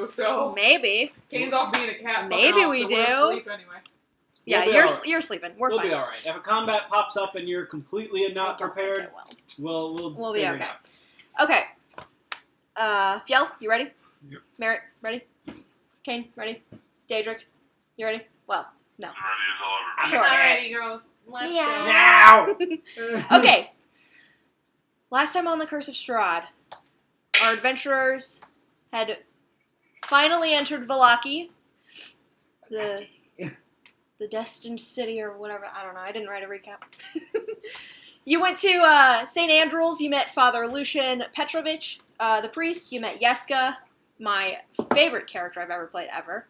So maybe. Kane's off being a cat. Maybe off, we so do. We're asleep anyway. Yeah, you're sleeping. We'll be all right. If a combat pops up and you're completely not prepared, we'll be figure okay. it out. Okay. Fjell, you ready? Yep. Merritt, ready? Kane, ready? Daedric, you ready? Well, no. I'm ready as all ever. Sure. Alrighty, girl. Let's go. Now. Okay. Last time on the Curse of Strahd, our adventurers had finally entered Vallaki, the destined city or whatever. I don't know. I didn't write a recap. You went to St. Andrew's. You met Father Lucian Petrovich, the priest. You met Yeska, my favorite character I've ever played ever.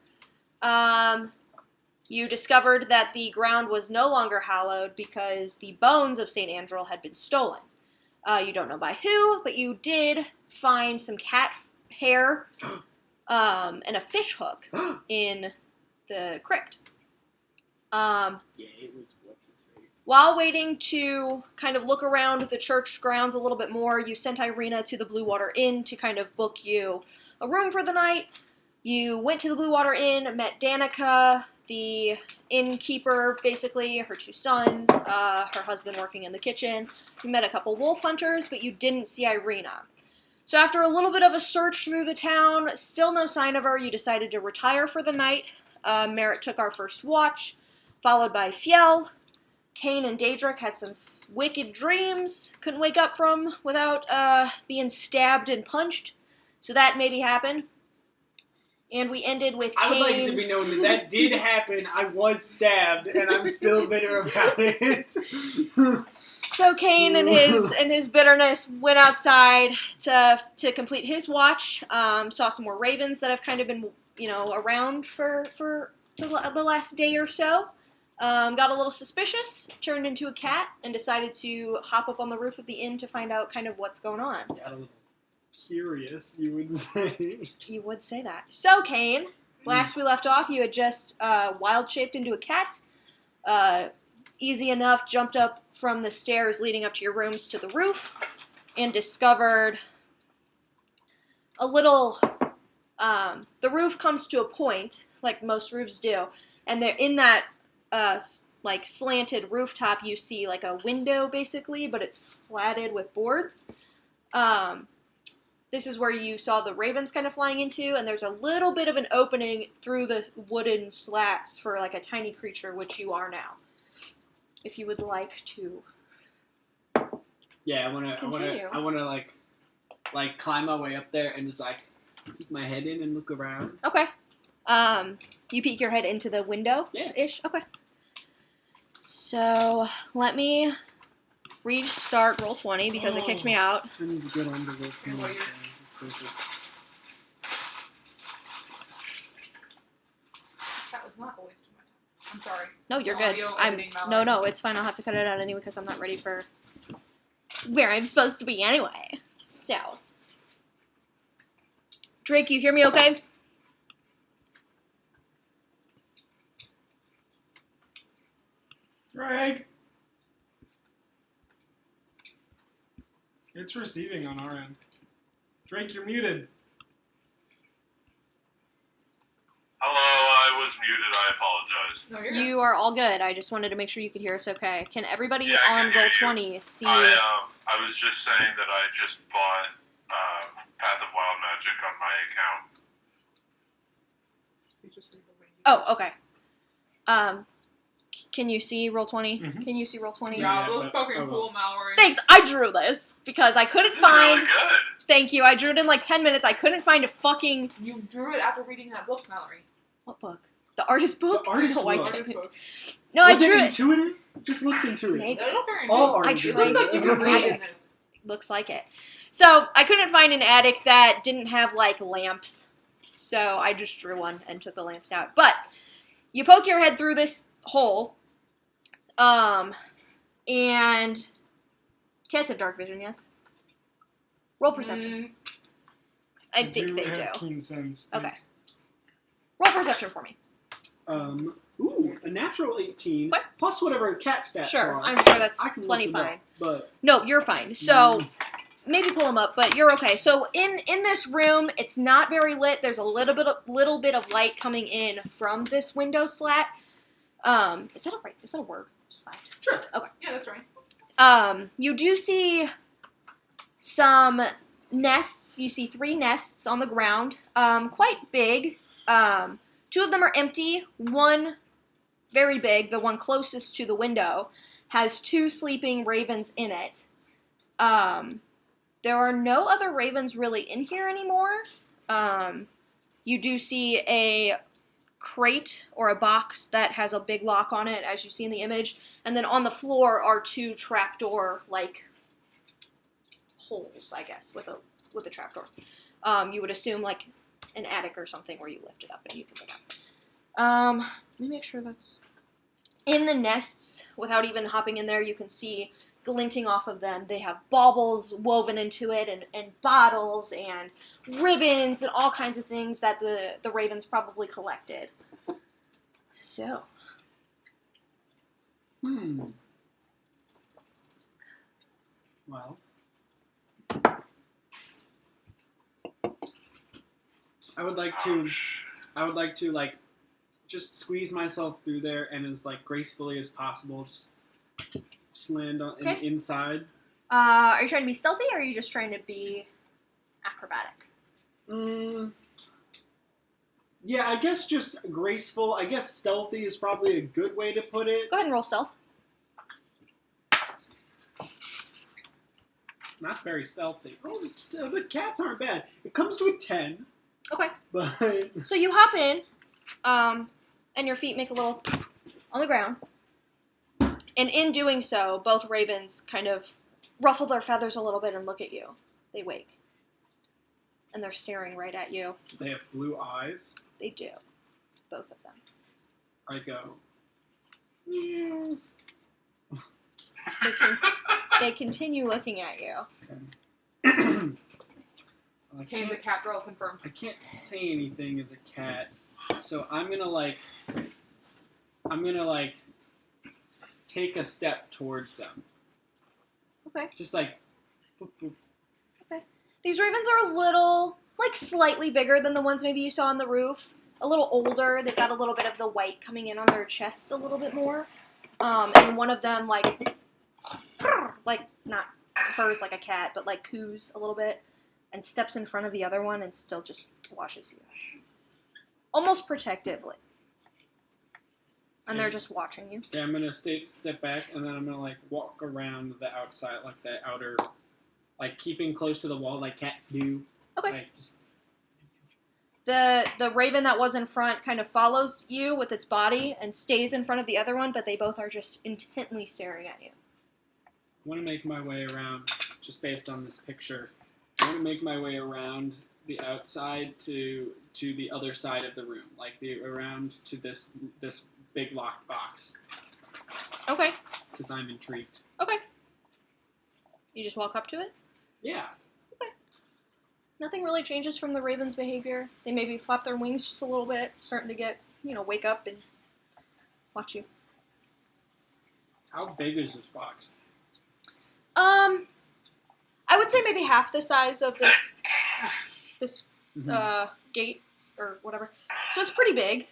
You discovered that the ground was no longer hallowed because the bones of St. Andrew had been stolen. You don't know by who, but you did find some cat hair and a fish hook in the crypt. It was what's his face. While waiting to kind of look around the church grounds a little bit more, you sent Irina to the Blue Water Inn to kind of book you a room for the night. You went to the Blue Water Inn, met Danica, the innkeeper, basically, her two sons, her husband working in the kitchen. You met a couple wolf hunters, but you didn't see Irina. So after a little bit of a search through the town, still no sign of her, you decided to retire for the night. Merritt took our first watch, followed by Fjell. Kane and Daedric had some wicked dreams, couldn't wake up from without being stabbed and punched. So that maybe happened. And we ended with Kane. I would like it to be known that did happen. I was stabbed, and I'm still bitter about it. So Kane and his bitterness went outside to complete his watch. Saw some more ravens that have kind of been around for the last day or so. Got a little suspicious, turned into a cat, and decided to hop up on the roof of the inn to find out kind of what's going on. Got a little curious, you would say. You would say that. So, Kane, last we left off, you had just wild-shaped into a cat. Easy enough, jumped up from the stairs leading up to your rooms to the roof, and discovered a little... the roof comes to a point, like most roofs do, and they're in that slanted rooftop, you see like a window basically, but it's slatted with boards. This is where you saw the ravens kind of flying into, and there's a little bit of an opening through the wooden slats for like a tiny creature, which you are now. If you would like to. Yeah, I wanna like climb my way up there and just like peek my head in and look around. Okay. You peek your head into the window? Yeah. Ish? Okay. So, let me restart Roll20 because it kicked me out. I need to get on the roll. That was not a waste of my time. I'm sorry. No, you're good. Audio editing, No, it's fine. I'll have to cut it out anyway because I'm not ready for where I'm supposed to be anyway. So. Drake, you hear me okay? Greg! It's receiving on our end. Drake, you're muted. Hello, I was muted. I apologize. No, you're good. You are all good. I just wanted to make sure you could hear us okay. Can everybody Yeah, I on can hear Roll20 see... I was just saying that I just bought Path of Wild Magic on my account. You just read the way you- Oh, okay. Can you see Roll20? Mhm. Can you see Roll20? Yeah, Yeah, look but- fucking oh, cool, well. Mallory. Thanks, I drew this because I couldn't This is find... really good. Thank you, I drew it in like 10 minutes. I couldn't find a fucking... You drew it after reading that book, Mallory. What book? The artist book? The artist no, I book. didn't. Artist No, I Was it drew it. intuitive? Just looks intuitive. Maybe. They look very All good. artists I It drew looks like you it. can read in this. Looks like it. So, I couldn't find an attic that didn't have, like, lamps. So, I just drew one and took the lamps out. But, you poke your head through this hole. And... Cats have dark vision, yes? Roll perception. I think they have do. Keen sense. Okay. Roll perception for me. Ooh, a natural 18 What? plus whatever cat stats Sure, are. I'm sure that's I can plenty look it up, fine. but No, you're fine. So, maybe pull them up, but you're okay. So in this room, it's not very lit. There's a little bit of light coming in from this window slat. Is that a word? Slat. Sure. Okay. Yeah, that's right. You do see some nests. You see 3 nests on the ground. Quite big. 2 of them are empty. One very big, the one closest to the window, has 2 sleeping ravens in it. There are no other ravens really in here anymore. You do see a crate or a box that has a big lock on it, as you see in the image, and then on the floor are 2 trapdoor-like holes, I guess, with a trapdoor. You would assume like an attic or something where you lift it up and you can look up. Let me make sure that's in the nests. Without even hopping in there, you can see glinting off of them. They have baubles woven into it, and bottles and ribbons and all kinds of things that the ravens probably collected. So. Well. I would like to like just squeeze myself through there and as like gracefully as possible just land on inside. Are you trying to be stealthy or are you just trying to be acrobatic? Yeah, I guess just graceful. I guess stealthy is probably a good way to put it. Go ahead and roll stealth. Not very stealthy. Oh, the cats aren't bad. It comes to a 10. Okay. But So you hop in, and your feet make a little on the ground. And in doing so, both ravens kind of ruffle their feathers a little bit and look at you. They wake. And they're staring right at you. they have blue eyes. They do. Both of them. I go. They continue looking at you. Kane's a cat girl confirmed. I can't say anything as a cat, so I'm gonna take a step towards them. Okay. Just like. Boop, boop. Okay. These ravens are a little, like, slightly bigger than the ones maybe you saw on the roof. A little older. They've got a little bit of the white coming in on their chests a little bit more. And one of them, like not purrs like a cat, but like coos a little bit and steps in front of the other one and still just watches you. Almost protectively. And they're just watching you. Yeah, I'm gonna step back and then I'm gonna like walk around the outside, like the outer, like keeping close to the wall like cats do. Okay. Like just. The raven that was in front kind of follows you with its body and stays in front of the other one, but they both are just intently staring at you. I want to make my way around, just based on this picture. I want to make my way around the outside to the other side of the room, like around to this big locked box. Okay. Because I'm intrigued. Okay. You just walk up to it? Yeah. Okay. Nothing really changes from the raven's behavior. They maybe flap their wings just a little bit, starting to get, wake up and watch you. How big is this box? I would say maybe half the size of this gate or whatever. So it's pretty big.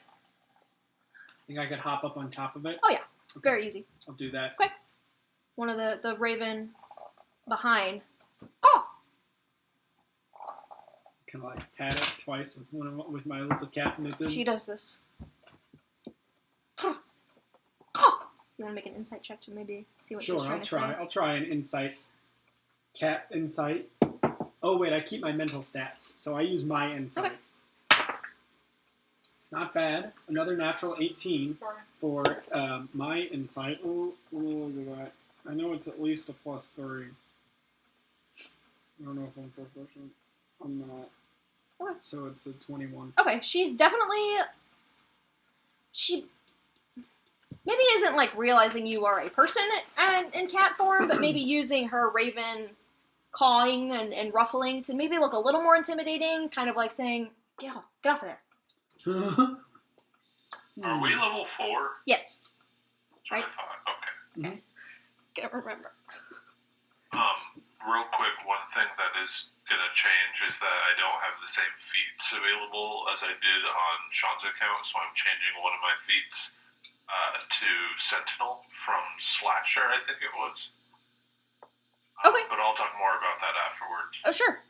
Think I could hop up on top of it? Oh yeah, Okay. very easy. I'll do that. Okay. One of the raven behind. Oh! Can I like pat it twice with my little cat mitten? She does this. You want to make an insight check to maybe see what she's trying to say? I'll try an insight. Cat insight. Oh wait, I keep my mental stats, so I use my insight. Okay. Not bad. Another natural 18 for my insight. Oh, look at that. I know it's at least a +3. I don't know if I'm proficient. I'm not. Okay. So it's a 21. Okay, she's definitely... She maybe isn't, like, realizing you are a person in cat form, but maybe using her raven cawing and ruffling to maybe look a little more intimidating, kind of like saying, get off of there. Are we level 4? Yes. That's what I thought. Okay. Can't remember. real quick, one thing that is going to change is that I don't have the same feats available as I did on Sean's account, so I'm changing one of my feats to Sentinel from Slasher, I think it was. Okay. But I'll talk more about that afterwards. Oh, sure.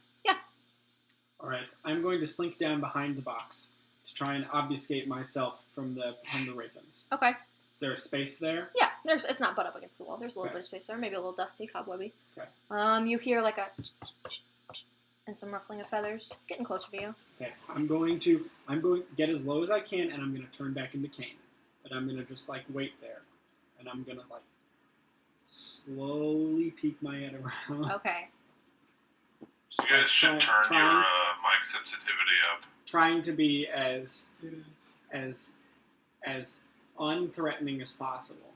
All right, I'm going to slink down behind the box to try and obfuscate myself from the ravens. Okay. Is there a space there? Yeah, it's not butt up against the wall. There's a little Okay. bit of space there, maybe a little dusty, cobwebby. Okay. You hear like a and some ruffling of feathers getting closer to you. Okay, I'm going to get as low as I can, and I'm going to turn back into Kane. But I'm going to just like wait there, and I'm going to like slowly peek my head around. Okay. You guys should turn your mic sensitivity up. Trying to be as unthreatening as possible.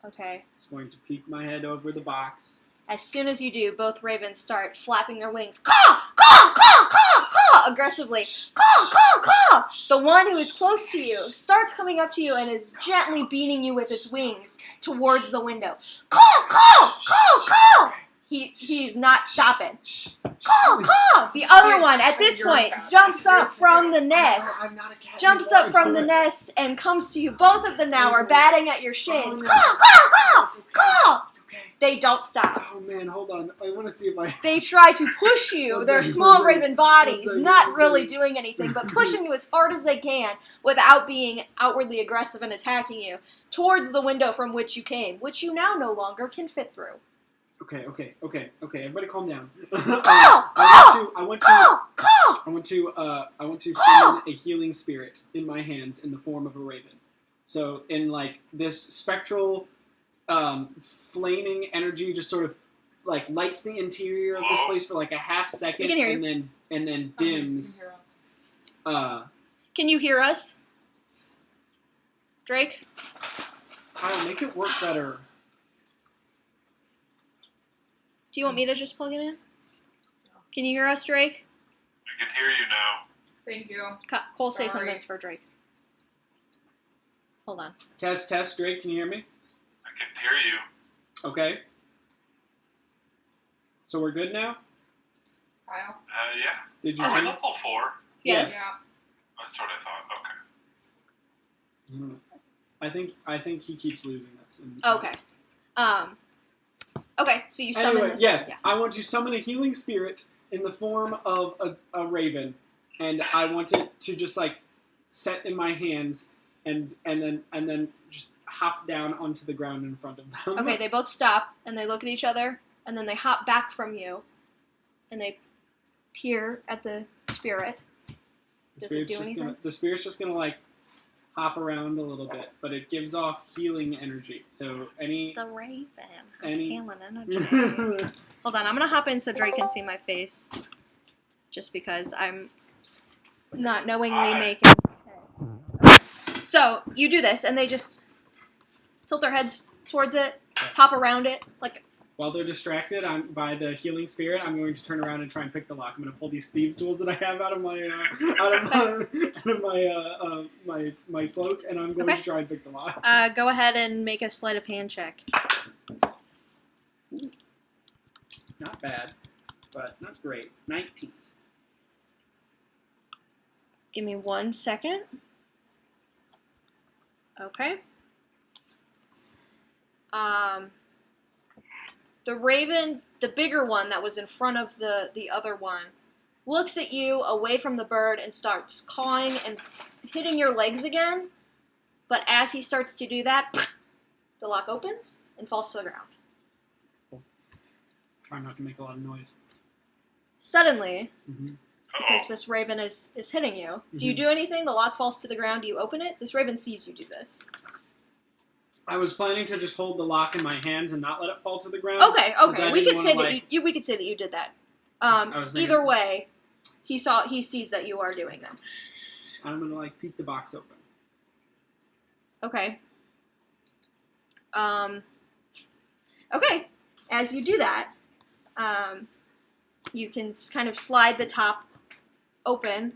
Okay. Just going to peek my head over the box. As soon as you do, both ravens start flapping their wings. Caw! Caw! Caw! Caw! Caw! Aggressively. Caw! Caw! Caw! The one who is close to you starts coming up to you and is gently beating you with its wings towards the window. Caw! Caw! Caw! Caw! He's not stopping. Caw! Caw! The other one, at this point, jumps up from the nest. Jumps up from the nest and comes to you. Both of them now are batting at your shins. Caw! Caw! Caw! Caw! They don't stop. Oh man, hold on. I want to see if I... They try to push you, their small raven bodies, not really doing anything, but pushing you as hard as they can without being outwardly aggressive and attacking you, towards the window from which you came, which you now no longer can fit through. Okay. Everybody, calm down. Caw! I want to summon a healing spirit in my hands in the form of a raven. So in like this spectral, flaming energy, just sort of like lights the interior of this place for like a half second, We can hear you. and then dims. Can you hear us? Drake? Kyle, make it work better. Do you want me to just plug it in? Can you hear us, Drake? I can hear you now. Thank you. Cole, say Sorry. something for Drake. Hold on. Test, Drake, can you hear me? I can hear you. Okay. So we're good now? Kyle? Yeah. Did you Are we change? level 4? Yes. Yeah. That's what I thought. Okay. I think he keeps losing this. Okay. Okay, so you summon Anyway, this. yes, Yeah. I want to summon a healing spirit in the form of a raven, and I want it to just like set in my hands, and then just hop down onto the ground in front of them. Okay, they both stop, and they look at each other, and then they hop back from you, and they peer at the spirit. Does it do anything? The spirit's just gonna like hop around a little bit, but it gives off healing energy. So any The raven has healing energy. any Hold on, I'm gonna hop in so Drake can see my face. Just because I'm not knowingly making... So, you do this, and they just tilt their heads towards it, hop around it, like... while they're distracted by the healing spirit, I'm going to turn around and try and pick the lock. I'm going to pull these thieves' tools that I have out of my cloak, and I'm going to try and pick the lock. Go ahead and make a sleight of hand check. Not bad, but not great. 19. Give me 1 second. Okay. The raven, the bigger one that was in front of the other one, looks at you away from the bird and starts cawing and hitting your legs again. But as he starts to do that, the lock opens and falls to the ground. Try not to make a lot of noise. Suddenly, Mm-hmm. because this raven is hitting you, do you do anything? The lock falls to the ground. Do you open it? This raven sees you do this. I was planning to just hold the lock in my hands and not let it fall to the ground. Okay. We could say that we could say that you did that. Either way, he sees that you are doing this. I'm gonna like peek the box open. Okay. Okay. As you do that, you can kind of slide the top open,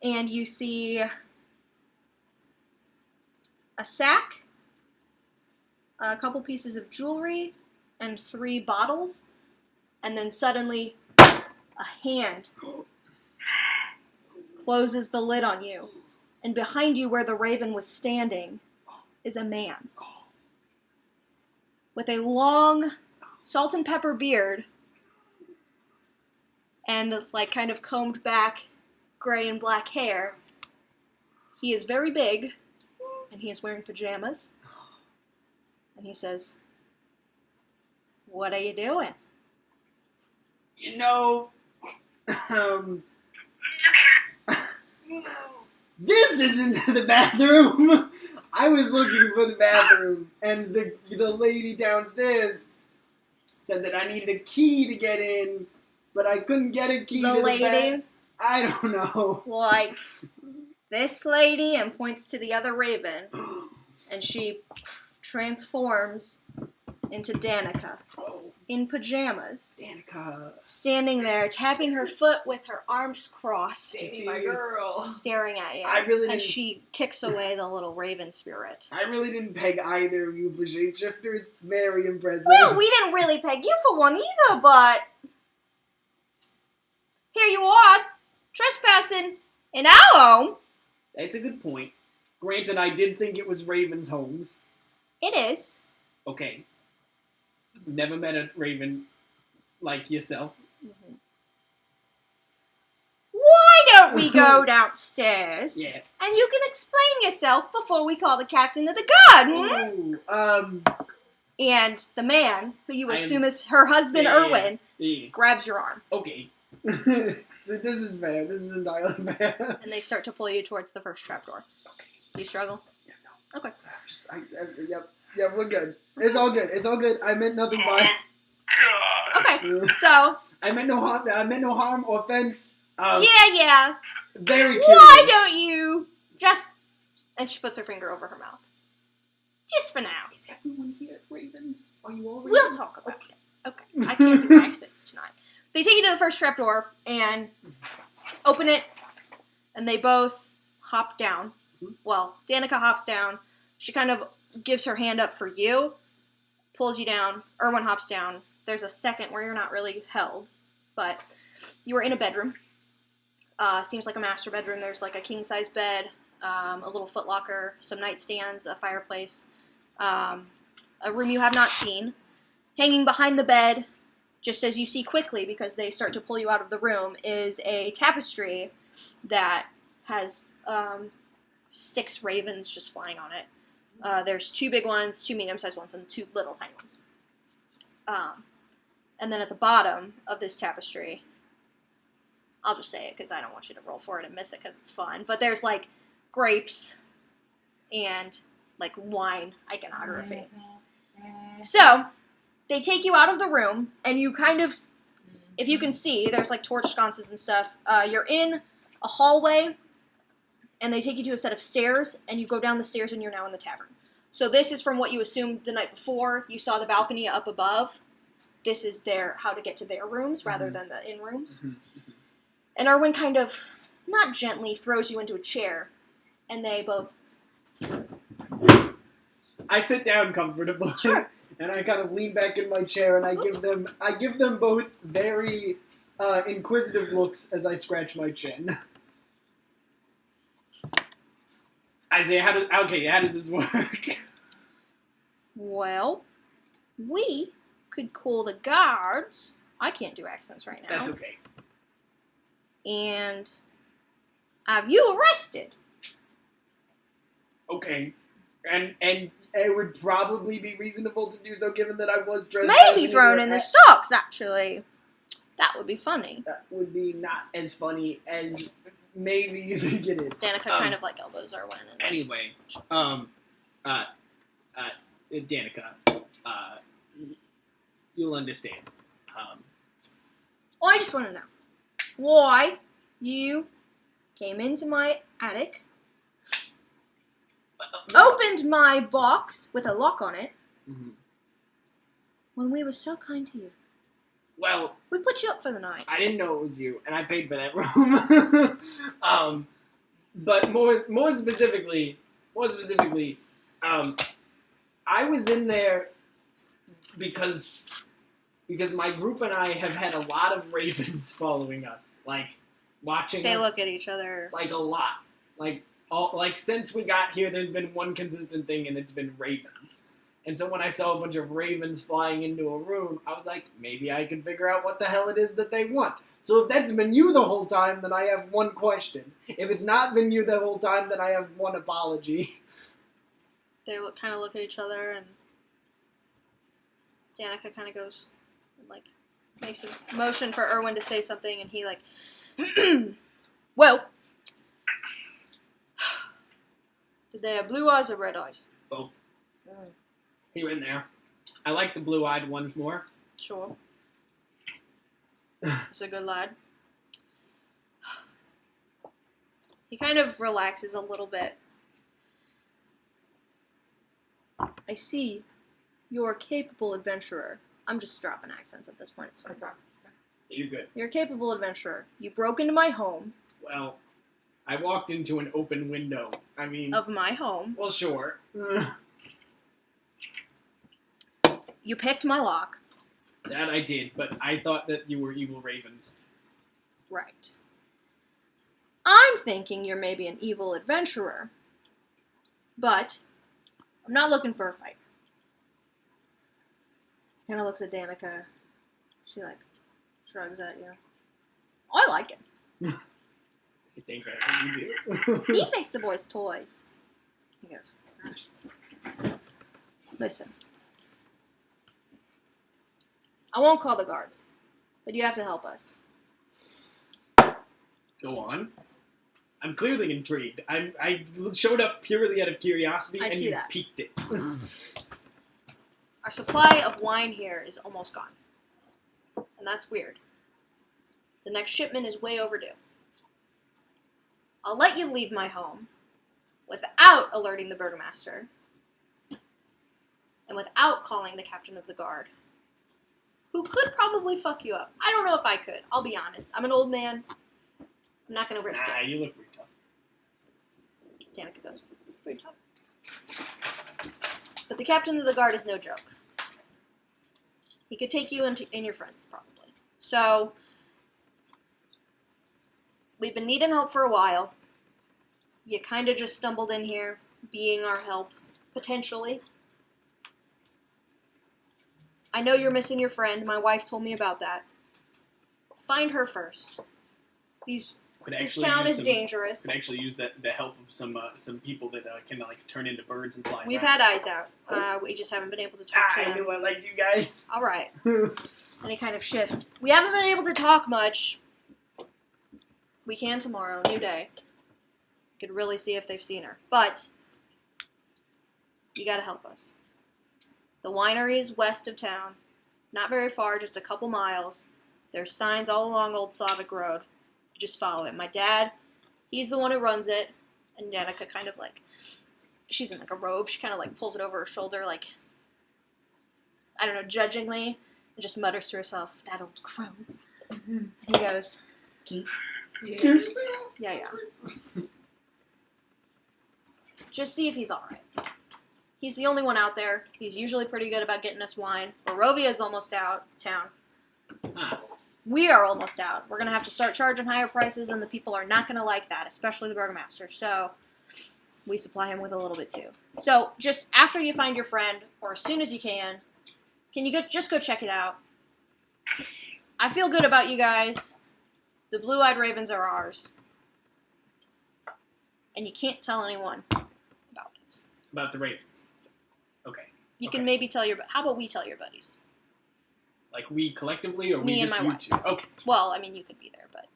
and you see a sack, a couple pieces of jewelry, and 3 bottles. and then suddenly a hand closes the lid on you, and behind you where the raven was standing is a man with a long salt and pepper beard and like kind of combed back gray and black hair. He is very big, and he is wearing pajamas, and he says, "What are you doing?" You know, this isn't the bathroom. I was looking for the bathroom, and the lady downstairs said that I needed a key to get in, but I couldn't get a key The to lady? the bathroom. I don't know. Like, this lady, and points to the other raven, and she transforms into Danica in pajamas, Danica. standing there, tapping her foot with her arms crossed, Dating my girl. staring at you. I really and didn't- she kicks away the little raven spirit. I really didn't peg either of you for shapeshifters. Very impressive. Well, we didn't really peg you for one either, but here you are, trespassing in our home. That's a good point. Granted, I did think it was Raven's homes. It is. Okay. Never met a Raven like yourself. Mm-hmm. Why don't we go downstairs? Yeah. And you can explain yourself before we call the captain of the guard, hmm? Ooh, And the man, who you I am- assume is her husband, Yeah, yeah, Erwin, yeah. grabs your arm. Okay. This is fair. This is entirely fair. And they start to pull you towards the first trapdoor. Okay. Do you struggle? Yeah, no. Okay. Yep, we're good. It's all good. It's all good. I meant nothing by God. Okay, so, I meant no harm. I meant no harm or offense. yeah. Very curious. Why don't you just... And she puts her finger over her mouth. Just for now. Is everyone here Ravens? Are you all Ravens? We'll talk about it. Okay, I can't do accents tonight. They take you to the first trapdoor and open it, and they both hop down. Well, Danica hops down. She kind of gives her hand up for you, pulls you down. Erwin hops down. There's a second where you're not really held, but you are in a bedroom. Seems like a master bedroom. There's like a king-size bed, a little footlocker, some nightstands, a fireplace, a room you have not seen. Hanging behind the bed, just as you see quickly because they start to pull you out of the room, is a tapestry that has 6 ravens just flying on it. There's 2 big ones, 2 medium-sized ones, and 2 little tiny ones. And then at the bottom of this tapestry, I'll just say it because I don't want you to roll for it and miss it because it's fun, but there's like grapes and like wine iconography. So, they take you out of the room, and you kind of, if you can see, there's like torch sconces and stuff. You're in a hallway, and they take you to a set of stairs, and you go down the stairs, and you're now in the tavern. So this is from what you assumed the night before. You saw the balcony up above. This is how to get to their rooms rather than the in rooms. And Erwin kind of, not gently, throws you into a chair, and they both... I sit down comfortably. Sure. And I kind of lean back in my chair, and I give them both very inquisitive looks as I scratch my chin. I say, how does this work? Well, we could call the guards. I can't do accents right now. That's okay. And have you arrested? Okay. And it would probably be reasonable to do so given that I was trespassing. Maybe thrown in the stocks, actually. That would be funny. That would be not as funny as maybe you think it is. Danica kind of like elbows Erwin. And Anyway, Danica, you'll understand. I just want to know why you came into my attic, opened my box with a lock on it, when we were so kind to you. Well, We put you up for the night. I didn't know it was you, and I paid for that room. But more specifically, I was in there because because my group and I have had a lot of ravens following us, like watching They us, look at each other. like a lot. Like since we got here, there's been one consistent thing, and it's been ravens. And so when I saw a bunch of ravens flying into a room, I was like, maybe I could figure out what the hell it is that they want. So if that's been you the whole time, then I have one question. If it's not been you the whole time, then I have one apology. They kind of look at each other, and Danica kind of goes, and, like, makes a motion for Erwin to say something, and he, like, well, did they have blue eyes or red eyes? Both. Here and there. I like the blue-eyed ones more. Sure. He's a good lad. He kind of relaxes a little bit. I see. You're a capable adventurer. I'm just dropping accents at this point. It's fine. You're good. You're a capable adventurer. You broke into my home. Well, I walked into an open window. I mean... Of my home. Well, sure. You picked my lock. That I did, but I thought that you were evil ravens. Right. I'm thinking you're maybe an evil adventurer. But I'm not looking for a fight. He kind of looks at Danica. She, like, shrugs at you. I like him. I think that you do. He fixed the boys' toys. He goes, listen. I won't call the guards, but you have to help us. Go on. I'm clearly intrigued. I showed up purely out of curiosity, and you piqued it. Our supply of wine here is almost gone. And that's weird. The next shipment is way overdue. I'll let you leave my home without alerting the burgomaster and without calling the captain of the guard, who could probably fuck you up. I don't know if I could. I'll be honest. I'm an old man. I'm not going to risk it. You look pretty tough. Danica goes, pretty tough. But the captain of the guard is no joke. He could take you and your friends, probably. So, we've been needing help for a while. You kind of just stumbled in here, being our help, potentially. I know you're missing your friend. My wife told me about that. Find her first. This town is dangerous. Could actually use the help of some people that can turn into birds and fly. We've had eyes out. We just haven't been able to talk to them. I knew I liked you guys. All right. And he kind of shifts. We haven't been able to talk much. We can tomorrow. New day. Could really see if they've seen her. But you gotta help us. The winery is west of town. Not very far, just a couple miles. There's signs all along Old Slavic Road. Just follow it. My dad, he's the one who runs it. And Danica kind of she's in a robe. She kind of pulls it over her shoulder, I don't know, judgingly. And just mutters to herself, that old crone. Mm-hmm. And he goes, yeah. Just see if he's alright. He's the only one out there. He's usually pretty good about getting us wine. Barovia's almost out of town. We are almost out. We're going to have to start charging higher prices, and the people are not going to like that, especially the burgomaster. So we supply him with a little bit too. So just after you find your friend, or as soon as you can you just go check it out? I feel good about you guys. The blue-eyed ravens are ours. And you can't tell anyone about this. About the ravens. Okay. You can maybe tell how about we tell your buddies? Like we collectively, or Me we and just my you wife. two? Okay. Well, I mean, you could be there, but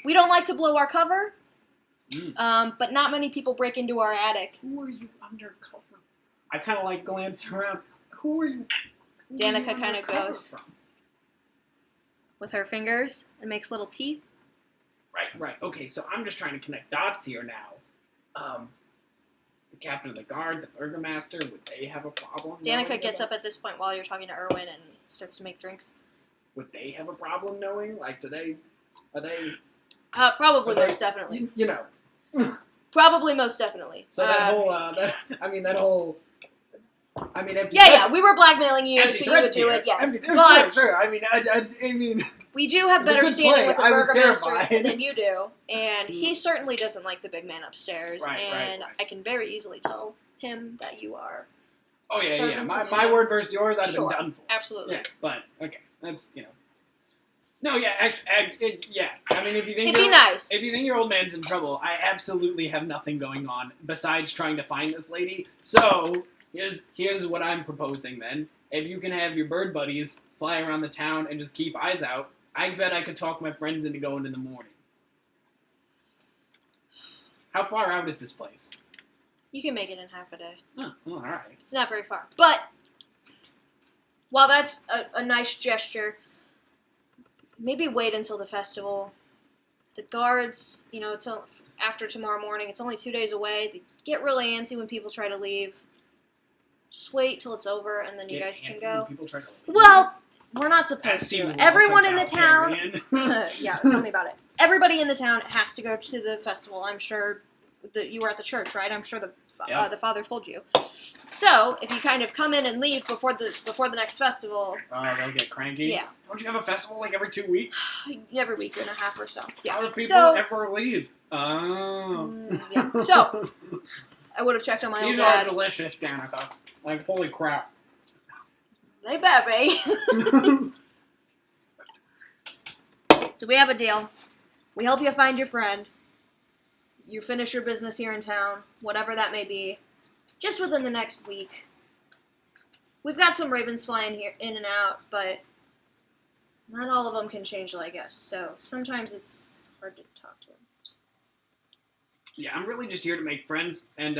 we don't like to blow our cover. But not many people break into our attic. Who are you undercover? I kind of glance around. Who are you? Danica kind of goes with her fingers and makes little teeth. Right. Okay, so I'm just trying to connect dots here now. The captain of the guard, the burgomaster, would they have a problem? Danica gets up at this point while you're talking to Erwin and starts to make drinks. Would they have a problem knowing? Are they... Probably most definitely. You know. Probably most definitely. So that whole... I mean, empty Yeah, threats- we were blackmailing you, empty so you would threats do here. it, yes. Empty- But sure. I mean, we do have It's a better good standing play. with the I was burgomaster terrified. than you do, and he certainly doesn't like the big man upstairs, Right, and right. I can very easily tell him that you are. Oh yeah, yeah. Servants of My him. word versus yours, I'd have Sure. been done for. Absolutely. Yeah, but okay, that's No, yeah, actually, yeah. I mean, if you think It'd be nice. if you think your old man's in trouble, I absolutely have nothing going on besides trying to find this lady. So here's what I'm proposing then. If you can have your bird buddies fly around the town and just keep eyes out, I bet I could talk my friends into going in the morning. How far out is this place? You can make it in half a day. Oh, all right. It's not very far. But, while that's a nice gesture, maybe wait until the festival. The guards, it's after tomorrow morning. It's only 2 days away. They get really antsy when people try to leave. Just wait till it's over, and then you guys can go. People try to leave. Well, we're not That supposed seems to. a little Everyone in the town... totalitarian. yeah, tell me about it. Everybody in the town has to go to the festival. I'm sure that you were at the church, right? I'm sure the father told you. So, if you kind of come in and leave before the next festival... Oh, they'll get cranky? Yeah. Don't you have a festival like every 2 weeks? Every week and a half or so. Yeah. How do people So, ever leave? Oh. yeah. So, I would have checked on my old These are dad. delicious, Danica. Like, holy crap. They bet me. So we have a deal. We help you find your friend. You finish your business here in town, whatever that may be, just within the next week. We've got some ravens flying here in and out, but not all of them can change like us. So sometimes it's hard to talk to them. Yeah, I'm really just here to make friends and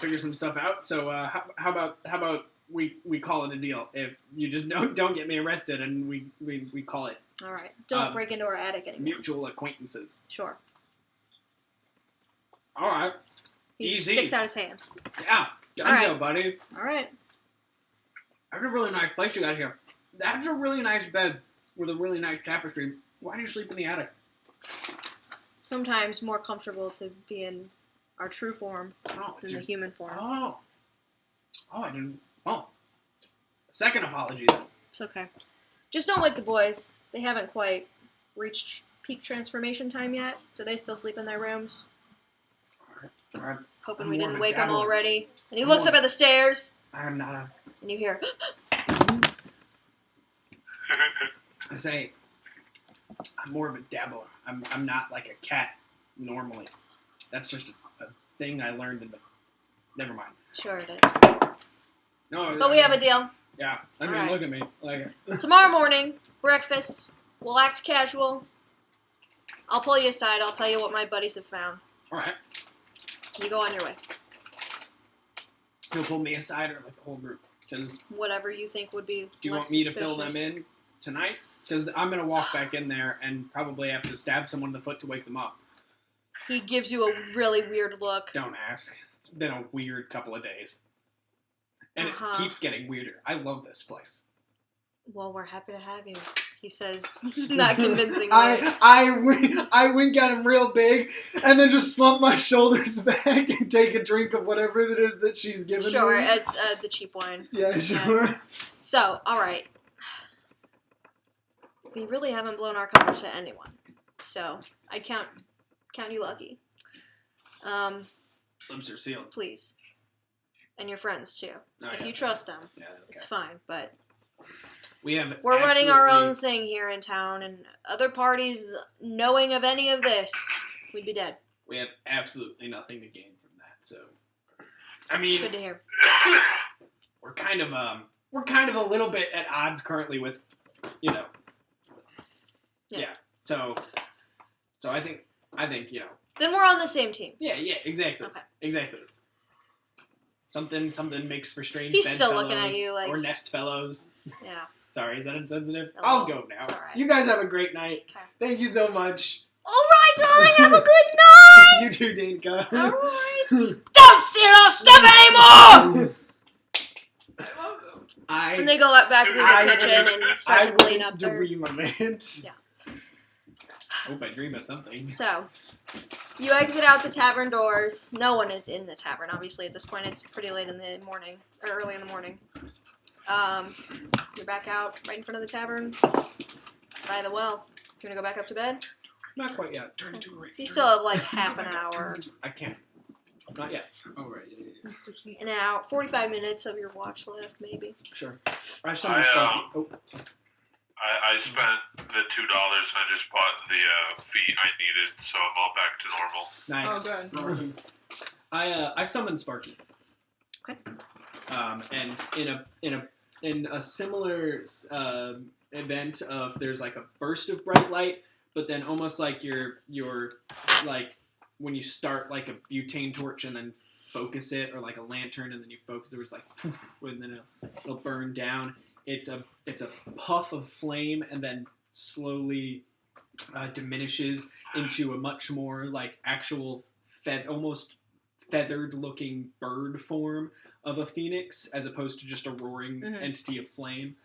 figure some stuff out. So how about we call it a deal? If you just don't get me arrested and we call it All right. Don't break into our attic anymore. mutual acquaintances. Sure. All right. He Easy. sticks out his hand. Yeah. All right. Done, buddy. All right. That's a really nice place you got here. That's a really nice bed with a really nice tapestry. Why do you sleep in the attic? It's sometimes more comfortable to be in our true form Oh, than the human form. Oh, I didn't. Oh, second apology then. It's okay. Just don't wake the boys. They haven't quite reached peak transformation time yet, so they still sleep in their rooms. All right. Hoping I'm we more didn't of a wake them dabbler. already. And he I'm looks more- up at the stairs, I'm not a. and you hear, I say, I'm more of a dabbler. I'm not like a cat normally. That's just a thing I learned in the. Never mind. sure it is. No, But we have a deal. Yeah, I mean, All right. look at me. Like, Tomorrow morning, breakfast, we'll act casual. I'll pull you aside. I'll tell you what my buddies have found. all right. You go on your way. You'll pull me aside or like the whole group? Because Whatever you think would be do you less want me to fill them suspicious. in tonight? Because I'm gonna walk back in there and probably have to stab someone in the foot to wake them up. He gives you a really weird look. Don't ask. It's been a weird couple of days, and Uh-huh. it keeps getting weirder. I love this place. Well, we're happy to have you, he says, not convincingly. I wink at him real big, and then just slump my shoulders back and take a drink of whatever it is that she's giving Sure, me. it's the cheap wine. Yeah, sure. So, alright. We really haven't blown our cover to anyone. So, I'd count you lucky. Lips are sealed. Please. And your friends, too. Oh, If yeah. you trust them, Yeah, okay. it's fine, but We have. we're running our absolutely- own thing here in town, and other parties knowing of any of this, we'd be dead. We have absolutely nothing to gain from that. So, I It's mean, good to hear. we're kind of a little bit at odds currently with, Yeah. So I think Then we're on the same team. yeah, exactly, Okay. exactly. Something makes for strange. He's bed still looking at fellows you like- or nest fellows. Yeah. Sorry, is that insensitive? No, I'll go now. It's alright. You guys have a great night. Okay. Thank you so much. Alright, darling, have a good night! You too, Dinka. Alright. Don't steal our stuff anymore! And they go out back into the kitchen and start to clean up their... dream of it. Yeah. Hope I dream of something. So, you exit out the tavern doors. No one is in the tavern, obviously, at this point. It's pretty late in the morning, or early in the morning. You're back out right in front of the tavern by the well. You want to go back up to bed? Not quite yet. Turn into a raven. You still have like half an hour. I can't. Not yet. Oh, right. Yeah. An hour, 45 minutes of your watch left, maybe. Sure. I summoned Sparky. Oh, sorry. I spent the $2 and I just bought the feet I needed, so I'm all back to normal. Oh, good. I summoned Sparky. Okay. And in a similar event of there's like a burst of bright light, but then almost like you're like when you start like a butane torch and then focus it, or like a lantern and then you focus it, it's like poof, and then it'll burn down. It's a puff of flame and then slowly diminishes into a much more like actual almost feathered looking bird form of a phoenix, as opposed to just a roaring entity of flame.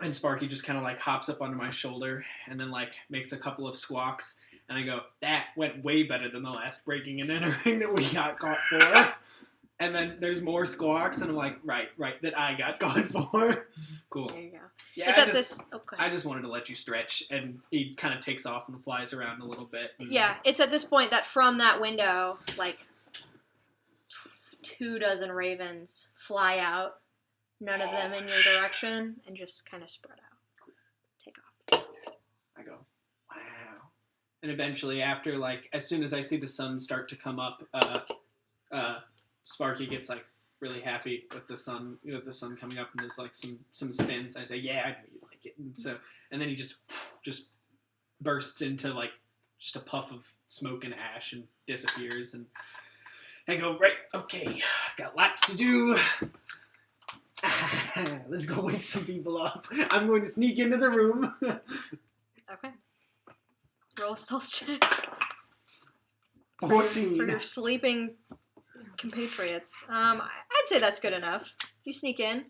And Sparky just kind of like hops up onto my shoulder and then like makes a couple of squawks, and I go, that went way better than the last breaking and entering that we got caught for. And then there's more squawks, and I'm like, right, that I got caught for. Cool. There you go. Yeah, It's at this... Okay. I just wanted to let you stretch, and he kind of takes off and flies around a little bit. Yeah, it's at this point that from that window, like, 24 ravens fly out, none of them in your direction, and just kind of spread out. Take off. I go, wow. And eventually, after, like, as soon as I see the sun start to come up, Sparky gets, like, really happy with the sun coming up, and there's, like, some spins. I say, yeah, I know you like it. And then he just bursts into, like, just a puff of smoke and ash and disappears. And I go, right, okay, got lots to do. Let's go wake some people up. I'm going to sneak into the room. Okay. Roll a stealth check 14. for your sleeping compatriots. I'd say that's good enough. You sneak in,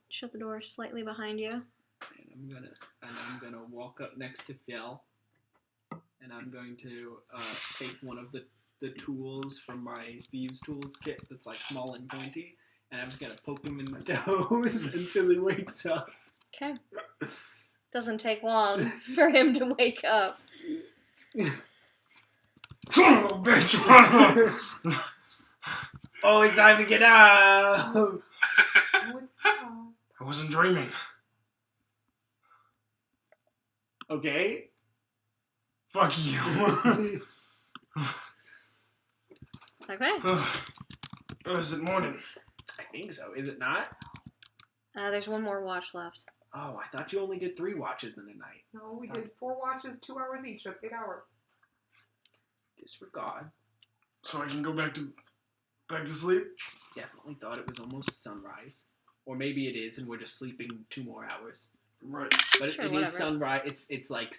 shut the door slightly behind you. And I'm gonna walk up next to Phil, and I'm going to take one of the tools from my thieves' tools kit that's like small and pointy, and I'm just gonna poke him in the toes until he wakes up. Okay. Doesn't take long for him to wake up. Son of a bitch! Oh, it's time to get out. I wasn't dreaming. Okay. Fuck you. Okay. Oh, is it morning? I think so. Is it not? There's one more watch left. Oh, I thought you only did 3 watches in a night. No, we did 4 watches, 2 hours each. That's 8 hours. Disregard. So I can go back to sleep? Definitely thought it was almost sunrise. Or maybe it is, and we're just sleeping 2 more hours. Right. But Sure, it whatever. is sunrise. It's like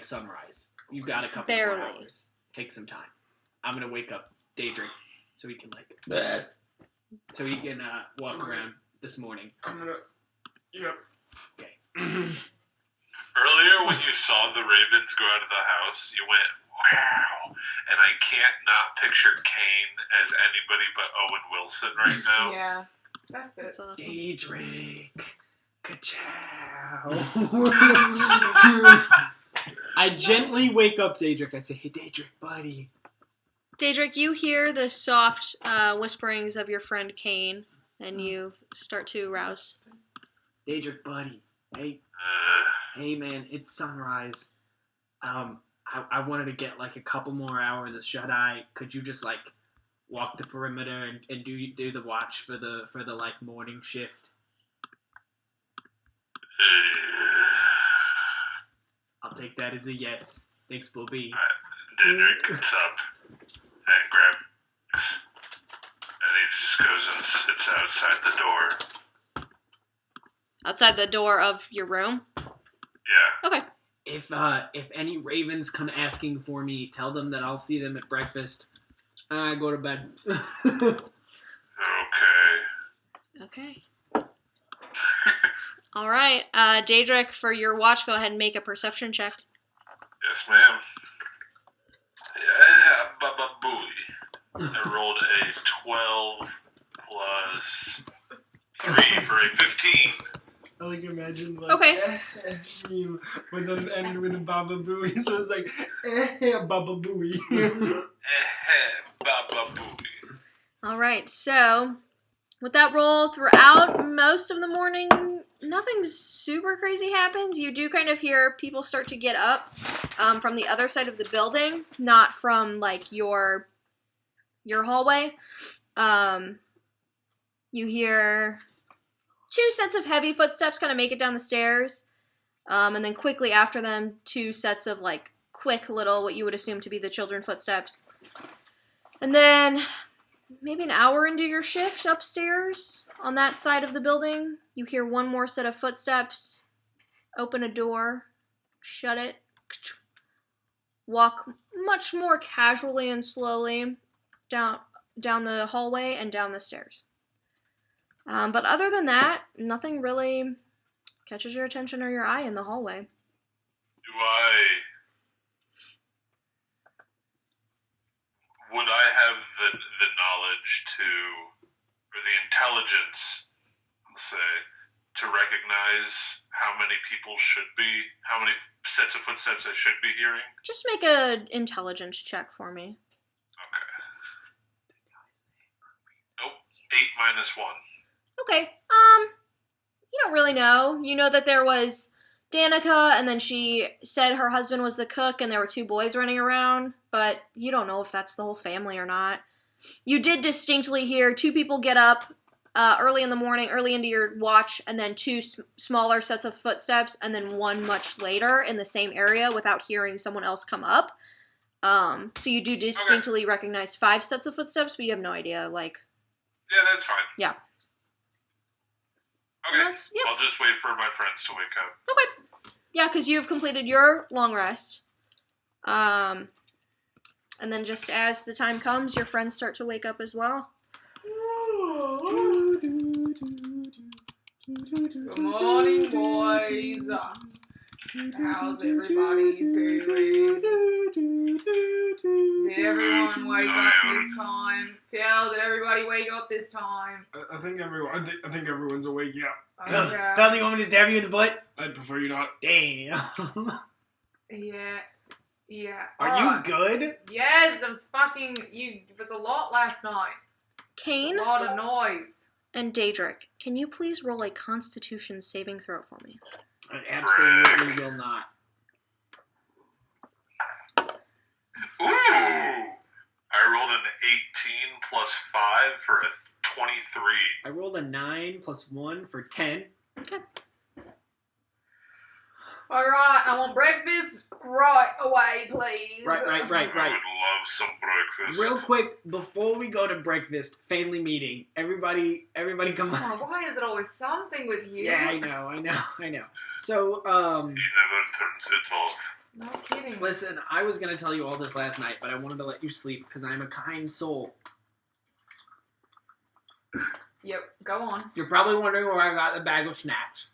sunrise. You've got a couple Barely. more hours. Take some time. I'm gonna wake up Daedric so he can walk around this morning. I'm gonna... Yep. Okay. Earlier, when you saw the ravens go out of the house, you went, wow. And I can't not picture Kane as anybody but Owen Wilson right now. Yeah. That's it. That's awesome. Daedric. Ka-chow. I gently wake up Daedric. I say, hey, Daedric, buddy. Daedric, you hear the soft whisperings of your friend Kane, and you start to rouse. Daedric, buddy. Hey, man, it's sunrise. I wanted to get like a couple more hours of shut eye. Could you just like walk the perimeter and do the watch for the like morning shift? I'll take that as a yes. Thanks, Bobby. Daedric gets up and grabs, and he just goes and sits outside the door. Outside the door of your room? Yeah. Okay. If any ravens come asking for me, tell them that I'll see them at breakfast. I go to bed. Okay. Okay. All right. Daedric, for your watch, go ahead and make a perception check. Yes, ma'am. Yeah, baba-booey. I rolled a 12 plus 3 for a 15. I like imagine like Okay. meme with an end with a Baba Booey, so it's like Baba Booey. Baba-booey. All right. So, with that roll throughout most of the morning, nothing super crazy happens. You do kind of hear people start to get up from the other side of the building, not from like your hallway. You hear 2 sets of heavy footsteps kind of make it down the stairs, and then quickly after them, 2 sets of like quick little what you would assume to be the children footsteps. And then maybe an hour into your shift upstairs on that side of the building, you hear 1 more set of footsteps, open a door, shut it, walk much more casually and slowly down the hallway and down the stairs. But other than that, nothing really catches your attention or your eye in the hallway. Would I have the knowledge or the intelligence, let's say, to recognize how many people how many sets of footsteps I should be hearing? Just make an intelligence check for me. Okay. Nope. 8 minus 1. Okay, you don't really know. You know that there was Danica, and then she said her husband was the cook, and there were 2 boys running around, but you don't know if that's the whole family or not. You did distinctly hear 2 people get up early in the morning, early into your watch, and then 2 smaller sets of footsteps, and then 1 much later in the same area without hearing someone else come up. So you do distinctly recognize 5 sets of footsteps, but you have no idea, like... Yeah, that's fine. Yeah. Okay, Yep. I'll just wait for my friends to wake up. Okay. Yeah, because you've completed your long rest. And then just as the time comes, your friends start to wake up as well. Good morning, boys. How's everybody doing? Did everyone wake up this time? Phil, did everybody wake up this time? I think everyone's awake. Yeah. Okay. Fel, do you want me to stab you in the butt? I'd prefer you not. Damn. Yeah. Are Alright. you good? Yes, I'm fucking. It was a lot last night. Kane A lot of noise. and Daedric, can you please roll a Constitution saving throw for me? I absolutely will not. Ooh! I rolled an 18 plus 5 for a 23. I rolled a 9 plus 1 for 10. Okay. Alright, I want breakfast right away, please. Right. I would love some breakfast. Real quick, before we go to breakfast, family meeting. Everybody come on. Oh, why is it always something with you? Yeah, I know. So, He never turns it off. No kidding. listen, I was gonna tell you all this last night, but I wanted to let you sleep because I'm a kind soul. Yep, go on. You're probably wondering where I got the bag of snacks.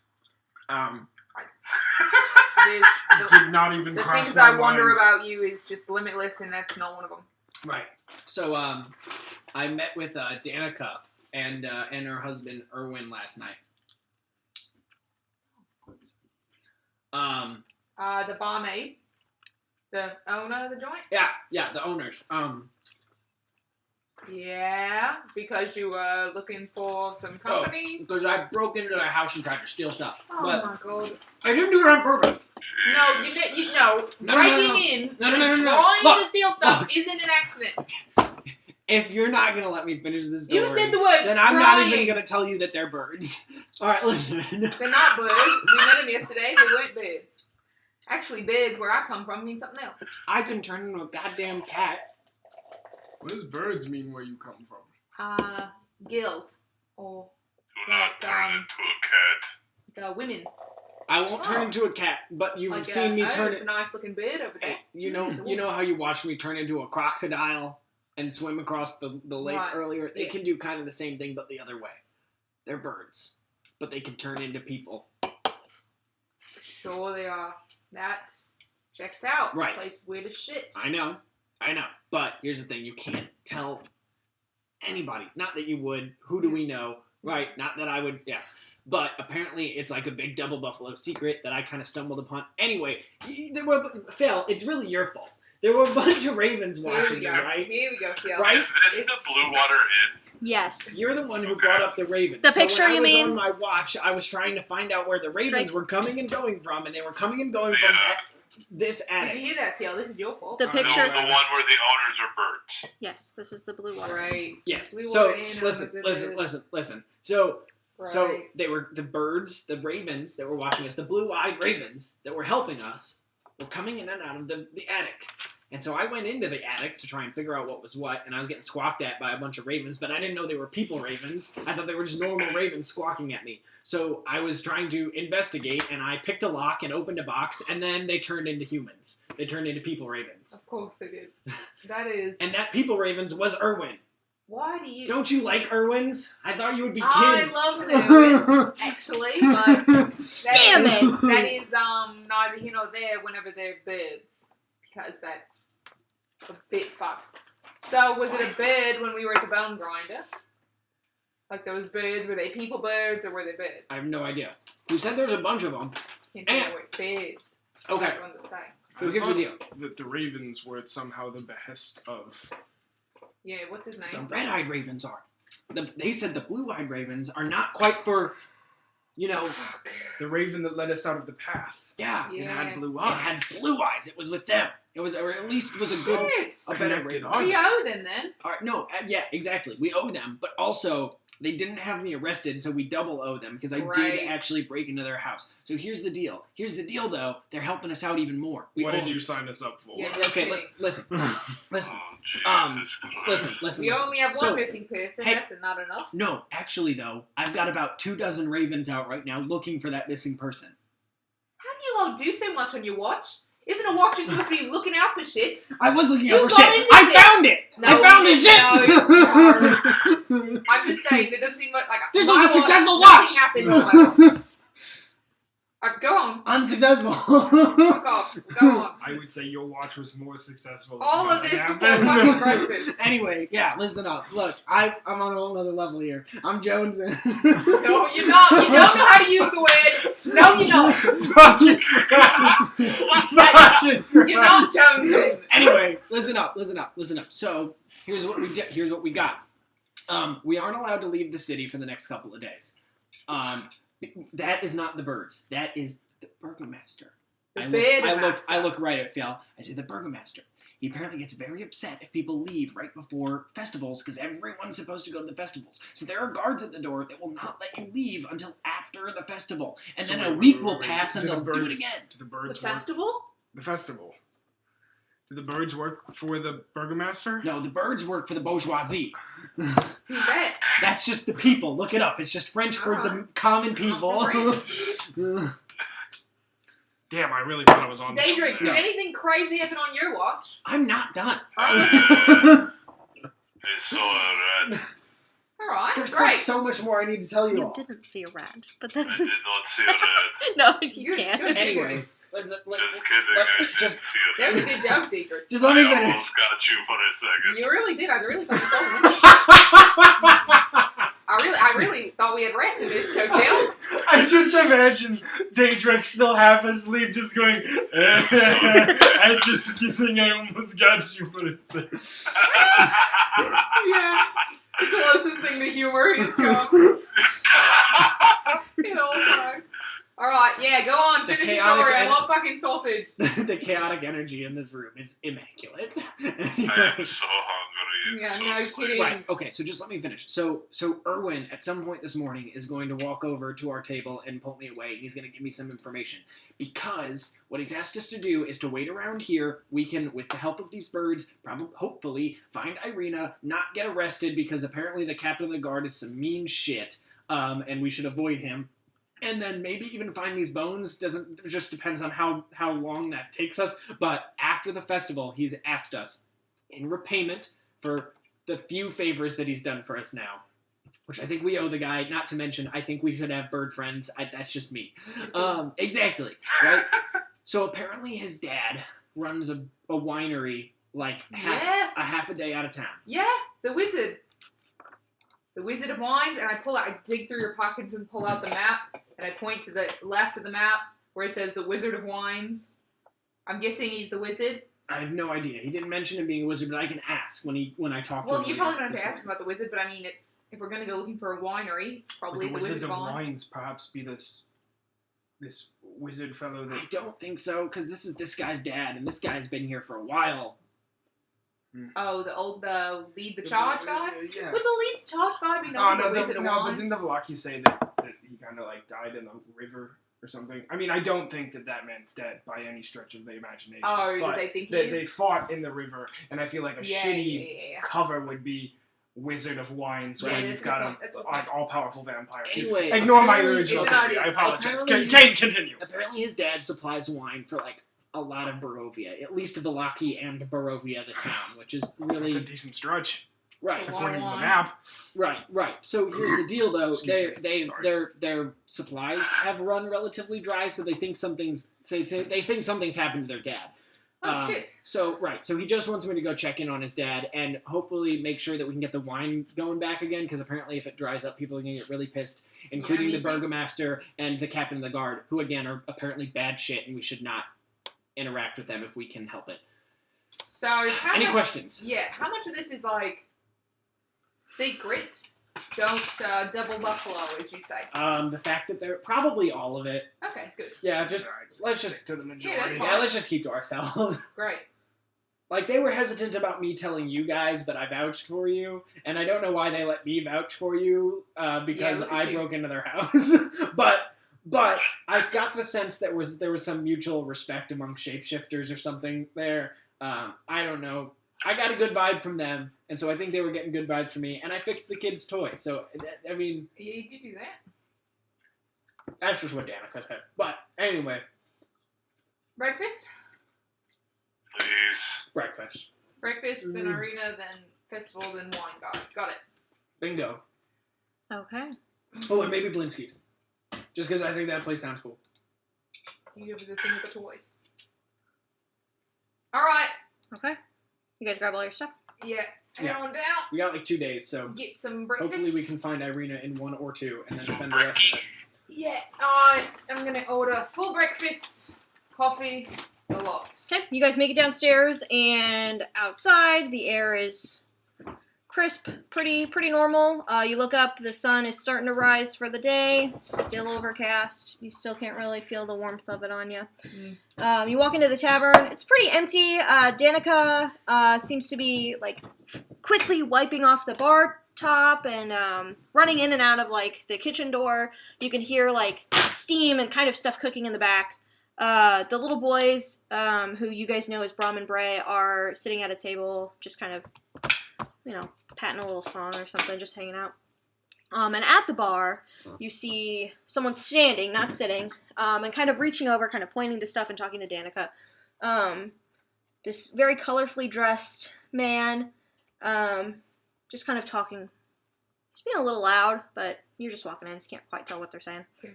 Did not even The cross things my I wonder mind. about you is just limitless, and that's not one of them. Right. So, I met with Danica and her husband Erwin last night. The barmaid, the owner of the joint. Yeah, the owners. Yeah, because you were looking for some company. Because I broke into their house and tried to steal stuff. Oh But my god! I didn't do it on purpose. No, you know, No, breaking no. in, No. and Look. trying to steal stuff isn't an accident. If you're not gonna let me finish this story, You said the words. then I'm not even trying. gonna tell you that they're birds. All right, listen. They're not birds. We met them yesterday. They weren't birds. Actually, birds where I come from mean something else. I can turn into a goddamn cat. What does birds mean where you come from? Gills or Do not turn into a cat. the women. I won't turn Oh. into a cat, but you've Like, seen me turn It's it. a nice looking bird over there. You know how you watched me turn into a crocodile and swim across the lake Right. earlier? They Yeah. can do kind of the same thing, but the other way. They're birds, but they can turn into people. Sure they are. That checks out. Right. This place is weird as shit. I know. But here's the thing. You can't tell anybody. Not that you would. Who do we know? Right. Not that I would. Yeah. But apparently it's like a big double buffalo secret that I kind of stumbled upon. Anyway, Phil, it's really your fault. There were a bunch of ravens watching you, right? Here we go, Phil. Right? Is this the Blue Water Inn? Yes. You're the one who brought up the ravens. The picture, when I you was mean? on my watch, I was trying to find out where the ravens Drake. were coming and going from, and they were coming and going from this Did you attic. hear that, Phil? This is your fault. The No, picture. the one where the owners are birds. Yes, this is the blue water. Right. Yes. We So were in listen. So Right. they were the birds, the ravens that were watching us, the blue-eyed ravens that were helping us, were coming in and out of the attic. And so I went into the attic to try and figure out what was what, and I was getting squawked at by a bunch of ravens, but I didn't know they were people ravens. I thought they were just normal ravens squawking at me. So I was trying to investigate, and I picked a lock and opened a box, and then they turned into humans. They turned into people ravens. Of course they did. That is. And that people ravens was Irwin. Why do you? Don't you like Irwins? I thought you would be I kin. love an Irwin, actually, but Damn it! That is neither here nor there whenever they're birds, because that's a bit fucked. So was it a bird when we were at the bone grinder? Like those birds, were they people birds or were they birds? I have no idea. You said there's a bunch of them. Can't say they were birds. Okay. I don't understand. So here's the deal. That the ravens were somehow the behest of. Yeah, what's his name? The red-eyed ravens are. They said the blue-eyed ravens are not quite for, Fuck. The raven that led us out of the path. yeah. Yeah. It had blue It eyes. had blue eyes. It was with them. It was, or at least it was a good, Shit. a better Connected raven. on. We owe them then. All right, no, yeah, exactly. We owe them, but also they didn't have me arrested, so we double owe them because I Right. did actually break into their house. So here's the deal. Though. They're helping us out even more. We What owe did them. you sign us up for? Yeah. Okay, listen. Oh, Jesus Christ. Listen. We only have one So, missing person. hey- That's not enough. No, actually, though, I've got about 24 ravens out right now looking for that missing person. How do you all do so much on your watch? Isn't a watch you're supposed to be looking out for shit? I was looking You out for got shit. into I shit. found it. No, I found the you shit. I'm just saying, it doesn't seem like This my was a watch, successful nothing watch. happened on my watch. Go on. Unsuccessful. Fuck off. Go on. I would say your watch was more successful. All of than this what before happened. fucking breakfast. Anyway, yeah, listen up. Look, I'm on a whole other level here. I'm jonesing. No, you're not. You don't know how to use the word. No, you don't. Fucking Fucking You're not jonesing. Anyway, listen up. So here's what we got. We aren't allowed to leave the city for the next couple of days. That is not the birds. That is the burgomaster. The I look right at Phil. I say the burgomaster. He apparently gets very upset if people leave right before festivals because everyone's supposed to go to the festivals. So there are guards at the door that will not let you leave until after the festival. And So then wait, a week wait, will wait. pass and Do the they'll do it birds- again. Do the The birds work? festival? The festival. Do the birds work for the burgomaster? No, the birds work for the bourgeoisie. Who's that? That's just the people. Look it up. It's just French for the common people. Damn, I really thought I was on this. Daedric, did No. anything crazy happen on your watch? I'm not done. I saw a rat. Alright, There's still great. so much more I need to tell you You all. didn't see a rat, but I that's did not see a rat. no, you Good, can't. good. Anyway, Just kidding, I didn't just see a That was a rat. good joke, Daedric. Just let me I finish. almost got you for a second. You really did. I really thought you told me. I really thought we had rats in this hotel. I just imagine Daedric still half asleep, just going, I just kidding, I almost got you for a second. Yeah. The closest thing to humor he's come in all time. Alright, yeah, go on, The finish your chaotic story. I en- want fucking sausage. the chaotic energy in this room is immaculate. I am so hungry and Yeah, so no sleepy. kidding. Right. Okay. So just let me finish. So Erwin at some point this morning is going to walk over to our table and pull me away, and he's going to give me some information because what he's asked us to do is to wait around here. We can, with the help of these birds, hopefully find Irina, not get arrested because apparently the captain of the guard is some mean shit, and we should avoid him. And then maybe even find these bones. It just depends on how long that takes us. But after the festival, he's asked us, in repayment for the few favors that he's done for us now, which I think we owe the guy. Not to mention, I think we should have bird friends. That's just me. Exactly, right? So apparently his dad runs a winery like half a day out of town. Yeah, the wizard. The Wizard of Wines, and I dig through your pockets and pull out the map, and I point to the left of the map where it says the Wizard of Wines. I'm guessing he's the wizard. I have no idea. He didn't mention him being a wizard, but I can ask when I talk to him. Well, you probably don't have to ask him about the wizard, but I mean, if we're going to go looking for a winery, it's probably Would the Wizard of Wines. Wines perhaps be this wizard fellow that... I don't think so, because this is this guy's dad, and this guy's been here for a while. Oh, the lead the charge guy? Yeah. Would the lead the charge guy be known as the Wizard of but Wines? didn't the Velaki say that he kind of like died in the river or something? I mean, I don't think that man's dead by any stretch of the imagination. Oh, but they think he they is? fought in the river, and I feel like a shitty Yeah. cover would be Wizard of Wines, Yeah, where that's you've a got good point. That's a good point. an all-powerful vampire. Anyway, Ignore my apparently- original It's an theory. I idea. apologize. Apparently- Kate, continue. Apparently his dad supplies wine for, like, a lot of Barovia. At least Velaki and Barovia, the town, which is really... It's a decent stretch, Right. according to the wine. map. Right. So here's the deal, though. Excuse me. Sorry. Their supplies have run relatively dry, so they think something's happened to their dad. Oh, shit. So he just wants me to go check in on his dad and hopefully make sure that we can get the wine going back again, because apparently if it dries up, people are going to get really pissed, including the burgomaster and the captain of the guard, who again are apparently bad shit, and we should not interact with them if we can help it. So, how much... questions? Yeah, how much of this is, like, secret? Don't double buffalo, as you say. The fact that they're probably all of it. Okay, good. Yeah, just Alright, let's stick just to the majority. that's fine. yeah, let's just keep to ourselves. Great. Like, they were hesitant about me telling you guys, but I vouched for you, and I don't know why they let me vouch for you, because look at I you. broke into their house. But I've got the sense that there was some mutual respect among shapeshifters or something there. I don't know. I got a good vibe from them, and so I think they were getting good vibes from me, and I fixed the kid's toy. So, I mean, You did do that. that's just what Danica said. But, anyway, Breakfast? Please. breakfast. Breakfast, then arena, then festival, then wine. Got it. Bingo. Okay. Oh, and maybe Blinsky's. Just because I think that place sounds cool. You give me the thing with the toys. Alright. Okay. You guys grab all your stuff? Yeah. Head Yeah. on down. We got like 2 days, so Get some breakfast. hopefully we can find Irina in 1 or 2 and then spend the rest of it. Yeah. I'm gonna order full breakfast, coffee, a lot. Okay, you guys make it downstairs, and outside the air is crisp, pretty normal. You look up, the sun is starting to rise for the day. Still overcast. You still can't really feel the warmth of it on you. You walk into the tavern. It's pretty empty. Danica seems to be like quickly wiping off the bar top and running in and out of like the kitchen door. You can hear like steam and kind of stuff cooking in the back. The little boys, who you guys know as Brom and Bray, are sitting at a table, just kind of, patting a little song or something, just hanging out. And at the bar, you see someone standing, not sitting, and kind of reaching over, kind of pointing to stuff and talking to Danica. This very colorfully dressed man, just kind of talking. He's being a little loud, but you're just walking in, so you can't quite tell what they're saying. Okay.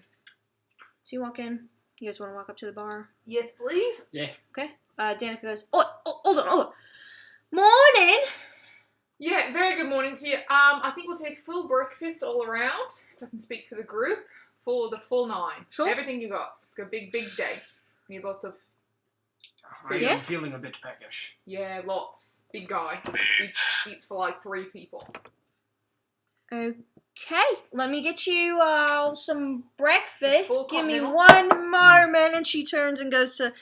So you walk in. You guys want to walk up to the bar? Yes, please. Yeah. Okay. Danica goes, oh, hold on. Morning! Yeah, very good morning to you. I think we'll take full breakfast all around, if I can speak for the group, for the full 9. Sure. Everything you got. It's a big day. Need lots of, I Yeah? am feeling a bit peckish. lots. Big guy. Eats for like 3 people. Okay, let me get you some breakfast. Full Give me continental? 1 moment. And she turns and goes to,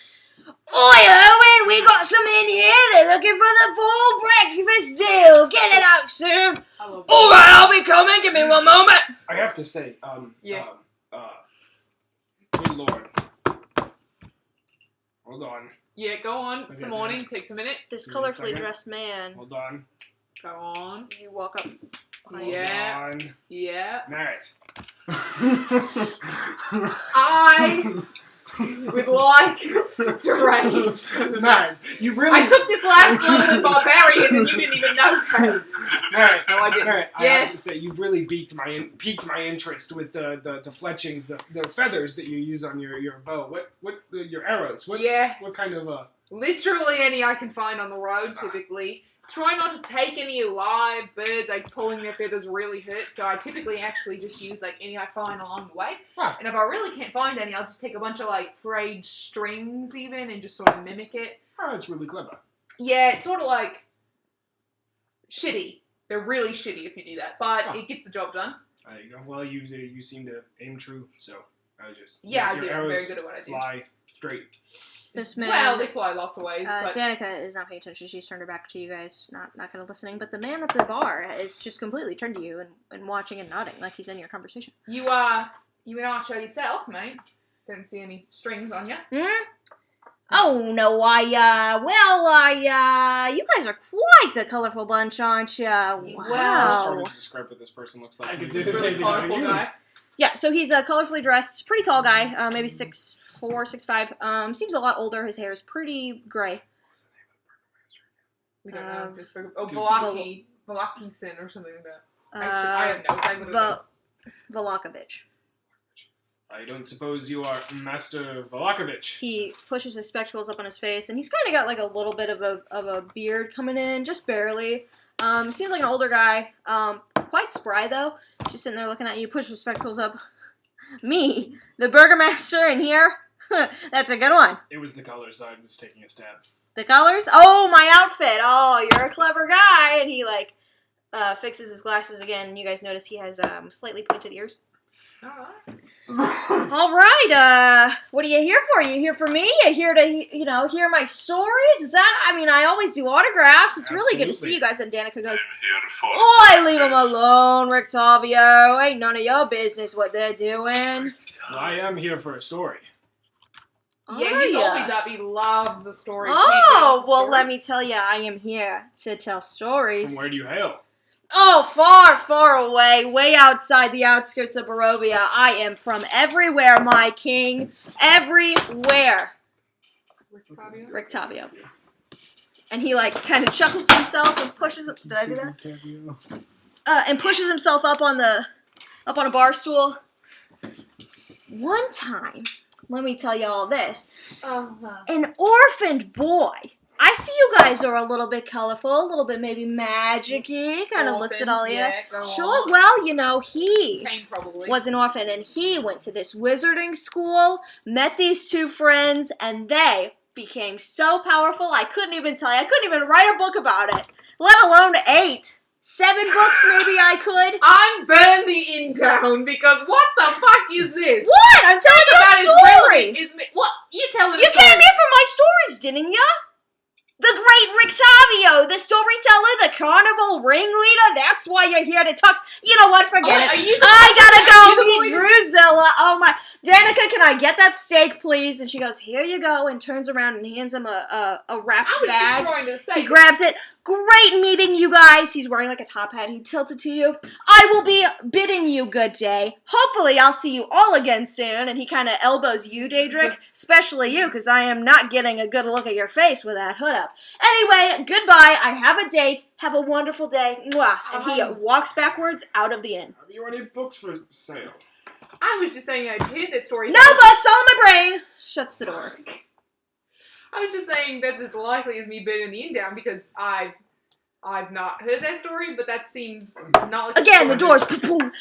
Oi, Owen, we got some in here. They're looking for the full breakfast deal. Get it out soon. I love All right, I'll be coming. Give me 1 moment. I have to say, good lord. Hold on. Yeah, go on. It's the Okay, morning. Takes a minute. This Give me a colorfully second. dressed man. Hold on. Go on. You walk up. behind him. Yeah. Hold on. Yeah. Merritt. I would like to rage. Merritt, you really... I took this last level in Barbarian and you didn't even know that. Merritt, No, I didn't. Merritt, I Yes. have to say, you've really piqued my interest with the fletchings, the feathers that you use on your bow. What your arrows? What kind of Literally any I can find on the road, typically. Try not to take any live birds, like pulling their feathers really hurt, so I typically actually just use like any I find along the way. Huh. And if I really can't find any, I'll just take a bunch of like frayed strings even and just sort of mimic it. Oh, that's really clever. Yeah, it's sort of like shitty. They're really shitty if you do that, but it gets the job done. There you go. Well, you seem to aim true, so I just Yeah, I your do. I'm arrows very good at what I do. fly straight. This man. Well, they fly lots of ways, but Danica is not paying attention. She's turned her back to you guys, not kind of listening. But the man at the bar is just completely turned to you and watching and nodding like he's in your conversation. you may not show yourself, mate. Didn't see any strings on you. Oh no, you guys are quite the colorful bunch, aren't you? I'm Wow. starting to describe what this person looks like. I could This do is the Really same thing on colorful you. guy. Yeah, so he's a colorfully dressed, pretty tall guy, maybe 6'4", 6'5". Seems a lot older. His hair is pretty gray. We don't know. Just Dude. Velakison or something like that. Actually, I have no idea. Velakovich. I don't suppose you are Master Velakovich. He pushes his spectacles up on his face, and he's kind of got like a little bit of a beard coming in, just barely. Seems like an older guy. Quite spry though. Just sitting there looking at you, push his spectacles up. Me, the burgomaster in here? That's a good one. It was the colors. I was taking a stab. The colors? Oh, my outfit. Oh, you're a clever guy. And he fixes his glasses again, and you guys notice he has slightly pointed ears. All right, what are you here for? You here for me? You here to, hear my stories? Is that, I always do autographs. It's really good to see you guys. And Danica goes, "Oi, leave them alone, Rictavio. Ain't none of your business what they're doing." Well, I am here for a story. Yeah, he's always up. He loves a story. Oh, well, let me tell you, I am here to tell stories. From where do you hail? Oh, far, far away, way outside the outskirts of Barovia. I am from everywhere, my king. Everywhere. Rictavio. And he, kind of chuckles to himself and pushes... Did I do that? And pushes himself up on a bar stool. One time, let me tell you all this. An orphaned boy... I see you guys are a little bit colorful, a little bit maybe magic-y, kind of looks at all you. Yeah, Sure, well, he Kane probably was an orphan, and he went to this wizarding school, met these two friends, and they became so powerful, I couldn't even tell you. I couldn't even write a book about it, let alone 8. 7 books, maybe I could. I'm burn the inn down because what the fuck is this? What? I'm telling you a story. What? You telling You came here for my stories, didn't you? The great Rictavio, the storyteller, the carnival ringleader, that's why you're here to talk. You know what, forget it. I gotta go meet Drusilla. Oh my. Danica, can I get that steak, please? And she goes, here you go, and turns around and hands him a wrapped bag. He grabs it. Great meeting you guys. He's wearing a top hat. He tilted to you. I will be bidding you good day. Hopefully I'll see you all again soon. And he kind of elbows you, Daedric. Especially you, because I am not getting a good look at your face with that hood up. Anyway, goodbye. I have a date. Have a wonderful day. Mwah. And he walks backwards out of the inn. Have you any books for sale? I was just saying I'd heard that story. No books, all in my brain. Shuts the door. I was just saying that's as likely as me burning the inn down because I've not heard that story, but that seems not like again. The doors. Boom. You know what?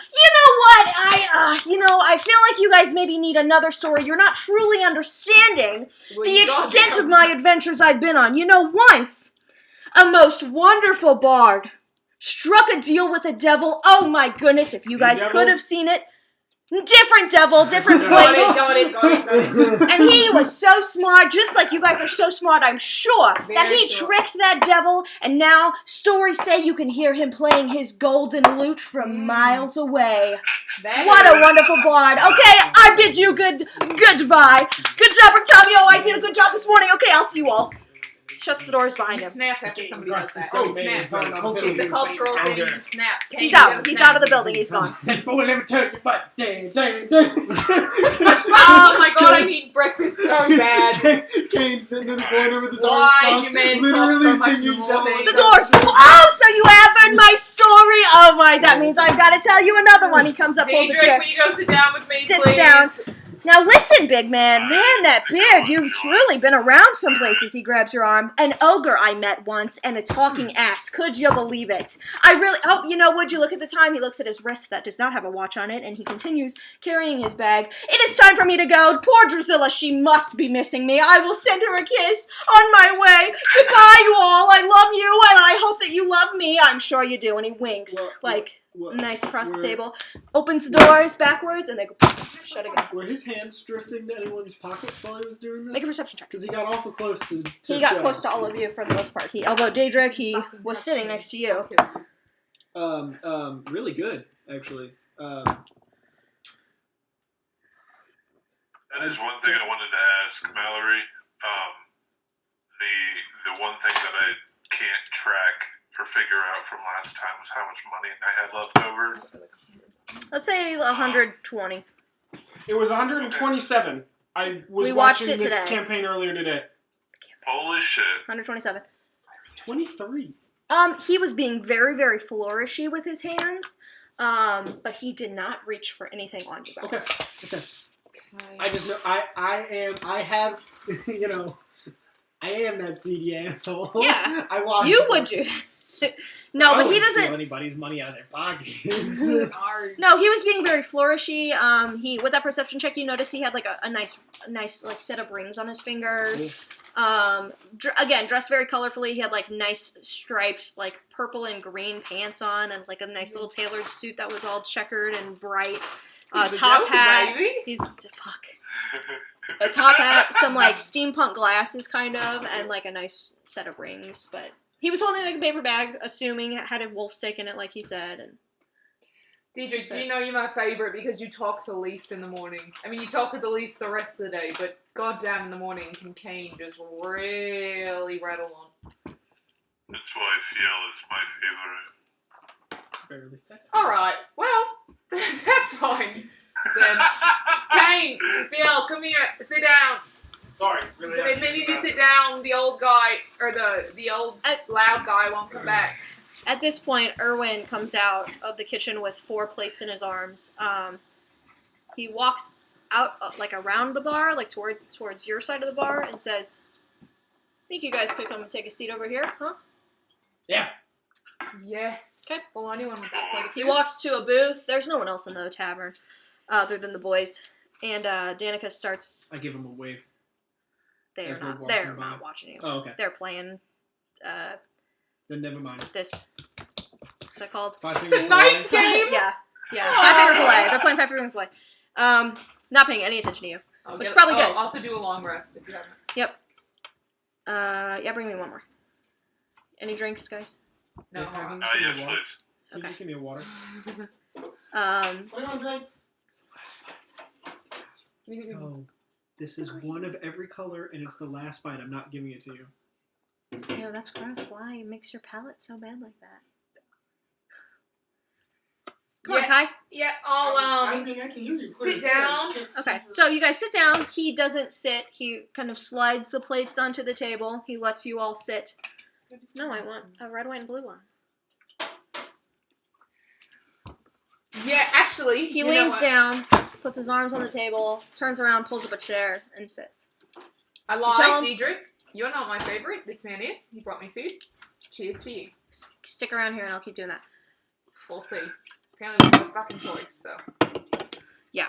I feel like you guys maybe need another story. You're not truly understanding the extent of my adventures I've been on. Once a most wonderful bard struck a deal with a devil. Oh my goodness! If you guys could have seen it. Different devil, different place. Got it. And he was so smart, just like you guys are so smart, I'm sure, that he tricked that devil, and now stories say you can hear him playing his golden lute from miles away. What a wonderful bard. Okay, I bid you goodbye. Good job, Rictavio. I did a good job this morning. Okay, I'll see you all. Shuts the doors behind You him. snap after somebody does that. Oh, Snap. man. It's a cultural thing. You snap. He's out. He's out of the building. He's gone. That boy never tell you, but dang. Oh my god, I need breakfast so bad. Kane sitting in the corner with his Why arms do crossed, men talk literally so much in the singing morning? devil. The doors. Oh, so you have hearing my story? Oh my, that means I've got to tell you another one. He comes up, pulls a Daedric, chair, will you go sit down with me, sits please? down. Now listen, big man. Man, that beard, you've truly been around some places. He grabs your arm. An ogre I met once and a talking ass. Could you believe it? I really, oh, you know, would you look at the time? He looks at his wrist that does not have a watch on it, and he continues carrying his bag. It is time for me to go. Poor Drusilla, she must be missing me. I will send her a kiss on my way. Goodbye, you all. I love you, and I hope that you love me. I'm sure you do. And he winks, nice across the table. Opens the doors backwards, and they go shut again. Were his hands drifting to anyone's pockets while he was doing this? Make a perception check. Because he got awful close to He got close to all of you for the most part. He elbowed Daedric. He was sitting next to you. Really good, actually. That is one thing I wanted to ask Mallory. The one thing that I can't track or figure out from last time was how much money I had left over. Let's say 120. It was 127. I was We watched watching it the today. campaign earlier today. Holy shit. 127. 23. He was being very, very flourishy with his hands, but he did not reach for anything on you guys. Okay. I just know, I have, you know, I am that seedy asshole. Yeah. I watch You would do that. No, but he Steal doesn't. anybody's money out of their pockets. No, he was being very flourishy. He with that perception check, you notice he had like a nice like set of rings on his fingers. Again, dressed very colorfully. He had like nice striped, like purple and green pants on, and like a nice little tailored suit that was all checkered and bright. Top hat. He's fuck. A top hat, some like steampunk glasses, kind of, and like a nice set of rings. But he was holding like a paper bag, assuming it had a wolf steak in it, like he said. And Daedric, do you know you're my favorite because you talk the least in the morning? I mean, you talk the least the rest of the day, but goddamn in the morning can Kane just really rattle on. That's why I feel is my favorite. Alright, well, that's fine. Then, Kane, Bill, come here, sit down. Sorry, really. Maybe if you sit down, the old guy, or the old loud guy won't come back. at this point, Erwin comes out of the kitchen with 4 plates in his arms. He walks out, like, around the bar, like, towards your side of the bar, and says, I think you guys could come and take a seat over here, huh? Yeah. Yes. Okay. Well, anyone with that plate of He food. walks to a booth. There's no one else in the tavern, other than the boys. And Danica starts... I give him a wave. They're As we're not. walking They're by. not watching you. Oh, okay. They're playing. Then never mind. This. What's that called? 5 finger The knife fillet. game? Yeah. 5 finger fillet. They're playing 5 finger fillet. Not paying any attention to you. I'll Which is get- probably oh, good. Also do a long rest if you haven't. Yep. Yeah, bring me one more. Any drinks, guys? No. Yeah, can you Yes, just give me water? please. Can you just give me a water? What do you want to drink? Oh, this is one of every color, and it's the last bite. I'm not giving it to you. Ew, that's gross. Why? It makes your palate so bad like that. Come on, Kai. Yeah, I'll I can hear you. sit down. Okay, so you guys sit down. He doesn't sit. He kind of slides the plates onto the table. He lets you all sit. No, I want a red, white, and blue one. Yeah, actually, He you know leans what? down, puts his arms on the table, turns around, pulls up a chair, and sits. I tell lied, him- Daedric. You're not my favorite. This man is. He brought me food. Cheers to you. Stick around here, and I'll keep doing that. We'll see. Apparently, we have a fucking choice. So. Yeah.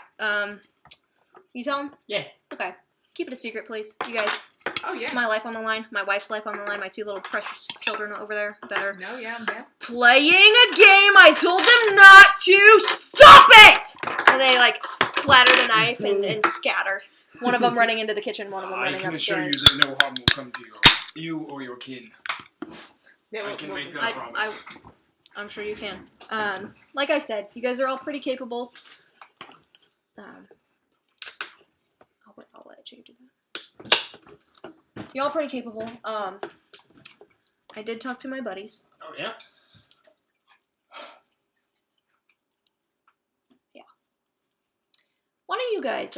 You tell him? Yeah. Okay. Keep it a secret, please. You guys. Oh yeah. My life on the line. My wife's life on the line. My 2 little precious children over there. Better. No, yeah, I'm down. Playing a game. I told them not to. Stop it! And they, like, clatter the knife and scatter. One of them running into the kitchen, one of them I running can assure you upstairs. that no harm will come to you or your kin. Yeah, I can make that promise. I'm sure you can. Like I said, you guys are all pretty capable. I'll let you do that. You're all pretty capable. I did talk to my buddies. Oh, yeah? Why don't you guys,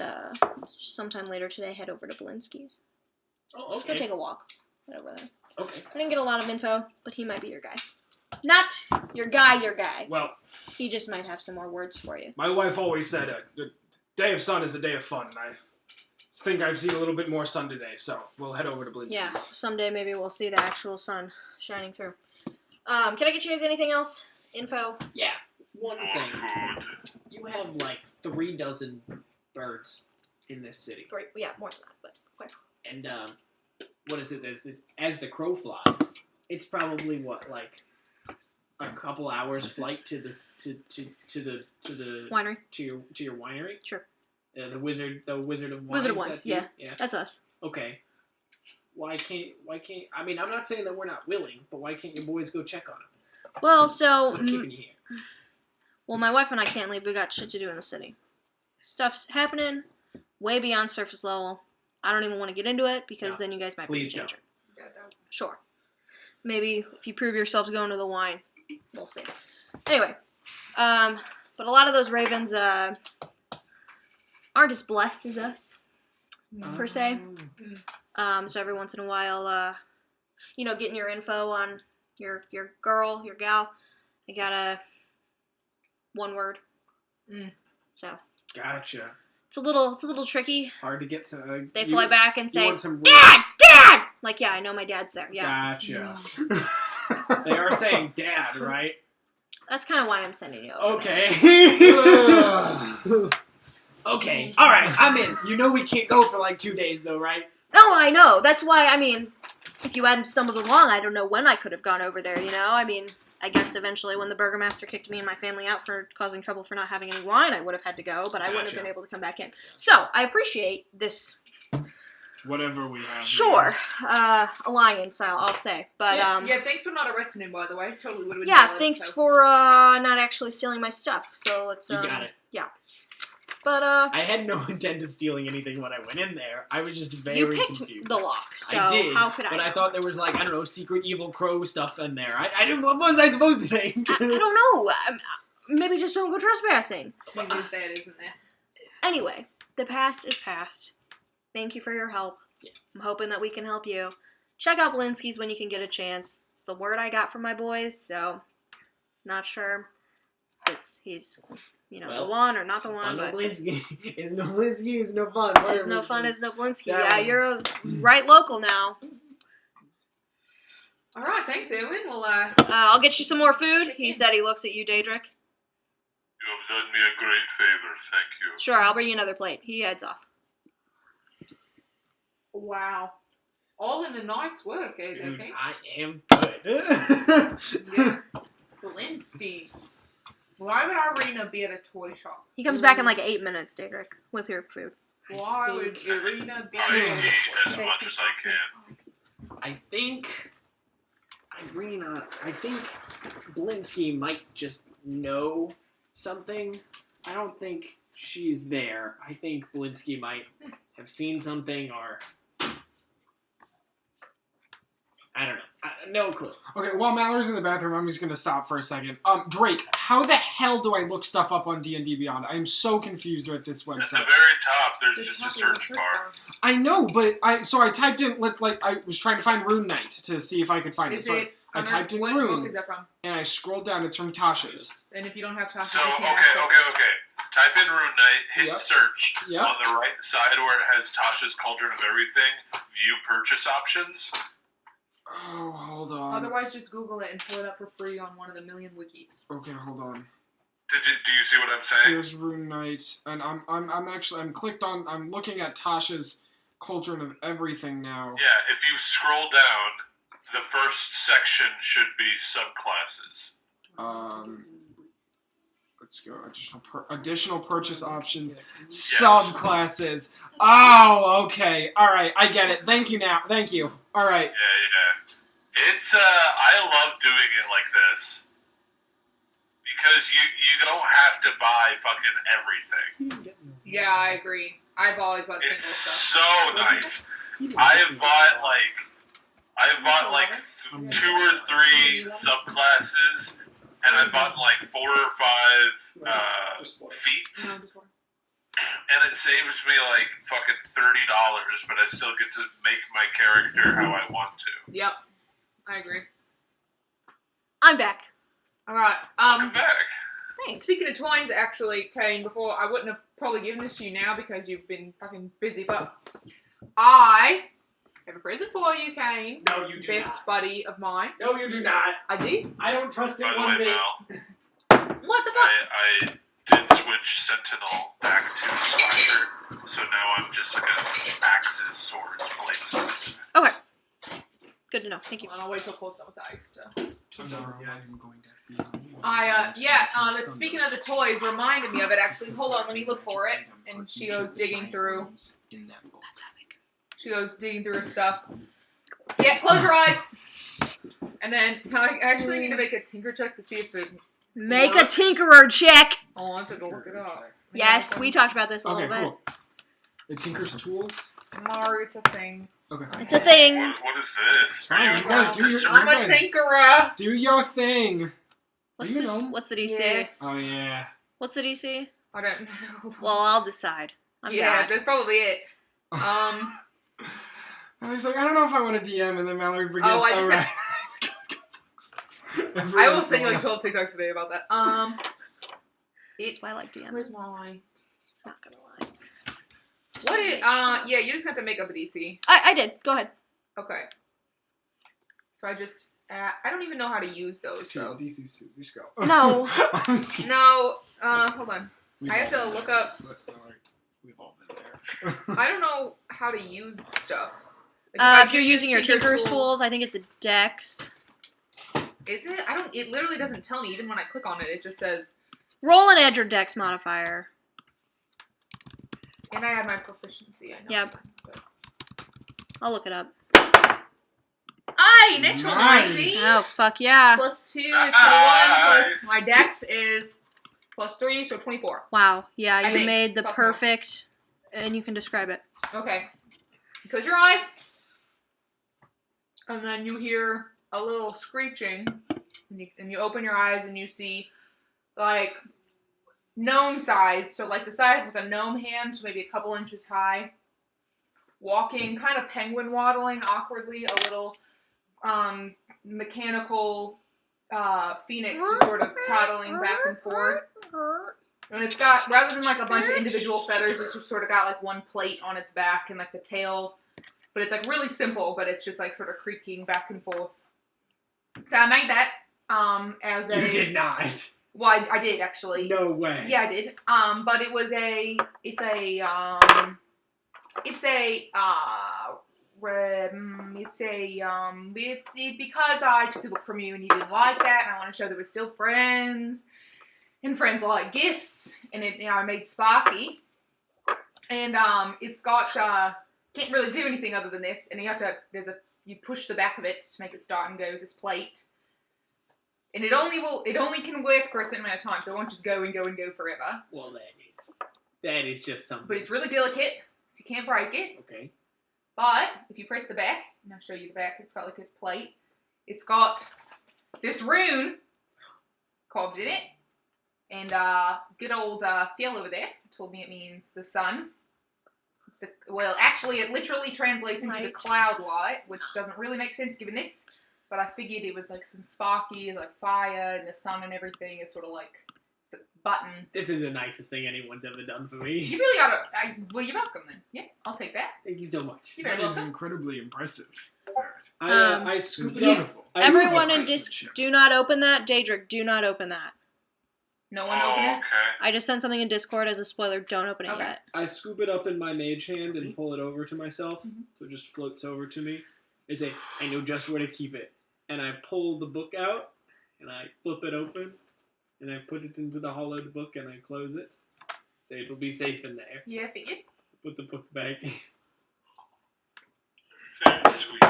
sometime later today, head over to Belinsky's? Oh, Just go okay. take a walk. Head over there. Okay. I didn't get a lot of info, but he might be your guy. Not your guy. Well, He just might have some more words for you. my wife always said a day of sun is a day of fun, and I think I've seen a little bit more sun today, so we'll head over to Blinsky's. Yeah, someday maybe we'll see the actual sun shining through. Can I get you guys anything else? Info? Yeah, one More thing. food. You have like 3 dozen birds in this city. 3. Yeah, more than that, but quick. And what is it? There's this as the crow flies. It's probably what, like a couple hours flight to this to the Winery. to your winery. Sure. The wizard of wines. Wizard of Wines, that's you? yeah. That's us. Okay. Why can't? I mean, I'm not saying that we're not willing, but why can't your boys go check on them? Well, so... What's keeping you here? Well, my wife and I can't leave. We got shit to do in the city. Stuff's happening way beyond surface level. I don't even want to get into it because No, then you guys might be in please don't. danger. Sure. Maybe if you prove yourselves going to the wine, we'll see. Anyway, but a lot of those ravens aren't as blessed as us, per se. So every once in a while, getting your info on your girl, your gal, I got one word. So Gotcha. it's a little tricky. Hard to get some. They fly back and say, want some Dad! Like, yeah, I know my dad's there. Yeah. Gotcha. They are saying dad, right? That's kind of why I'm sending you over. Okay. Okay. All right. I'm in. You know we can't go for like 2 days though, right? Oh, I know. That's why, if you hadn't stumbled along, I don't know when I could have gone over there, I guess eventually when the burgomaster kicked me and my family out for causing trouble for not having any wine, I would have had to go, but I wouldn't have been able to come back in. So, I appreciate this, Whatever we have. sure, alliance, I'll say. But, yeah, thanks for not arresting him, by the way. Totally would have been yeah, valid, thanks so. for not actually stealing my stuff. So, let's, You got it. Yeah. But, I had no intent of stealing anything when I went in there. I was just very you picked confused. the lock, so I did, how could I? but I thought there was like, I don't know, secret evil crow stuff in there. I didn't. What was I supposed to think? I don't know. Maybe just don't go trespassing. Maybe his dad isn't there. Anyway, the past is past. Thank you for your help. Yeah. I'm hoping that we can help you. Check out Blinsky's when you can get a chance. It's the word I got from my boys, so not sure he's the one or not the one, No but Blinsky. It's no Blinsky. It's no fun. there's no fun as no Blinsky. That Yeah, one. you're right local now. All right, thanks, Erwin. Well, I'll get you some more food. He said he looks at you, Daedric. You have done me a great favor, thank you. Sure, I'll bring you another plate. He heads off. wow. All in a night's work, eh, Dude, okay? I am good. Yeah. Blinsky. Why would Irina be at a toy shop? He comes back in like 8 minutes, Daedric, with your food. Why would Irina be I at eat as much as I can. I think Blinsky might just know something. I don't think she's there. I think Blinsky might have seen something or... I don't know. No clue. Okay, while Mallory's in the bathroom, I'm just gonna stop for a second. Drake, how the hell do I look stuff up on D&D Beyond? I am so confused with this At the website. very top, there's just a search bar. I know, but I typed in I was trying to find Rune Knight to see if I could find Is it. So it? I typed in what Rune, book is that from? and I scrolled down. It's from Tasha's. And if you don't have Tasha, So, you okay. can't access Type in Rune Knight, hit Yep. search. Yep. On the right side where it has Tasha's Cauldron of Everything, view purchase options. Oh, hold it. on. Otherwise, just Google it and pull it up for free on one of the million wikis. Okay, hold on. Do you see what I'm saying? Here's Rune Knight, and I'm clicked on. I'm looking at Tasha's Cauldron of Everything now. Yeah, if you scroll down, the first section should be subclasses. Let's go. Additional purchase options. Subclasses. Oh, okay. All right. I get it. Thank you now. Thank you. All right. Yeah. It's I love doing it like this because you don't have to buy fucking everything. Yeah, I agree. I've always bought single It's stuff. so nice. I have bought like 2 or 3 subclasses, and I bought like 4 or 5 feats, and it saves me like fucking $30, but I still get to make my character how I want to. Yep, I agree. I'm back. All right. Welcome back. Thanks. Speaking of twins, actually, Kane, before I wouldn't have probably given this to you now because you've been fucking busy, but I have a present for you, Kane. No, you do Best buddy of mine. not. No, you do not. I do. I don't trust it By the one way, bit. Mal, What the fuck? I did switch Sentinel back to Slasher, so now I'm just like a axes, swords, blades. Okay. Good to know. Thank you. I'll wait till close up with the ice to. Speaking of the toys, reminded me of it actually. Hold on, let me look for it. And she goes digging through. That's epic. She goes digging through her stuff. Yeah, close your eyes. And then I actually need to make a tinker check to see if it. Make a works. tinkerer check. Oh, I have to go look it up. Yes, we talked about this a Okay, little bit. cool. The Tinker's Tools. No, it's a thing. Okay. It's a thing. What is this? Fine, Are you guys do your- I'm a guys- tinkerer. Do your thing. What's you the, know. what's the DC? Yes. Oh yeah. What's the DC? I don't know. Well, I'll decide. I'm yeah, bad. that's probably it. I was like, I don't know if I want to DM, and then Mallory forgets. Oh, I just right. I will send you like 12 TikToks today about that. It's why I like DM. Where's my? Not gonna lie. What is? Yeah, you just have to make up a DC. I did. Go ahead. Okay. So I just. I don't even know how to use those. Two. So. DC's 2. Just go. No. I'm just kidding. No. Hold on. We've I have all to been look there. up. We've all been there. I don't know how to use stuff. Like, If you're using your Tinker Tinker's tools, I think it's a Dex. Is it? I don't. It literally doesn't tell me. Even when I click on it, it just says. Roll an edge or Dex modifier. And I have my proficiency. I know. Yep. I'll look it up. Aye, natural Nice. 19. Oh, fuck yeah. Plus 2 is 21. Nice. Plus my dex is plus 3, so 24. Wow. Yeah, I you think. made the Fuck no. perfect, and you can describe it. Okay. Close your eyes. And then you hear a little screeching. And you open your eyes and you see, like, gnome size. So, like, the size of a gnome hand, so maybe a couple inches high. Walking, kind of penguin waddling awkwardly, a little mechanical phoenix just sort of toddling back and forth. And it's got, rather than like a bunch of individual feathers, it's just sort of got like one plate on its back and like the tail. But it's like really simple, but it's just like sort of creaking back and forth. So I made that as a... You did not. Well, I did actually. No way. Yeah, I did. But it was because I took the book from you and you didn't like that, and I want to show that we're still friends, and friends like gifts, and it, I made Sparky, and it's got can't really do anything other than this, and you push the back of it to make it start and go this plate, and it only can work for a certain amount of time, so it won't just go and go and go forever. Well, that is just something. But it's really delicate, so you can't break it. Okay. But if you press the back, and I'll show you the back, it's got like this plate. It's got this rune carved in it. And good old Phil over there told me it means the sun. Actually, it literally translates into the cloud light, which doesn't really make sense given this. But I figured it was like some sparky, like fire and the sun and everything. It's sort of like the button. This is the nicest thing anyone's ever done for me. You really gotta. Well, you're welcome then. Yeah, I'll take that. Thank you so much. You're very That is welcome. incredibly impressive. I It's scoop it up. beautiful. Everyone Beautiful in Disc, craftsmanship. do not open that. Daedric, do not open that. No one open it? Okay. I just sent something in Discord as a spoiler. Don't open it Okay. yet. I scoop it up in my mage hand and pull it over to myself, Mhm. so it just floats over to me. I say, I know just where to keep it. And I pull the book out, and I flip it open, and I put it into the hollowed book, and I close it. Say it'll be safe in there. Yeah, figured. Put the book back. Very sweet.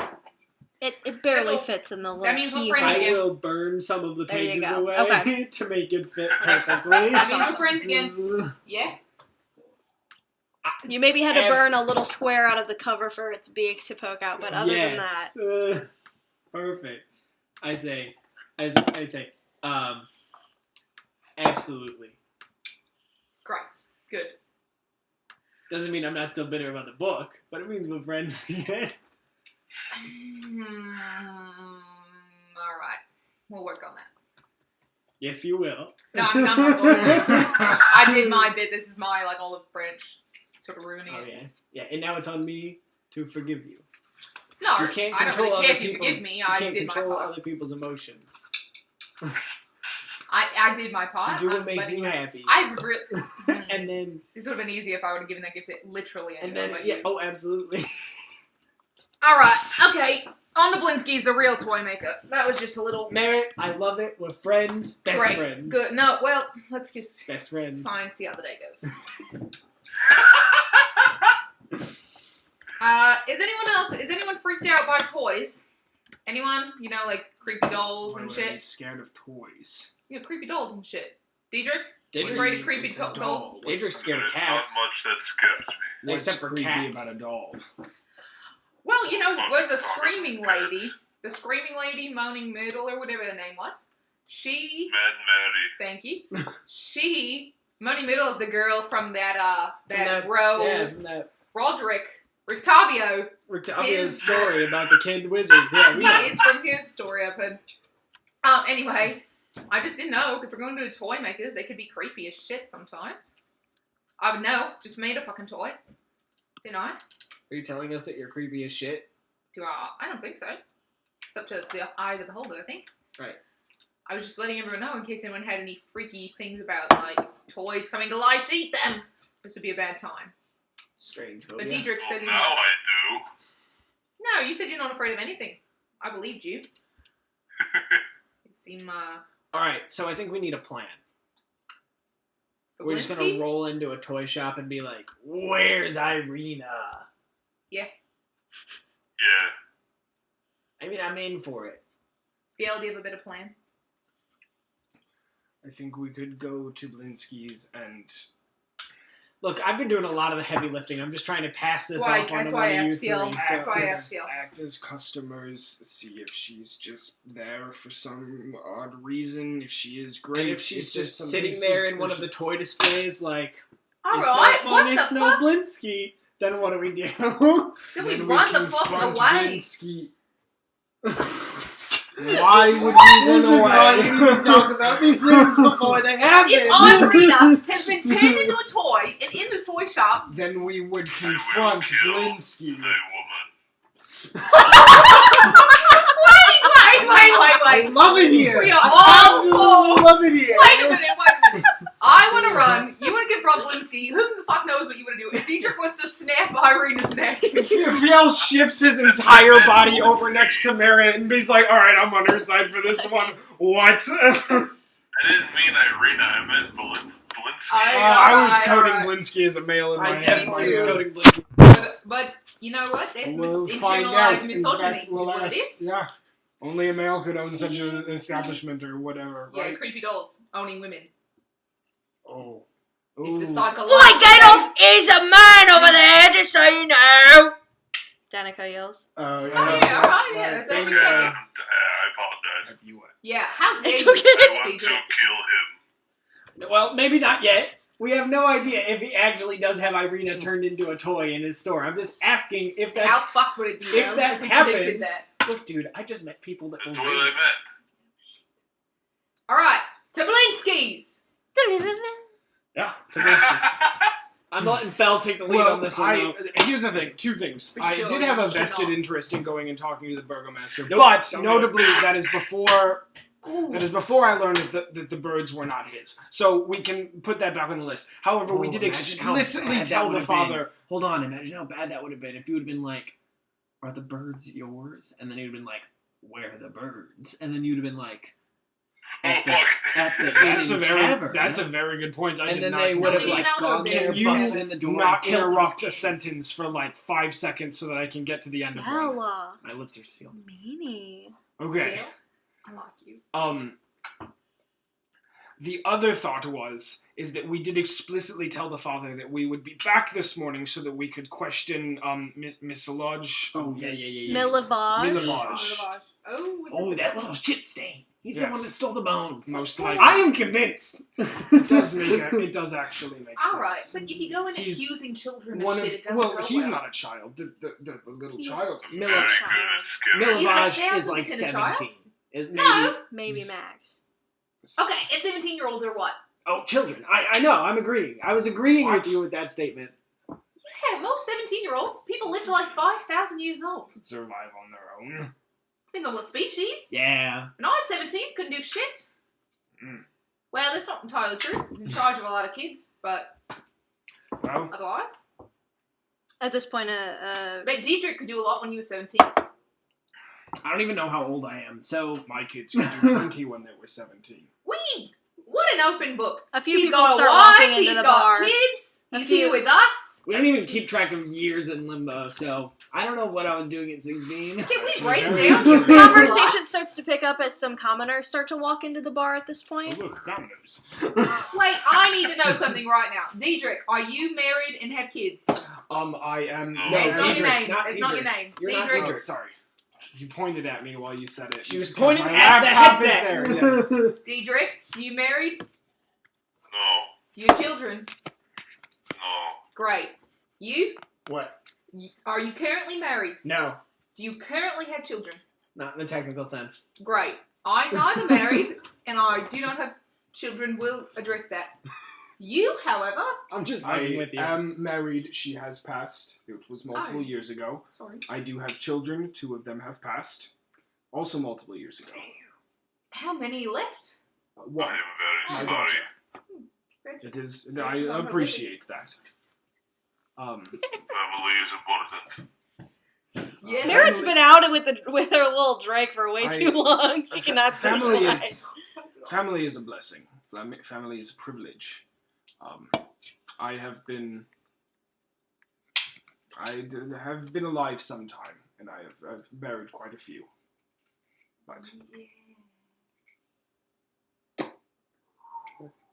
It barely That's all- fits in the little that means we're keyhole. friends I again. will burn some of the There you pages go. away Okay. to make it fit perfectly. That means we're friends again. Yeah? You maybe had to Abs- burn a little square out of the cover for its beak to poke out, but other than that, Yes. Perfect. I say, absolutely. Great. Good. Doesn't mean I'm not still bitter about the book, but it means we're friends again. Alright. We'll work on that. Yes, you will. No, I'm not going to. I did my bit. This is my, like, olive branch sort of ruining Oh, it. yeah. Yeah, and now it's on me to forgive you. No, You can't I don't control really care other if you people's- forgive me. You I can't did my control part. other people's emotions. I did my part. You do I'm what makes letting you know. happy. I really... And then... It would have been easier if I would have given that gift to literally anyone but yeah, you. oh, absolutely. Alright, okay. On the Blinsky's the real toy maker. That was just a little... Merritt, I love it. We're friends. Best Great. friends. Good. No, well, let's just... Best friends. Fine, see how the day goes. Is anyone freaked out by toys? Anyone? You know, like creepy dolls and shit? Scared of toys. You know, creepy dolls and shit. Diedrich? Daedric's- You afraid of creepy It's a dolls? doll. Daedric's scared of There's cats. not much that scares me. What's Except for creepy cats. about a doll? Well, you know, Fuck, with the fuck, screaming fuck. lady, Moaning Myrtle, or whatever her name was, she... Mad Mary. Thank you. Moaning Myrtle is the girl from that that- row... Yeah, from that Rictavio. Octavia's story about the Kid Wizards. Yeah, we know. It's from his story I've heard. Anyway, I just didn't know, if we're going to do toy makers, they could be creepy as shit sometimes. I would know, just made a fucking toy. Didn't I? Are you telling us that you're creepy as shit? I don't think so. It's up to the eye of the beholder, I think. Right. I was just letting everyone know in case anyone had any freaky things about, like, toys coming to life to eat them. This would be a bad time. Strange. But yeah. Diedrich said Well, he's now not. I do. No, you said you're not afraid of anything. I believed you. It seemed, Alright, so I think we need a plan. We're just gonna Blinsky? roll into a toy shop and be like, "Where's Irina?" Yeah. I mean, I'm in for it. Biel, do you have a better plan? I think we could go to Blinsky's and... Look, I've been doing a lot of the heavy lifting. I'm just trying to pass this off on That's one why of I you asked Phil. three. That's why I asked Phil. Act as customers, see if she's just there for some odd reason, if she is great. And if she's just something sitting there in one of the suspicious. toy displays, like, Alright, what the it's no fuck? Blinsky, then what do we do? Then we Then run the confront fuck away. Blinsky. Why would we run This is why we away? need to talk about these things before they happen. If Irina has been turned into a toy and in this toy shop, Then we would I will confront kill Blinsky. the woman. wait. I love it here. We are I all absolutely love it here. Wait a minute. I want to run. You want to confront Blinsky. Who the fuck knows what you want to do? If Diedrich wants to snap Irina's neck. Fiel shifts his entire body over next to Merritt and he's like, alright, I'm on her side for this one. What? I didn't mean Irina, I meant Blinsky. I was Alright, coding alright. Blinsky as a male in my I head. definitely was too. coding Blinsky. But you know what? That's We'll find out. internalized In misogyny. fact, we'll is what it ask. is. Yeah. Only a male could own such an establishment or whatever, Yeah, right? creepy dolls owning women. Oh. It's a Ooh. psychological. is a man over there, just so you know. Danica yells. Oh yeah, alright, yeah. That's Yeah, every I second. apologize. You what? Yeah, how dare It's you? okay. I want to Diedrich. kill him. Well, maybe not yet. We have no idea if he actually does have Irina turned into a toy in his store. I'm just asking if How that's... fucked would it be If though, that we predicted happens... that? Look, dude, I just met people that That's were what I meant. Alright, to Blinsky's. Yeah. I'm letting Fel take the lead on this one now. Here's the thing. Two things. For I sure, did have you a should vested not. interest in going and talking to the burgomaster, Nope, but don't do notably that is before. That is before I learned that the birds were not his. So we can put that back on the list. However, we Oh, did imagine how explicitly bad that tell the would've been. father. Hold on, imagine how bad that would have been if you would have been like, "Are the birds yours?" And then he would have been like, "Where are the birds?" And then you'd have been like, Oh, "At the, fuck. at the That's a Inn very Tavern." that's a very good point. I And did then not they would have consider like Can you gone there, you busted in the door, not and killed interrupt those a kids. sentence for like 5 seconds so that I can get to the end of one. Bella. My lips are sealed. Meanie. Okay. Biel, I like you. The other thought is that we did explicitly tell the father that we would be back this morning so that we could question Miss Lodge. Oh yeah. Milivage. Milivage. Oh, that little shit stain. He's the one that Yes. stole the bones. Most likely. I am convinced. It does actually make sense. Alright, but if you go in He's accusing children One of of, shit, it doesn't well, go he's well. not a child. The little He's- child. I'm Miller- very good at scaring. He's like Milivage is like 1000% a child. 17. No. Maybe He's- Max. Okay, and 17-year-olds are what? Oh, children. I know. I'm agreeing. I was agreeing What? with you with that statement. Yeah, most 17-year-olds, people live to like 5,000 years old. Survive on their own. Depends on what species. Yeah. When I was 17, couldn't do shit. Mm. Well, that's not entirely true. I was in charge of a lot of kids, but Well, otherwise. At this point, But Diedrich could do a lot when he was 17. I don't even know how old I am, so my kids could do 20 when they were 17. What an open book. a few He's people got a start wife, walking into he's the got bar. kids, A he's few- here with us. we don't even keep track of years in limbo, so I don't know what I was doing at 16. Can we Actually, write very down true. your Conversation starts to pick up as some commoners start to walk into the bar at this Oh, point. look, commoners. Wait, I need to know something right now. Diedrich, are you married and have kids? I am... No, It's not your Diedrich, name. not It's not your Diedrich. name. You're not Diedrich. Oh, sorry. You pointed at me while you said it. She was because pointing my at the laptop is headset. there, yes. Diedrich, you married? No, Do you have children? no, Great. You? What? Are you currently married? No, Do you currently have children? not in the technical sense. Great. I'm neither married, and I do not have children. We'll address that. You, however... I'm just I fucking with you. am married. She has passed. It was multiple Oh. years ago. Sorry. I do have children. 2 of them have passed. Also multiple years ago. How many left? One. I am My very daughter. sorry. It is. I appreciate that. Family is important. Yes. Merritt's been out with her little Drake for way I- too long. She cannot socialize. Family is a blessing. Family is a privilege. I have been alive some time, and I've married quite a few. But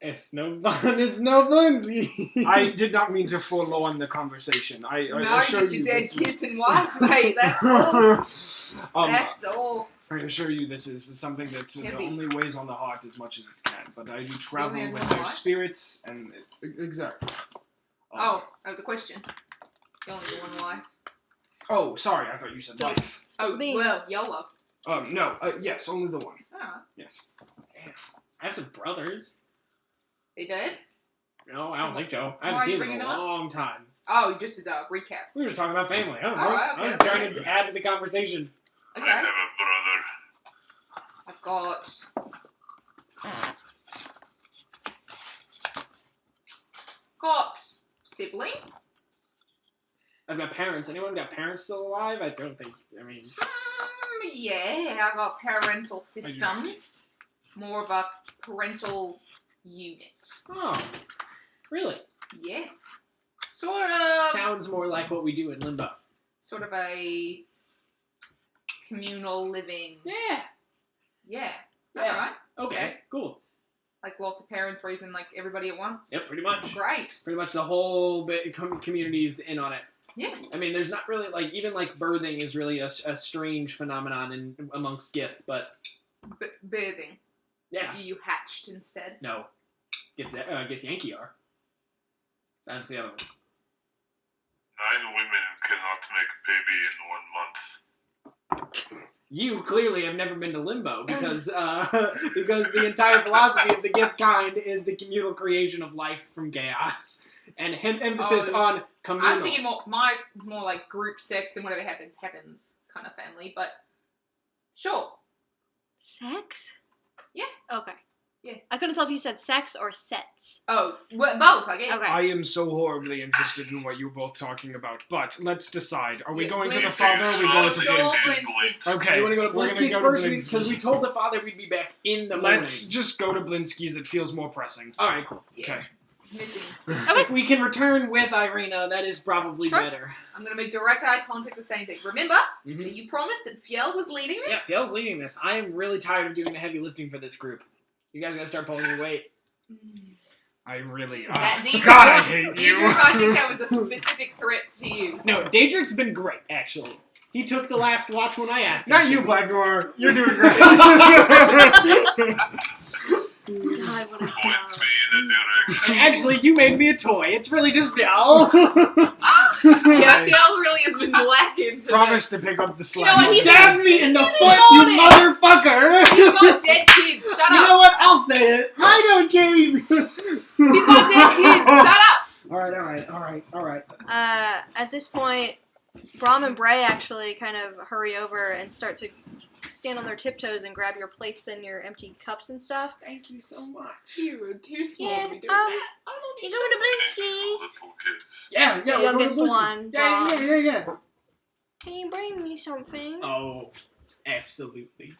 It's no fun. It's no fun. I did not mean to forlorn the conversation. I No, assure just you your dead this kids and wife, mate. That's all. That's all. I assure you this is something that Heavy. only weighs on the heart as much as it can. But I do travel only have with one their life? spirits, and exactly. Oh, that was a question. You only do one life. Oh, sorry. I thought you said life. Spill the beans. Well, YOLO. No. Yes, only the one. Oh, Yes. I have some brothers. they did? No, I don't think so. I Why are haven't you seen them bringing in a them up? long time. Oh, just as a recap. We were just talking about family. I don't know. Alright, I was okay, trying okay. to add to the conversation. I Okay. have a brother. I've got... Got siblings. I've got parents. Anyone got parents still alive? I don't think. I mean, Yeah, I got parental systems. More of a parental unit. oh, really? Yeah. Sort of. Sounds more like what we do in Limbo. Sort of a communal living. Yeah. Yeah. Yeah. Alright. Okay. Cool. Like lots of parents raising like everybody at once. Yep. Pretty much. Great. Pretty much the whole community's in on it. Yeah. I mean, there's not really like even like birthing is really a strange phenomenon amongst Gith, but Birthing. yeah, You hatched instead. no, get Yankee are. That's the other one. 9 women cannot make a baby in 1 month. You clearly have never been to Limbo because because the entire philosophy of the Gith kind is the communal creation of life from chaos and emphasis Oh, on communal. I was thinking more like group sex and whatever happens kind of family, but sure. Sex? Yeah. Okay. Yeah. I couldn't tell if you said sex or sets. Oh, well, both, I guess. Okay. I am so horribly interested in what you're both talking about. But let's decide. Are we Yeah, going to the Blinsky. father or are we going to Go Blinsky? Blinsky. Okay. You want to go to we're gonna Blinsky's go to first because we Blinsky's. told the father we'd be back in the morning. Let's just go to Blinsky's. It feels more pressing. All right, cool. Yeah. Okay. Missing. If we can return with Irina, that is probably Sure. better. I'm gonna make direct eye contact the same thing. Remember Mm-hmm. that you promised that Fiel was leading Yeah, this? Fiel's leading this. I am really tired of doing the heavy lifting for this group. You guys gotta start pulling your weight. I really. That Diedrich, God, I hate you. Diedrich, I think that was a specific threat to you. No, Daedric's been great, actually. He took the last watch when I asked him. Not to. you, Black Noir. You're doing great. God, what a Points me in a direction. And actually, you made me a toy. It's really just Fiel. Yeah, Fiel really has been blackened. Promise to pick up the You slack. know what, You he's stabbed me in the he's foot, you on it. motherfucker! He's got dead kids. Shut You up. know what? I'll say it. I don't care either. You goddamn kids, shut up! All right. At this point, Brahm and Bray actually kind of hurry over and start to stand on their tiptoes and grab your plates and your empty cups and stuff. Thank you so much. You were too small Yeah, to be doing that. I don't you need going to Blinsky's? Little kids. Yeah. The we're youngest going to one, Yeah. Can you bring me something? Oh, absolutely.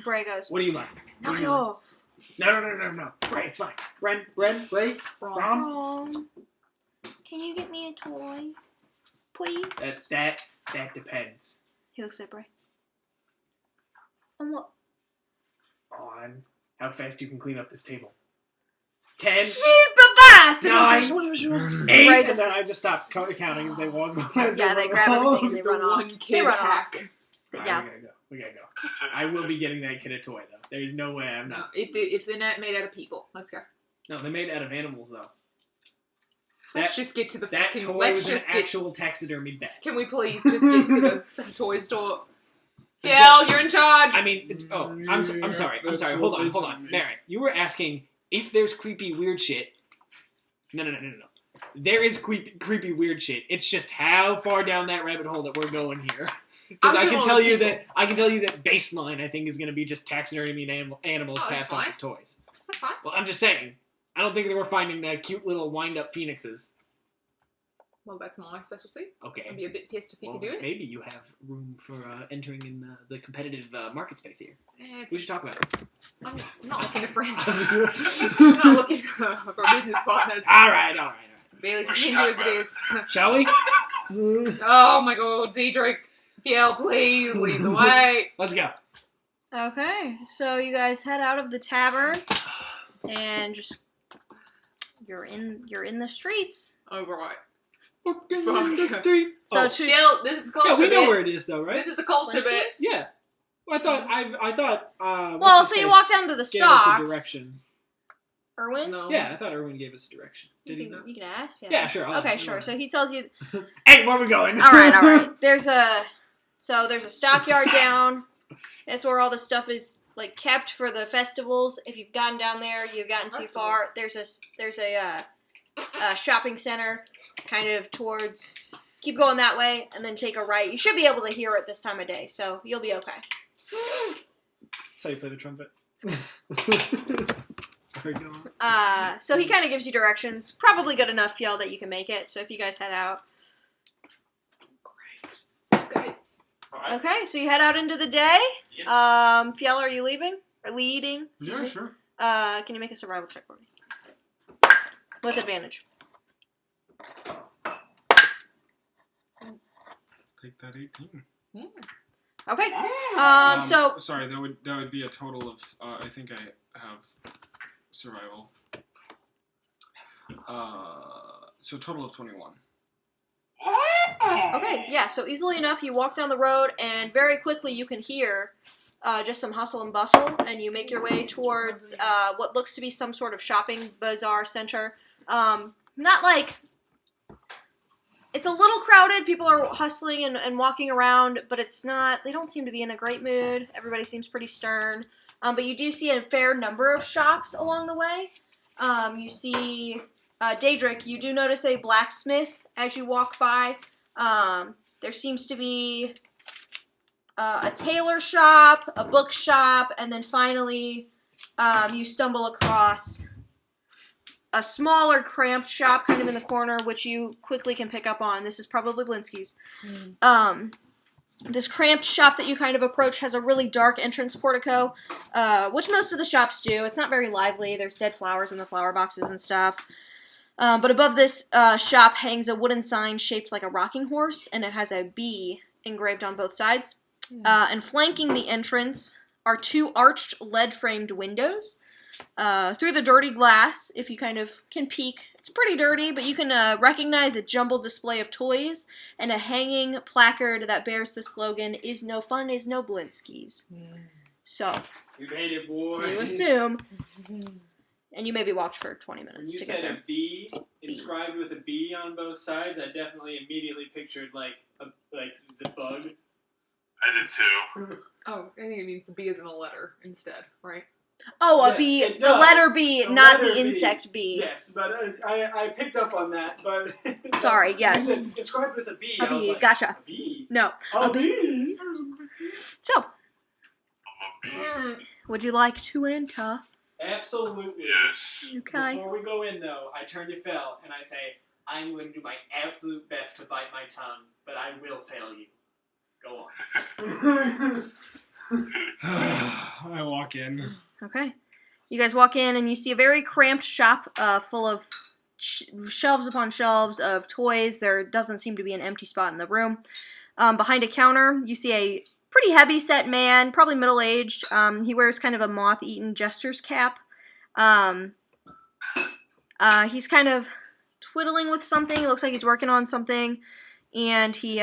Bray goes, What do you like? knock it off. No. Right, it's fine. Bread, Ray, Rom. Rom, can you get me a toy? Please? That depends He looks at Bray. On what? on how fast you can clean up this table. 10, Super fast! 9, Bray 8, and just, then I just stop counting as they walk by. yeah, they grab everything and they run off. One They kid run off. hack. Alright, Yeah. we gotta go. I will be getting that kid a toy though. There's no way I'm No, not. if they're not made out of people, let's go. No, they're made out of animals though. Let's just get to the That fucking. toy Let's was an just get. actual taxidermy bat. Can we please just get to the toy store? Phil, you're in charge. I mean, I'm sorry. Hold on. Merritt, you were asking if there's creepy weird shit. No. There is creepy weird shit. It's just how far down that rabbit hole that we're going here. Because I can tell you that baseline I think is going to be just taxidermy and animals Oh, that's passed off fine. as toys. That's fine. Well, I'm just saying. I don't think that we're finding cute little wind-up phoenixes. Well, that's my specialty. Okay. I'd be a bit pissed if you Well, could do it. maybe you have room for entering in the competitive market space here. Eh, We should talk about it. I'm not looking to friends. I'm not looking for business partners. All right. Barely into as it is. Shall we? Oh my god, Diedrich. Phil, please lead the way. Let's go. Okay, so you guys head out of the tavern and just you're in the streets. Oh, right. Fucking Fuck. in the street. So Oh. to Phil, this is culture Yeah, we know bit. where it is, though, right? This is the culture bit. Blinsky's? Yeah. Well, I thought. well, what's so his you face walk down to the gave us a stocks. direction. Erwin, No. Yeah, I thought Erwin gave us a direction. Did he you not? can ask. Yeah, sure. Okay, sure. So he tells you. Hey, where are we going? All right. There's a stockyard down. That's where all the stuff is like kept for the festivals. If you've gotten down there, you've gotten too far. There's a shopping center, kind of towards. Keep going that way, and then take a right. You should be able to hear it this time of day, so you'll be okay. That's how you play the trumpet. Sorry, go on. So he kind of gives you directions. Probably good enough, Fjell, that you can make it. So if you guys head out. Okay. Okay, so you head out into the day. Yes. Fjell, are you leaving? Or leading? Excuse me. Sure. Can you make a survival check for me? With advantage. Take that 18. Okay. So Sorry, that would be a total of I think I have survival. So total of 21. okay, yeah. So easily enough, you walk down the road, and very quickly you can hear just some hustle and bustle, and you make your way towards what looks to be some sort of shopping bazaar center. Not like. It's a little crowded. People are hustling and walking around, but it's not. They don't seem to be in a great mood. Everybody seems pretty stern. But you do see a fair number of shops along the way. You see Daedric. You do notice a blacksmith as you walk by. There seems to be a tailor shop, a book shop, and then finally you stumble across a smaller, cramped shop kind of in the corner, which you quickly can pick up on. This is probably Blinsky's. This cramped shop that you kind of approach has a really dark entrance portico, which most of the shops do. It's not very lively. There's dead flowers in the flower boxes and stuff. But above this shop hangs a wooden sign shaped like a rocking horse, and it has a bee engraved on both sides. And flanking the entrance are two arched lead-framed windows. Through the dirty glass, if you kind of can peek, it's pretty dirty, but you can recognize a jumbled display of toys and a hanging placard that bears the slogan, "Is no fun, is no Blinsky's." So, We made it, boy. you assume, and you maybe walked for 20 When minutes you to said get a there. B inscribed with a B on both sides, I definitely immediately pictured like the bug. I did too. Oh, I think it means the B is in a letter instead, right? Oh, a Yes, bee. it The does. letter B, The not letter the B. insect bee. Yes, but I picked up on that. But Sorry, yes. It's inscribed with a B. A I was bee, like, gotcha. A bee. No. A bee. So, Mm. would you like to enter? Absolutely. Yes. Okay. Before we go in, though, I turn to Phil and I say, I'm going to do my absolute best to bite my tongue, but I will fail you. Go on. I walk in. Okay. You guys walk in and you see a very cramped shop full of shelves upon shelves of toys. There doesn't seem to be an empty spot in the room. Behind a counter, you see a pretty heavy-set man, probably middle-aged. He wears kind of a moth-eaten jester's cap. He's kind of twiddling with something. It looks like he's working on something. And he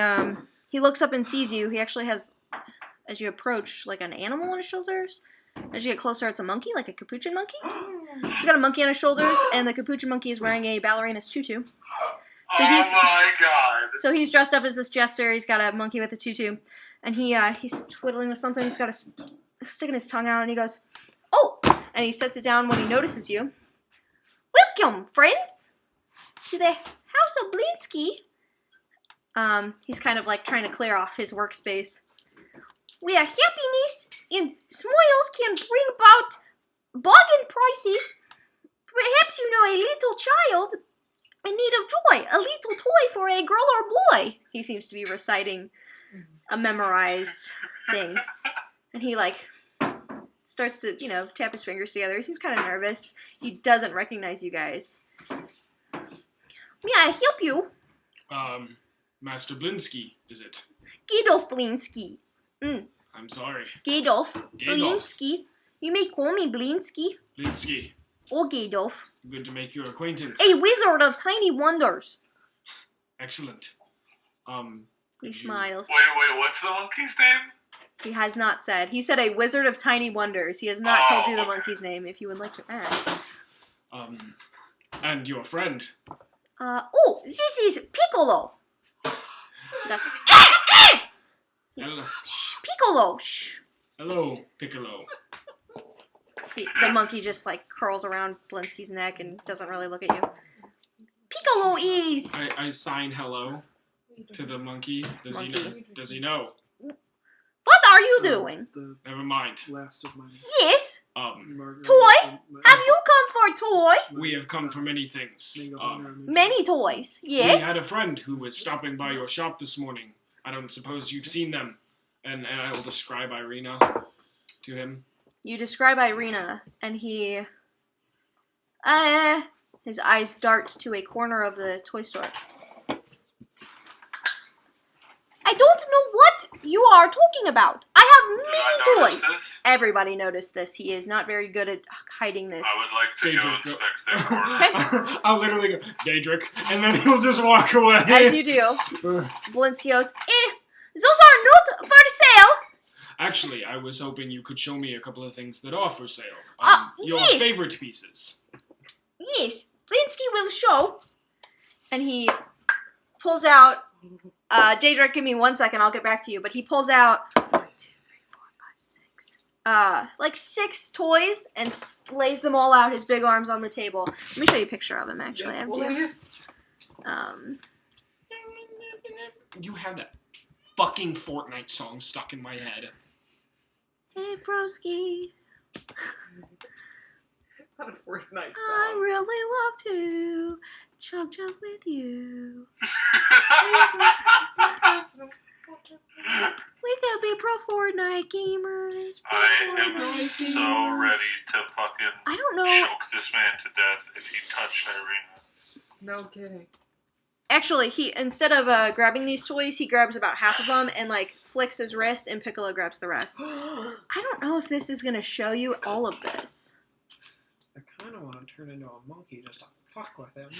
looks up and sees you. He actually has, as you approach, like an animal on his shoulders. As you get closer, it's a monkey, like a capuchin monkey. He's got a monkey on his shoulders, and the capuchin monkey is wearing a ballerina's tutu. So Oh my god. So he's dressed up as this jester. He's got a monkey with a tutu, and he's twiddling with something. He's got sticking his tongue out, and he goes, "Oh!" And he sets it down when he notices you. "Welcome, friends, to the House of Blinsky." He's kind of like trying to clear off his workspace. "Where happiness and smiles can bring about bargain prices. Perhaps you know a little child in need of joy, a little toy for a girl or boy." He seems to be reciting a memorized thing. And he, starts to, tap his fingers together. He seems kind of nervous. He doesn't recognize you guys. "May I help you?" Master Blinsky, is it? Gadolf Blinsky. I'm sorry. Gadolf Gadolf. Blinsky. You may call me Blinsky Blinsky, or Gadolf. good to make your acquaintance. A wizard of tiny wonders. Excellent. He could you- smiles. Wait, what's the monkey's name? He has not said. He said a wizard of tiny wonders. He has not told you the monkey's name, if you would like to ask. And your friend. Oh, this is Piccolo. That's, Hello, Piccolo. Shh. hello Piccolo. The monkey just curls around Blinsky's neck and doesn't really look at you. Piccolo is. I sign hello to the monkey. Does he know? What are you doing? The Never mind. last of my Yes. Margaret. Toy? Have you come for a toy? We have come for many things. Many toys. We Yes. had a friend who was stopping by your shop this morning. I don't suppose you've seen them. And I will describe Irina to him. You describe Irina, and he. His eyes dart to a corner of the toy store. I don't know what you are talking about. I have many toys. This? Everybody noticed this. He is not very good at hiding this. I would like to go Daedric, inspect their corner. Okay. I'll literally go, Daedric, and then he'll just walk away. As you do, Blinsky goes, those are not for sale. Actually, I was hoping you could show me a couple of things that are for sale. Your yes. favorite pieces. Yes, Blinsky will show. And he pulls out, Daedric, give me 1 second, I'll get back to you. But he pulls out 1, 2, 3, 4, 5, 6. 6 toys and lays them all out, his big arms on the table. Let me show you a picture of him, actually. Yes, I have please. You have that fucking Fortnite song stuck in my head. Hey, broski, It's not a Fortnite I song. really love to chug with you. We could be pro Fortnite gamers. I am so ready to fucking I don't know. choke this man to death if he touched Irina. No kidding. Actually, he instead of grabbing these toys, he grabs about half of them and flicks his wrist, and Piccolo grabs the rest. I don't know if this is gonna show you all of this. I kind of want to turn into a monkey just to fuck with him.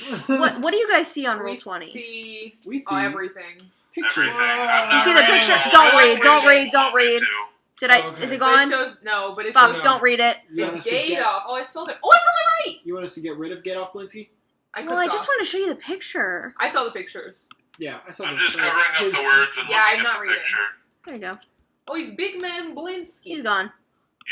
What do you guys see on We Roll20? see We see everything. pictures. Everything. I'm You not see the ready picture? to Don't watch read, it. don't What read, you don't want me read. to? Did I? Okay. Is it But it gone? shows no, but it Bob, shows don't read it. You want it's us to get? Gadolf. Oh, I spelled it. Oh, I spelled it right. You want us to get rid of Get Off Blinsky? I Well, I clicked just off. want to show you the picture. I saw the pictures. Yeah, I saw I'm this. just covering up His- the words and Yeah, I'm looking at not the reading. picture. There you go. Oh, he's Big Man Blinsky. He's gone.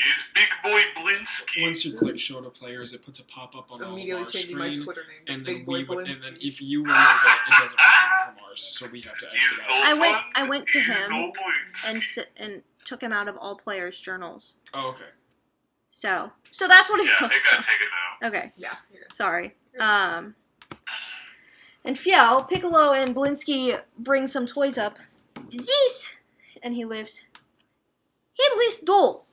He's Big Boy Blinsky. Once you click show to players, it puts a pop-up on all of Immediately our changing my screen. Twitter name to And Big then, Boy Blinsky. and then if you remove it, it doesn't remove from ours, so we have to He's exit no out. I fun. went to He's him no Blinsky. and took him out of all players' journals. Oh, okay. So that's what he Yeah, looks they gotta like. take it now. Okay, Yeah. Here. sorry. And Fiel, Piccolo, and Blinsky bring some toys up. This, and he lives. Headless doll.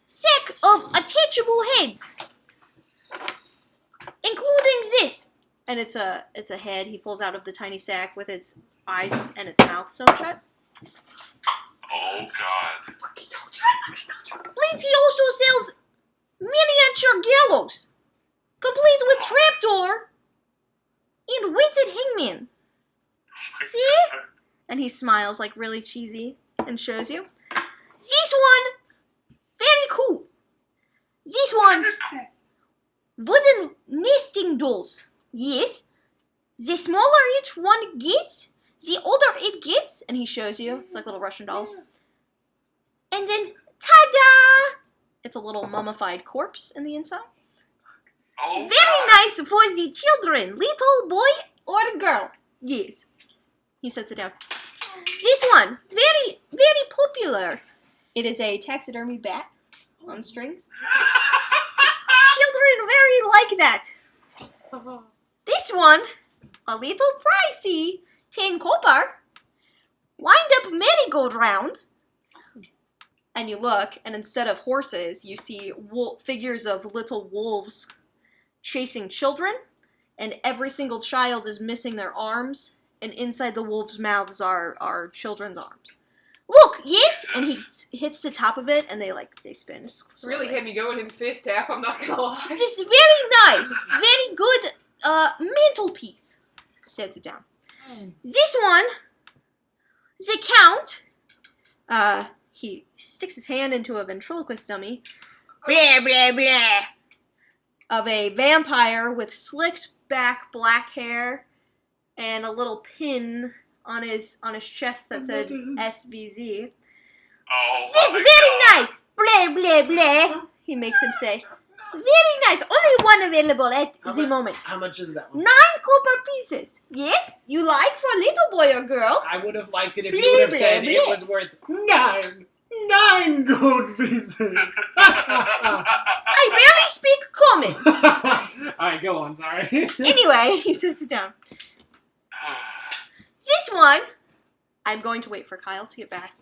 Sack of attachable heads. Including this. And it's a head he pulls out of the tiny sack with its eyes and its mouth sewn shut. Oh God. Blinsky also sells miniature gallows. Complete with trapdoor and weighted hangman. See? And he smiles like really cheesy and shows you. This one, very cool. This one, wooden nesting dolls. Yes. The smaller each one gets, the older it gets. And he shows you. It's like little Russian dolls. And then, ta-da! It's a little mummified corpse in the inside. Oh, Very God. nice for the children, little boy or girl. Yes. He sets it down. This one, very, very popular. It is a taxidermy bat on strings. Children very like that. This one, a little pricey, 10 copper. Wind up merry-go-round. And you look, and instead of horses, you see figures of little wolves chasing children, and every single child is missing their arms, and inside the wolves' mouths are children's arms. Look, yes, and he hits the top of it, and they spin. Really had me going in fist half, I'm not gonna lie. Just very nice, very good mantelpiece. Sets it down. This one, the Count, he sticks his hand into a ventriloquist dummy. Blah, blah, blah. Of a vampire with slicked back black hair and a little pin on his chest that said SVZ. Oh, This is my very God. nice. Blah, blah, blah. He makes him say. Very nice. Only one available at the moment. How much is that one? 9 copper pieces. Yes, you like for little boy or girl. I would have liked it if Blah, you would have blah, said blah. it was worth. 9 gold pieces. I barely speak common. Alright, go on, sorry. Anyway, he sits it down. This one, I'm going to wait for Kyle to get back.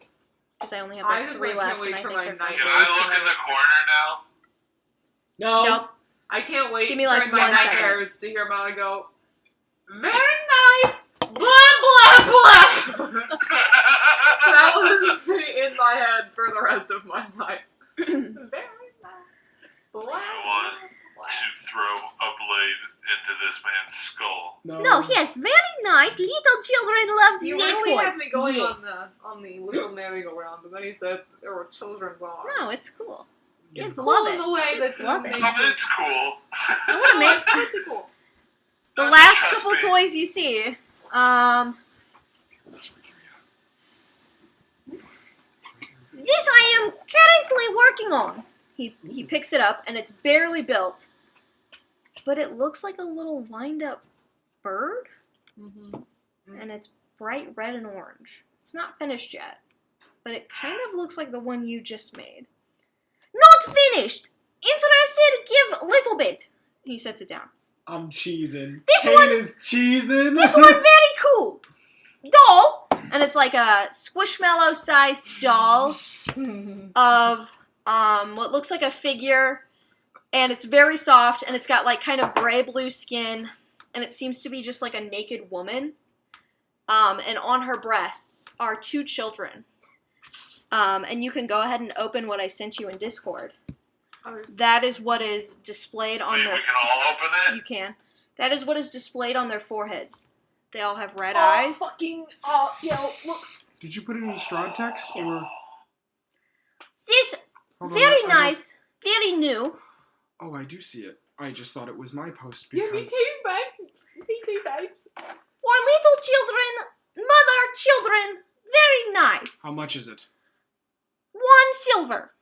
Because I only have I like just 3 can't left, wait and I for think my they're night fine. Can I look in the corner now? No. Nope. I can't wait Give me, like, for my 1 second. nightmares to hear Molly go, very nice, blah, blah, blah. That was in my head for the rest of my life. Very nice, blah, I want to throw a blade into this man's skull. No, yes, very nice. Little children love You their really had toys. me going Yes. on the little merry-go-round, but then he said there were children's arms. No, it's cool. Kids Cool love in it. the way Kids that love you it. make Oh, it's cool. I want to make pretty cool. the Don't last trust couple me. toys you see. This I am currently working on. He picks it up and it's barely built, but it looks like a little wind-up bird, and it's bright red and orange. It's not finished yet, but it kind of looks like the one you just made. Not finished. Interested? Give a little bit. He sets it down. I'm cheesing. This Kane one- is cheesing. This one very cool. Doll, and it's like a squishmallow-sized doll of what looks like a figure, and it's very soft, and it's got like kind of gray-blue skin, and it seems to be just like a naked woman. And on her breasts are 2 children. And you can go ahead and open what I sent you in Discord. That is what is displayed on Wait, their. we can all open it? You can. That is what is displayed on their foreheads. They all have red Oh, eyes. fucking, look. Did you put it in Strahd text? Yes. Or... This Hold on, very I don't- nice, very new. Oh, I do see it. I just thought it was my post Yeah, me because... too, babes. Me too, babes. For little children, mother children, very nice. How much is it? 1 silver.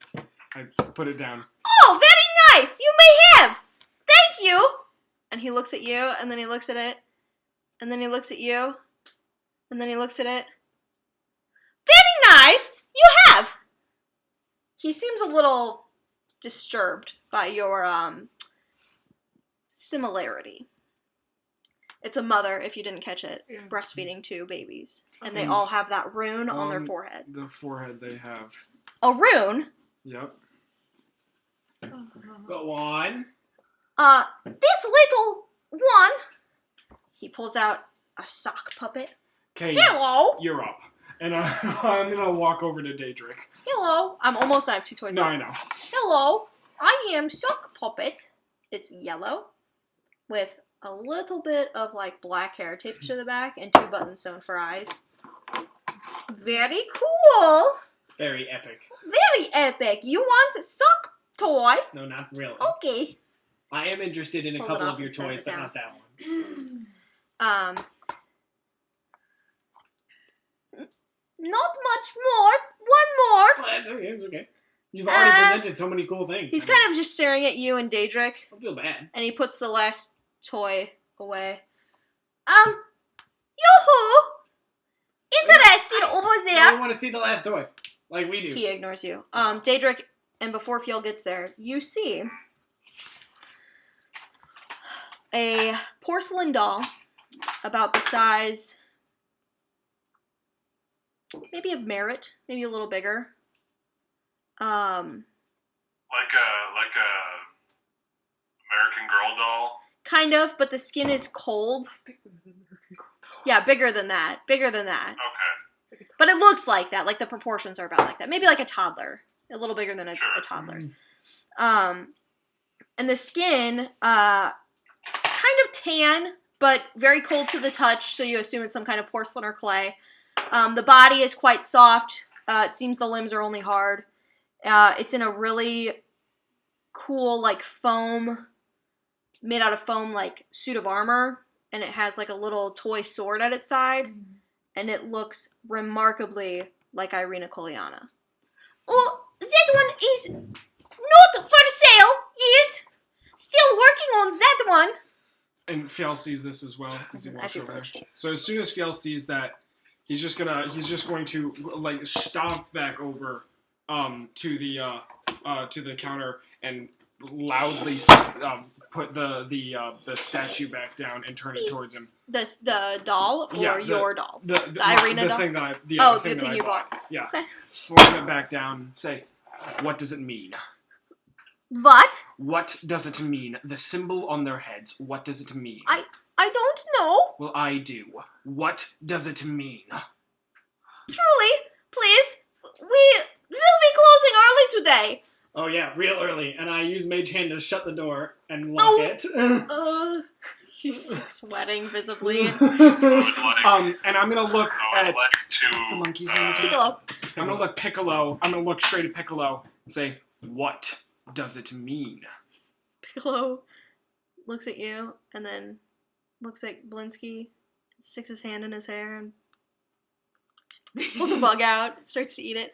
I put it down. Oh, very nice! You may have! Thank you! And he looks at you, and then he looks at it, and then he looks at you, and then he looks at it. Very nice! You have! He seems a little disturbed by your, similarity. It's a mother, if you didn't catch it, breastfeeding 2 babies. And they all have that rune on their forehead. The forehead they have. A rune? Yep. Go on. This little one... He pulls out a sock puppet. Okay, Hello! you're up. And I'm gonna walk over to Daedric. Hello! I'm almost, I have 2 toys No, left. I know. Hello! I am Sock Puppet. It's yellow with a little bit of like black hair taped to the back and 2 buttons sewn for eyes. Very cool! Very epic. Very epic! You want a sock toy? No, not really. Okay. I am interested in a Pulls it couple off of your and sets toys, it but down. not that one. Not much more. One more. Well, it's okay. It's okay. You've already presented so many cool things. He's kind of just staring at you and Daedric, Don't feel bad. and he puts the last toy away. Yoo-hoo! Interested over I there. want to see the last toy, like we do. He ignores you. Daedric, and before Fiel gets there, you see a porcelain doll about the size, maybe of Merritt, maybe a little bigger. Like a American Girl doll. Kind of, but the skin is cold. Yeah, bigger than that. Bigger than that. Okay. But it looks like that. Like the proportions are about like that. Maybe like a toddler. A little bigger than a toddler. And the skin, kind of tan, but very cold to the touch, so you assume it's some kind of porcelain or clay. The body is quite soft. It seems the limbs are only hard. It's in a really cool, like, foam, made out of foam, like, suit of armor, and it has, like, a little toy sword at its side, and it looks remarkably like Irina Koliana. Oh, that one is not for sale, yes. Still working on that one. And Fiel sees this as well as he walks As you over there. approach. So as soon as Fiel sees that, he's just going to like stomp back over to the counter and loudly put the statue back down and turn it towards him. The doll or your doll? The Irina the doll? thing that I Oh, the the thing that I you bought. bought. Yeah. Okay. Slam it back down. Say, what does it mean? What? What does it mean? The symbol on their heads. What does it mean? I don't know. Well, I do. What does it mean? Truly, please. We will be closing early today. Oh yeah, real early, and I use Mage Hand to shut the door and lock Oh. it. He's sweating visibly. I would like, And I'm gonna look I would at like to. what's the monkey's name again? Piccolo. I'm gonna look Piccolo. I'm gonna look straight at Piccolo and say, "What does it mean?" Piccolo looks at you and then looks at Blinsky, sticks his hand in his hair and pulls a bug out, starts to eat it.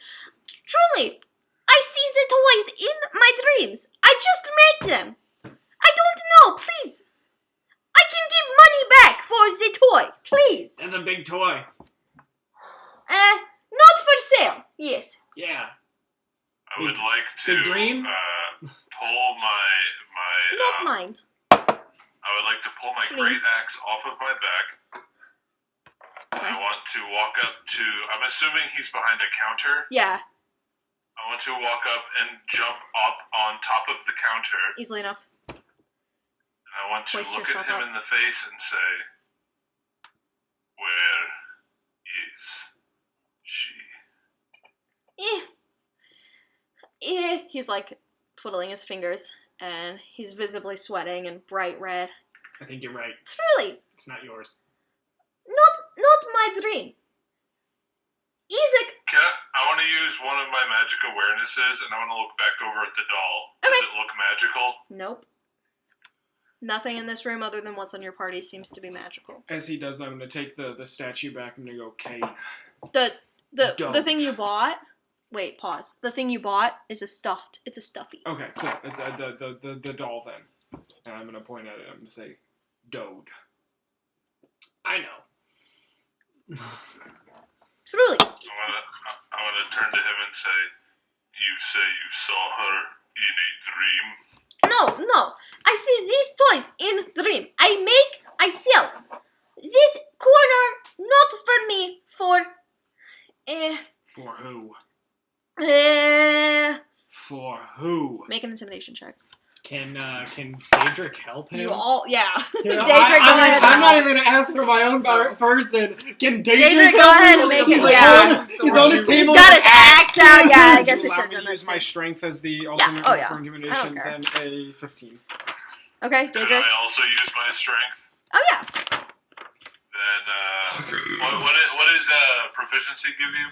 Truly, I see the toys in my dreams. I just make them. I don't know, please. I can give money back for the toy, please. That's a big toy. Not for sale. Yes. Yeah. I would like to Big dream? pull my Not mine. I would like to pull my Dream. great axe off of my back. I want to walk up to. I'm assuming he's behind a counter. Yeah, I want to walk up and jump up on top of the counter, easily enough. and I want to Hoist look yourself at him up. in the face and say, "Where is she?" He's like twiddling his fingers, and he's visibly sweating and bright red. I think you're right. Truly, It's not yours. not my dream. Isaac, I want to use one of my magic awarenesses, and I want to look back over at the doll. Does Okay. it look magical? nope. Nothing in this room other than what's on your party seems to be magical. As he does that, I'm gonna take the statue back and I'm gonna go, "Kane, The Don't. thing you bought Wait, pause. The thing you bought is a stuffed. It's a stuffy. Okay, cool. It's the doll then. And I'm gonna point at it. I'm gonna say, Dode. I know. Truly. I wanna turn to him and say, you say you saw her in a dream? No. I see these toys in dream. I sell. This corner not for me. For who? Uh, For who? make an intimidation check. Can Daedric help him? You all, yeah. You know, Daedric, go ahead. I'm not even gonna ask for my own person. Can Daedric, go help ahead me? and make He's it, like, yeah. He's on a He's table. got with his axe out. Yeah, I guess I Would you should allow have me done to use this. my strength as the alternate oh, yeah. for I intimidation, don't care. then a 15. Okay, Can Daedric. I also use my strength? Oh, yeah. Then, what is proficiency give you?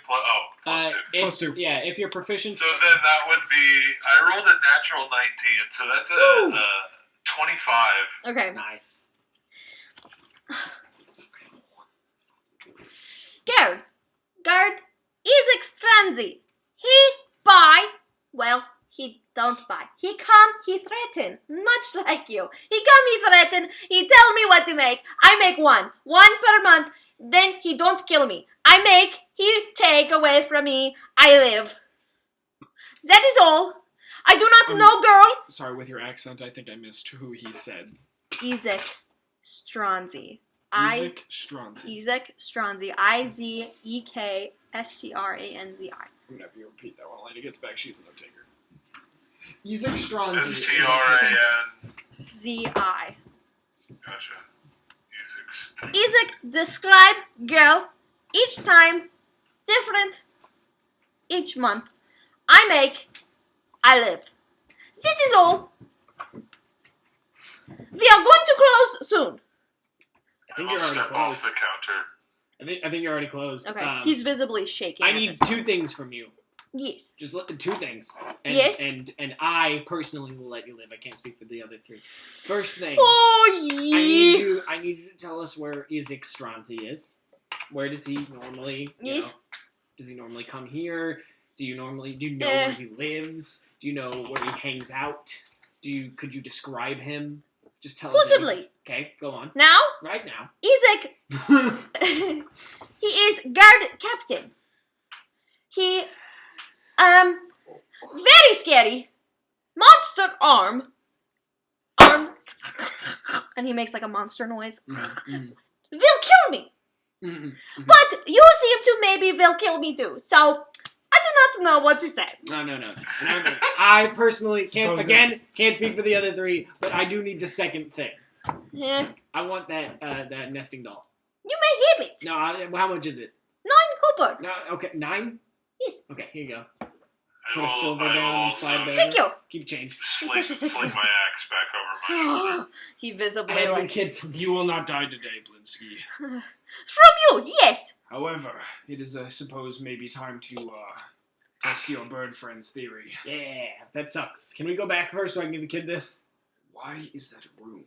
Plus 2. Yeah, if you're proficient. So then that would be, I rolled a natural 19, so that's a 25. Okay. Nice. Guard is Strahd. He buy. Well, he don't buy. He come, he threaten. Much like you. He come, he threaten. He tell me what to make. I make one per month. Then he don't kill me. I make, he take away from me. I live. That is all. I do not know, girl. Sorry, with your accent, I think I missed who he said. Izek Strahd. Isaac Strahd. Izek Strahd. Izekstranzi. I'm gonna have you repeat that one. Lady gets back. She's a note taker. Isaac Strahd. STRAN. Zi. Gotcha. Izek describe girl each time different each month. I make, I live. That is all. We are going to close soon. I think I'll you're already step off closed. the counter. I think you're already closed. Okay, he's visibly shaking. I at need this point. 2 things from you. Yes. Just look at 2 things. And, Yes. And I personally will let you live. I can't speak for the other 3. First thing. Oh, I need you to tell us where Isaac Strahd is. Where does he normally? Yes. Does he normally come here? Do you know where he lives? Do you know where he hangs out? Could you describe him? Just tell us. Possibly. Okay, go on. Now, Right now. Izek, he is guard captain. He, very scary. Monster arm, and he makes like a monster noise. Mm-hmm. Will kill me. Mm-hmm. But you seem to maybe will kill me too. So I do not know what to say. No. I personally can't Suppose speak for the other 3, but I do need the second thing. Eh, I want that nesting doll. you may have it. No, how much is it? 9 copper. No, okay, 9. Yes. Okay, here you go. I Put a will silver down and also slide it Thank you. Keep change. sling my axe back over my shoulder. He visibly I have like kids. You will not die today, Blinsky. from you. Yes. However, it is, I suppose, maybe time to test your bird friend's theory. Yeah, that sucks. Can we go back first so I can give the kid this? Why is that room?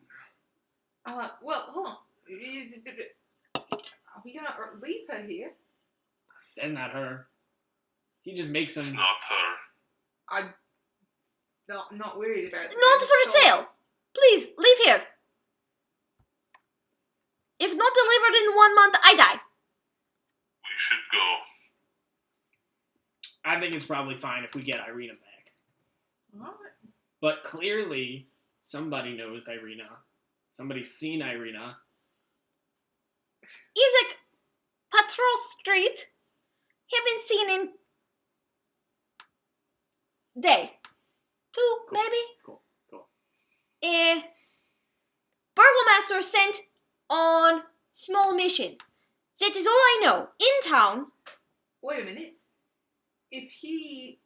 Well, hold on. Are we gonna leave her here? That's not her. He just makes It's them. not her. I'm not worried about it. Not for sale. Please leave here. If not delivered in 1 month, I die. We should go. I think it's probably fine if we get Irina back. Alright. But clearly, somebody knows Irina. Somebody's seen Irina. Isaac, Patrol Street, haven't seen in day. 2, Cool. maybe? Cool. Burgomaster sent on small mission. That is all I know. In town. Wait a minute. If he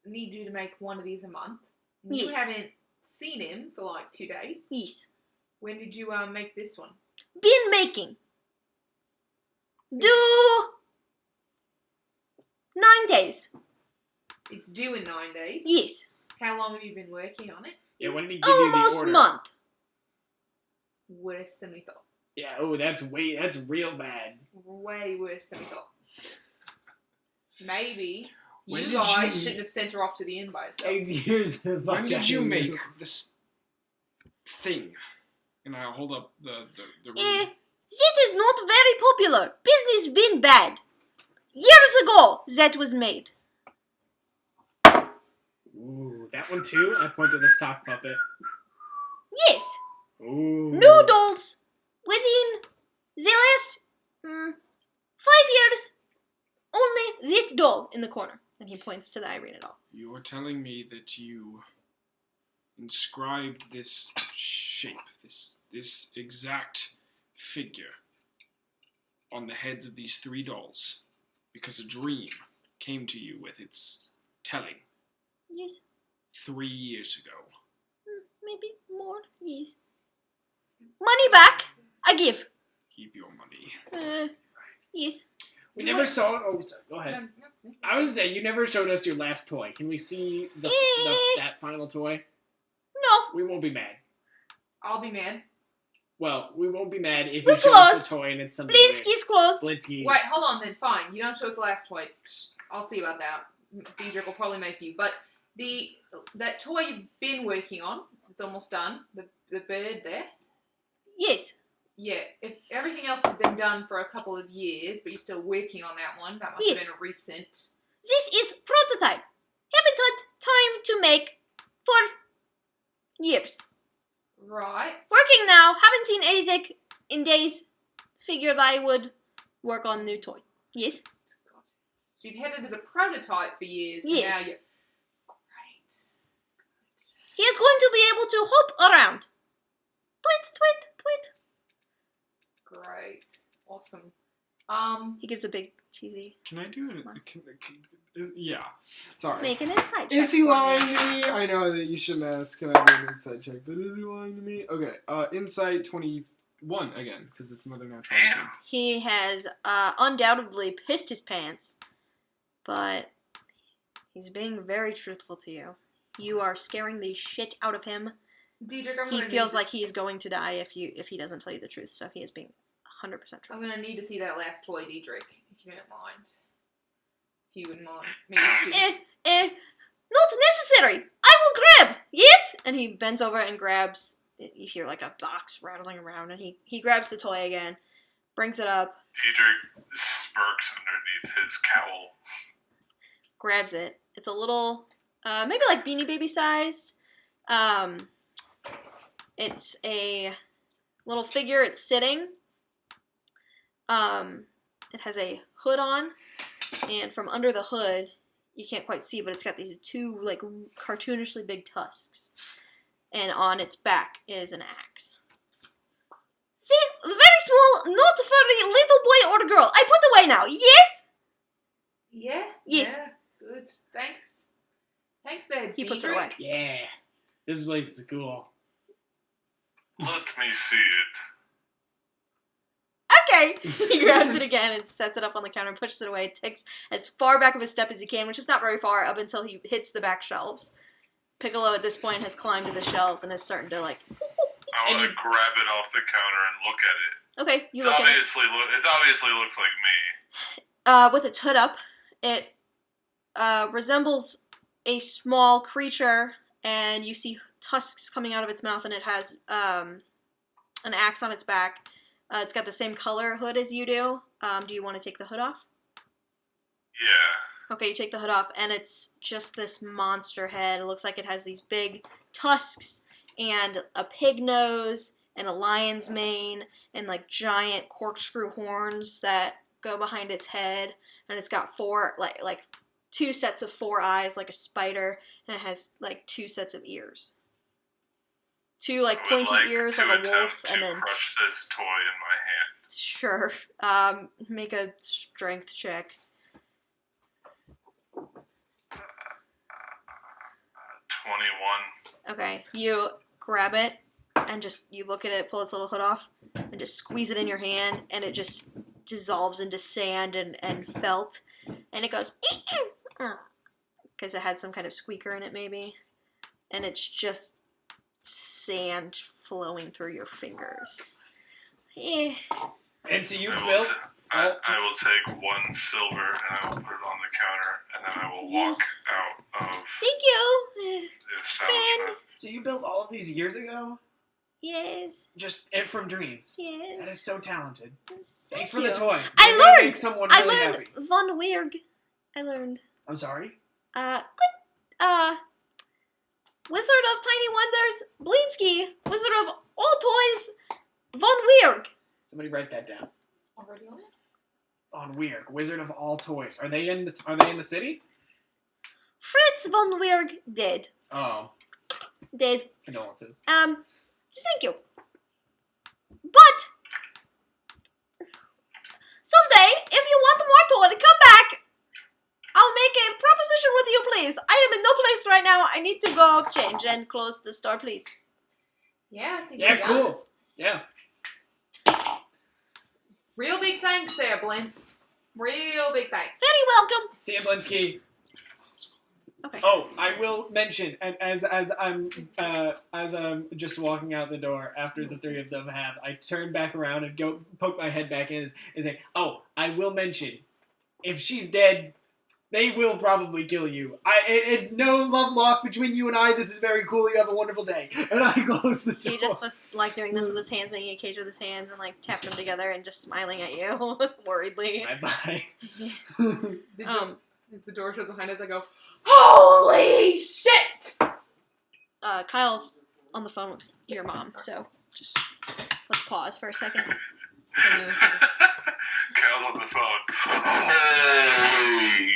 needs you to make one of these a month, and Yes. you haven't seen him for like 2 days, Yes. when did you make this one? Been making. Do 9 days. It's due in 9 days. Yes. How long have you been working on it? Yeah, when did he give you the Almost order? month. Worse than we thought. Yeah, that's real bad. Way worse than we thought. maybe When you did guys you- shouldn't have sent her off to the inn by herself. Excuse the fuck When did out you of make this thing? And I'll hold up the ring. That is not very popular. Business been bad. Years ago, that was made. Ooh, that one too? I point to the sock puppet. Yes, Ooh. noodles within the last 5 years. Only that doll in the corner. And he points to the Irina doll. You're telling me that you inscribed this shape, this exact figure on the heads of these 3 dolls because a dream came to you with its telling Yes, 3 years ago. maybe more. Yes. Money back. I give. Keep your money. Yes. We never saw. Oh, sorry, go ahead. No. I was saying you never showed us your last toy. Can we see that final toy? No. We won't be mad. I'll be mad. Well, we won't be mad if We're you show us closed. the toy and it's something Blinsky's closed. weird. Blinsky. Wait, hold on then. Fine. You don't show us the last toy. I'll see about that. Diedrich will probably make you. But that toy you've been working on, it's almost done. The bird there. Yes. Yeah. If everything else has been done for a couple of years, but you're still working on that one, that must Yes. have been a recent. This is prototype. Haven't had time to make for years. Right. Working now. Haven't seen Isaac in days. Figured I would work on new toy. Yes. So you've had it as a prototype for years. Yes. And now you're... Great. He is going to be able to hop around. Tweet, tweet, tweet. Great. Awesome. He gives a big cheesy. Can I do it? Yeah. Sorry. Make an inside check. Is he for me. lying to me? I know that you shouldn't ask. Can I do an insight check? But is he lying to me? Okay. Insight 21 again, because it's another natural. Damn. He has undoubtedly pissed his pants, but he's being very truthful to you. You are scaring the shit out of him. Diedrich, I'm He gonna feels need like he's going to die if he doesn't tell you the truth. So he is being 100% I'm truthful. going to need to see that last toy, Diedrich, if you don't mind. If you wouldn't mind. Maybe Not necessary. I will grab. Yes. And he bends over and grabs. You hear like a box rattling around, and he grabs the toy again, brings it up, Diedrich smirks underneath his cowl. grabs it. It's a little, maybe like Beanie Baby sized. It's a little figure. It's sitting. It has a hood on, and from under the hood, you can't quite see, but it's got these 2 like cartoonishly big tusks, and on its back is an axe. See, very small, not for a little boy or girl. I put away now. Yes. Yeah? Yes. Yeah. Good. Thanks. Thanks there, He puts it Diedrich. away. Yeah. This place is cool. Let me see it. Okay. He grabs it again and sets it up on the counter and pushes it away. It takes as far back of a step as he can, which is not very far, up until he hits the back shelves. Piccolo at this point has climbed to the shelves and is starting to like. I want to grab it off the counter and look at it. Okay, you look at it. It obviously looks like me. With its hood up, it resembles a small creature, and you see tusks coming out of its mouth, and it has an axe on its back. It's got the same color hood as you do. Do you want to take the hood off? Yeah. Okay, you take the hood off, and it's just this monster head. It looks like it has these big tusks and a pig nose and a lion's mane and like giant corkscrew horns that go behind its head. And it's got 4 like 2 sets of 4 eyes like a spider, and it has like 2 sets of ears. 2 like I would pointy ears to like a attempt wolf, to and then crush this toy in my hand. sure. Make a strength check. 21. Okay, you grab it and just you look at it, pull its little hood off, and just squeeze it in your hand, and it just dissolves into sand and felt, and it goes because it had some kind of squeaker in it maybe, and it's just sand flowing through your fingers. Eh. And so you I will built. I will take 1 silver and I will put it on the counter, and then I will walk Yes. out of Thank you. the establishment. So you built all of these years ago? Yes. Just and from dreams. Yes. That is so talented. Yes, Thanks for thank the you. toy. I You're gonna learned. Make someone I really learned happy. von Weird. I learned. I'm sorry. Good. Wizard of Tiny Wonders, Blinsky, Wizard of All Toys, von Weird. Somebody write that down. Already on it? On Weird, Wizard of all toys. Are they in the city? Fritz von Weird dead. Oh, Dead. condolences. Just thank you. But someday, if you want more toy, come back. I'll make a proposition with you, please. I am in no place right now. I need to go change and close the store, please. Yeah, I think Yeah, we got it. cool. Yeah. Real big thanks there, Blintz. Real big thanks. Very welcome. See you, Blinsky. Okay. Oh, I will mention, and as I'm just walking out the door after the three of them have, I turn back around and go poke my head back in and say, "Oh, I will mention, if she's dead, they will probably kill you. It's no love lost between you and I. This is very cool. You have a wonderful day." And I close the door. He just was like doing this with his hands, making a cage with his hands, and like tapping them together and just smiling at you worriedly. Bye bye. As the door shuts behind us, I go, holy shit! Kyle's on the phone with your mom, so just let's pause for a second. Kyle's on the phone. Holy.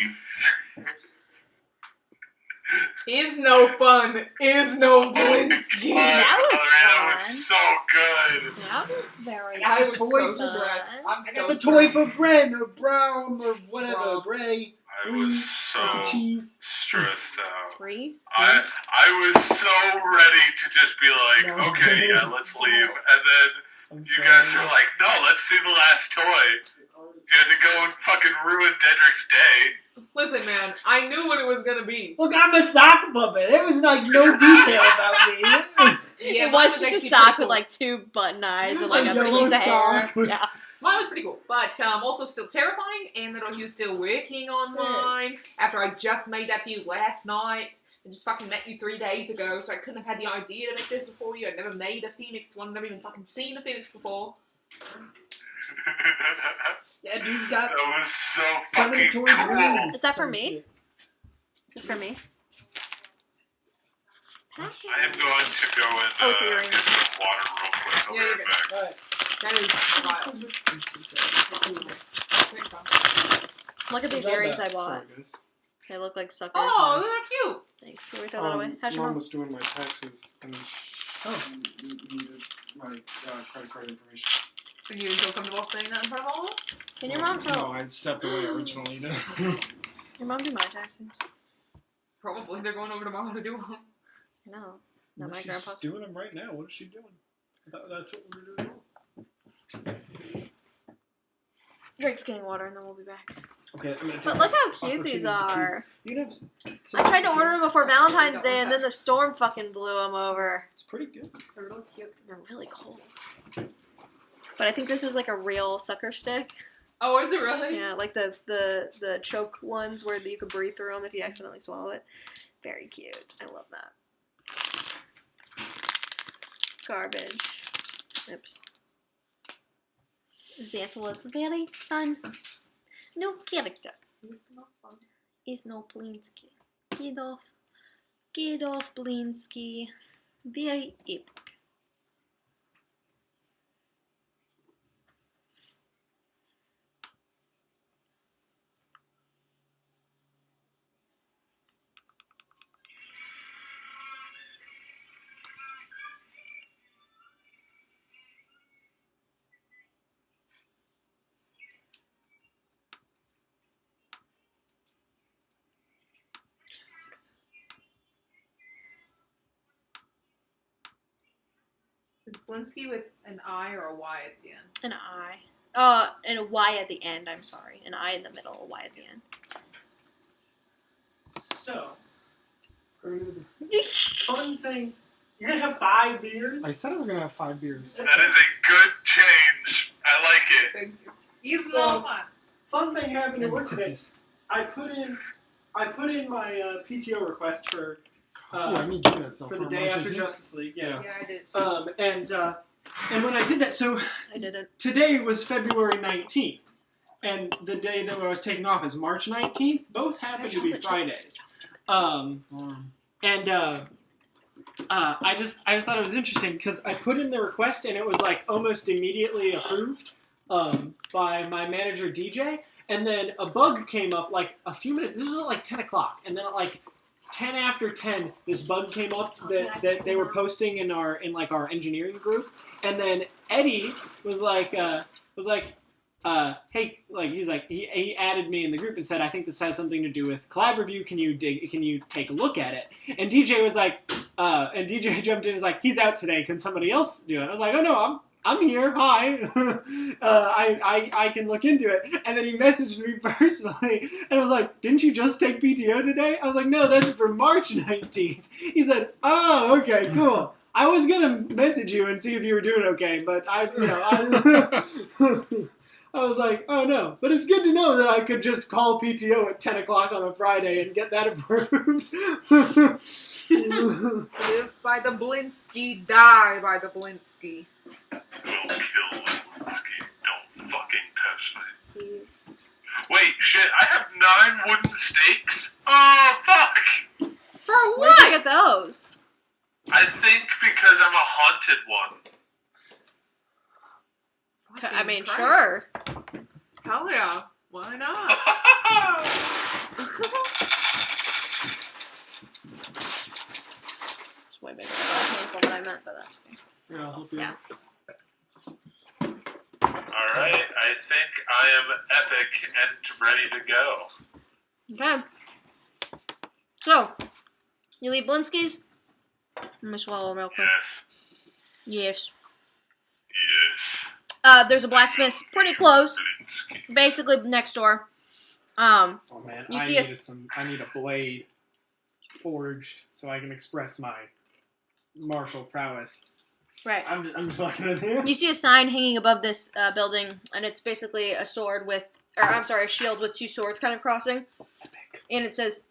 Is no fun. Is no Blinsky. That was That fun. was so good. That was very I was toy so for stressed. I'm I so got the toy stressed. for Bren or Brown or whatever. Brown. Bray. I was so Cheese. stressed out. free. I was so ready to just be like, No. okay, yeah, let's leave. And then you guys were like, no, let's see the last toy. You had to go and fucking ruin Dedrick's day. Listen, man, I knew what it was gonna be. Look, I'm a sock puppet. There was like no detail about me. Yeah, It mine was just a actually sock pretty with cool. like two button eyes and like A a yellow piece of hair. sock with- Yeah. Mine was pretty cool, but also still terrifying, and that he was still working on mine after I just made that for you last night, and just fucking met you 3 days ago, so I couldn't have had the idea to make this before you. I'd never made a Phoenix one, never even fucking seen a Phoenix before. Yeah, dude's got That was so combinatory fucking cool. dreams. Is that for Some me? shit. Is this for me? I am going to go and Oh, it's get earrings. some water real quick. I'll Yeah, be you're right good. back. Alright. That is wild. Look at these earrings I bought. Sorry, guys. They look like suckers. Oh, they're cute. Thanks. Can we throw that away? How's your Mom mom? was doing my taxes and needed my credit card information. Are you feel comfortable saying that in front of all of us? Can your mom No, tell? I stepped away originally. Your mom do my taxes? Probably. They're going over tomorrow to do them. No. Not my She's grandpa's. just doing them right now. What is she doing? That's what we're doing. Drake's getting water and then we'll be back. Okay, I'm gonna take But look this how cute these opportunity to- are. You can have. I tried to order them before Valentine's Day and then the storm fucking blew them over. It's pretty good. They're really cute. They're really cold. But I think this was like a real sucker stick. Oh, is it really? Yeah, like the choke ones where you could breathe through them if you accidentally swallow it. Very cute. I love that. Garbage. Oops. That was very fun. No character. Is no Blinsky. Get off. Get off, Blinsky. Very epic. Is Blinsky with an I or a Y at the end? An I. And a Y at the end, I'm sorry. An I in the middle, a Y at the end. So, fun thing. You're gonna have 5 beers. I said I was gonna have 5 beers. That is a good change. I like it. Thank you. He's So- so fun. Fun thing happened at And work today. cookies. I put in my PTO request for I need to do that so for far. the day March after 18th. Justice League. Yeah. Yeah, I did too. And when I did that, so I didn't. today was February 19th, and the day that I was taking off is March 19th. Both happen to be Fridays. I just thought it was interesting because I put in the request and it was like almost immediately approved by my manager DJ, and then a bug came up like a few minutes. This was at like 10 o'clock, and then at like 10 after 10, this bug came up that they were posting in our engineering group, and then Eddie was like, hey, like he added me in the group and said, I think this has something to do with collab review. Can you take a look at it? And DJ was like, and DJ jumped in and was like, he's out today. Can somebody else do it? I was like, oh no, I'm here. Hi. I can look into it. And then he messaged me personally and was like, didn't you just take PTO today? I was like, no, that's for March 19th. He said, oh, okay, cool. I was gonna message you and see if you were doing okay, but I was like, oh no. But it's good to know that I could just call PTO at 10 o'clock on a Friday and get that approved. Live by the Blinsky, die by the Blinsky. We'll kill Lewinsky. Don't fucking test me. Wait, shit, I have 9 wooden stakes? Oh, fuck! For Where'd what? you get those? I think because I'm a haunted one. I mean, Christ. sure. Hell yeah. Why not? It's way bigger than the handful that I meant, but that's okay. Here, I'll help you. Yeah. Alright, I think I am epic and ready to go. Okay. So, you leave Blinsky's? Let me swallow real quick. Yes. Yes. Yes. There's a blacksmith pretty close, Blinsky. basically next door. Oh man, You I see need a blade forged so I can express my martial prowess. Right. I'm just walking in here. You see a sign hanging above this building, and it's basically a sword with, or I'm sorry, a shield with 2 swords kind of crossing. Epic. And it says,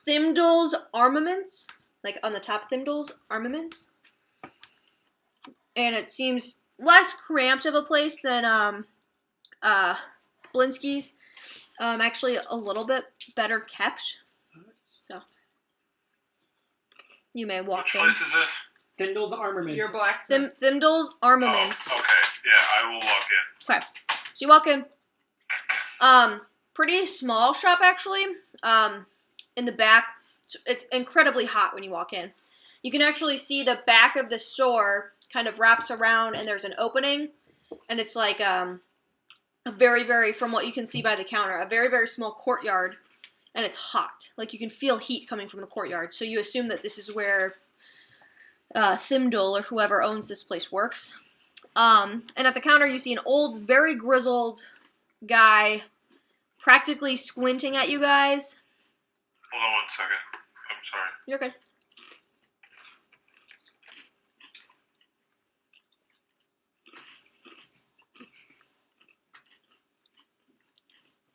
Thimdall's Armaments, like on the top, Thimdall's Armaments. And it seems less cramped of a place than Blinsky's. Actually a little bit better kept. So, you may walk Which in. place is this? Thimdall's Armaments. Your blacksmith. Thimdall's Armaments. Oh, okay. Yeah, I will walk in. So you walk in. Pretty small shop actually. In the back, it's incredibly hot when you walk in. You can actually see the back of the store kind of wraps around, and there's an opening, and it's like a very, very, from what you can see by the counter, a very, very small courtyard, and it's hot. Like you can feel heat coming from the courtyard. So you assume that this is where Thimdall or whoever owns this place works. And at the counter, you see an old, very grizzled guy practically squinting at you guys. Hold on 1 second. I'm sorry. You're good.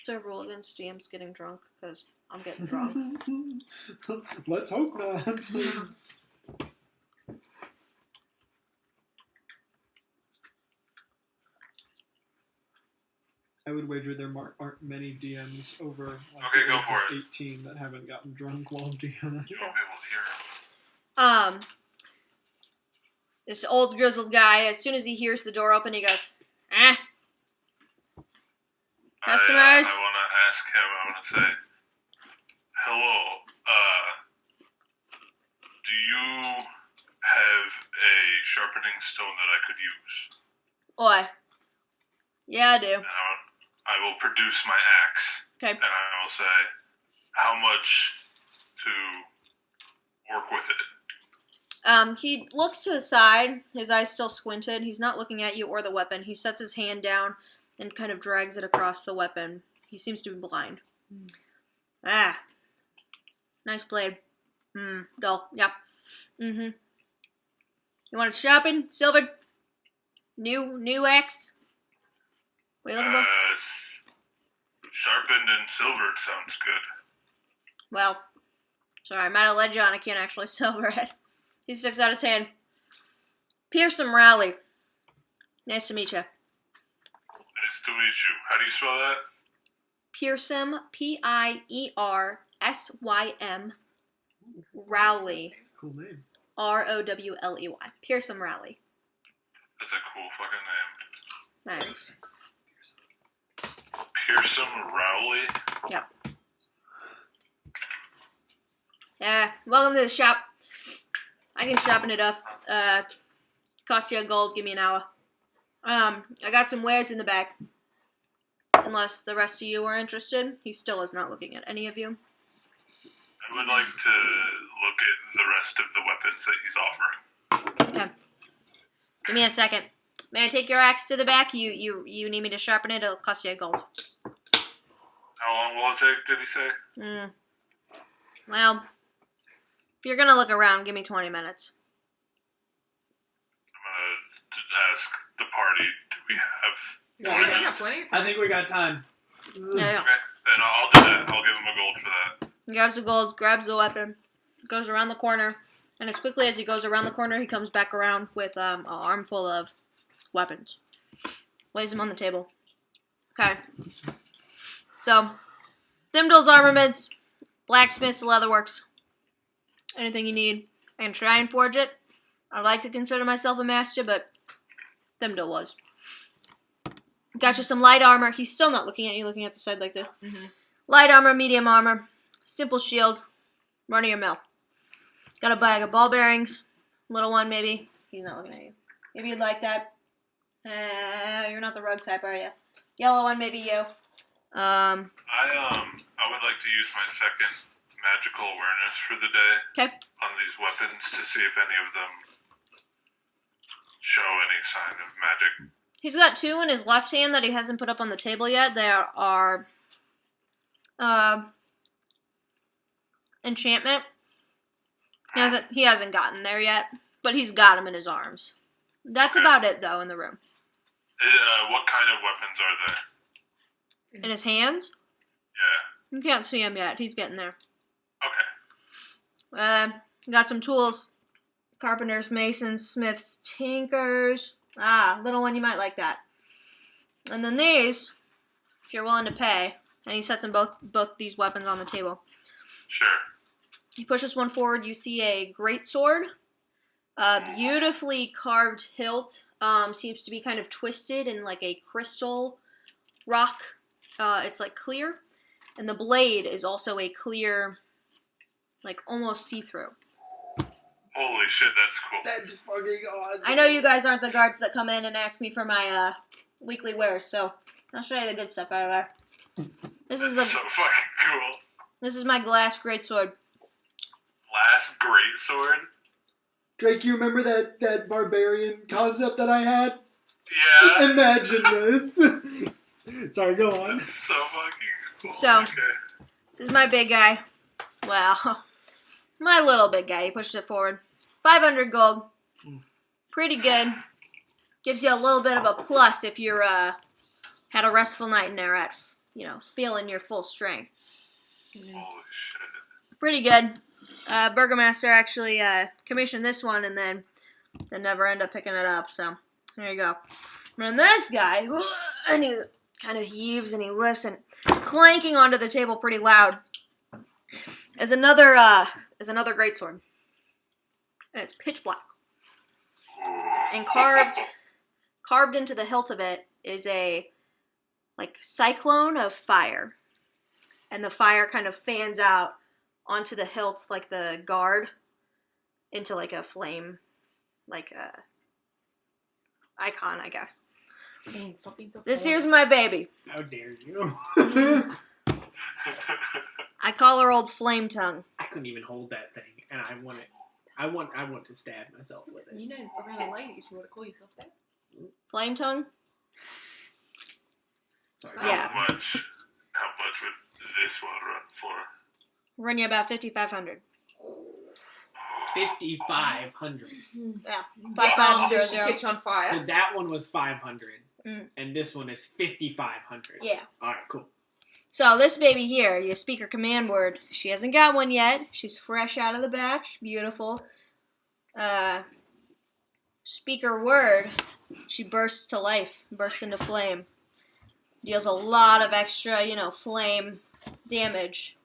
So I rule against GM's getting drunk, because I'm getting drunk. Let's hope not. I would wager there aren't many DMs over like, Okay, the go age for of it. 18 that haven't gotten drunk while DMing. You won't be able to hear him. This old grizzled guy, as soon as he hears the door open, he goes, Customers? I want to ask him, I want to say, hello, do you have a sharpening stone that I could use? Boy. Yeah, I do. And I will produce my axe. Okay. And I will say, how much to work with it? He looks to the side, his eyes still squinted. He's not looking at you or the weapon. He sets his hand down and kind of drags it across the weapon. He seems to be blind. Nice blade. Dull. Yeah. You want it sharpened? Silvered? New axe? What are you looking for? Sharpened and silvered sounds good. Well, sorry, I might have led you on. I can't actually silver it. He sticks out his hand. Pearson Rowley. Nice to meet you. Nice to meet you. How do you spell that? Pearson, Piersym, Rowley, That's a cool name. Rowley. Pearson Rowley. That's a cool fucking name. Nice. Pearson Rowley? Yeah, welcome to the shop. I can sharpen it up. Cost you a gold, give me an hour. I got some wares in the back. Unless the rest of you are interested. He still is not looking at any of you. I would like to look at the rest of the weapons that he's offering. Okay. Give me a second. May I take your axe to the back? You need me to sharpen it? It'll cost you a gold. How long will it take, did he say? Well, if you're gonna look around, give me 20 minutes. I'm gonna ask the party, do we have... Yeah, I got plenty of time. I think we got time. Yeah. Okay, then I'll do that. I'll give him a gold for that. He grabs the gold, grabs the weapon, goes around the corner, and as quickly as he goes around the corner, he comes back around with an armful of weapons. Lays them on the table. Okay. So, Thimdall's Armaments, Blacksmith's Leatherworks. Anything you need, I can try and forge it. I'd like to consider myself a master, but Thimdall was. Got you some light armor. He's still not looking at you, looking at the side like this. Mm-hmm. Light armor, medium armor, simple shield, run of your mill. Got a bag of ball bearings, little one maybe. He's not looking at you. Maybe you'd like that. You're not the rogue type, are you? Yellow one, maybe you. I would like to use my second magical awareness for the day. Okay. On these weapons to see if any of them show any sign of magic. He's got two in his left hand that he hasn't put up on the table yet. There are enchantment. He hasn't gotten there yet, but he's got them in his arms. That's Okay. about it, though, in the room. What kind of weapons are they? In his hands? Yeah. You can't see him yet. He's getting there. Okay. Got some tools. Carpenters, masons, smiths, tinkers. Little one, you might like that. And then these, if you're willing to pay. And he sets them both these weapons on the table. Sure. He pushes one forward. You see a greatsword. Beautifully carved hilt. Seems to be kind of twisted in like a crystal rock. It's like clear. And the blade is also a clear, like almost see-through. Holy shit, that's cool. That's fucking awesome. I know you guys aren't the guards that come in and ask me for my weekly wares, so I'll show you the good stuff out of there. This is That's so fucking cool. This is my glass greatsword. Last greatsword? Drake, you remember that barbarian concept that I had? Yeah. Imagine this. Sorry, go on. That's so fucking cool. So- Okay. This is my big guy. Well, my little big guy. He pushed it forward. 500 gold. Pretty good. Gives you a little bit of a plus if you're had a restful night and are at, feeling your full strength. Holy shit. Pretty good. Burgomaster actually commissioned this one and then they never end up picking it up. So there you go. And this guy, and he kind of heaves and he lifts and clanking onto the table pretty loud. Is another greatsword, and it's pitch black. And carved into the hilt of it is a cyclone of fire, and the fire kind of fans out onto the hilt like the guard into like a flame, like a icon, I guess. This here's my baby. How dare you? I call her Old Flame Tongue. I couldn't even hold that thing, and I want it. I want to stab myself with it. You know, around a lady, you want to call yourself that. Flame Tongue? Sorry. Yeah. How much would this one run for? Run you about 5,500. 5,500. Yeah. Just 5500. catch on fire. So that one was 500, Mm. and this one is 5,500. Yeah. All right, cool. So this baby here, you speak her command word. She hasn't got one yet. She's fresh out of the batch. Beautiful. Speak her word. She bursts to life. Bursts into flame. Deals a lot of extra, flame damage.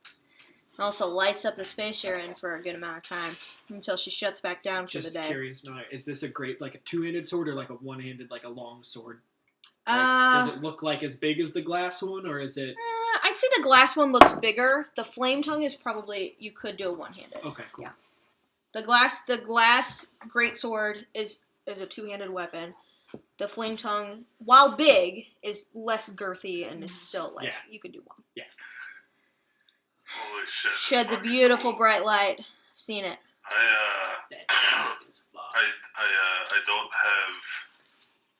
Also lights up the space you're in for a good amount of time. Until she shuts back down for the day. Just curious, Maya, is this a two-handed sword or like a one-handed, like a long sword? Does it look like as big as the glass one, or is it... I'd say the glass one looks bigger. The flame tongue is probably, you could do a one-handed. Okay, cool. Yeah. The glass greatsword is a two-handed weapon. The flame tongue, while big, is less girthy and is still you could do one. Yeah. Holy shit. Sheds a beautiful bright light. I've seen it. I don't have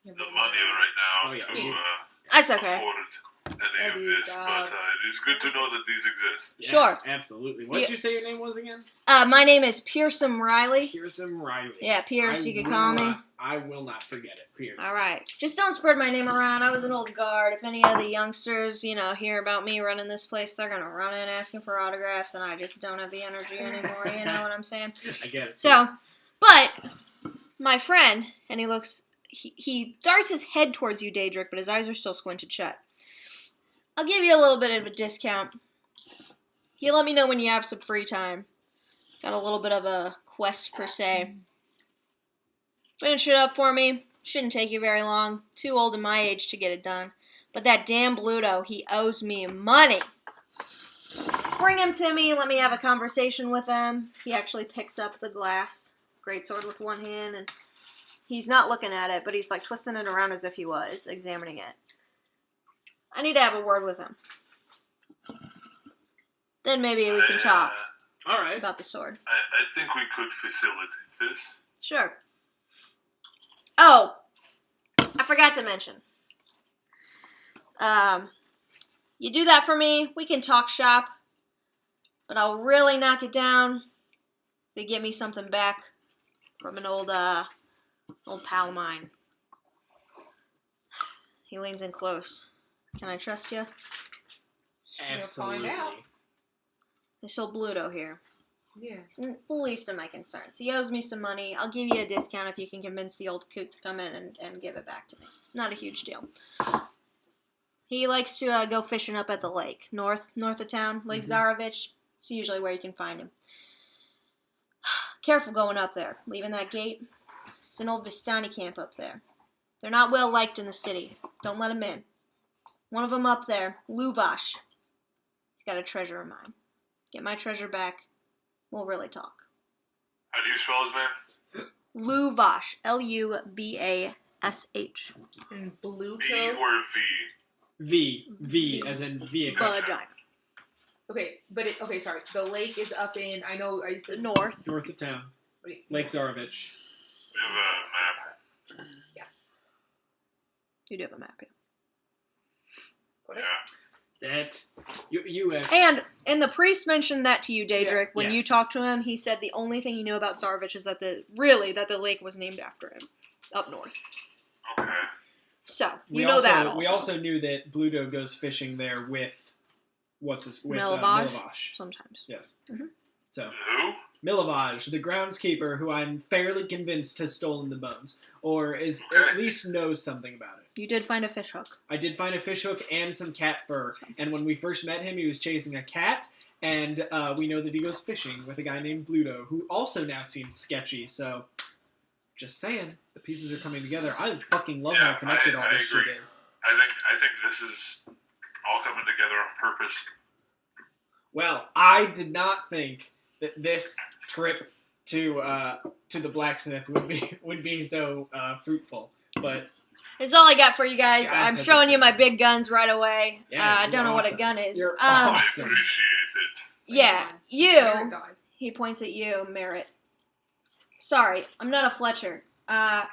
the money right now to That's okay. afford any of this, but it is good to know that these exist. Yeah, Sure. Absolutely. What did you say your name was again? My name is Pearson Riley. Pearson Riley. Yeah, Pierce, you could call me. I will not forget it, Pierce. All right. Just don't spread my name around. I was an old guard. If any of the youngsters, hear about me running this place, they're going to run in asking for autographs, and I just don't have the energy anymore. You know what I'm saying? I get it. So, but my friend, and he darts his head towards you, Daedric, but his eyes are still squinted shut. I'll give you a little bit of a discount. You let me know when you have some free time. Got a little bit of a quest, per se. Finish it up for me. Shouldn't take you very long. Too old in my age to get it done. But that damn Bluto, he owes me money. Bring him to me. Let me have a conversation with him. He actually picks up the glass greatsword with one hand, and he's not looking at it, but he's like twisting it around as if he was examining it. I need to have a word with him. Then maybe we can talk All right. about the sword. I think we could facilitate this. Sure. Oh, I forgot to mention. You do that for me, we can talk shop, but I'll really knock it down to get me something back from an old pal of mine. He leans in close. Can I trust you? Absolutely. We'll find out. This old Bluto here. Yeah. It's the least of my concerns. He owes me some money. I'll give you a discount if you can convince the old coot to come in and give it back to me. Not a huge deal. He likes to go fishing up at the lake, north of town, Lake Zarovich. It's usually where you can find him. Careful going up there. Leaving that gate. It's an old Vistani camp up there. They're not well liked in the city. Don't let him in. One of them up there, Luvash. He's got a treasure of mine. Get my treasure back. We'll really talk. How do you spell his name? Luvash. Lubash. And B Bluto. or V? V as in vehicle. Vagina. Okay, but sorry. The lake is up in. I know. I said North. North of town. Wait, Lake Zarovich. We have a map. You do have a map here. Yeah. That you have. And the priest mentioned that to you, Daedric. Yeah. When you Yes. talked to him, he said the only thing you know about Zarovich is that the lake was named after him, up north. Okay. So We you know that. Also. We also knew that Bluto goes fishing there with Milovaj? Milovaj. Sometimes. Yes. Mhm. So Who? Milovaj, the groundskeeper, who I'm fairly convinced has stolen the bones, or at least knows something about it. You did find a fish hook. I did find a fishhook and some cat fur, and when we first met him, he was chasing a cat, and we know that he goes fishing with a guy named Bluto, who also now seems sketchy, so just saying, the pieces are coming together. I fucking love how connected all this shit is. I think this is all coming together on purpose. Well, I did not think that this trip to the blacksmith would be so fruitful, but That's all I got for you guys. God, I'm such showing a- you my big guns right away. Yeah, I don't know what a awesome. gun is. You're I awesome. appreciate it. Yeah, Merritt you. dies. He points at you, Merritt. Sorry, I'm not a Fletcher. And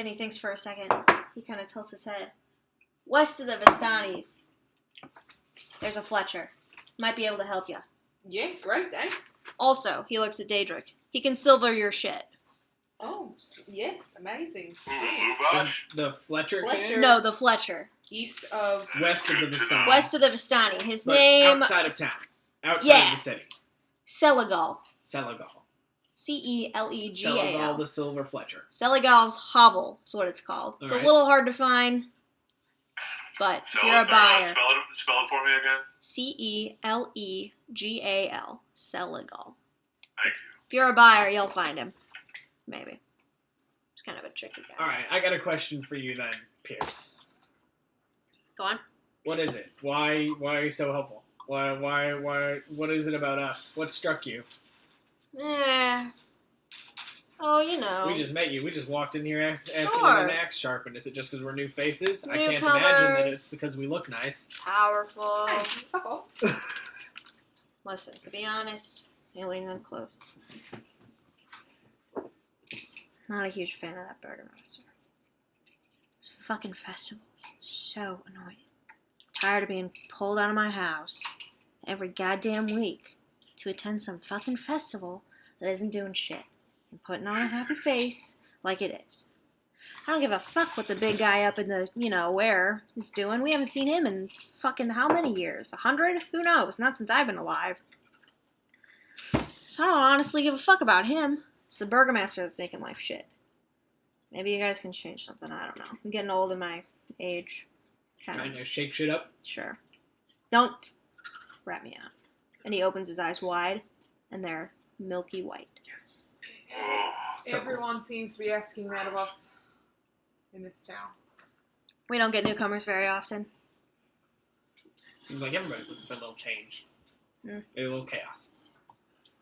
he thinks for a second. He kind of tilts his head. West of the Vistanis, there's a Fletcher. Might be able to help you. Yeah, great. Thanks. Also, he looks at Daedric. He can silver your shit. Oh, Yes, amazing. Uvash? The Fletcher Fletcher. clan? No, the Fletcher. East of West of the Vistani. West of the Vistani. His But name, outside of town. Outside Yeah. of the city. Seligal. Seligal. Celegal. Seligal the Silver Fletcher. Seligal's Hovel is what it's called. It's Alright. a little hard to find, but if you're a buyer, Spell it for me again. Celegal. Seligal. Thank If you're a buyer, you'll find him. Maybe. It's kind of a tricky guy. Alright, I got a question for you then, Pierce. Go on. What is it? Why are you so helpful? Why, what is it about us? What struck you? Oh, you know. We just met you. We just walked in here asking Sure. an axe sharpened. Is it just because we're new faces? I can't imagine that Newcomers. it's because we look nice. Powerful. fuck off. Listen, to be honest, aliens up close. Not a huge fan of that burgomaster. This fucking festival is so annoying. Tired of being pulled out of my house every goddamn week to attend some fucking festival that isn't doing shit and putting on a happy face like it is. I don't give a fuck what the big guy up in the, where is doing. We haven't seen him in fucking how many years? 100? Who knows? Not since I've been alive. So I don't honestly give a fuck about him. It's the burgomaster that's making life shit. Maybe you guys can change something. I don't know. I'm getting old in my age. Trying to shake shit up. Sure. Don't rat me out. And he opens his eyes wide, and they're milky white. Yes. Everyone seems to be asking that of us in this town. We don't get newcomers very often. Seems like everybody's looking for a little change. Mm. Maybe a little chaos.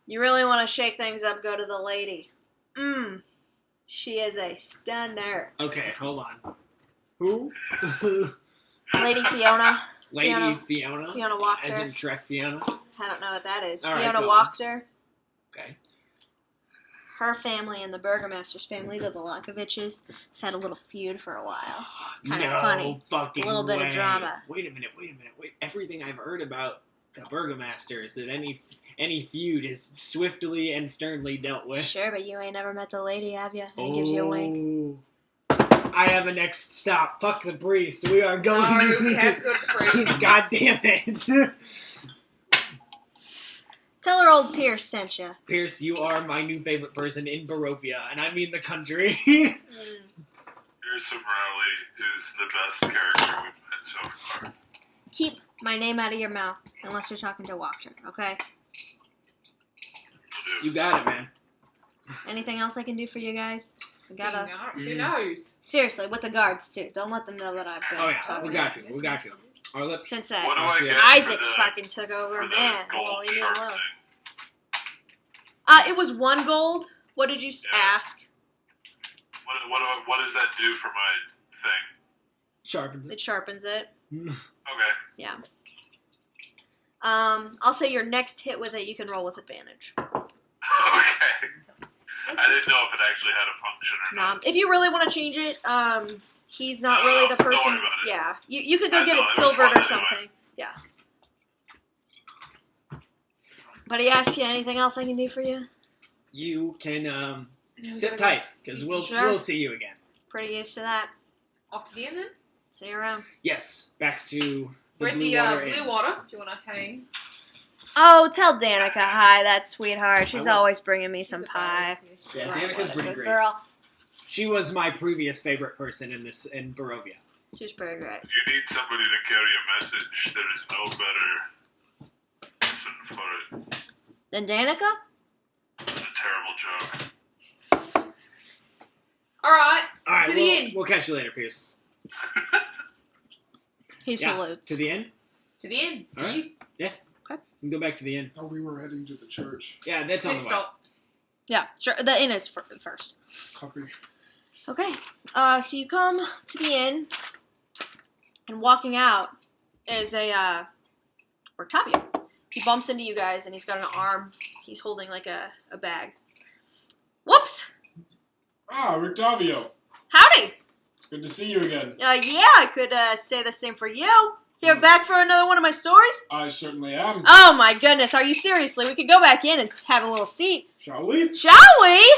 You really want to shake things up, go to the lady. She is a stunner. Okay, hold on. Who? Lady Fiona. Lady Fiona. Fiona? Fiona Wachter. As in Shrek Fiona? I don't know what that is. All right, Fiona go on. Wachter. Okay. Her family and the burgomaster's family, the Velakoviches, have had a little feud for a while. It's kind of funny. Fucking A little bit of way. drama. Wait a minute. Everything I've heard about the burgomaster is that any feud is swiftly and sternly dealt with. Sure, but you ain't never met the lady, have you? And he gives you a wink. I have a next stop. Fuck the priest. We are going No, to we have good friends. God damn it. Tell her old Pierce sent you. Pierce, you are my new favorite person in Barovia, and I mean the country. Here's Morelli, who's the best character we've met so far. Keep my name out of your mouth, unless you're talking to Wachter, okay? You got it, man. Anything else I can do for you guys? We gotta... Who knows? Seriously, with the guards, too. Don't let them know that I've been Oh yeah, talking we got you. We got you. All right, let's. Since What do that I get Isaac for the, fucking took over, for the man. gold Well, leave me alone. sharpening? It was 1 gold. What did you Yeah. ask? What does that do for my thing? Sharpen It sharpens it. Okay. Yeah. I'll say your next hit with it, you can roll with advantage. Okay. I didn't know if it actually had a function or not. If you really want to change it, he's not really the don't person. worry about it. Yeah, you could go I get know, it it was silvered fun or anyway. something. Yeah. But he asked you anything else I can do for you? You can sit tight because we'll Sure. see you again. Pretty used to that. Off to the end then? See you around. Yes, back to the We're at Blue the Water Inn. Blue Water. Do you want to hang? Oh, tell Danica hi, that sweetheart. She's I will. always bringing me some pie. Yeah, Right. Danica's pretty Good great. girl. She was my previous favorite person in Barovia. She's pretty great. If you need somebody to carry a message, there is no better person for it. Then Danica? It's a terrible joke. Alright. All right, To the inn. we'll catch you later, Pierce. He Yeah, salutes. to the inn. To the end. All right. We can go back to the inn. Thought we were heading to the church. Yeah, that's on Pit the way. stop. Yeah, sure. The inn is first. Copy. Okay. So you come to the inn, and walking out is Octavio. He bumps into you guys, and he's got an arm. He's holding like a bag. Whoops! Ah, Octavio. Howdy! It's good to see you again. Yeah, I could say the same for you. Here, back for another one of my stories? I certainly am. Oh my goodness, are you seriously? We could go back in and have a little seat. Shall we? Shall we?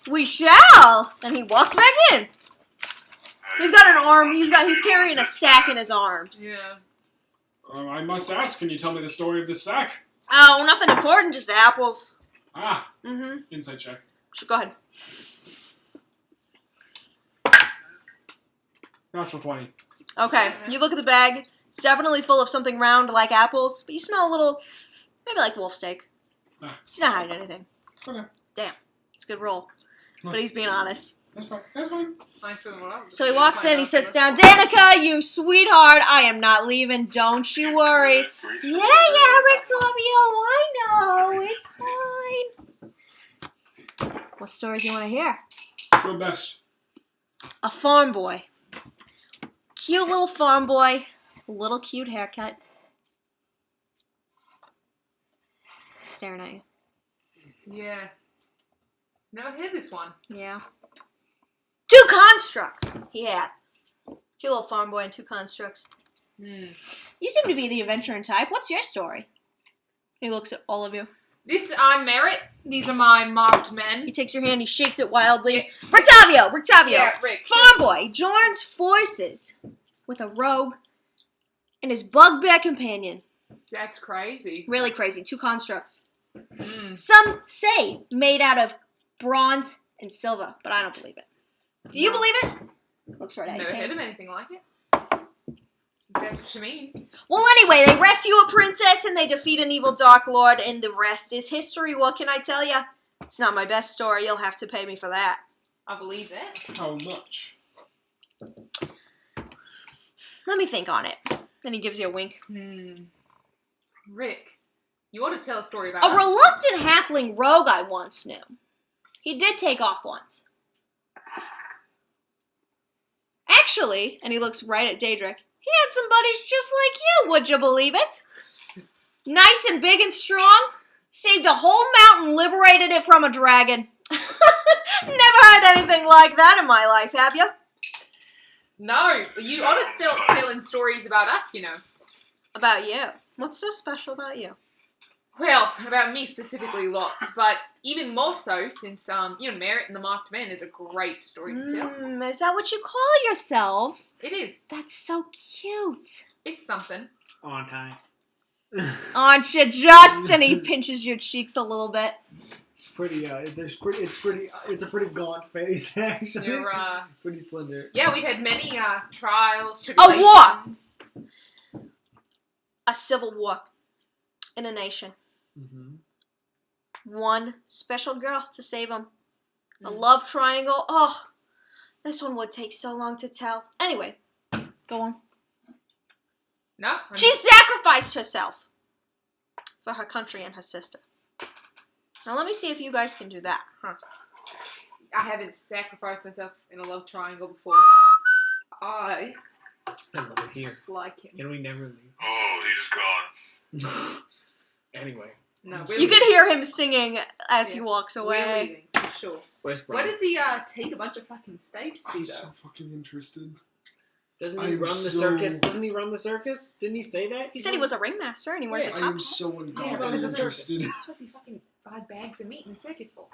We shall! well, and he walks back in. He's got an arm. He's carrying a sack in his arms. Yeah. I must ask, can you tell me the story of this sack? Oh, nothing important, just apples. Ah, Mm-hmm. insight check. Go ahead. Natural 20. Okay, you look at the bag. It's definitely full of something round like apples, but you smell a little, maybe like wolf steak. Ah. He's not hiding anything. Okay. Damn, it's a good roll. But he's being honest. That's fine. That's fine. So he walks in, he sits down. Danica, you sweetheart, I am not leaving, don't you worry. Yeah, Rick's love you, I know, it's fine. What story do you want to hear? Your best. A farm boy. Cute little farm boy. Little cute haircut. Staring at you. Yeah. Never heard this one. Yeah. 2 constructs he had. Cute little farm boy and 2 constructs. You seem to be the adventuring type. What's your story? He looks at all of you. I'm Merritt. These are my marked men. He takes your hand, he shakes it wildly. Rictavio! Yeah, Rick. Farm boy joins forces with a rogue and his bugbear companion. That's crazy. Really crazy. 2 constructs. Mm. Some say made out of bronze and silver, but I don't believe it. Do you believe it? Looks right at you. Never Kate. heard of anything like it. That's what you mean. Well, anyway, they rescue a princess and they defeat an evil dark lord, and the rest is history. What can I tell you? It's not my best story. You'll have to pay me for that. I believe that. How much? Let me think on it. Then he gives you a wink. Rick, you ought to tell a story about A us. reluctant halfling rogue I once knew. He did take off once. Actually, and he looks right at Daedric, he had some buddies just like you, would you believe it? Nice and big and strong. Saved a whole mountain, liberated it from a dragon. Never heard anything like that in my life, have you? No, but you ought to still telling stories about us, you know. About you. What's so special about you? Well, about me specifically, lots, but even more so since, Merritt and the Marked Men is a great story to tell. Is that what you call yourselves? It is. That's so cute. It's something. On time. Aren't you just? And he pinches your cheeks a little bit. It's pretty. It's a pretty gaunt face actually. You're, pretty slender. yeah, we've had many trials, A tribulations. war! A civil war in a nation. Mm-hmm. One special girl to save him. A love triangle. Oh, this one would take so long to tell. Anyway, go on. No. She sacrificed herself for her country and her sister. Now let me see if you guys can do that. Huh. I haven't sacrificed myself in a love triangle before. I I love it here. like him. Can we never leave? Oh, he's gone. Anyway, No, You can hear him singing as he walks We're away. leaving, for sure. where's Why Brian? does he take a bunch of fucking stage to I'm though? so fucking interested. Doesn't he I'm run the so- circus? Doesn't he run the circus? Didn't he say that? He said he was a ringmaster and he wears a I top am hat. so Yeah, ungodly because it's interested. What does he fucking buy bags of meat in the circus for?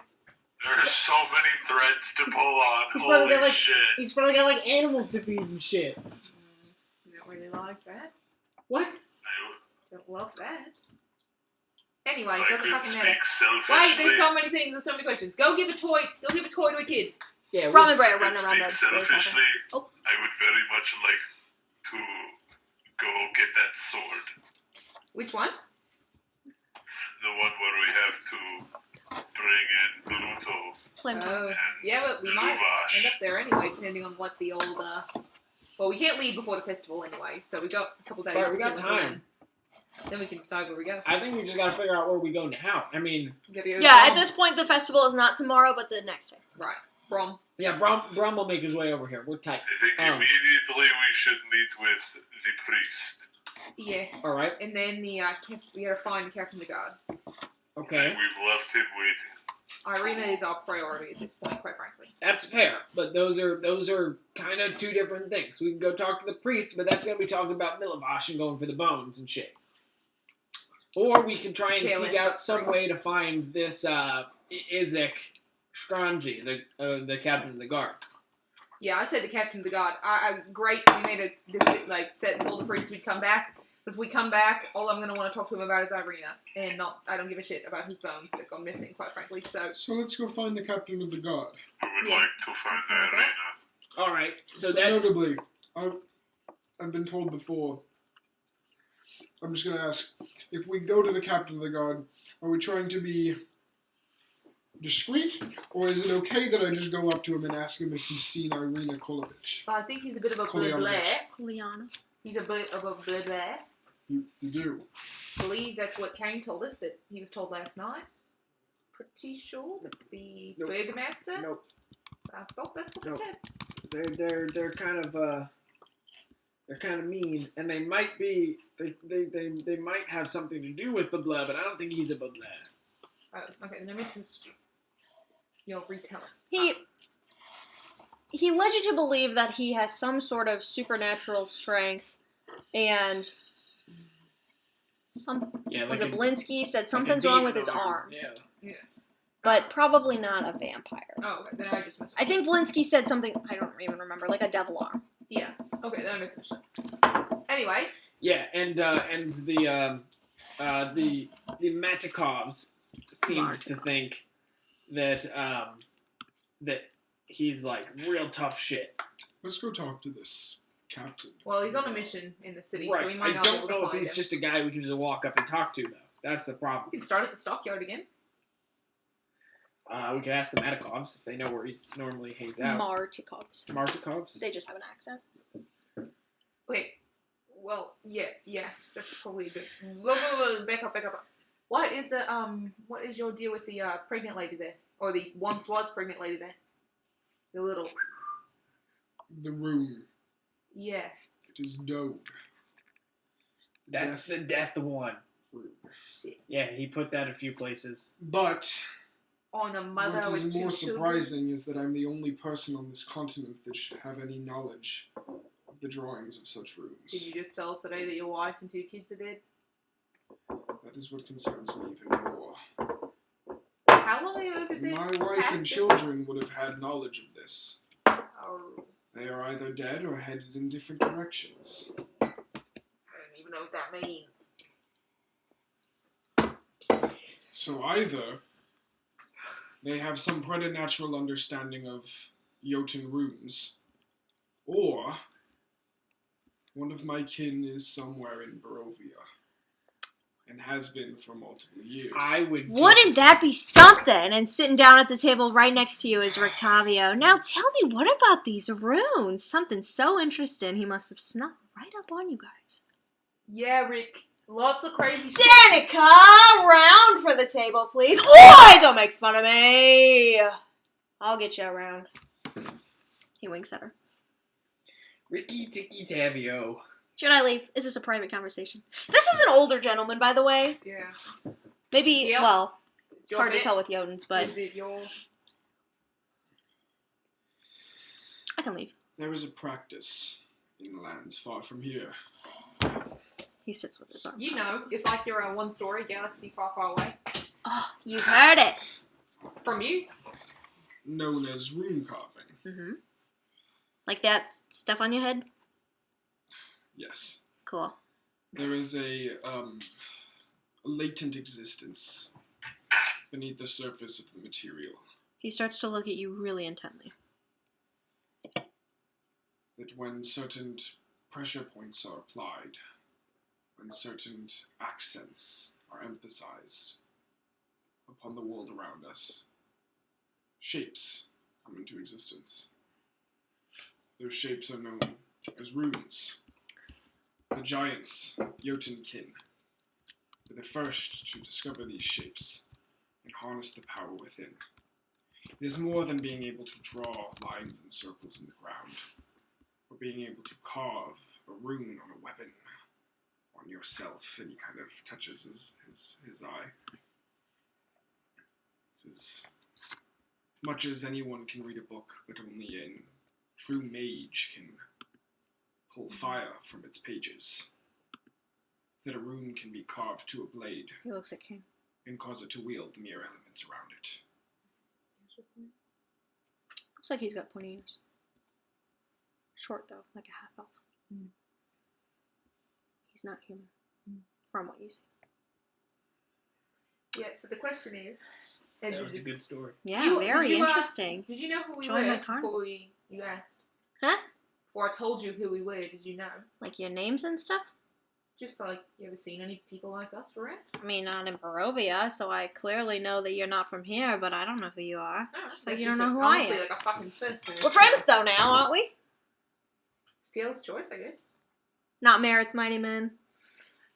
There's so many threads to pull on. He's probably Holy got, like- shit. He's probably got like animals to feed and shit. Don't really like that. What? Don't love that. Anyway, I doesn't could fucking matter. speak selfishly. Wait, there's so many things, there's so many questions. Go give a toy to a kid. Yeah. Brom and Bray are I running around could the speak race selfishly. Oh. I would very much like to go get that sword. Which one? The one where we have to bring in Pluto Flame Oh, and yeah, but we might end Luvash. up there anyway, depending on what the old, well, we can't leave before the festival anyway, so we got a couple days. Right, to we got kill until time. Then we can decide where we go. I think we just gotta figure out where we go now. I mean, We gotta go Yeah, Brom. at this point the festival is not tomorrow but the next day. Right. Brom. yeah, Brom will make his way over here. We're tight. I think Um, immediately we should meet with the priest. Yeah. All right. And then the, we gotta find the captain of the guard. Okay. And we've left him waiting. Irina is our priority at this point, quite frankly. That's fair, but those are kind of two different things. We can go talk to the priest, but that's gonna be talking about Milavash and going for the bones and shit. Or we can try and Okay, seek let's out not some bring- way to find this Izek Strangi, the captain of the guard. Yeah, I said the captain of the guard. Great. We made told the priest we'd come back. But if we come back, all I'm gonna want to talk to him about is Irina, and I don't give a shit about whose bones that gone missing, quite frankly. So let's go find the captain of the guard. I would Yeah. like to find That's the what I arena. All right. So notably, I've been told before. I'm just gonna ask: if we go to the captain of the guard, are we trying to be discreet, or is it okay that I just go up to him and ask him if he's seen Irina Kolovich? I think he's a bit of a Koleanovich. bleh. Kuliana. He's a bit of a bleh. You do. I believe that's what Kane told us that he was told last night. Pretty sure that the Nope. burgomaster. Nope. I thought that's what Nope. he said. They're kind of mean, and they might be they might have something to do with Babla, but I don't think he's a Babla. Oh, okay, then I missed this. You'll retell it. He led you to believe that he has some sort of supernatural strength, and was it Blinsky said something's wrong with his arm, Yeah. but probably not a vampire. Oh, okay, then I just missed it. I think Blinsky said something, I don't even remember, like a devil arm. Yeah. Okay, then I missed it. Anyway. Yeah, and the Matikovs seems to think that that he's like real tough shit. Let's go talk to this captain. Well, he's on a mission in the city, Right. so he might I not be don't able to know if find he's him. just a guy we can just walk up and talk to, though. That's the problem. We can start at the stockyard again. We could ask the Matikovs if they know where he normally hangs out. Martikovs. Martikovs? They just have an accent. Wait. Well, yes, that's probably good. Whoa, back up. What is your deal with the pregnant lady there? Or the once was pregnant lady there? The little... The room. Yeah. It is known. That's the death one. Room. Shit. Yeah, he put that a few places. But On a mother what with is two more children. surprising is that I'm the only person on this continent that should have any knowledge of the drawings of such Did rooms. you just tell us today that your wife and 2 kids are dead? That is what concerns me even more. How long have you lived there? My wife and Past- children would have had knowledge of this. Oh, They are either dead or headed in different directions. I don't even know what that means. So either they have some preternatural understanding of Jotun runes, or one of my kin is somewhere in Barovia, and has been for multiple years. Wouldn't that be something? And sitting down at the table right next to you is Rictavio. Now tell me, what about these runes? Something so interesting he must have snuck right up on you guys. Yeah, Rick. Lots of crazy shit. Danica, round for the table, please. Oi, don't make fun of me. I'll get you around. He winks at her. Ricky Ticky Tavio. Should I leave? Is this a private conversation? This is an older gentleman, by the way. Yeah. Maybe, Yep. well, it's Your hard to bit? tell with Jotuns, but Is it your... I can leave. There is a practice in lands far from here, He sits with his arm. You know, it's like you're a one-story galaxy far, far away. Oh, you've heard it. From you? known as rune carving. Mm-hmm. Like that stuff on your head? Yes. Cool. There is a latent existence beneath the surface of the material He starts to look at you really intently. that when certain pressure points are applied, when certain accents are emphasized upon the world around us, shapes come into existence. Those shapes are known as runes. The giants, Jotunkin, were the first to discover these shapes and harness the power within. It is more than being able to draw lines and circles in the ground, or being able to carve a rune on a weapon, on yourself, and he kind of touches his eye. It's as much as anyone can read a book, but only a true mage can pull fire from its pages. That a rune can be carved to a blade He looks at King. and cause it to wield the mere elements around it. Looks like he's got plenty of ears. Short though, like a half elf. He's not human, from what you see. Yeah, so the question is... That was a good story. Yeah, very interesting. Did you know who we Join my were carnival. before you asked? Huh? Before I told you who we were, did you know? Like your names and stuff? Just like, you ever seen any people like us around? I mean, not in Barovia, so I clearly know that you're not from here, but I don't know who you are. No, Just like that's you don't just know who I honestly am. like a fucking person. We're friends though now, aren't we? It's Pierre's choice, I guess. Not Merritt's mighty men.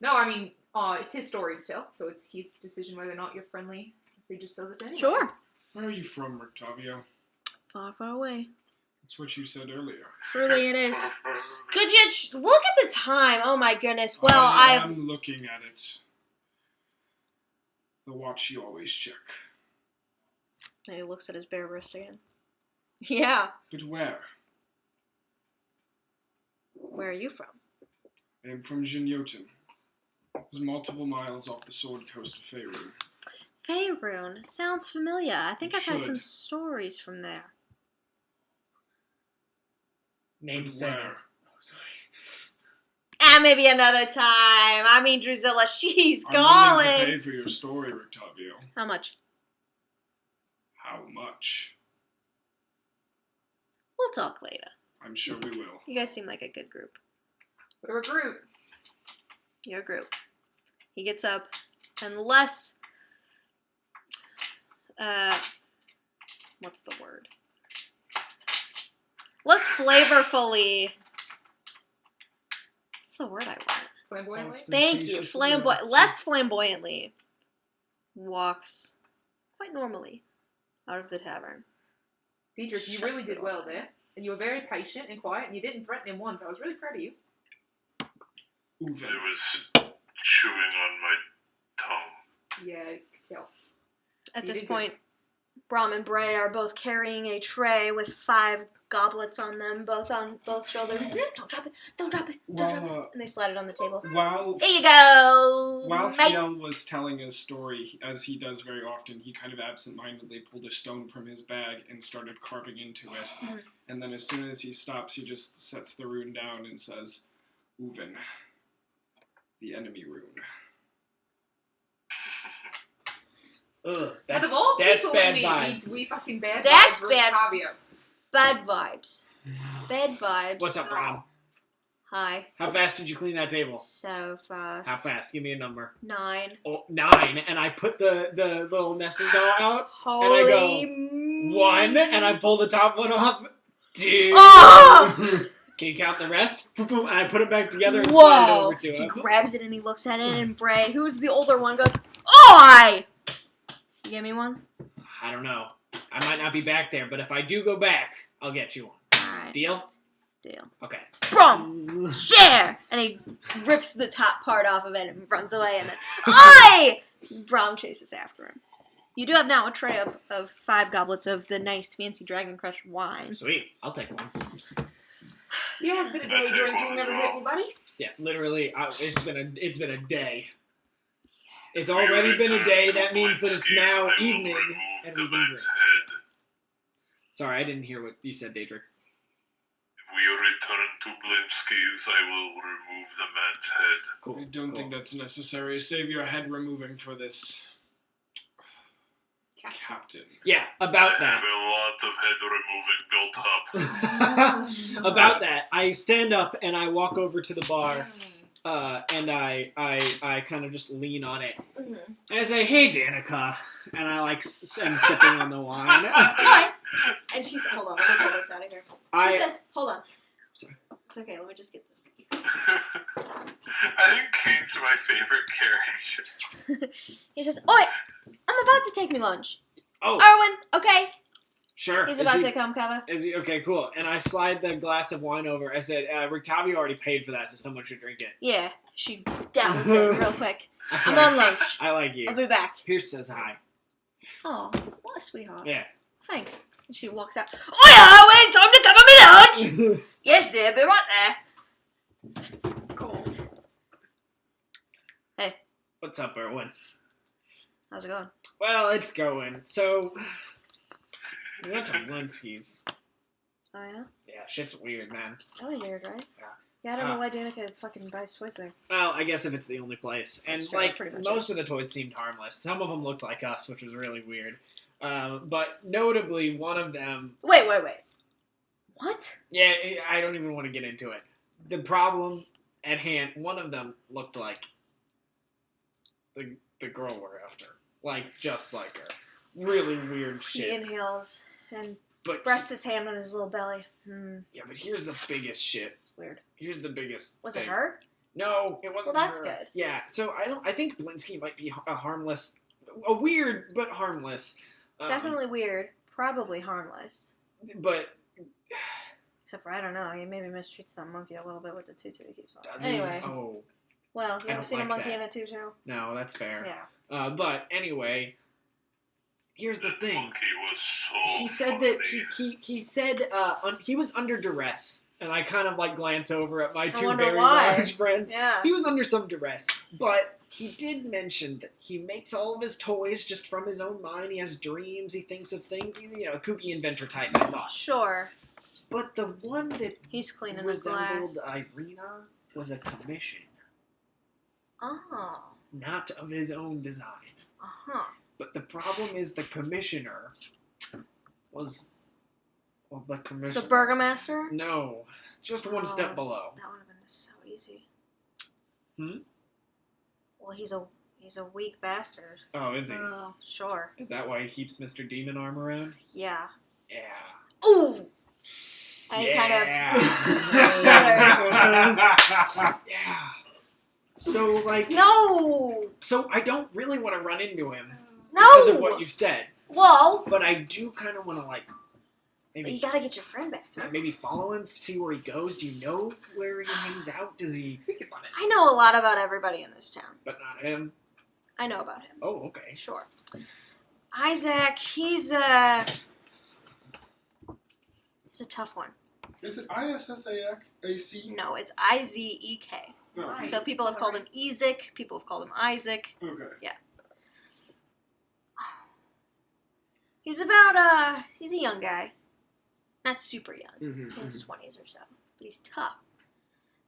No, I mean, it's his story to tell, so it's his decision whether or not you're friendly if he just tells it to anyone. Sure. Where are you from, Octavio? Far, far away. That's what you said earlier. Truly it is. Could you look at the time? Oh my goodness. Well, I'm looking at it. The watch you always check. And he looks at his bare wrist again. Yeah. But where? Where are you from? I am from Jinyotin. It's multiple miles off the Sword Coast of Faerun. Faerun. Sounds familiar. I think It I've had some should. stories from there. Name But 7. where? Oh, sorry. Maybe another time. I mean, Drusilla, she's I'm willing to calling. pay for your story, Octavio. How much? How much? We'll talk later. I'm sure we will. You guys seem like a good group. We're a group. You're a group. He gets up and less... what's the word? Less flavorfully... What's the word I want? Flamboyantly? Thank you. Less flamboyantly. Walks quite normally out of the tavern. Diedrich, you Shuts really the did door. well there. And you were very patient and quiet, and you didn't threaten him once. I was really proud of you. Uven. I was chewing on my tongue. Yeah, I could tell. At You this did point, Brom and Bray are both carrying a tray with 5 goblets on them, both on both shoulders. Don't drop it! Don't drop it! Don't drop it! And they slide it on the table. While Here you go, While mate. Fiel was telling his story, as he does very often, he kind of absent-mindedly pulled a stone from his bag and started carving into it. Mhm. And then as soon as he stops, he just sets the rune down and says, Uven, the enemy rune. Ugh, Out of all that's people bad we vibes. we fucking bad That's vibes for bad. Octavio. Bad vibes. Bad vibes. What's up, Rob? Hi. How fast did you clean that table? So fast. How fast? Give me a number. 9. Oh, 9. And I put the little nesting doll out. Holy... 1, and I pull the top one off. 2. Oh! Can you count the rest? Boom, boom, and I put it back together and slide it Whoa! over to He him. grabs it and he looks at it, and Bray, who's the older one, goes, "Oi! You give me one? I don't know. I might not be back there, but if I do go back, I'll get you one. Alright. Deal? Deal. Okay. Brum! Share! And he rips the top part off of it and runs away, and then, Oi! Brom chases after him. You do have now a tray of 5 goblets of the nice, fancy Dragon Crush wine. Sweet. I'll take one. Yeah, been a day drinking, never hit anybody. Yeah, literally, it's been a day. It's already been a day. That means that it's now evening, and we've been drinking. Head. Sorry, I didn't hear what you said, Daedric. If we return to Blimsky's, I will remove the man's head. Cool. I don't think that's necessary. Save your head removing for this captain. Yeah, about I have that. a lot of head removing built up. About that, I stand up and I walk over to the bar, and I kind of just lean on it. Mm-hmm. And I say, "Hey, Danica," and I am sipping on the wine. Hi. And she says, hold on, let me pull this out of here. She says, hold on. Sorry. It's okay, let me just get this. I think Kane's my favorite character. He says, Oi! I'm about to take me lunch. Oh, Erwin, okay? sure. He's Is about he- to come cover. Is he okay? Cool. And I slide the glass of wine over. I said, "Rictavio already paid for that, so someone should drink it." Yeah, she downs it real quick. I'm on lunch. I like you. I'll be back. Pierce says hi. Oh, what a sweetheart. Yeah. Thanks. And she walks out. Oi, Erwin, time to cover me lunch! Yes, dear, be right there. Cool. What's up, Erwin? How's it going? Well, it's going. So, We went to Blinsky's. Oh, yeah? Yeah, shit's weird, man. Really weird, right? Yeah. Yeah, I don't know why Danica fucking buys toys there. Well, I guess if it's the only place. And, That's true, like, pretty much most is. of the toys seemed harmless. Some of them looked like us, which was really weird. But notably, one of them... Wait. What? Yeah, I don't even want to get into it. The problem at hand, one of them looked like the girl we're after. Like, just like her. Really weird He shit. inhales and But rests his hand on his little belly. yeah, but here's the biggest shit. It's weird. Here's the biggest Was thing. it her? No, it wasn't Well, that's her. good. Yeah, so I think Blinsky might be a weird but harmless. Definitely weird. Probably harmless. But Except for, I don't know, he maybe mistreats that monkey a little bit with the tutu he keeps on. does he? Anyway. Oh, Well, you I ever don't seen a like monkey that. in a tutu? no, that's fair. Yeah. But anyway, here's the That thing. monkey was so He said that funny. he said he was under duress, and I kind of like glance over at my two wonder very why. large friends. Yeah. He was under some duress, but he did mention that he makes all of his toys just from his own mind. He has dreams. He thinks of things. You know, a kooky inventor type. I thought. Sure. But the one that He's cleaning the resembled glass. Irina was a commission, Oh. not of his own design. Uh-huh. But the problem is the commissioner was... Well, the commissioner... The Burgomaster? No. Just one Oh, step below. That would have been so easy. Hmm? Well, he's a weak bastard. Oh, is he? Oh, sure. Is that why he keeps Mr. Demon Arm around? Yeah. Yeah. Ooh! And he kind Yeah. of shudders. Yeah. So, like... No! So, I don't really want to run into him No! because of what you've said. Well, But I do kind of want to, like... Maybe you gotta get your friend back. Huh? maybe follow him, see where he goes. Do you know where he hangs out? Does he... We could find it. I know a lot about everybody in this town. But not him. I know about him. Oh, okay. Sure. Isaac, he's a tough one. Is it ISSAC? No, it's I-Z-E-K. No. So people have called him Ezek, people have called him Isaac. Okay. He's about, he's a young guy. Not super young. Mm-hmm. In his 20s or so. But he's tough.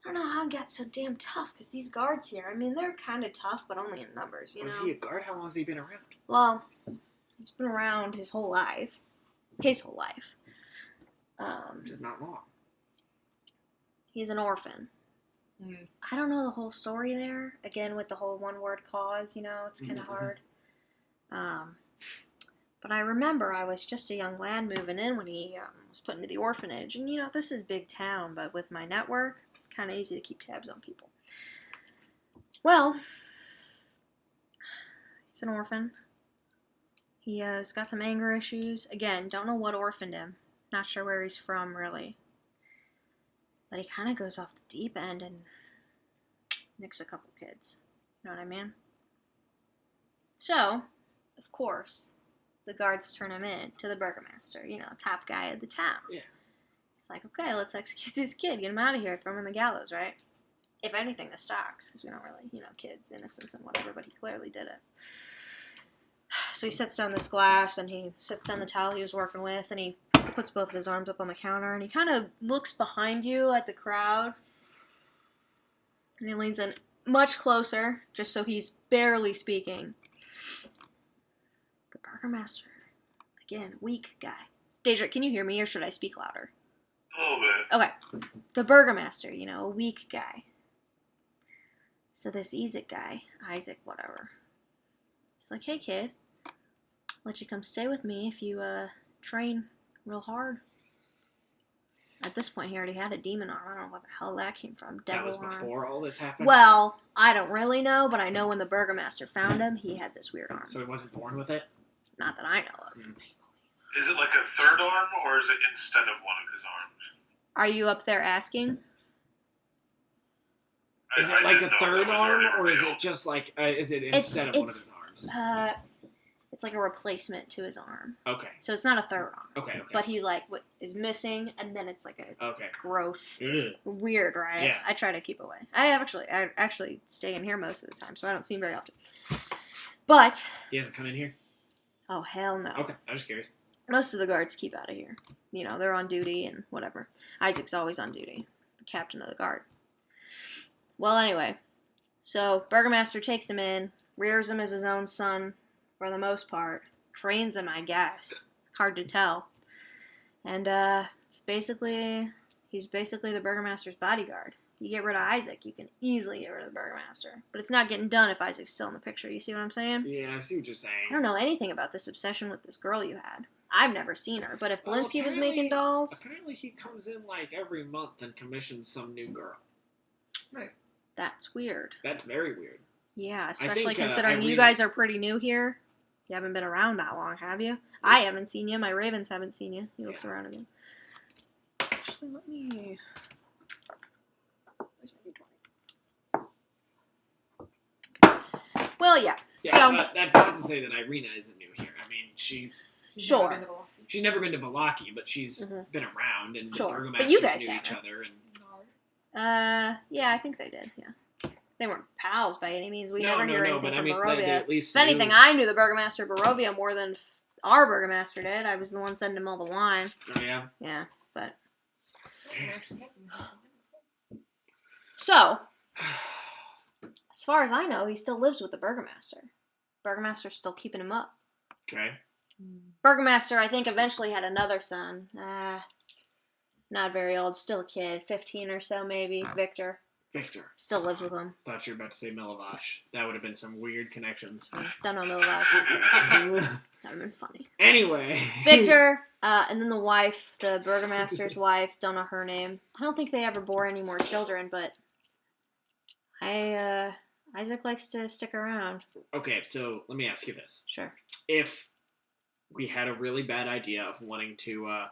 I don't know how he got so damn tough, because these guards here, I mean, they're kind of tough, but only in numbers, you Was know? he a guard? How long has he been around? Well, he's been around his whole life. His whole life. Which is not long. He's an orphan. Mm. I don't know the whole story there. Again, with the whole one-word cause, you know, it's kind of hard. But I remember I was just a young lad moving in when he was put into the orphanage. And, you know, this is big town, but with my network, kind of easy to keep tabs on people. Well, he's an orphan. He's got some anger issues. Again, don't know what orphaned him. Not sure where he's from, really. But he kind of goes off the deep end and nicks a couple kids. You know what I mean? So, of course, the guards turn him in to the Burgomaster, you know, top guy of the town. Yeah. It's like, okay, let's execute this kid, get him out of here, throw him in the gallows, right? If anything, the stocks, because we don't really, you know, kids, innocence and whatever, but he clearly did it. So he sets down this glass, and he sets down the towel he was working with, and he puts both of his arms up on the counter, and he kind of looks behind you at the crowd, and he leans in much closer, just so he's barely speaking. The Burgomaster, again, weak guy. Daedric, can you hear me, or should I speak louder? A little bit. Okay. The Burgomaster, you know, a weak guy. So this Ezek guy, Isaac, whatever. He's like, hey kid, let you come stay with me if you train real hard. At this point, he already had a demon arm. I don't know what the hell that came from. That was Devil arm. before all this happened? Well, I don't really know, but I know when the Burgomaster found him, he had this weird arm. So he wasn't born with it? Not that I know of. Is it like a third arm, or is it instead of one of his arms? Are you up there asking? Is it like a third arm, or is it just like, is it instead of one of his arms? It's like a replacement to his arm. Okay. So it's not a third arm. Okay. But he's like, what is missing, and then it's like a Okay. growth. Ugh. Weird, right? Yeah. I try to keep away. I actually stay in here most of the time, so I don't see him very often. But He hasn't come in here? oh hell no. Okay, I'm just curious. Most of the guards keep out of here. You know, they're on duty and whatever. Isaac's always on duty, the captain of the guard. Well, anyway, so Burgomaster takes him in, rears him as his own son for the most part, trains him, I guess. Hard to tell. And he's basically the Burgomaster's bodyguard. You get rid of Isaac, you can easily get rid of the Burgomaster. But it's not getting done if Isaac's still in the picture. You see what I'm saying? Yeah, I see what you're saying. I don't know anything about this obsession with this girl you had. I've never seen her, but if Blinsky was making dolls... Apparently he comes in like every month and commissions some new girl. Right. That's weird. That's very weird. Yeah, especially think, considering you guys are pretty new here. You haven't been around that long, have you? I haven't seen you. My ravens haven't seen you. He looks around again. Actually, let me... Well, yeah. Yeah, So, but that's not to say that Irina isn't new here. I mean, she's sure. never been to Valaki, but she's Mhm. been around, and Sure. the But Burgomasters you guys knew each haven't. other. And Yeah, I think they did, yeah. They weren't pals by any means. We no, never no, hear no, anything but I from mean, Barovia. they at least If anything, knew. I knew the Burgomaster of Barovia more than our Burgomaster did. I was the one sending him all the wine. Oh yeah. Yeah, but... We actually had some. So, as far as I know, he still lives with the Burgomaster. Burgomaster's still keeping him up. Okay. Burgomaster, I think, eventually had another son. Not very old, still a kid, 15 or so maybe. Victor Victor. still lives with him. Thought you were about to say Milavash. That would have been some weird connections. Don't know Milavash. That would have been funny. Anyway. Victor, and then the wife, the Burgomaster's wife, don't know her name. I don't think they ever bore any more children, but Isaac likes to stick around. Okay, so let me ask you this. Sure. If we had a really bad idea of wanting to,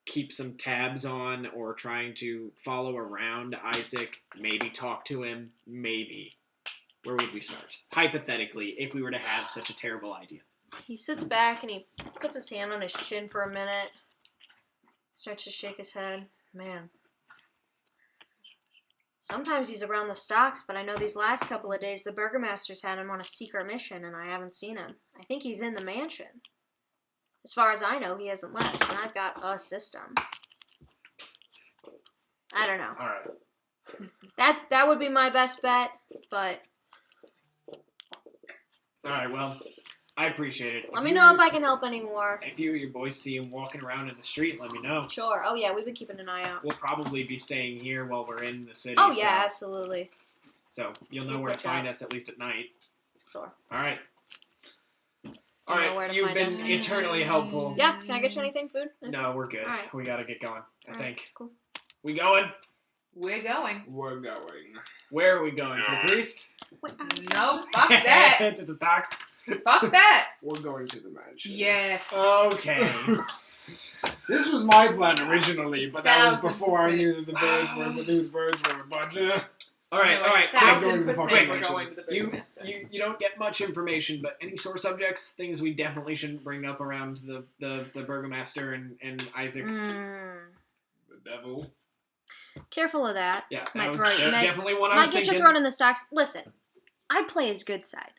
keep some tabs on or trying to follow around Isaac, maybe talk to him, maybe, where would we start? Hypothetically, if we were to have such a terrible idea. He sits back and he puts his hand on his chin for a minute. Starts to shake his head. Man. Sometimes he's around the stocks, but I know these last couple of days the Burgomaster's had him on a secret mission and I haven't seen him. I think he's in the mansion. As far as I know, he hasn't left, and I've got a system. I don't know. Alright. That would be my best bet, but Alright, well, I appreciate it. let me know if I can help anymore. If you or your boys see him walking around in the street, let me know. Sure. Oh, yeah, we've been keeping an eye out. We'll probably be staying here while we're in the city. Oh, yeah, absolutely. So you'll know where to Good find job. us, at least at night. Sure. Alright. know where Alright, to you've find been us. eternally helpful. Yeah, can I get you anything? Food? No, we're good. Alright. We gotta get going, I Alright, think. cool. We going? We're going. We're going. Where are we going? To the priest? Wait, No, fuck that. To the stocks? Fuck that. We're going to the mansion. Yes. Okay. This was my plan originally, but that was 1000%. before I knew that the birds were. But Alright, No, alright. I'm going to the 1000% fucking we're mansion. going to the You, Burgomaster. you don't get much information, but any sore subjects, things we definitely shouldn't bring up around the Burgomaster and Isaac. Mm, the devil. careful of that. Yeah, that Might was throw you- might- definitely what I Might was get thinking. you thrown in the stocks. Listen, I'd play his good side.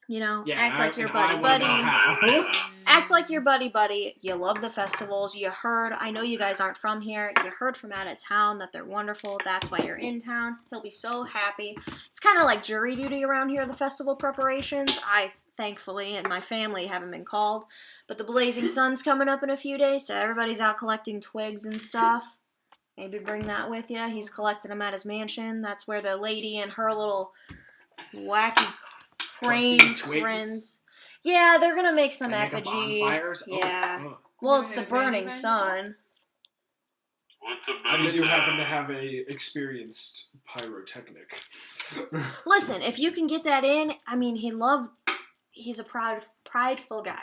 You know, Yeah, act like your and I buddy wanna know buddy. how. Act like your buddy. You love the festivals. You heard, I know you guys aren't from here. You heard from out of town that they're wonderful. That's why you're in town. He'll be so happy. It's kind of like jury duty around here, the festival preparations. I, thankfully, and my family haven't been called. But the Blazing Sun's coming up in a few days, so everybody's out collecting twigs and stuff. Maybe bring that with you. He's collecting them at his mansion. That's where the lady and her little wacky crane Collecting twigs? friends. Yeah, they're gonna make some They make a effigy. bonfires? Oh, Yeah. oh. Well, it's the Maybe burning maybe. sun. With the I moon do happen to down. have a experienced pyrotechnic. Listen, if you can get that in, I mean, he's a prideful guy.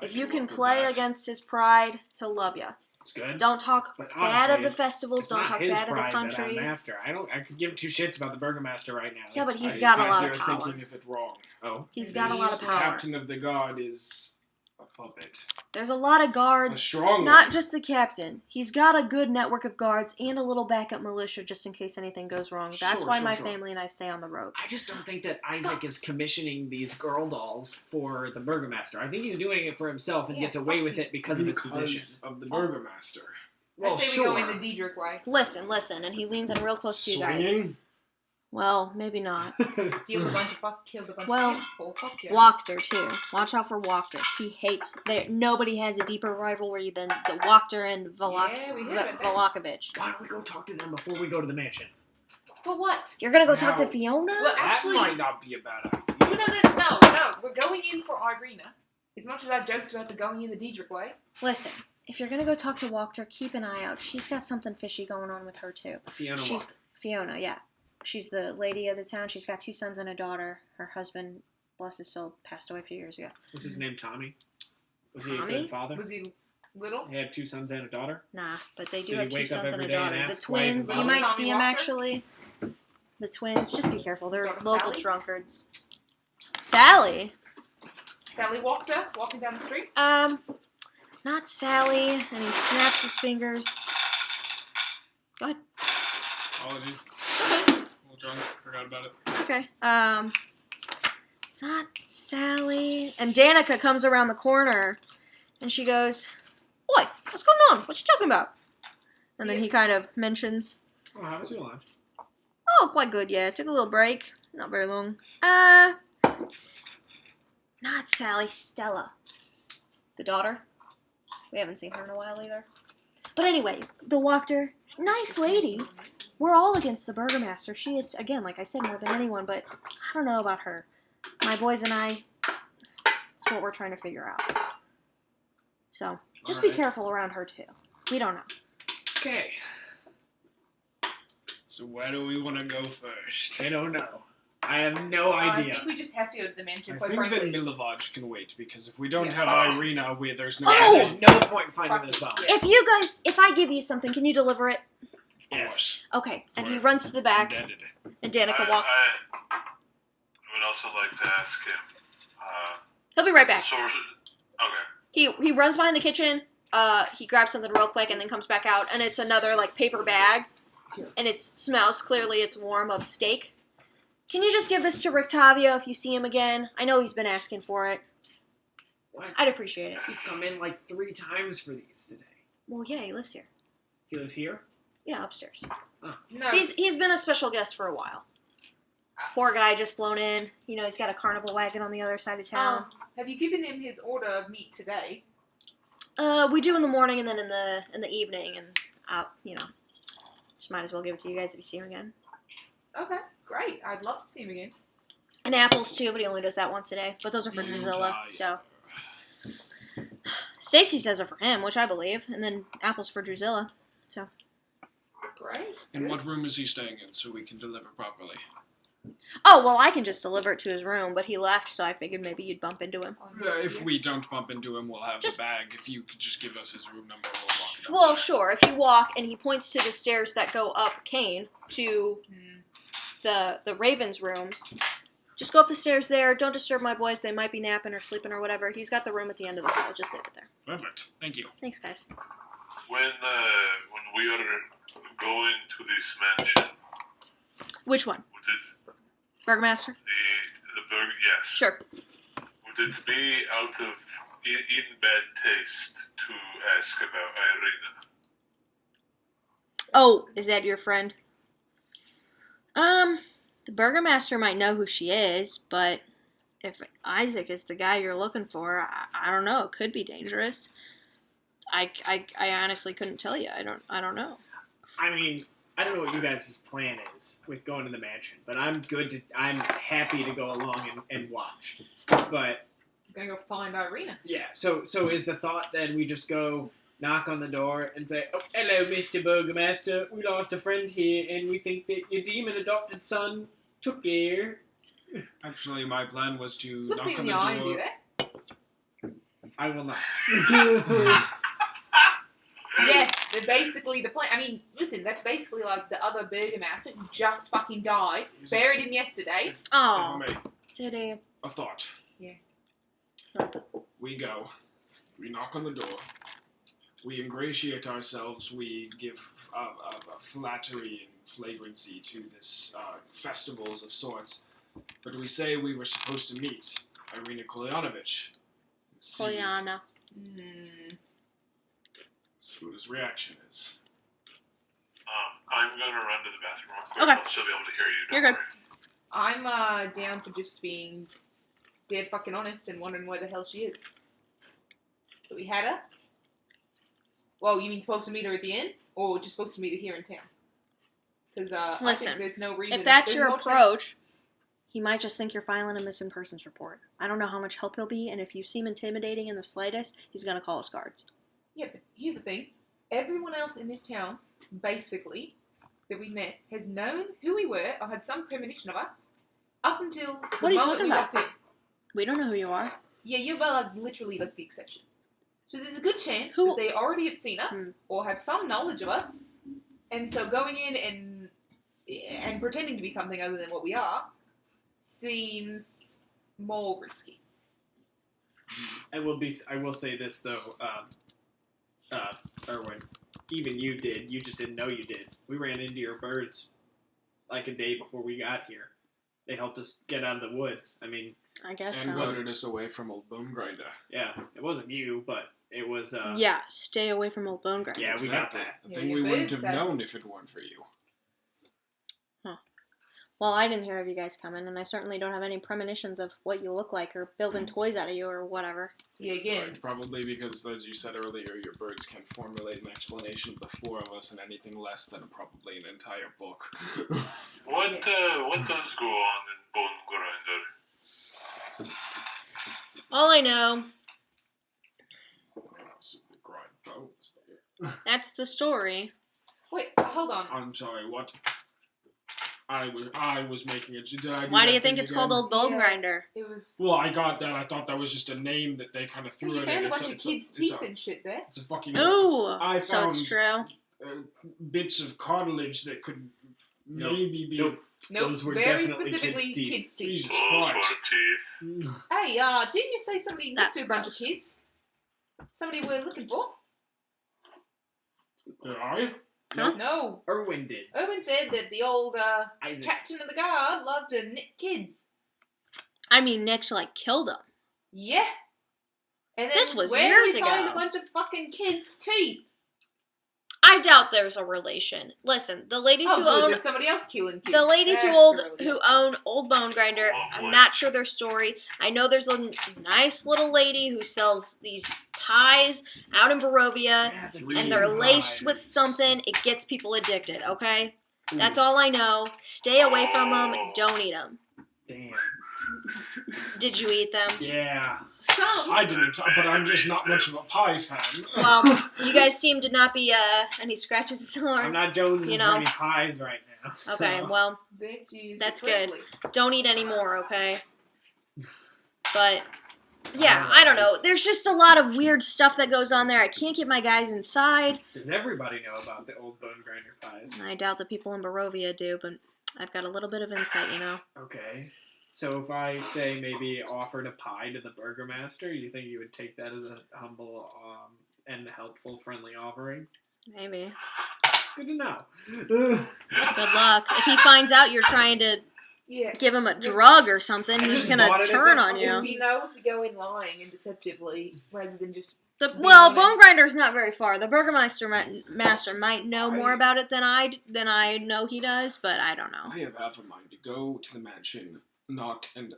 If you can play against his pride, he'll love you. It's good. Don't talk But bad honestly, of the it's- festivals. It's Don't not talk his bad of the pride that country. I'm after. I could give two shits about the Burgomaster right now. Yeah, but It's- he's I got a guys lot are of power. thinking if it's wrong. Oh. He's got a lot of This power. captain of the guard is puppet. There's a lot of A guards. strong Not one. just the captain. He's got a good network of guards and a little backup militia just in case anything goes wrong. That's Sure, why sure, my sure. family and I stay on the road. I just don't think that Isaac is commissioning these girl dolls for the burgomaster. I think he's doing it for himself and Yeah, gets away fuck with you. it because of his position. Because of the burgomaster. Well, I say sure. we go in the Diedrich way. Listen, and he leans in real close to you guys. Swinging? Well, maybe not. Steal a bunch of fuck, kill a bunch Well, of people. Fuck yeah. Wachter, too. Watch out for Wachter. He hates... Nobody has a deeper rivalry than the Wachter and Yeah, we heard about that. Volokovich. Why don't we go talk to them before we go to the mansion? For what? You're gonna go talk to Now- Fiona? Well, actually, that might not be a bad no, idea. no. We're going in for Irina. As much as I've joked about the going in the Diedrich way. Listen, if you're gonna go talk to Wachter, keep an eye out. She's got something fishy going on with her, too. Fiona She's Walker. Fiona, yeah. She's the lady of the town. She's got 2 sons and a daughter. Her husband, bless his soul, passed away a few years ago. Was his name Tommy? Was he a Tommy? good father? Was he little? He had 2 sons and a daughter? Nah, but they do Did he have 2 wake up sons and a every day and daughter. The ask why twins, his you mom- might Tommy see them Walker? actually. The twins, just be careful. They're Sort of local Sally? drunkards. Sally? Sally Wachter walking down the street. Not Sally. And he snaps his fingers. Go ahead. Apologies. A little drunk. Forgot about it. It's okay. Not Sally. And Danica comes around the corner, and she goes, "Oi, what's going on? What you talking about?" And then he kind of mentions, Oh, how was your lunch? "Oh, quite good, yeah. Took a little break. Not very long. Not Sally, Stella. The daughter. We haven't seen her in a while either. But anyway, the Wachter, nice lady. We're all against the burgomaster. She is, again, like I said, more than anyone, but I don't know about her. My boys and I, it's what we're trying to figure out. So, just be Alright. careful around her, too. We don't know. Okay. So where do we want to go first? I don't know. I have no I idea. think we just have to go to the mansion, I quite think that frankly. Milovaj can wait, because if we don't Yeah. have Irina, there's no... Oh! There's no point in finding Fuck this it. out. Yeah. If you guys, if I give you something, can you deliver it? Of course. Okay. And he runs to the back, Indebted. and Danica walks. I would also like to ask him. He'll be right back. Source. Okay. He runs behind the kitchen. He grabs something real quick and then comes back out, and it's another like paper bag, and it smells. Clearly, it's warm of steak. Can you just give this to Rictavio if you see him again? I know he's been asking for it. What? I'd appreciate it. He's come in like 3 times for these today. Well, yeah, he lives here. He lives here? Yeah, upstairs. No, He's been a special guest for a while. Poor guy just blown in. You know, he's got a carnival wagon on the other side of town. have you given him his order of meat today? We do in the morning and then in the evening, and just might as well give it to you guys if you see him again. Okay, great. I'd love to see him again. And apples too, but he only does that once a day. But those are for Drusilla, so steaks he says are for him, which I believe, and then apples for Drusilla. So Great. In good. what room is he staying in so we can deliver properly? oh well, I can just deliver it to his room, but he left, so I figured maybe you'd bump into him. If we don't bump into him, we'll have Just- the bag. If you could just give us his room number, we'll walk it up. Well, sure. If you walk and he points to the stairs that go up Kane to the Ravens' rooms, just go up the stairs there. Don't disturb my boys. They might be napping or sleeping or whatever. He's got the room at the end of the hall. Just leave it there. Perfect. Thank you. Thanks, guys. When we are going to this mansion, Which one? would it Burgomaster? the burger? Yes. Sure. Would it be out of in bad taste to ask about Irina? Oh, is that your friend? The Burgomaster might know who she is, but if Isaac is the guy you're looking for, I don't know. It could be dangerous. I honestly couldn't tell you. I don't know. I mean, I don't know what you guys' plan is with going to the mansion, but I'm happy to go along and watch. But I'm gonna go find Irina. yeah, so is the thought then we just go knock on the door and say, "Oh, hello, Mr. Burgomaster. We lost a friend here, and we think that your demon-adopted son took care." Actually, my plan was to Look knock me on in the the eye and do door. that. I will not. Yes, they're basically the plan. I mean, listen, that's basically like the other Burgomaster who just fucking died. Buried him yesterday. Oh, If I may, did he? a thought. Yeah. We go. We knock on the door. We ingratiate ourselves. We give a flattery and flagrancy to this festivals of sorts. But we say we were supposed to meet Irina Kolyanovich. Kolyana. See what his reaction is. I'm gonna run to the bathroom real quick. Okay. I'll still be able to hear you. You're Don't good. worry. I'm down for just being dead fucking honest and wondering where the hell she is. So we had her? Well, you mean supposed to meet her at the inn? Or just supposed to meet her here in town? Because I Listen, think there's no reason. If that's there's your no chance- approach, he might just think you're filing a missing persons report. I don't know how much help he'll be, and if you seem intimidating in the slightest, he's gonna call us guards. Yeah, but here's the thing. Everyone else in this town, basically, that we met, has known who we were or had some premonition of us up until the What are you moment talking we about? walked in. We don't know who you are. Yeah, you're literally the exception. So there's a good chance Who- that they already have seen us or have some knowledge of us, and so going in and pretending to be something other than what we are seems more risky. I will say this though, Erwin. Even you did. You just didn't know you did. We ran into your birds like a day before we got here. They helped us get out of the woods. I mean, I guess And so. guarded us away from old Bone Grinder. yeah, it wasn't you, but it was. Yeah, stay away from old bone grinder. Yeah, we got Exactly. that. A Yeah, thing your we wouldn't bird have said- known if it weren't for you. Well, I didn't hear of you guys coming, and I certainly don't have any premonitions of what you look like or building toys out of you or whatever. Yeah, again, Right, probably because, as you said earlier, your birds can formulate an explanation of the four of us, and anything less than probably an entire book. What does go on in Bone Grinder? All I know, Simply grind bones. that's the story. wait, hold on. I'm sorry, what? I was making it. Did I Why do that you think thing it's again? called Old Bone Yeah. Grinder? It was. Well, I got that. I thought that was just a name that they kind of threw You it found in. a bunch of kids' teeth and shit there. It's a fucking Ooh, I so it's found- true. Bits of cartilage that could Nope. maybe be. Nope. Nope, Those were very definitely specifically kids' teeth. kids' teeth. Jesus Those Christ. were teeth. Hey, didn't you say somebody nicked That's a bunch of gross. kids? Somebody we're looking for? Did I? Nope. No. Erwin did. Owen said that the old Isaac. captain of the guard loved to nick kids. I mean, Nick's like killed him. Yeah. And then This was where years did you find ago. a bunch of fucking kids' teeth? I doubt there's a relation. Listen, the ladies Oh, who good, own there's somebody else killing kids. the ladies That's who really own Old Bone Grinder, Oh, I'm boy. not sure their story. I know there's a nice little lady who sells these pies out in Barovia, and they're laced with something. It gets people addicted, okay? That's all I know. Stay away from them. Don't eat them. Damn. Did you eat them? Yeah. Some. I didn't, but I'm just not much of a pie fan. Well, you guys seem to not be any scratches I'm or not jonesing You for know. any pies right now. okay. so- Well, Let's use That's it good. quickly. don't eat any more, okay? But yeah, I don't know. There's just a lot of weird stuff that goes on there. I can't get my guys inside. Does everybody know about the old bone grinder pies? I doubt the people in Barovia do, but I've got a little bit of insight, you know. Okay. So if I say maybe offered a pie to the burgomaster, you think you would take that as a humble and helpful, friendly offering? Maybe. Good to know. Good luck. If he finds out you're trying to Yeah. give him a drug or something, I he's just gonna bought it at turn the on If you. he knows we go in lying and deceptively rather than just Well, honest. Bone Grinder's not very far. The Burgomaster master might know more about it than I know he does, but I don't know. I have half a mind to go to the mansion, knock, and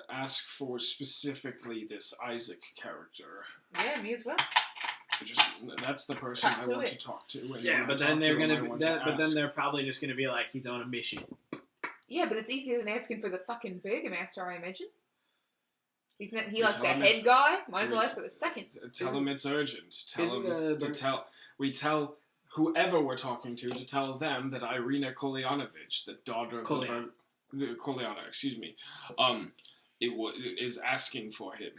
ask for specifically this Isaac character. yeah, me as well. That's the person Cut I to want it. to talk to. And Yeah, when but I then talk they're to him, gonna I be, want to but then ask. they're probably just gonna be like, he's on a mission. Yeah, but it's easier than asking for the fucking burgomaster, I imagine. He's not, he We like tell the him head it's- guy. Might as well we- ask for the second. Tell him it's urgent. Tell isn't him the- to tell. We tell whoever we're talking to tell them that Irina Kolyanovich, the daughter of Kolyana. the Kolyana, excuse me, is asking for him.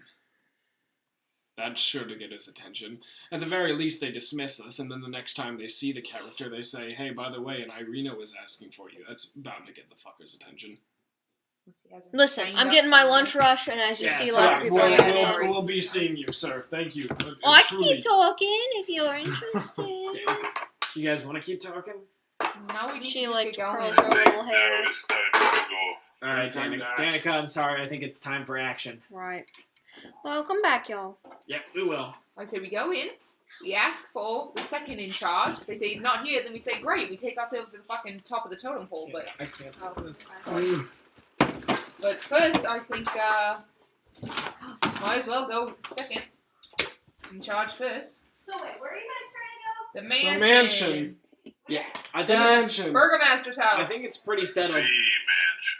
That's sure to get his attention. At the very least, they dismiss us, and then the next time they see the character, they say, "Hey, by the way, and Irina was asking for you." That's bound to get the fucker's attention. Listen, I'm getting my lunch rush, and as you see, lots of people are getting hungry. We'll be seeing you, sir. Thank you. Oh, I can keep talking if you're interested. You guys want to keep talking? No, we need She to like just get curls going. her little hair. Now it's time to go. All right, Time to act. Danica, I'm sorry. I think it's time for action. Right. Well, come back, y'all. Yep, we will. I say we go in, we ask for the second in charge. If they say he's not here, then we say, great, we take ourselves to the fucking top of the totem pole. But I can't. but first, I think, might as well go second in charge first. So wait, where are you guys trying to The mansion. mansion. Yeah, I The think Mansion. Burgomaster's house. I think it's pretty settled. The mansion.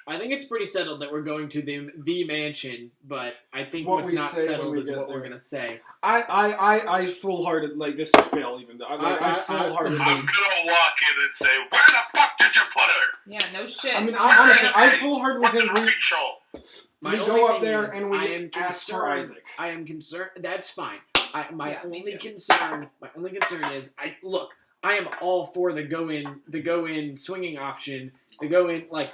I think it's pretty settled that we're going to the mansion, but I think What what's we not say when settled we is get what there. we're gonna say. I full-hearted, like, this is fail even. I full-heartedly. I'm gonna walk in and say, where the fuck did you put her? Yeah, no shit. I mean, honestly, I full-heartedly Fucking think we Rachel. only go up thing there is, and we I am ask for concerned- Isaac. I am concerned. That's fine. My Yeah, me only too. concern is, I am all for the go in swinging option. The go in, like,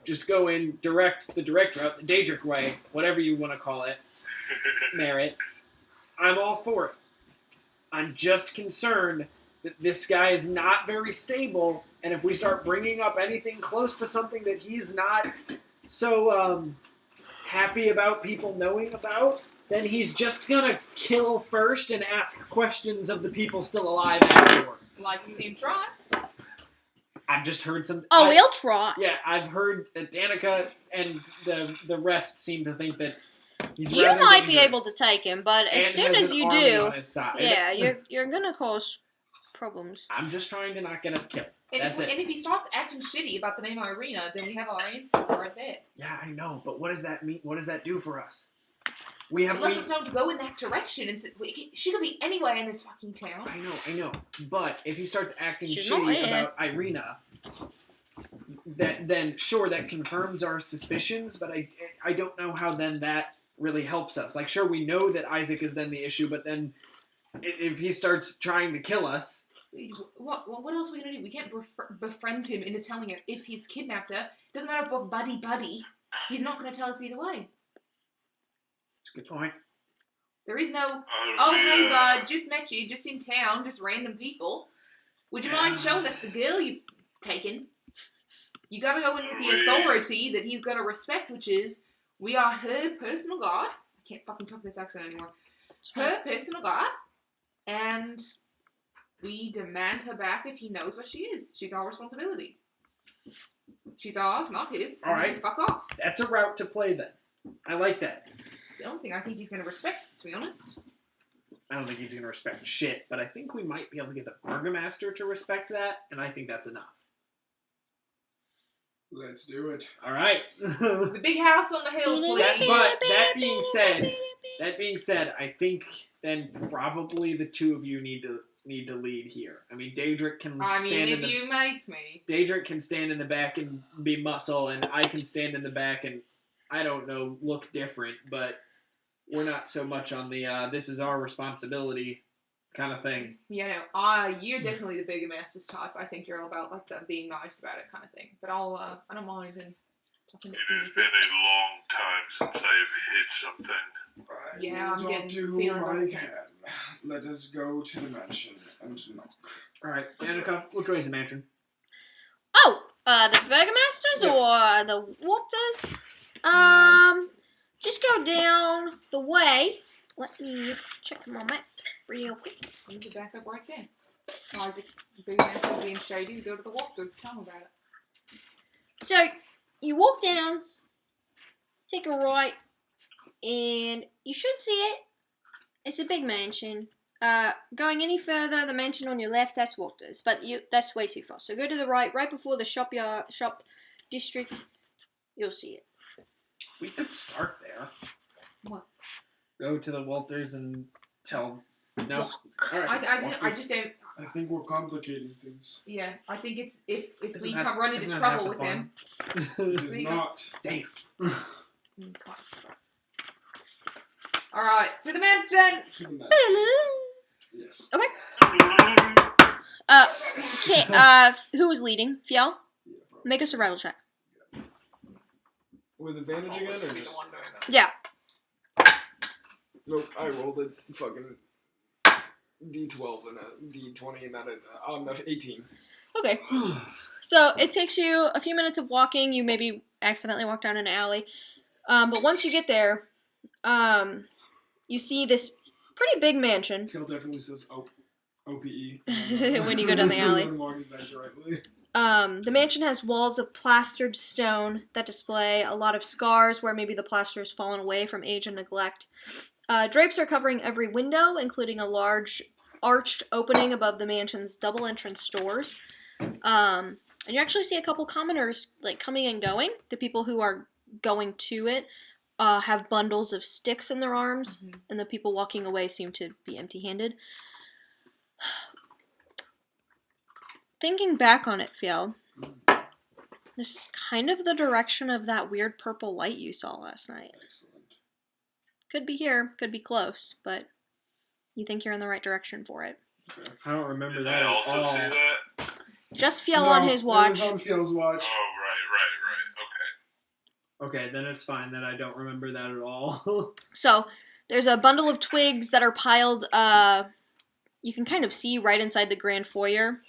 just go in the direct route, the Daedric way, whatever you want to call it, Merritt. I'm all for it. I'm just concerned that this guy is not very stable, and if we start bringing up anything close to something that he's not so happy about people knowing about, then he's just gonna kill first and ask questions of the people still alive afterwards. Like to see him try. I've just heard some. Oh, we'll try. Yeah, I've heard that Danica and the rest seem to think that he's You rather might be dangerous able to take him, but as and soon has as an you army do, on his side. yeah, you're gonna cause problems. I'm just trying to not get us killed. And That's if, it. and if he starts acting shitty about the name Irina, then we have our answers right there. Yeah, I know, but what does that mean? What does that do for us? We have. It lets us know to go in that direction, and she could be anywhere in this fucking town. I know. But if he starts acting She's not shitty here. about Irina, then sure, that confirms our suspicions. But I don't know how then that really helps us. Like, sure, we know that Isaac is then the issue, but then if he starts trying to kill us, What else are we gonna do? We can't befriend him into telling us if he's kidnapped her. Doesn't matter if we're buddy. He's not gonna tell us either way. that's a good point. There is no, Oh, hey yeah. bud, just met you, just in town, just random people. Would you mind showing us the girl you've taken? You gotta go in with the authority that he's gonna respect, which is, we are her personal guard. I can't fucking talk this accent anymore. Her personal guard, and we demand her back if he knows where she is. She's our responsibility. She's ours, not his. All right. Fuck off. That's a route to play then. I like that. It's the only thing I think he's gonna respect, to be honest. I don't think he's going to respect shit, but I think we might be able to get the Burgomaster to respect that, and I think that's enough. Let's do it. All right. The big house on the hill, please. That being said, I think then probably the two of you need to lead here. I mean, Daedric can stand in the you make me. Daedric can stand in the back and be muscle, and I can stand in the back and, I don't know, look different, but we're not so much on the this is our responsibility kind of thing. Yeah, no, you're definitely the bigger master's type. I think you're all about like the being nice about it kind of thing. But I don't mind and talking to It has been a long time since I've hit something. I Yeah, will I'm talk getting to whom feeling I like can. Let us go to the mansion and knock. All right, Danica, which way is the mansion? Oh, the Burgomasters or the Waters? Just go down the way. Let me check my map real quick. I'm going to back up right there. Isaac's big master's being shady. Go to the walkers. Tell him about it. So, you walk down, take a right, and you should see it. It's a big mansion. Going any further, the mansion on your left, that's Walters, but that's way too far. So go to the right before the shop district, you'll see it. We could start there. What? Go to the Walters and tell. No. All right. I just don't. I think we're complicating things. Yeah, I think it's if Isn't we that- come run into isn't that half trouble the with him. It is There you go. not. Damn. All right, to the mansion. To the mansion. Yes. Okay, who is leading? Fjell? Make a survival check. With advantage again, or just? Yeah. Nope, I rolled a fucking D12 and a D20 and that on the 18. Okay. So it takes you a few minutes of walking. You maybe accidentally walk down an alley. But once you get there, you see this pretty big mansion. Kel definitely says OPE. When you go down the alley. I'm walking back directly. The mansion has walls of plastered stone that display a lot of scars where maybe the plaster has fallen away from age and neglect. Drapes are covering every window, including a large arched opening above the mansion's double entrance doors. And you actually see a couple commoners like coming and going. The people who are going to it have bundles of sticks in their arms, and the people walking away seem to be empty-handed. Thinking back on it, Fiel, this is kind of the direction of that weird purple light you saw last night. Excellent. Could be here, could be close, but you think you're in the right direction for it. Okay. I don't remember Did that I at also all. see that? Just Fiel on his watch. It was on Fiel's watch. Oh, right. Okay. Okay, then it's fine. Then I don't remember that at all. So, there's a bundle of twigs that are piled, you can kind of see right inside the grand foyer.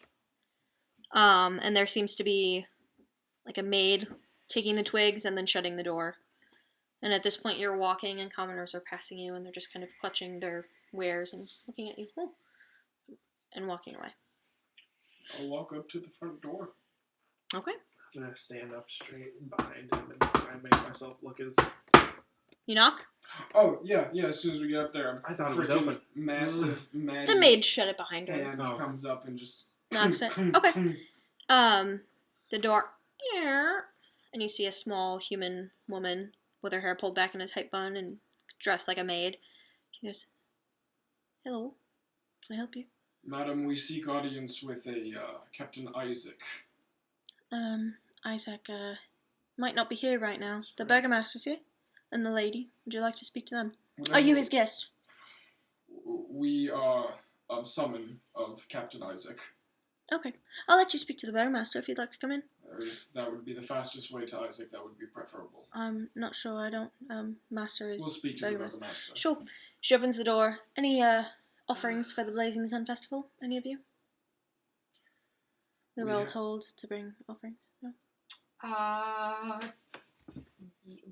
And there seems to be like a maid taking the twigs and then shutting the door. And at this point you're walking and commoners are passing you and they're just kind of clutching their wares and looking at you and walking away. I'll walk up to the front door. Okay. I'm gonna stand up straight behind him and try and make myself look as... You knock? Oh, yeah, as soon as we get up there, I thought it was freaking open. Massive man The maid shut it behind her. hand comes up and just... Knocks it. Okay. The door... And you see a small human woman with her hair pulled back in a tight bun and dressed like a maid. She goes, "Hello, can I help you?" Madam, we seek audience with a Captain Isaac. Isaac, might not be here right now. The burgomaster's here, and the lady. Would you like to speak to them? Are you his guest? We are of summon of Captain Isaac. Okay. I'll let you speak to the burgomaster if you'd like to come in. If that would be the fastest way to Isaac, that would be preferable. I'm not sure. I don't, master is We'll speak to the burgomaster. Sure. She opens the door. Any, offerings for the Blazing Sun Festival? Any of you? We were all told to bring offerings. No?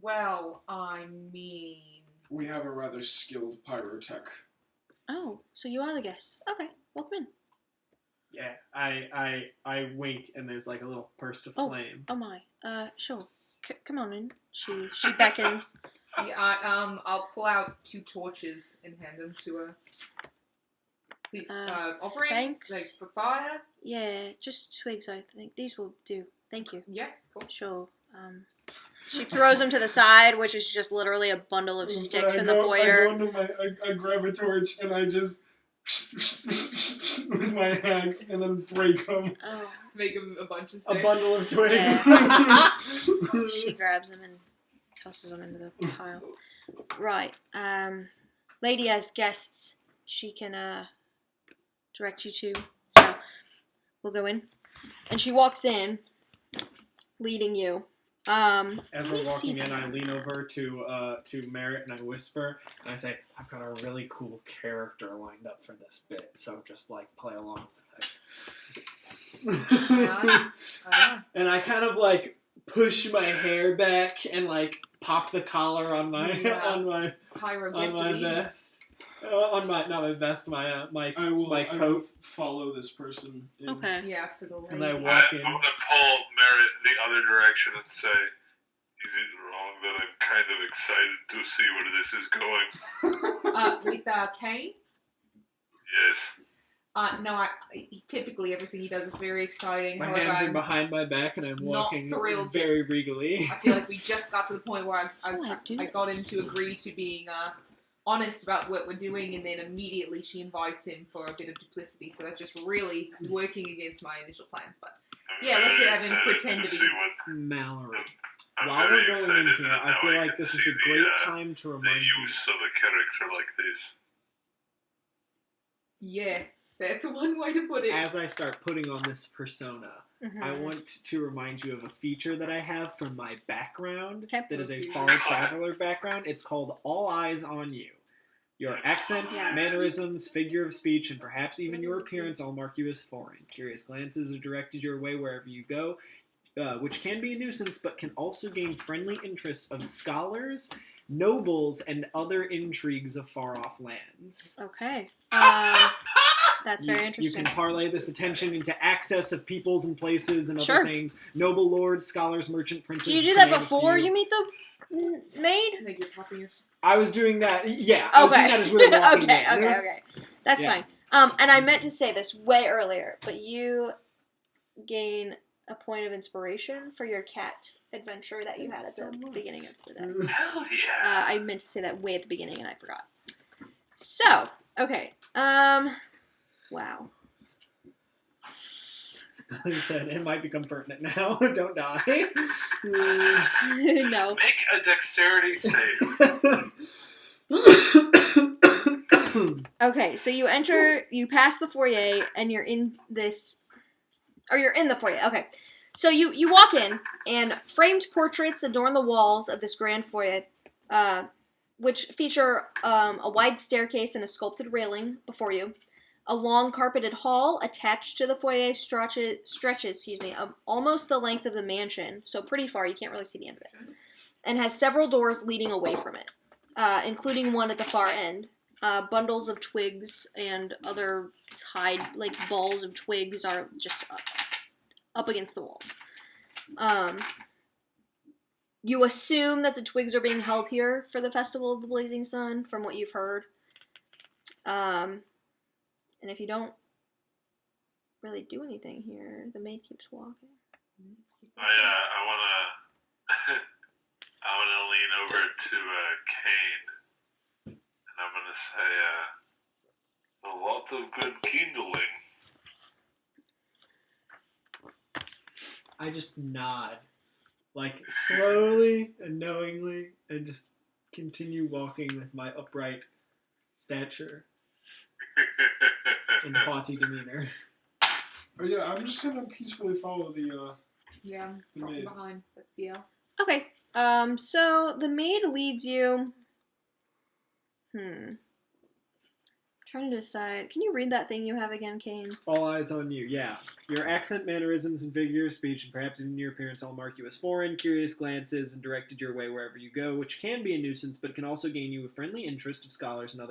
Well, I mean... We have a rather skilled pyrotech. Oh, so you are the guest. Okay, welcome in. Yeah, I wink and there's like a little burst of flame. Oh my. Sure. Come on in. She beckons. Yeah, I'll pull out 2 torches and hand them to her. Offerings? Thanks. Like for fire? Yeah, just twigs, I think. These will do. Thank you. Yeah, cool. Sure. She throws them to the side, which is just literally a bundle of sticks in the foyer. I grab a torch and I just with my axe and then break them. Oh. To make a bunch of sticks. A bundle of twigs. Yeah. She grabs them and tosses them into the pile. Right. Lady has guests. She can direct you to. So we'll go in. And she walks in, leading you. As we're walking in, I lean over to Merritt and I whisper and I say, "I've got a really cool character lined up for this bit, so just like play along with it." And I kind of like push my hair back and like pop the collar on my vest. On my not my vest, my coat. Follow this person in. Okay. Yeah, for the lady. And I walk in. I'm going to pull Merritt the other direction and say, is it wrong that I'm kind of excited to see where this is going? With Kane? Yes. No, typically everything he does is very exciting. My However, hands are I'm behind my back and I'm walking thrilled very regally. I feel like we just got to the point where I got him to agree to being honest about what we're doing, and then immediately she invites him for a bit of duplicity. So that's just really working against my initial plans. But yeah, let's have him pretend to be Mallory. I'm While very we're going in excited here, that I now feel like can this is see a great time to the remind you. use of a character like this. Yeah, that's one way to put it. As I start putting on this persona, I want to remind you of a feature that I have from my background Okay. that is a far traveler background. It's called All Eyes on You. Your accent, Yes. mannerisms, figure of speech, and perhaps even your appearance all mark you as foreign. Curious glances are directed your way wherever you go, which can be a nuisance but can also gain friendly interest of scholars, nobles, and other intrigues of far-off lands. Okay. That's very interesting. You can parlay this attention into access of peoples and places and other Sure. things. Noble lords, scholars, merchant princes. Do you do to that name a before few. you meet the maid? Like you're popping your... I was doing that. Yeah, I was Okay. doing that as we were walking in. Okay. That's Yeah. fine. And I meant to say this way earlier, but you gain a point of inspiration for your cat adventure that you had at the beginning of the day. Hell yeah. I meant to say that way at the beginning and I forgot. So, okay. Wow. Like I said, it might become pertinent now. Don't die. No. Make a dexterity save. Okay, so you pass the foyer, and you're in this, or you're in the foyer. Okay, so you walk in, and framed portraits adorn the walls of this grand foyer, which feature a wide staircase and a sculpted railing before you. A long carpeted hall attached to the foyer stretches, almost the length of the mansion, so pretty far, you can't really see the end of it, and has several doors leading away from it, including one at the far end. Bundles of twigs and other balls of twigs are just up against the walls. You assume that the twigs are being held here for the Festival of the Blazing Sun, from what you've heard. And if you don't really do anything here, the maid keeps walking. I wanna lean over to Kane, and I'm gonna say, a lot of good kindling. I just nod, like slowly and knowingly, and just continue walking with my upright stature and haughty demeanor. Oh yeah, I'm just gonna peacefully follow the Yeah, the maid. behind the BL. Okay, so the maid leads you... Trying to decide. Can you read that thing you have again, Kane? All eyes on you, yeah. Your accent, mannerisms, and figure of speech, and perhaps even your appearance all mark you as foreign. Curious glances and directed your way wherever you go, which can be a nuisance, but can also gain you a friendly interest of scholars and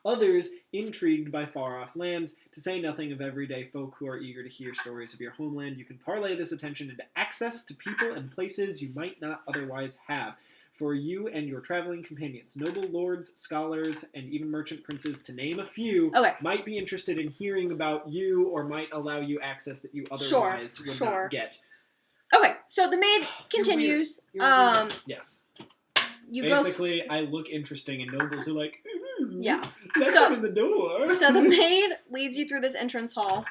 others intrigued by far-off lands, to say nothing of everyday folk who are eager to hear stories of your homeland. You can parlay this attention into access to people and places you might not otherwise have. For you and your traveling companions, noble lords, scholars, and even merchant princes, to name a few, might be interested in hearing about you or might allow you access that you otherwise would not get. Okay, so the maid continues. Yes. Basically, I look interesting, and nobles are like, yeah. let So- them in the door. So the maid leads you through this entrance hall,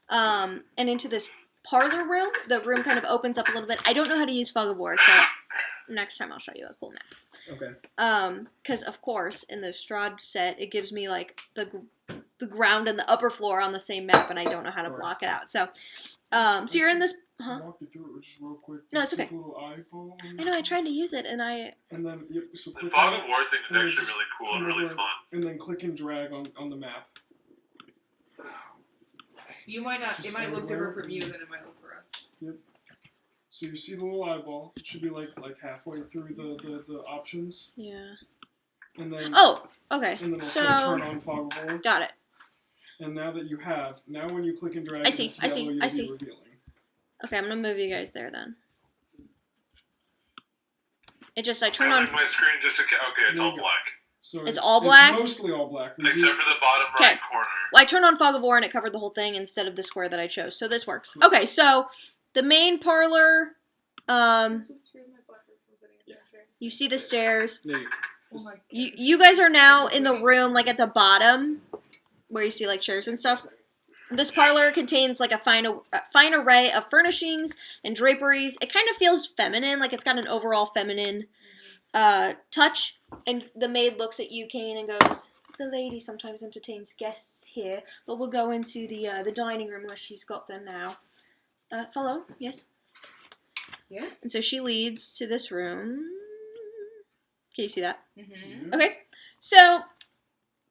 and into this parlor room. The room kind of opens up a little bit. I don't know how to use Fog of War, so next time I'll show you a cool map. Okay. Because of course in the Strahd set it gives me like the ground and the upper floor on the same map, and I don't know how to block it out. So, so you're in this. Huh? Walk you through it just real quick. No, it's Just okay. a little eyeball. I know I tried to use it, and And then so The click Fog on of it, War thing is and then actually just really cool and come really over fun. And then click and drag on the map. You might not. Just It might look everywhere. different from you than it might look for us. Yep. So you see the little eyeball. It should be like halfway through the options. yeah. And then Oh, okay. and then So also turn on Fog of War. got it. And now that you have, now when you click and drag, I see, it's I see, yellow, you'll I be see. revealing. Okay, I'm gonna move you guys there then. It just I turn on. Like my screen just okay. It's There all you go. black So It's all black? It's mostly all black. except for the bottom Okay. right corner. Well, I turned on Fog of War and it covered the whole thing instead of the square that I chose. So this works. Okay, so the main parlor. You see the stairs. There you go. Oh my You guys are now in the room, like at the bottom, where you see like chairs and stuff. This parlor contains like a fine array of furnishings and draperies. It kind of feels feminine, like it's got an overall feminine touch. And the maid looks at you, Kane, and goes, "The lady sometimes entertains guests here, but we'll go into the dining room where she's got them now." Follow, yes. Yeah. And so she leads to this room. Can you see that? Mm-hmm. Okay. So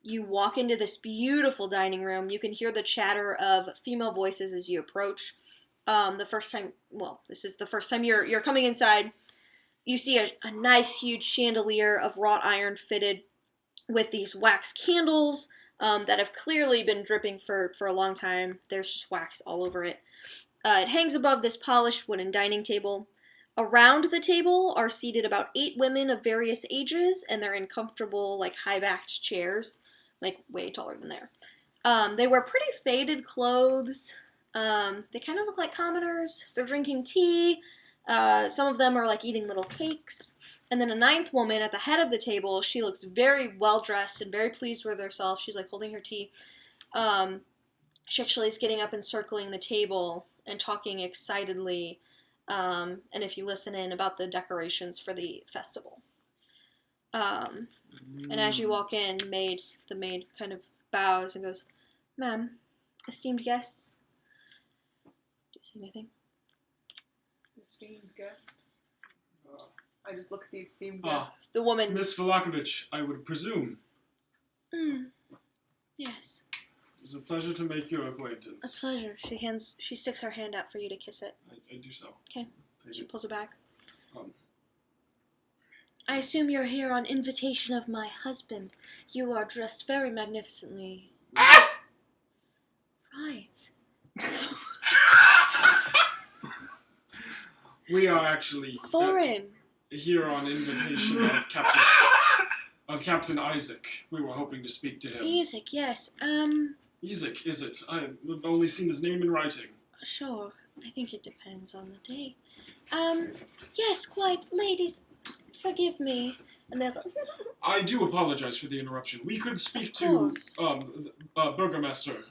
you walk into this beautiful dining room. You can hear the chatter of female voices as you approach. The first time, well, this is the first time you're coming inside. You see a nice huge chandelier of wrought iron fitted with these wax candles that have clearly been dripping for a long time. There's just wax all over it. It hangs above this polished wooden dining table. Around the table are seated about 8 women of various ages, and they're in comfortable, like, high-backed chairs, like, way taller than there. They wear pretty faded clothes. They kind of look like commoners. They're drinking tea. Some of them are, like, eating little cakes. And then a 9th woman at the head of the table, she looks very well-dressed and very pleased with herself. She's, like, holding her tea. She actually is getting up and circling the table and talking excitedly, and if you listen in, about the decorations for the festival. And as you walk in, the maid kind of bows and goes, "Ma'am, esteemed guests." Do you see anything? Esteemed guest. I just look at the esteemed guest. The woman. Miss Velakovich, I would presume. Yes. It's a pleasure to make your A acquaintance. pleasure. She sticks her hand out for you to kiss it. I do so. Okay. Thank She you. pulls it back. Um, I assume you're here on invitation of my husband. You are dressed very magnificently. Right. We are actually Foreign. here on invitation of Captain Isaac. We were hoping to speak to him. Isaac, yes. Isaac, is it? I've only seen his name in writing. Sure. I think it depends on the day. Yes, quite. Ladies, forgive me. And they're like, I do apologize for the interruption. We could speak Of to course. Burgomaster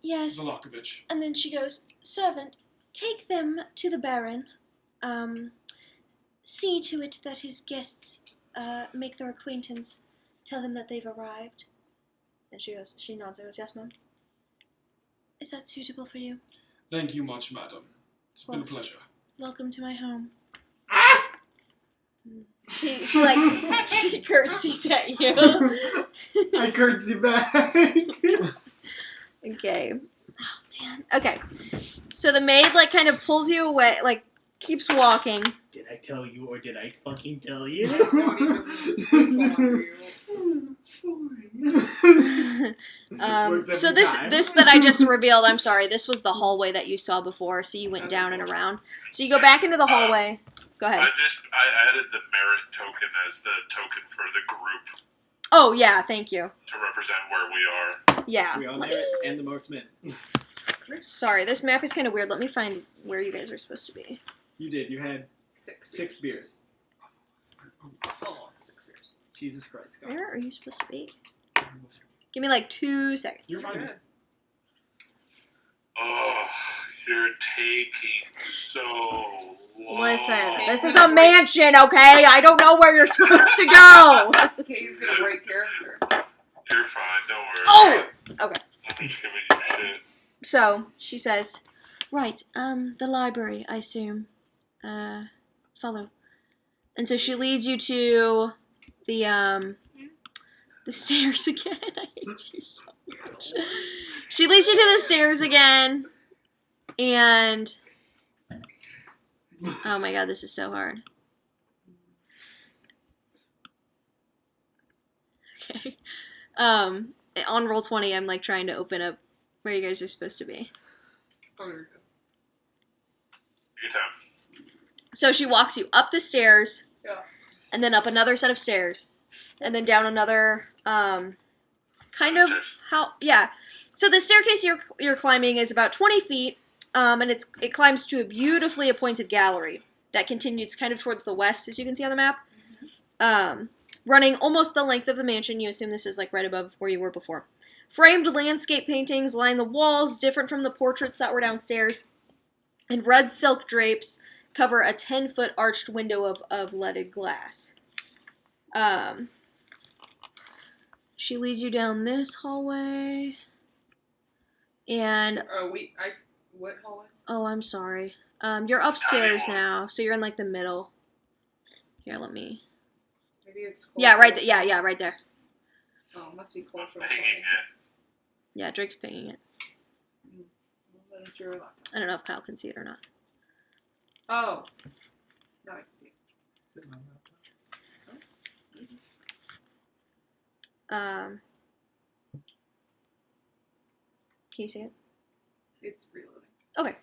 yes. Velakovich. And then she goes, "Servant, take them to the Baron. See to it that his guests make their acquaintance. Tell him that they've arrived." And she nods and goes, "Yes, ma'am." "Is that suitable for you? Thank you much, madam. It's been a course. pleasure. Welcome to my home." She curtsies at you. I curtsy back. Okay. Oh, man. Okay. So the maid, like, kind of pulls you away, like, keeps walking. Did I tell you or did I fucking tell you? Don't even respond to you. So this that I just revealed, I'm sorry, this was the hallway that you saw before, so you went down and around. So you go back into the hallway. Go ahead. I added the Merritt token as the token for the group Oh, yeah, thank you. to represent where we are. Yeah. We all Merritt and the marked men. Sorry, this map is kind of weird. Let me find where you guys are supposed to be. You did. You had 6 6 beers. Oh, 6 years. Jesus Christ. God. Where are you supposed to be? Give me like 2 seconds. You're fine. Good. Oh, you're taking so long. Listen, this is a mansion, okay? I don't know where you're supposed to go. Okay, he's gonna break character. You're fine, don't worry. Oh! Okay. I'm just giving you shit. So, she says, "Right, the library, I assume. Follow." And so she leads you to the stairs again. I hate you so much. She leads you to the stairs again, and oh my god, this is so hard. Okay. On Roll20, I'm like trying to open up where you guys are supposed to be. Oh, you're good. Good time. So she walks you up the stairs, Yeah. and then up another set of stairs, and then down another, kind of yeah. So the staircase you're climbing is about 20 feet, and it climbs to a beautifully appointed gallery that continues kind of towards the west, as you can see on the map. Running almost the length of the mansion. You assume this is like right above where you were before. Framed landscape paintings line the walls, different from the portraits that were downstairs, and red silk drapes cover a 10-foot arched window of leaded glass. She leads you down this hallway, and What hallway? Oh, I'm sorry. You're upstairs now, so you're in like the middle. Here, let me. Maybe it's closer. Yeah, right. Yeah, right there. Oh, it must be closer. I'm pinging it. Yeah, Drake's pinging it. I don't know if Kyle can see it or not. Oh. No, I can see it. Sitting on Can you see it? It's reloading. Okay.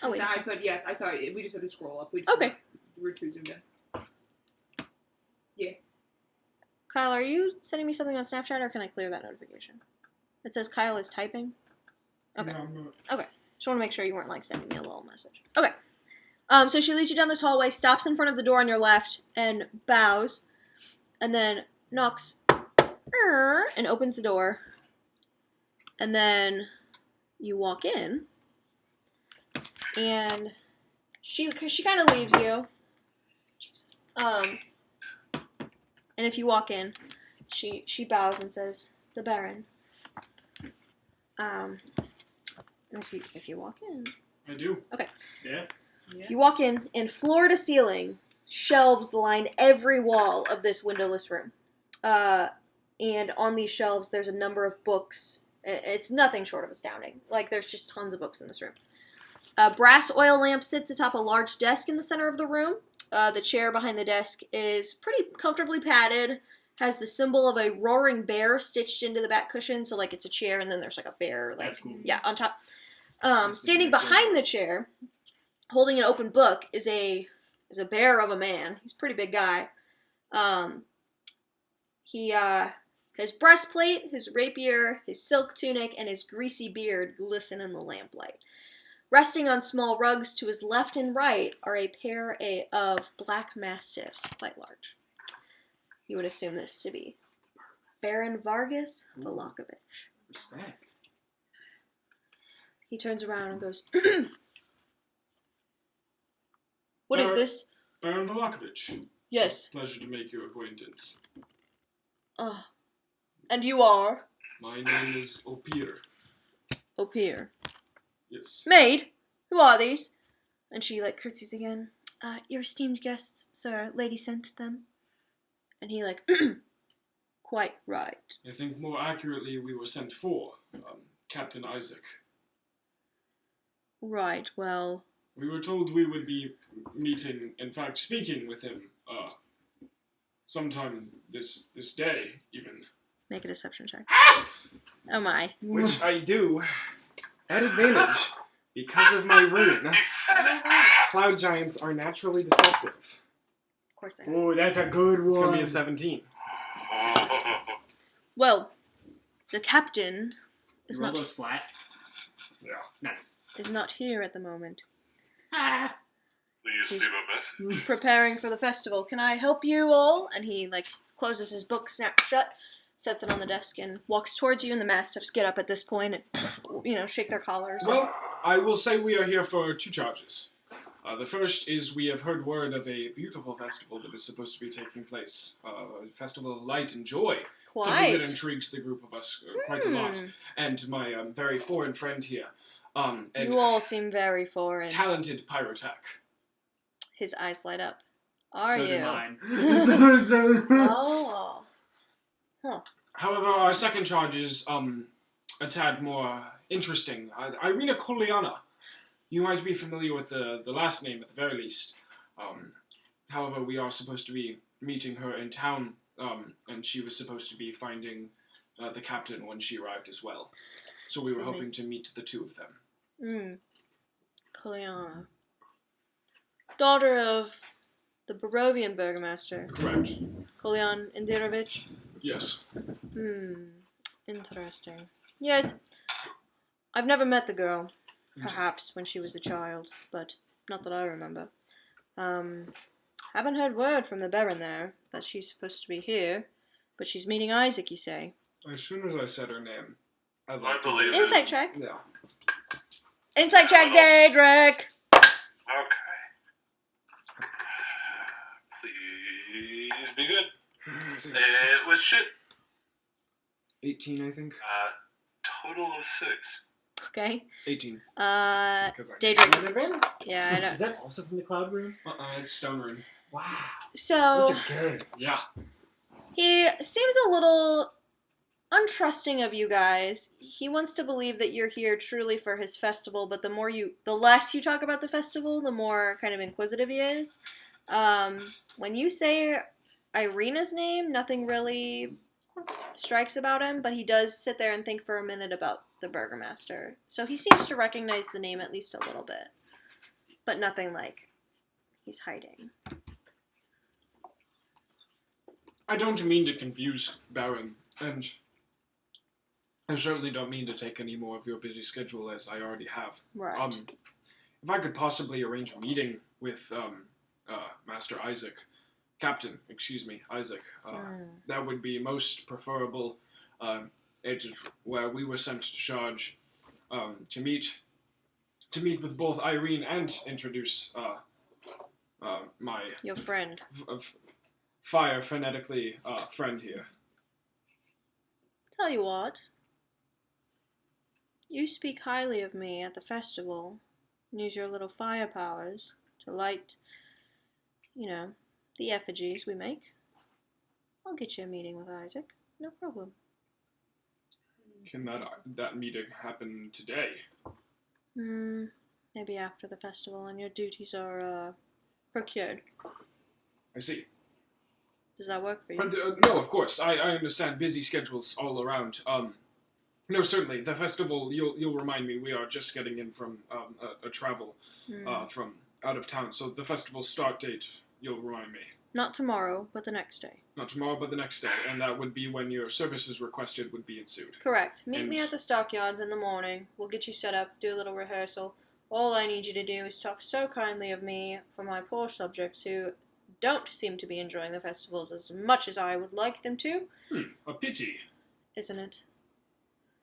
Oh wait. No, a I second. put yes. I saw it. We just had to scroll up. We just Okay. We're too zoomed in. Kyle, are you sending me something on Snapchat, or can I clear that notification? It says Kyle is typing. Okay. No, I'm not. Just want to make sure you weren't like sending me a little message. Okay. So she leads you down this hallway, stops in front of the door on your left, and bows, and then knocks, and opens the door, and then you walk in, and she kind of leaves you. Jesus. And if you walk in, she bows and says, "The Baron." And if you walk in, I do. Okay. Yeah. Yeah. you walk in, and floor to ceiling, shelves line every wall of this windowless room. And on these shelves, there's a number of books. It's nothing short of astounding. Like, there's just tons of books in this room. A brass oil lamp sits atop a large desk in the center of the room. The chair behind the desk is pretty comfortably padded, has the symbol of a roaring bear stitched into the back cushion, so like it's a chair and then there's like a bear, like, That's cool. yeah, on top. Standing behind the chair, holding an open book, is a bear of a man. He's a pretty big guy. His breastplate, his rapier, his silk tunic, and his greasy beard glisten in the lamplight. Resting on small rugs to his left and right are a pair of black mastiffs, quite large. You would assume this to be Baron Vargas Volakovich. Respect. He turns around and goes, "What is this?" Baron Volakovich. "Yes." Pleasure to make your acquaintance. And you are? My name is Opir. Opir. Yes. "Maid? Who are these?" And she, like, curtsies again. "Your esteemed guests, sir. Lady sent them." And he, like, "Quite right." I think more accurately we were sent for Captain Isaac. "Right, well..." We were told we would be meeting, in fact, speaking with him, sometime this day, even. Make a deception check. Oh my. Which I do at advantage because of my rune. Cloud giants are naturally deceptive. Of course they are. Oh, that's a good one. It's gonna be a 17. Well, the captain is You roll not those flat. Yeah. Nice. is not here at the moment. We used to He's- do my best. Preparing for the festival. Can I help you all? And he, like, closes his book, snaps shut, sets it on the desk, and walks towards you, and the mastiffs get up at this point and, shake their collars. Well, I will say we are here for 2 charges. The first is we have heard word of a beautiful festival that is supposed to be taking place. A festival of light and joy. Something that Quite. intrigues the group of us quite a lot. And my very foreign friend here. You all seem very foreign. Talented pyrotech. His eyes light up. Are so you? do mine. Oh. However, our second charge is a tad more interesting. Irina Koliana. You might be familiar with the last name at the very least. However, we are supposed to be meeting her in town, and she was supposed to be finding the captain when she arrived as well. So we were Excuse me. hoping to meet the 2 of them. Koliana. Daughter of the Barovian burgomaster, Correct. Kolyan Indirovich. Yes. Interesting. Yes, I've never met the girl. Perhaps when she was a child, but not that I remember. Haven't heard word from the Baron there that she's supposed to be here, but she's meeting Isaac, you say. As soon as I said her name, I'd I like to believe it. Insight check. Yeah. Insight check, Daedric! Okay. Please be good. It was shit. 18, I think. Total of 6. Okay. 18. Because I Daedric. An advantage? Yeah, I Is know. that also from the cloud room? It's stone room. Wow. So, Those are good. Yeah. he seems a little untrusting of you guys. He wants to believe that you're here truly for his festival, but the less you talk about the festival, the more kind of inquisitive he is. When you say Irina's name, nothing really strikes about him, but he does sit there and think for a minute about the Burgomaster. So he seems to recognize the name at least a little bit, but nothing like he's hiding. I don't mean to confuse Baron, and I certainly don't mean to take any more of your busy schedule as I already have. Right. If I could possibly arrange a meeting with Master Isaac, Captain, Isaac, that would be most preferable. It is where we were sent to charge to meet with both Irene and introduce my Your friend. fire phonetically friend here. Tell you what. You speak highly of me at the festival. Use your little fire powers to light, the effigies we make. I'll get you a meeting with Isaac. No problem. Can that meeting happen today? Maybe after the festival and your duties are procured. I see. Does that work for you? No, of course. I understand busy schedules all around. No, certainly. The festival, you'll remind me, we are just getting in from a travel from out of town. So the festival start date, you'll remind me. Not tomorrow, but the next day. Not tomorrow, but the next day. And that would be when your services requested would be ensued. Correct. Meet me at the stockyards in the morning. We'll get you set up, do a little rehearsal. All I need you to do is talk so kindly of me for my poor subjects who don't seem to be enjoying the festivals as much as I would like them to. A pity. Isn't it?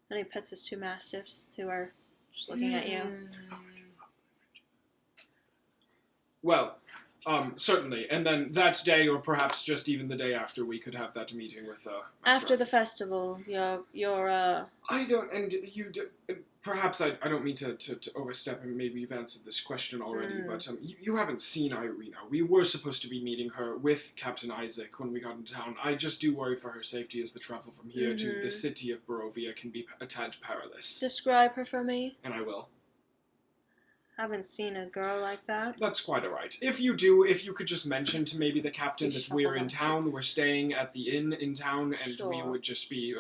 And he pets his two mastiffs, who are just looking at you. Well, certainly. And then that day, or perhaps just even the day after, we could have that meeting with, After the festival, I don't, and you, perhaps I don't mean to overstep, and maybe you've answered this question already, but you haven't seen Irina. We were supposed to be meeting her with Captain Isaac when we got into town. I just do worry for her safety as the travel from here to the city of Barovia can be a tad perilous. Describe her for me. And I will. Haven't seen a girl like that. That's quite alright. If you could just mention to maybe the captain that we're in town, we're staying at the inn in town, and we would just be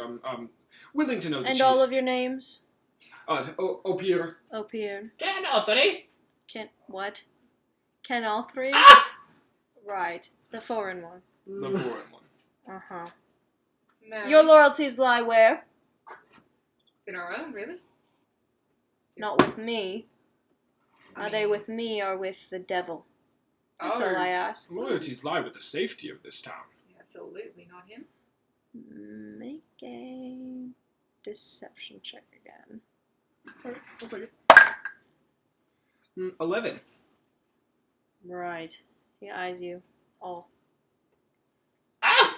willing to know that And all of your names? Opier. Opier. Can all three? What? Ken all three? Right. The foreign one. The foreign one. Uh-huh. No. Your loyalties lie where? In our own, really? Not with me. Are they with me or with the devil? That's all I ask. Loyalties lie with the safety of this town. Absolutely, not him. Make a deception check again. Alright, I'll take it. 11. Right. He eyes you all. Ah!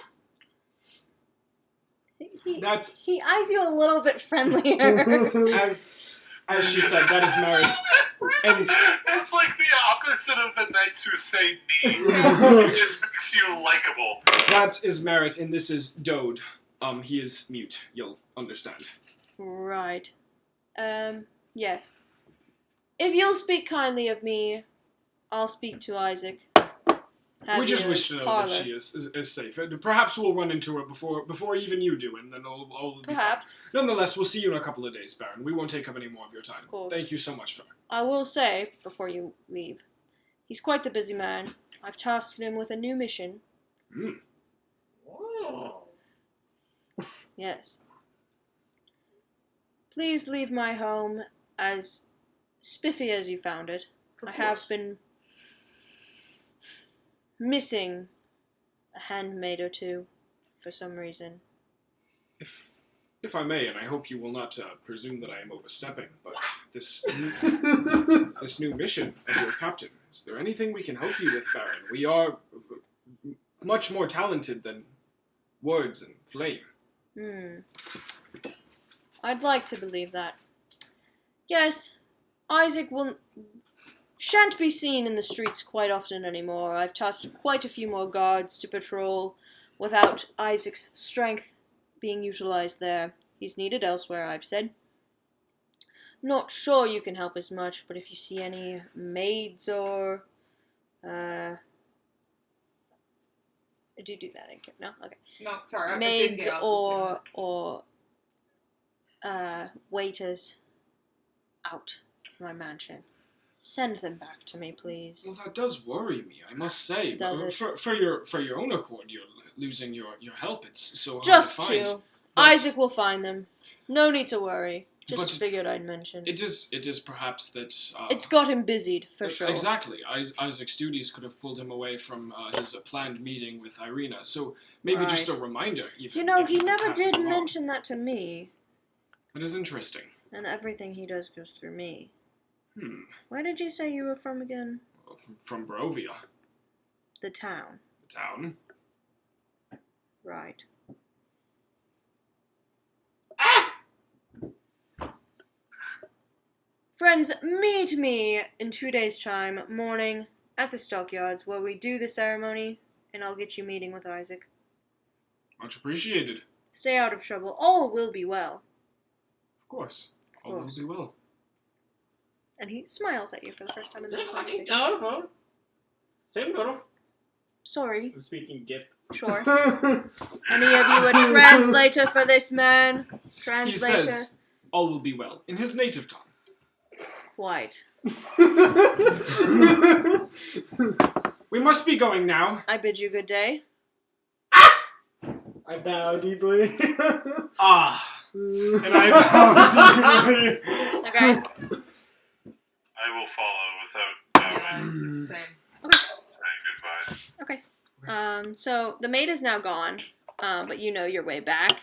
He eyes you a little bit friendlier. As she said, that is Merritt. And it's like the opposite of the knights who say knee. It just makes you likable. That is Merritt, and this is Dode. He is mute. You'll understand. Right. Yes. If you'll speak kindly of me, I'll speak to Isaac. We just wish to know that she is safe. Perhaps we'll run into her before even you do, and then all be Perhaps. fine. Nonetheless, we'll see you in a couple of days, Baron. We won't take up any more of your time. Of course. Thank you so much, sir. I will say, before you leave, he's quite the busy man. I've tasked him with a new mission. Whoa. Yes. Please leave my home as spiffy as you found it. I have been missing a handmaid or two for some reason. If I may, and I hope you will not presume that I am overstepping, but this new mission of your captain, is there anything we can help you with, Baron? We are much more talented than words and flame. I'd like to believe that. Yes, Isaac shan't be seen in the streets quite often anymore. I've tasked quite a few more guards to patrol without Isaac's strength being utilized there. He's needed elsewhere, I've said. Not sure you can help as much, but if you see any maids or... Did you do that? No? Okay. No, sorry. I didn't Maids get out or waiters out of my mansion. Send them back to me, please. Well, that does worry me, I must say. Does it? For your own accord, you're losing your help. It's so hard Just to find. two. But Isaac will find them. No need to worry. Just But figured I'd mention. It is perhaps that... It's got him busied, for sure. Exactly. Isaac's duties could have pulled him away from his planned meeting with Irina, so maybe just a Right. reminder. Even, You know, if he could never pass it did along. mention that to me. That is interesting. And everything he does goes through me. Hmm. Where did you say you were from again? Well, from Barovia, The town. the town. Right. Friends, meet me in 2 days' time, morning, at the stockyards, where we do the ceremony, and I'll get you meeting with Isaac. Much appreciated. Stay out of trouble. All will be well. Of course. Of All will course. be well. And he smiles at you for the first time in the No, conversation. no. Seguro. Sorry. I'm speaking Gip. Sure. Any of you a translator for this man? He Translator? says, all will be well, in his native tongue. Quite. We must be going now. I bid you good day. I bow deeply. Ah. And I bow deeply. Okay. I will follow without Yeah, bowing, same. saying goodbye. Okay. So the maid is now gone, but you know your way back.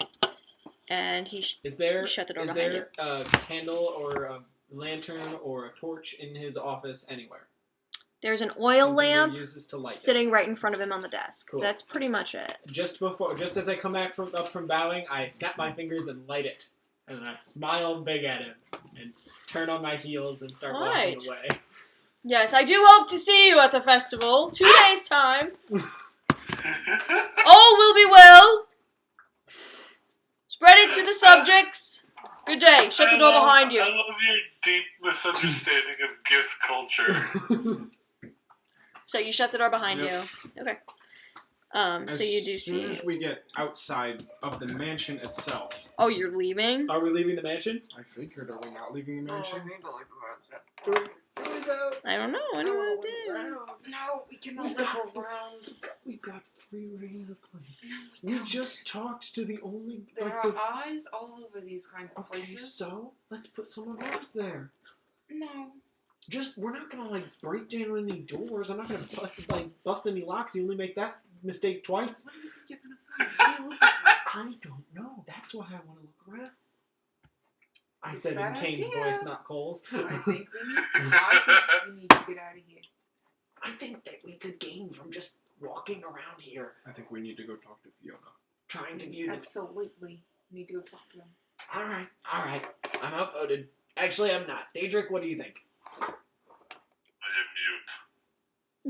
And he Is there shut the door is behind there a candle or a lantern or a torch in his office anywhere? there's an oil Something he lamp uses to light it. sitting right in front of him on the desk. Cool. That's pretty much it. Just as I come back up from bowing, I snap my fingers and light it, and then I smile big at him and turn on my heels and start Right. walking away. Yes, I do hope to see you at the festival. 2 days' time. All will be well. Spread it to the subjects. Good day. Shut the door behind you. I love your deep misunderstanding of gift culture. So you shut the door behind Yep. you. Okay. So you do As soon see. as we get outside of the mansion itself, Oh, you're leaving? Are we leaving the mansion? I figured, are we not leaving the mansion? I don't know. What do you want to do? No, we cannot look around. We've got free reign of the place. We just talked to the only There are eyes all over these kinds of Okay, places. so let's put some of ours there. No. We're not gonna break down any doors. I'm not gonna bust any locks. You only make that mistake twice. What do you think you're gonna find? What are you looking for? I don't know. That's why I want to look around. I It's said a in bad Kane's idea. voice, not Cole's. I think we need to get out of here. I think that we could gain from just walking around here, I think we need to go talk to Fiona. trying to view the. Absolutely. We need to go talk to them. All right. I'm outvoted. Actually, I'm not. Daedric, what do you think? I am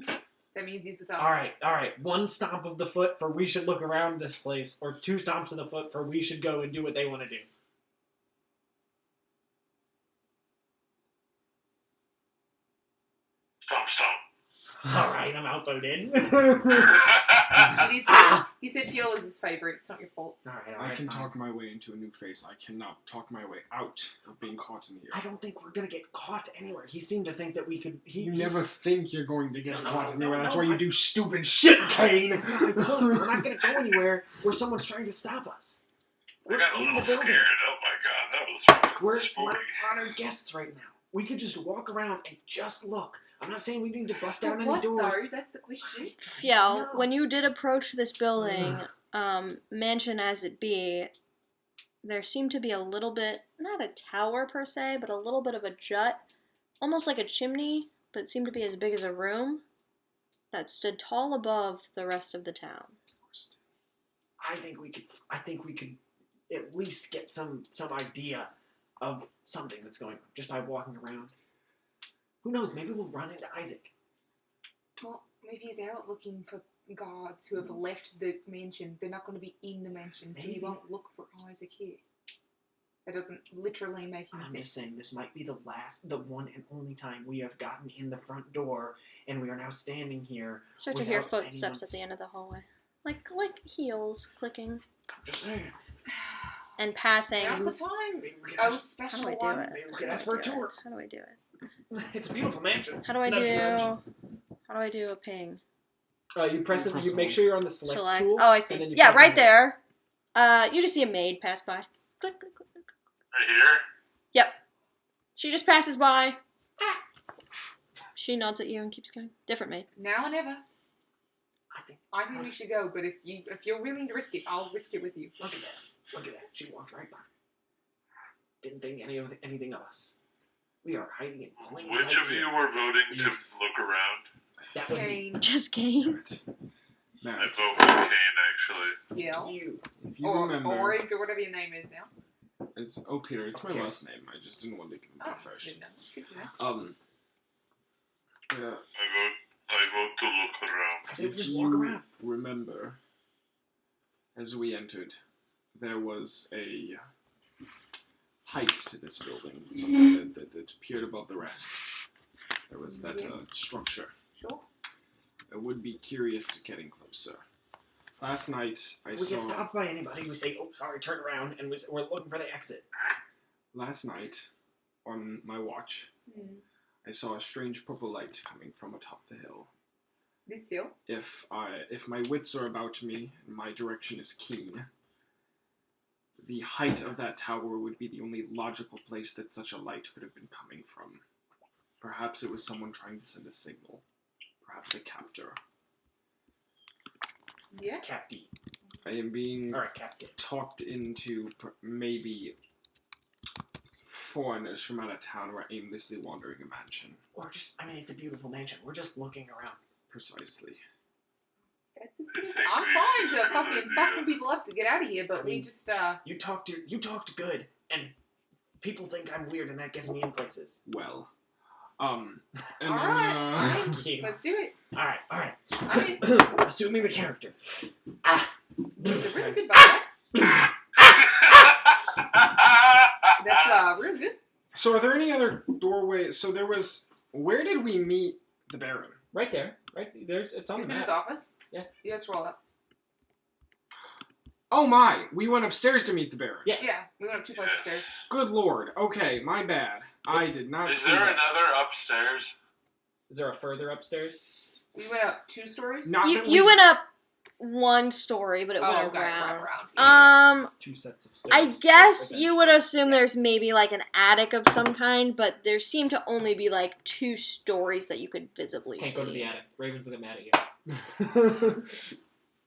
mute. That means he's with us. All right. One stomp of the foot for we should look around this place, or two stomps of the foot for we should go and do what they want to do. Stomp. All right, I'm outvoted. He said Fiona was his favorite. It's not your fault. All right, I can fine. talk my way into a new face. I cannot talk my way out of being caught in here. I don't think we're gonna get caught anywhere. He seemed to think that we could. You never think you're going to get No, caught no, anywhere. That's no, why you I- do stupid shit, Kane. That's not my point. We're not gonna go anywhere where someone's trying to stop us. I got a in little the building. scared. Oh my god, that was We're spooky. honored guests right now. We could just walk around and just look. I'm not saying we need to bust down any What doors. though? That's the question. Fiel, No. when you did approach this building, mansion as it be, there seemed to be a little bit, not a tower per se, but a little bit of a jut, almost like a chimney, but it seemed to be as big as a room, that stood tall above the rest of the town. I think we could at least get some idea of something that's going on just by walking around. Who knows? Maybe we'll run into Isaac. Well, maybe he's out looking for guards who have left the mansion. They're not going to be in the mansion, so Maybe. you won't look for Isaac here. That doesn't literally make any I'm sense. just saying this might be the one and only time we have gotten in the front door, and we are now standing here. Start to hear without footsteps at the anyone's- end of the hallway. Like heels clicking Just saying. and passing. Now's the time. Maybe we could Oh, ask, How do special I do one. it? maybe we could ask for a tour. How do I do it? It's a beautiful mansion. How do I Not do? your mansion. How do I do a ping? You press it. Press You make hold. sure you're on the select tool. Oh, I and see. then you Yeah, press right on there. You just see a maid pass by. Click, click, click, click. Right here? Yep. She just passes by. She nods at you and keeps going. Different maid. Now or never. I I think we should go, but if you're willing to risk it, I'll risk it with you. Look at that. Look at that. She walked right by. Didn't think anything of us. We are hiding in plain sight. Which of here. you were voting to If- look around? That was me. Kane. Just game. Merritt. I Merritt. vote with Kane, actually. Yeah. You. If you Or remember, whatever your name is now. it's Peter. It's my last name. I just didn't want to give it Oh, first. good enough. Good to know. Yeah. I vote to look around. I said If just walk you around. remember, as we entered, there was a height to this building, something that appeared above the rest. There was that structure. Sure. I would be curious getting closer. Last night, I We saw. get stopped by anybody. We say, "Oh, sorry," turn around, and we're looking for the exit. Last night, on my watch, I saw a strange purple light coming from atop the hill. This hill? If my wits are about me and my direction is keen, the height of that tower would be the only logical place that such a light could have been coming from. Perhaps it was someone trying to send a signal. Perhaps a captor. Yeah. Captain. I am being All right, Captain. talked into maybe foreigners from out of town who are aimlessly wandering a mansion. Or just, it's a beautiful mansion. We're just looking around. Precisely. That's as I good as think I'm we fine should to go fucking with fuck the, some people up to get out of here, but I we mean- just You talked good, and people think I'm weird, and that gets me in places. Well, and then, Alright. Thank you. let's do it. All right. I mean, Assuming the character. it's a really good vibe. That's really good. So are there any other doorways? So there was. Where did we meet the Baron? Right there. Right there's. It's on He's the in his map. office. Yeah. You just roll up. Oh my! We went upstairs to meet the Baron. Yes. Yeah, we went up 2 flights of stairs. Yes. Good lord. Okay, my bad. I did not Is see there that. another upstairs? Is there a further upstairs? We went up 2 stories. Not You that you we- went up one story, but it went okay, around. right around. 2 sets of stairs. I guess you would assume there's maybe like an attic of some kind, but there seem to only be like 2 stories that you could visibly Can't see. go to the attic. Raven's looking mad at you.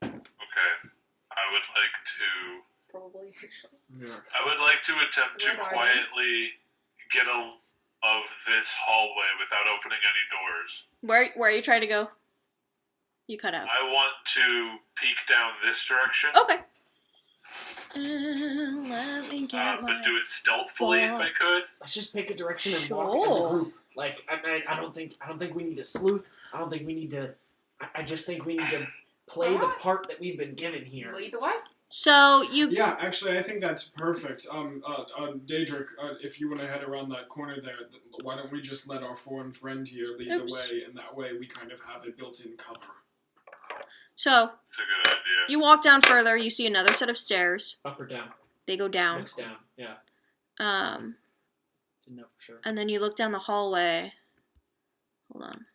Okay. I would like to Probably, actually. Yeah. I would like to attempt to Where are quietly get a of this hallway without opening any doors. Where are you trying to go? You cut out. I want to peek down this direction, Okay. Let me get my but do it stealthily if I could. Let's just pick a direction and walk as a Sure. group. Like I don't think we need to sleuth. I don't think we need to. I just think we need to play the Alright. part that we've been given here. Lead the way. So you Yeah, actually, I think that's perfect. Daedric, if you want to head around that corner there, why don't we just let our foreign friend here lead Oops. the way, and that way we kind of have a built-in cover. so It's a good idea. you walk down further, you see another set of stairs. Up or down? They go down. Next down. Yeah. Didn't know for sure. And then you look down the hallway. Hold on.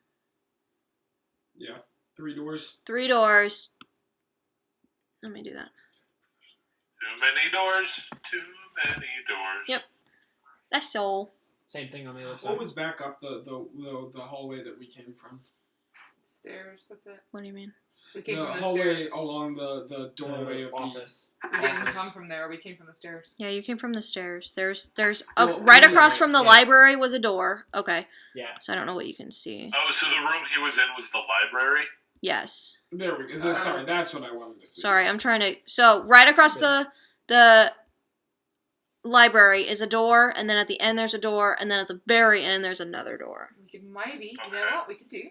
Yeah, 3 doors. 3 doors. Let me do that. Too many doors. Too many doors. Yep. That's all. Same thing on the other side. What was back up the hallway that we came from? Stairs. That's it. What do you mean? We came The from the hallway stairs. along the doorway of the office? We didn't office. come from there. We came from the stairs. Yeah, you came from the stairs. There's Well, right we- across from the yeah. library was a door. Okay. Yeah. So I don't know what you can see. Oh, so the room he was in was the library? Yes. There we go. Sorry, that's what I wanted to see. Sorry, I'm trying to. So right across the library is a door, and then at the end there's a door, and then at the very end there's another door. We could maybe, you know what we could do?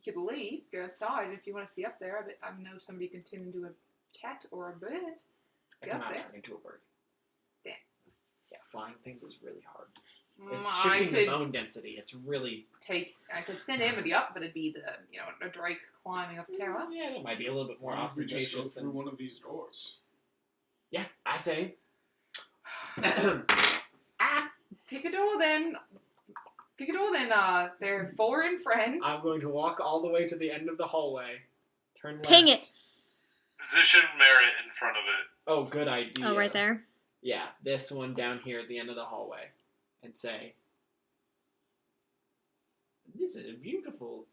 We could leave, go outside if you want to see up there. I know somebody can turn into a cat or a bird. I Get up cannot there. turn into a bird. Yeah. Yeah, flying things is really hard. I It's shifting the could bone density. It's really... I could send Amity up, but it'd be the, a drake climbing up a tower. Yeah, that might be a little bit more Why don't we just go ostentatious through than... one of these doors? Yeah, I say. Pick a door then. They're four and friend. I'm going to walk all the way to the end of the hallway. Turn left. Ping it. Position Merritt in front of it. Oh, good idea. Oh, right there. Yeah, this one down here at the end of the hallway. And say, this is a beautiful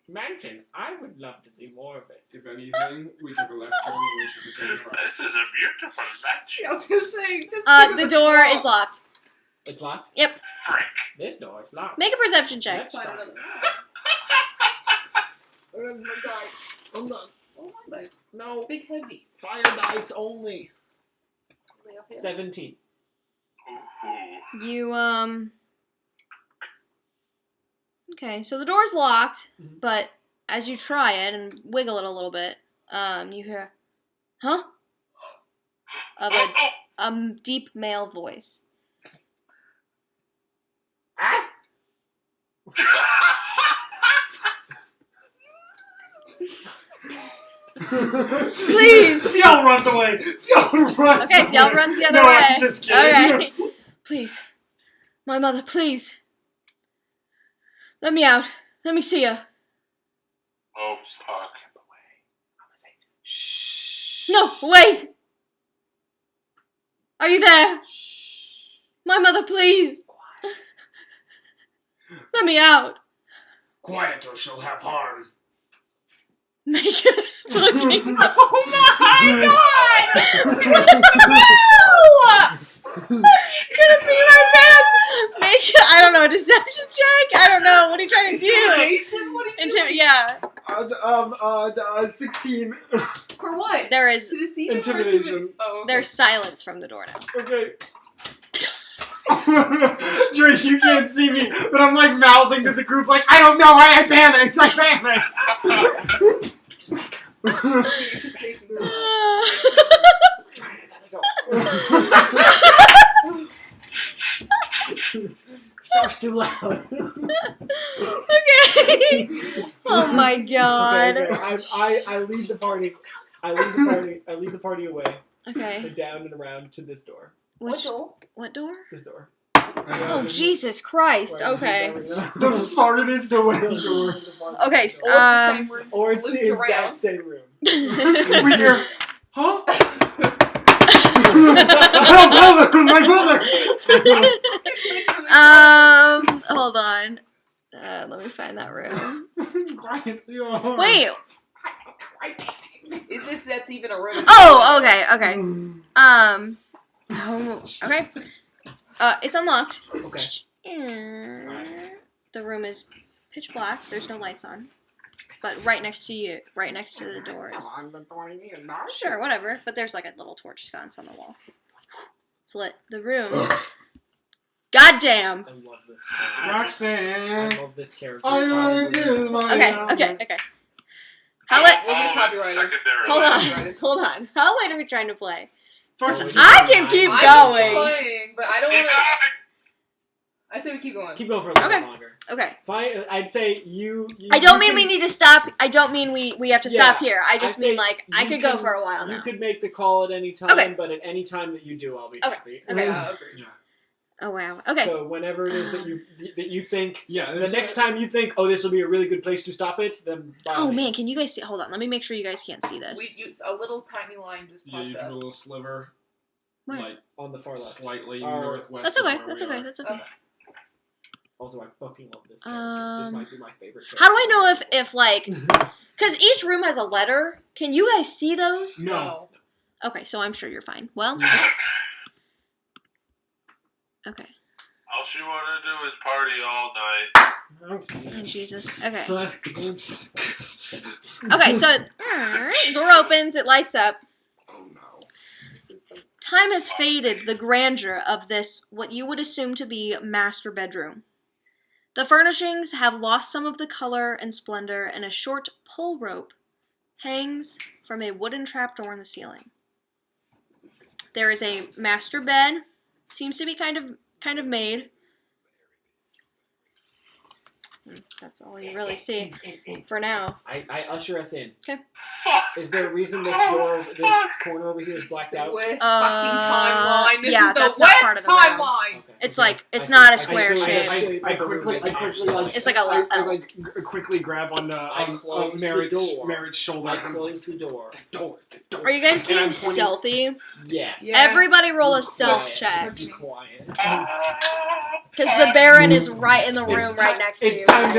mansion. I would love to see more of it. If anything, we took a left turn and we should be taking a right. This is a beautiful mansion. I was gonna say, just The door is locked. It's locked? Frick. This door is locked. Make a perception check. Let's try. Hold on. Oh my dice. No, Big heavy. fire dice only. 17. Ooh. You, Okay, so the door's locked, Mhm. but as you try it and wiggle it a little bit, you hear, huh? Of a deep male voice. Ah! Please! Fjell runs away. Fjell runs Okay, away. Fjell runs the other no, way. I'm just kidding. Okay. Please. My mother, please. Let me out. Let me see her. Oh, fuck. No, wait! Are you there? My mother, please. Let me out. Quiet or she'll have harm. Make it fucking. Oh my god! Gonna pee my pants. Make I don't know, deception check. I don't know. What are you trying to do? Intimidation? What are you Yeah. 16. For what? There is To deceive him or Intimidation. Oh. there's silence from the door now. Okay. Drake, you can't see me, but I'm like mouthing to the group like, I don't know why I panicked. I panicked. Star's too loud. Okay. Oh my god. Okay. I lead the party. I lead the party away. Okay. Down and around to this door. Which door? what door? This door. Oh Jesus Christ. Okay. The farthest away door. Okay. Or it's the Looped exact around. same room. We hear, huh? My brother! Hold on. Let me find that room. Quietly on. Wait. Is if that's even a room. Oh, okay, okay. Okay. It's unlocked. Okay. The room is pitch black. There's no lights on. But right next to you, right next to the door is... Sure, whatever. But there's like a little torch sconce on the wall. It's lit. The room... Goddamn! I love this character. Roxanne. I love this character. I do my Okay. How late... We'll get copyrighted. Secondarily. Hold on. How late are we trying to play? Fucking I can keep I'm going. playing, but I don't Keep want to... going. I say we keep going. Keep going for a little Okay. bit longer. Okay. Fine. I'd say you I don't you mean can- we need to stop. I don't mean we have to stop here. I just I'd mean say like I you could go can- for a while You now. could make the call at any time, Okay. but at any time that you do, I'll be Okay. happy. Okay, I'll agree. Oh wow. Okay. So whenever it is that you think Yeah, the next time you think, oh, this will be a really good place to stop it, then by all Oh man, means. can you guys see? Hold on. Let me make sure you guys can't see this. We use a little tiny line just Yeah, popped you can up. do a little sliver, Where? like on the far left. slightly Or- northwest. That's of okay. where That's we okay. are. That's okay. Also, I fucking love this character. This Um, might be my favorite character. How do I know if like because each room has a letter? Can you guys see those? No. Okay, so I'm sure you're fine. Well. Okay. All she wanted to do is party all night. Oh Jesus. Okay. Okay. Okay. So door opens. It lights up. Oh no. Time has faded the grandeur of this, what you would assume to be master bedroom. The furnishings have lost some of the color and splendor, and a short pull rope hangs from a wooden trapdoor in the ceiling. There is a master bed, seems to be kind of made. That's all you really see for now. I usher us in. 'Kay. Is there a reason this corner over here is blacked out? Worst fucking timeline. This yeah, is the that's not part worst of the room. timeline. Okay. It's like it's not a square so shape. I quickly It's like a I like quickly grab on close the door. Merritt's shoulder. I close the door. Are you guys And being I'm pointing- stealthy? Yes. Yeah. Everybody roll a Be stealth quiet. check. Be quiet. Because the Baron is right in the room right next to you. It's time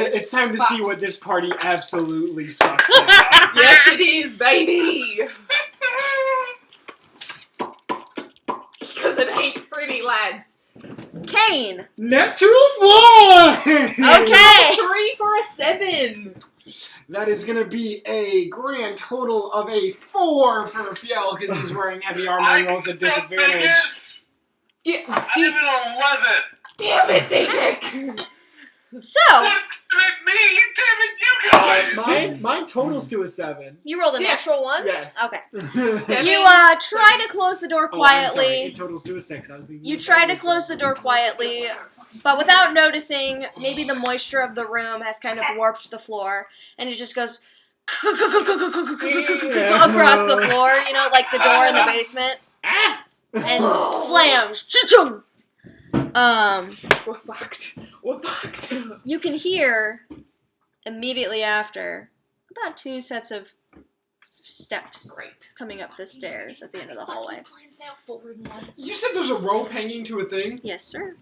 guys. to see what this party absolutely sucks at. Yes, it is, baby. Because it ain't pretty, lads. Kane! Natural one! Okay! 3 for a 7. That is gonna be a grand total of a 4 for Fiel because he's wearing heavy armor and rolls a disadvantage. Yeah, I have an 11. damn it, Diedrich. So, Damn it, you guys. Mine totals to a 7. you rolled a Yes. natural one? Yes. Okay. 7. You try to close the door Oh, I'm sorry. quietly. It totals to a 6. I was thinking You it try to totals close the door quietly, but without noticing, maybe the moisture of the room has kind of warped the floor, and it just goes across the floor, you know, like the door in the basement, and slams. Cha-chung! We're fucked. We're fucked. You can hear immediately after about 2 sets of steps Great. coming up the stairs at the end of the hallway. You said there's a rope hanging to a thing? Yes, sir.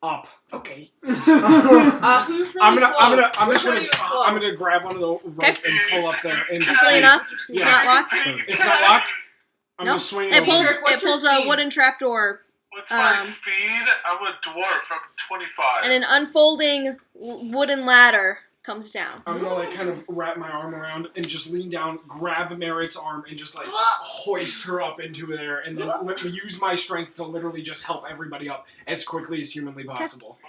Up. Okay. Who's really slow? I'm gonna grab one of the ropes and pull up there and Easily enough. It's Yeah. not locked. It's not locked. I'm No. gonna swing it It over. pulls. What's It your pulls a speed? wooden trapdoor, What's my Um, speed? I'm a dwarf. I'm 25. and an unfolding wooden ladder comes down. I'm gonna like kind of wrap my arm around and just lean down, grab Merritt's arm, and just like hoist her up into there, and then use my strength to literally just help everybody up as quickly as humanly possible.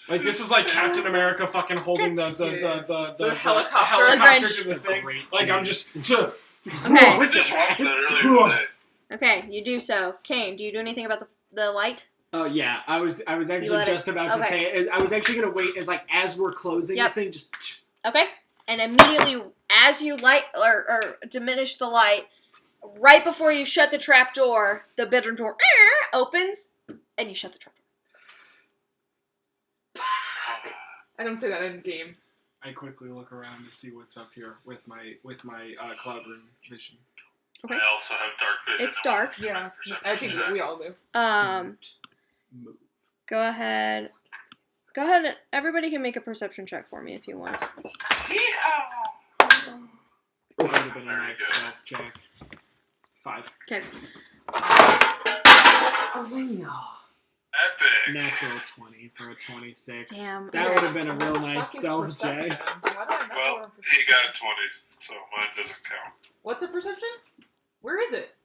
Like this is like Captain America fucking holding the helicopter. helicopter The to the thing. Great Like I'm scene. just. Okay. We just watched that earlier today. Okay, you do so. Kane, do you do anything about the light? Oh yeah, I was actually let it- just about to okay. say. I was actually gonna wait as we're closing Yep. the thing. Just Okay. And immediately, as you light or diminish the light, right before you shut the trap door, the bedroom door opens, and you shut the trap door. I don't say that in game. I quickly look around to see what's up here with my cloud room vision. Okay. I also have dark vision. It's dark. Yeah, I think we all do. move. Go ahead. Everybody can make a perception check for me if you want. Yeehaw! That would have been a Very nice good. stealth check. 5. Okay. Epic. Natural 20 for a 26. Damn. That would have been a real nice Fuck is stealth perception? check. Why do I not Well, roll he perception? got 20, so mine doesn't count. What's a perception? Where is it?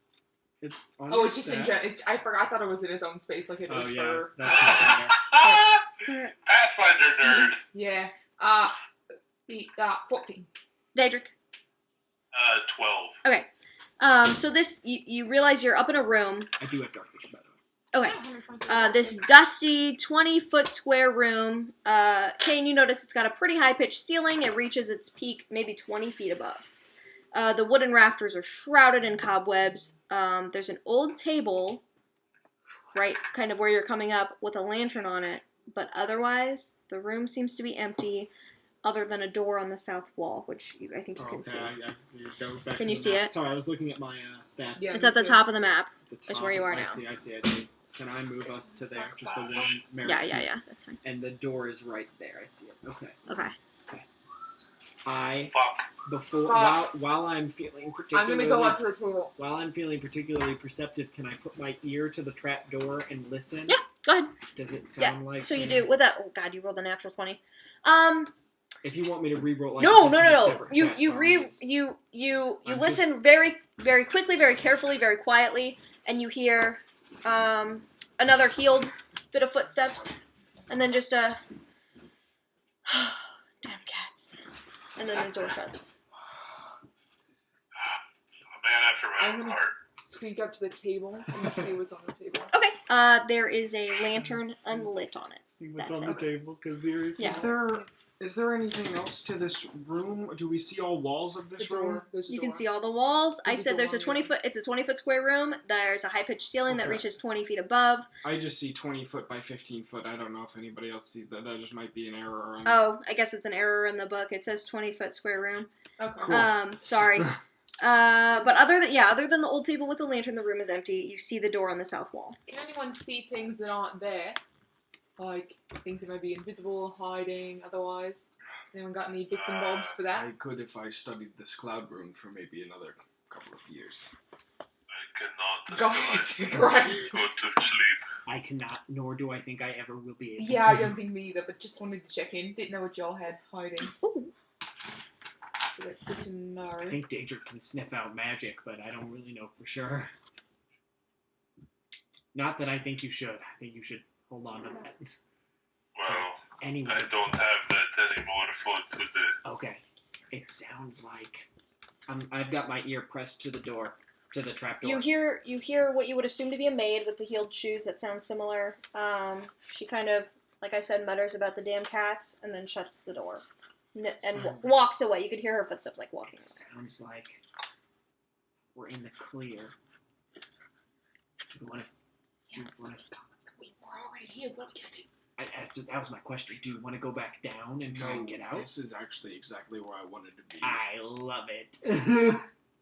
It's on Oh, your it's just in stats. I forgot. I thought it was in its own space, like it Oh is yeah, for. that's not better. Pathfinder nerd. Yeah. 14. Daedric. 12. So this, you realize you're up in a room. I do have dark vision, by the way. Okay. This dusty 20-foot square room. Kane, you notice it's got a pretty high-pitched ceiling. It reaches its peak maybe 20 feet above. The wooden rafters are shrouded in cobwebs. There's an old table, right, kind of where you're coming up, with a lantern on it. But otherwise, the room seems to be empty, other than a door on the south wall, which I think you can see. Can you see it? Sorry, I was looking at my stats. Yeah. It's at the top of the map. At the It's top. where you are I now. see. Can I move us to there? Just the one Merritt Yeah, piece? that's fine. And the door is right there. I see it. Okay. Okay. Fuck. While I'm feeling I'm particularly gonna go up to the table. while I'm feeling particularly perceptive, can I put my ear to the trap door and listen? Yeah. Go ahead. Does it Yeah. sound like? So you do with that. Oh God, you rolled a natural 20. If you want me to re-roll, like No. this is a separate You chat, you by all re means. you I'm listen very very quickly, very carefully, very quietly, and you hear another healed bit of footsteps, and then just a damn cats, and then the door shuts. A man after my I'm own gonna- heart. Squeak up to the table and see what's on the table. Okay. There is a lantern unlit on it. See what's That's on the it. table, because there Yeah. Is there anything else to this room? Do we see all walls of this room? There's a You can door. see all the walls. I There's a said there's a door, 20-foot. It's a 20-foot square room. There's a high-pitched ceiling that Okay. reaches 20 feet above. I just see 20 foot by 15 foot. I don't know if anybody else sees that. That just might be an error. On Oh, I guess it's an error in the book. It says 20-foot square room. Okay. Cool. Sorry. But other than the old table with the lantern, the room is empty. You see the door on the south wall. Can anyone see things that aren't there? Like things that might be invisible, hiding, otherwise? Anyone got any bits and bobs for that? I could if I studied this cloud rune for maybe another couple of years. I cannot Go until ahead. I Right. go to sleep. I cannot, nor do I think I ever will be able Yeah, I to. don't think me either, but just wanted to check in. Didn't know what y'all had hiding. Ooh. So that's good to know. I think Daedric can sniff out magic, but I don't really know for sure. Not that I think you should. I think you should hold on to that. Well, Anyway, I don't have that anymore for today. okay. It sounds like I've got my ear pressed to the door, to the trap door. You hear what you would assume to be a maid with the heeled shoes that sounds similar. She kind of, like I said, mutters about the damn cats and then shuts the door and walks away. You could hear her footsteps like walking. It sounds like we're in the clear. Do we want to? We're already here. What are we gonna do? That was my question. Do you want to go back down and try and get out? This is actually exactly where I wanted to be. I love it.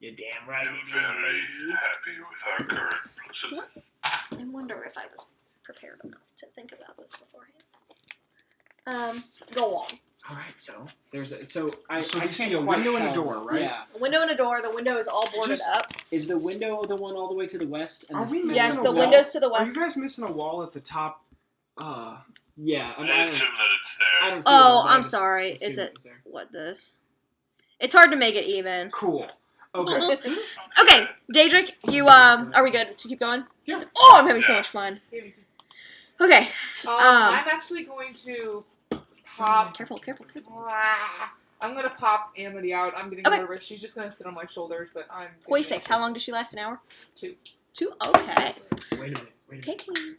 You're damn right. I'm it is, very lady. happy with our current position. I wonder if I was prepared enough to think about this beforehand. Go on. All right, so there's I So we can't see a quite window and a tell. door, right? Yeah. A window and a door. The window is all boarded Just- up. Is the window the one all the way to the west? And Are the we ceiling- missing Yes, a the wall? windows to the Are you west. guys missing a wall at the top? Yeah, I, mean, I assume that it's I there. don't see Oh, it, but I I'm just sorry. assumed Is it was there. what this? It's hard to make it even. Cool. Okay. Okay, Daedric, you are we good to keep going? Yeah. Oh, I'm having so Yeah. much fun. Okay. I'm actually going to pop. Careful. I'm gonna pop Amity out. I'm getting Okay. nervous. She's just gonna sit on my shoulders, but I'm. Perfect. How long does she last? An hour? 2. 2? Okay. Wait a minute. Okay, queen.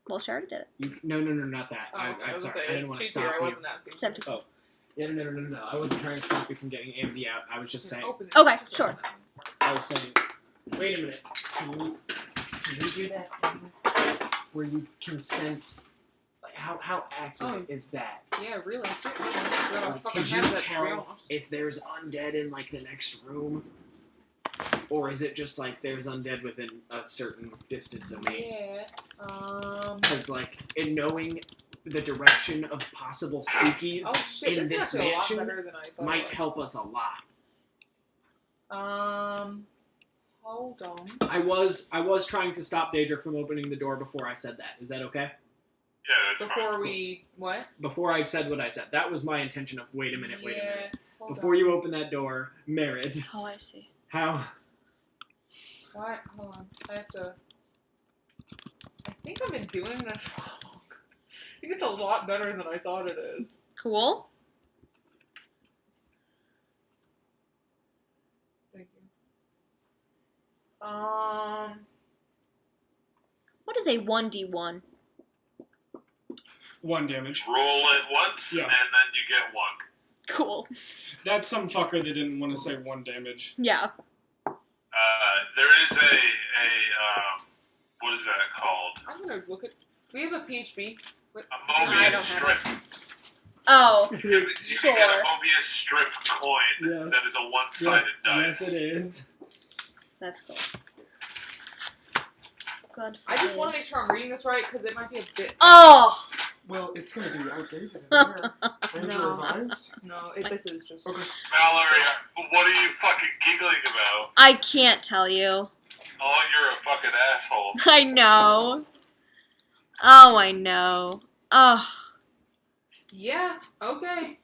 Well, she already did it. No, not that. Oh, I'm was sorry. gonna I say, didn't want to she's stop here. I you. wasn't asking. It's empty. Oh. Yeah, no. I wasn't trying to stop you from getting Amity out. I was just saying. Open it. Okay, sure. I was saying. Wait a minute. Can you do that thing where you can sense? Like, how accurate is that? Yeah, really. Like, could you tell if there's undead in like the next room, or is it just like there's undead within a certain distance of me? Yeah. Because like in knowing the direction of possible spookies Oh shit! in This is this actually a lot mansion better than I thought. might it was. help us a lot. Hold on. I was trying to stop Daedric from opening the door before I said that. Is that okay? Yeah, that's Before fine. we what? Before I said what I said. That was my intention of wait a minute. Hold Before on. you open that door, Merritt, Oh, I see. how? What? Hold on. I have to. I think I've been doing this wrong. I think it's a lot better than I thought it is. Cool. Thank you. What is a 1d1? 1 damage. Roll it once, Yeah. and then you get 1. Cool. That's some fucker that didn't want to say 1 damage. Yeah. There is a what is that called? I'm gonna look at. We have a PHB. What? A I Mobius don't strip. have it. Oh. You can get Sure. a Mobius strip coin Yes. that is a one-sided dice. Yes, it is. That's cool. God I just forbid. want to make sure I'm reading this right because it might be a bit. Oh! Well, it's going to be outdated. Ranger No. revised? No, this is just. Okay. Mallory, what are you fucking giggling about? I can't tell you. Oh, you're a fucking asshole. I know. Oh, I know. Oh. Yeah. Okay.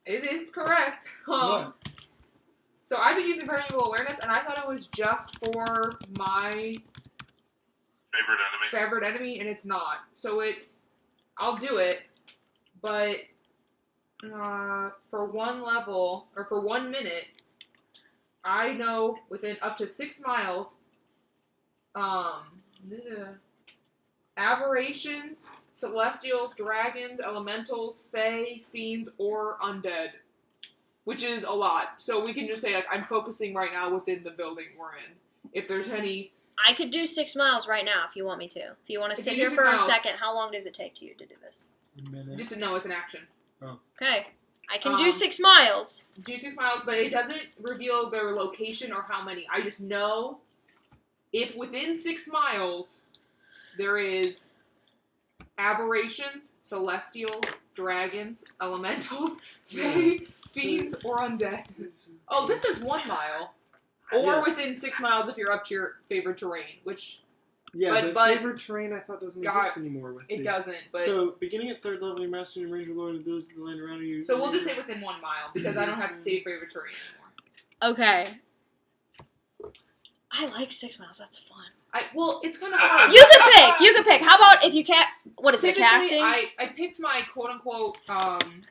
It is correct. What? So I've been using Primeval Awareness, and I thought it was just for my favorite enemy, and it's not. So I'll do it, but for one level, or for 1 minute, I know within up to 6 miles, aberrations, celestials, dragons, elementals, fae, fiends, or undead. Which is a lot. So we can just say, like, I'm focusing right now within the building we're in. If there's any... I could do 6 miles right now if you want me to. If you want to If sit you do here 6 for a miles- second, how long does it take you to do this? A minute. Just to know it's an action. Okay. I can do 6 miles. Do 6 miles, but it doesn't reveal their location or how many. I just know if within 6 miles there is aberrations, celestials, dragons, elementals, fae, fiends, or undead. Oh, this is 1 mile. Or Yeah. within 6 miles if you're up to your favorite terrain, which Yeah, but favorite terrain I thought doesn't God, exist anymore with it the- doesn't. But So, beginning at 3rd level, you master your range of Lord abilities to the land around you. so we'll just say within 1 mile because I don't have state favorite terrain anymore. Okay. I like 6 miles. That's fun. Well, it's kind of hard. You can pick. You can pick. How about if you can't... What is it, Typically, casting? I picked my quote unquote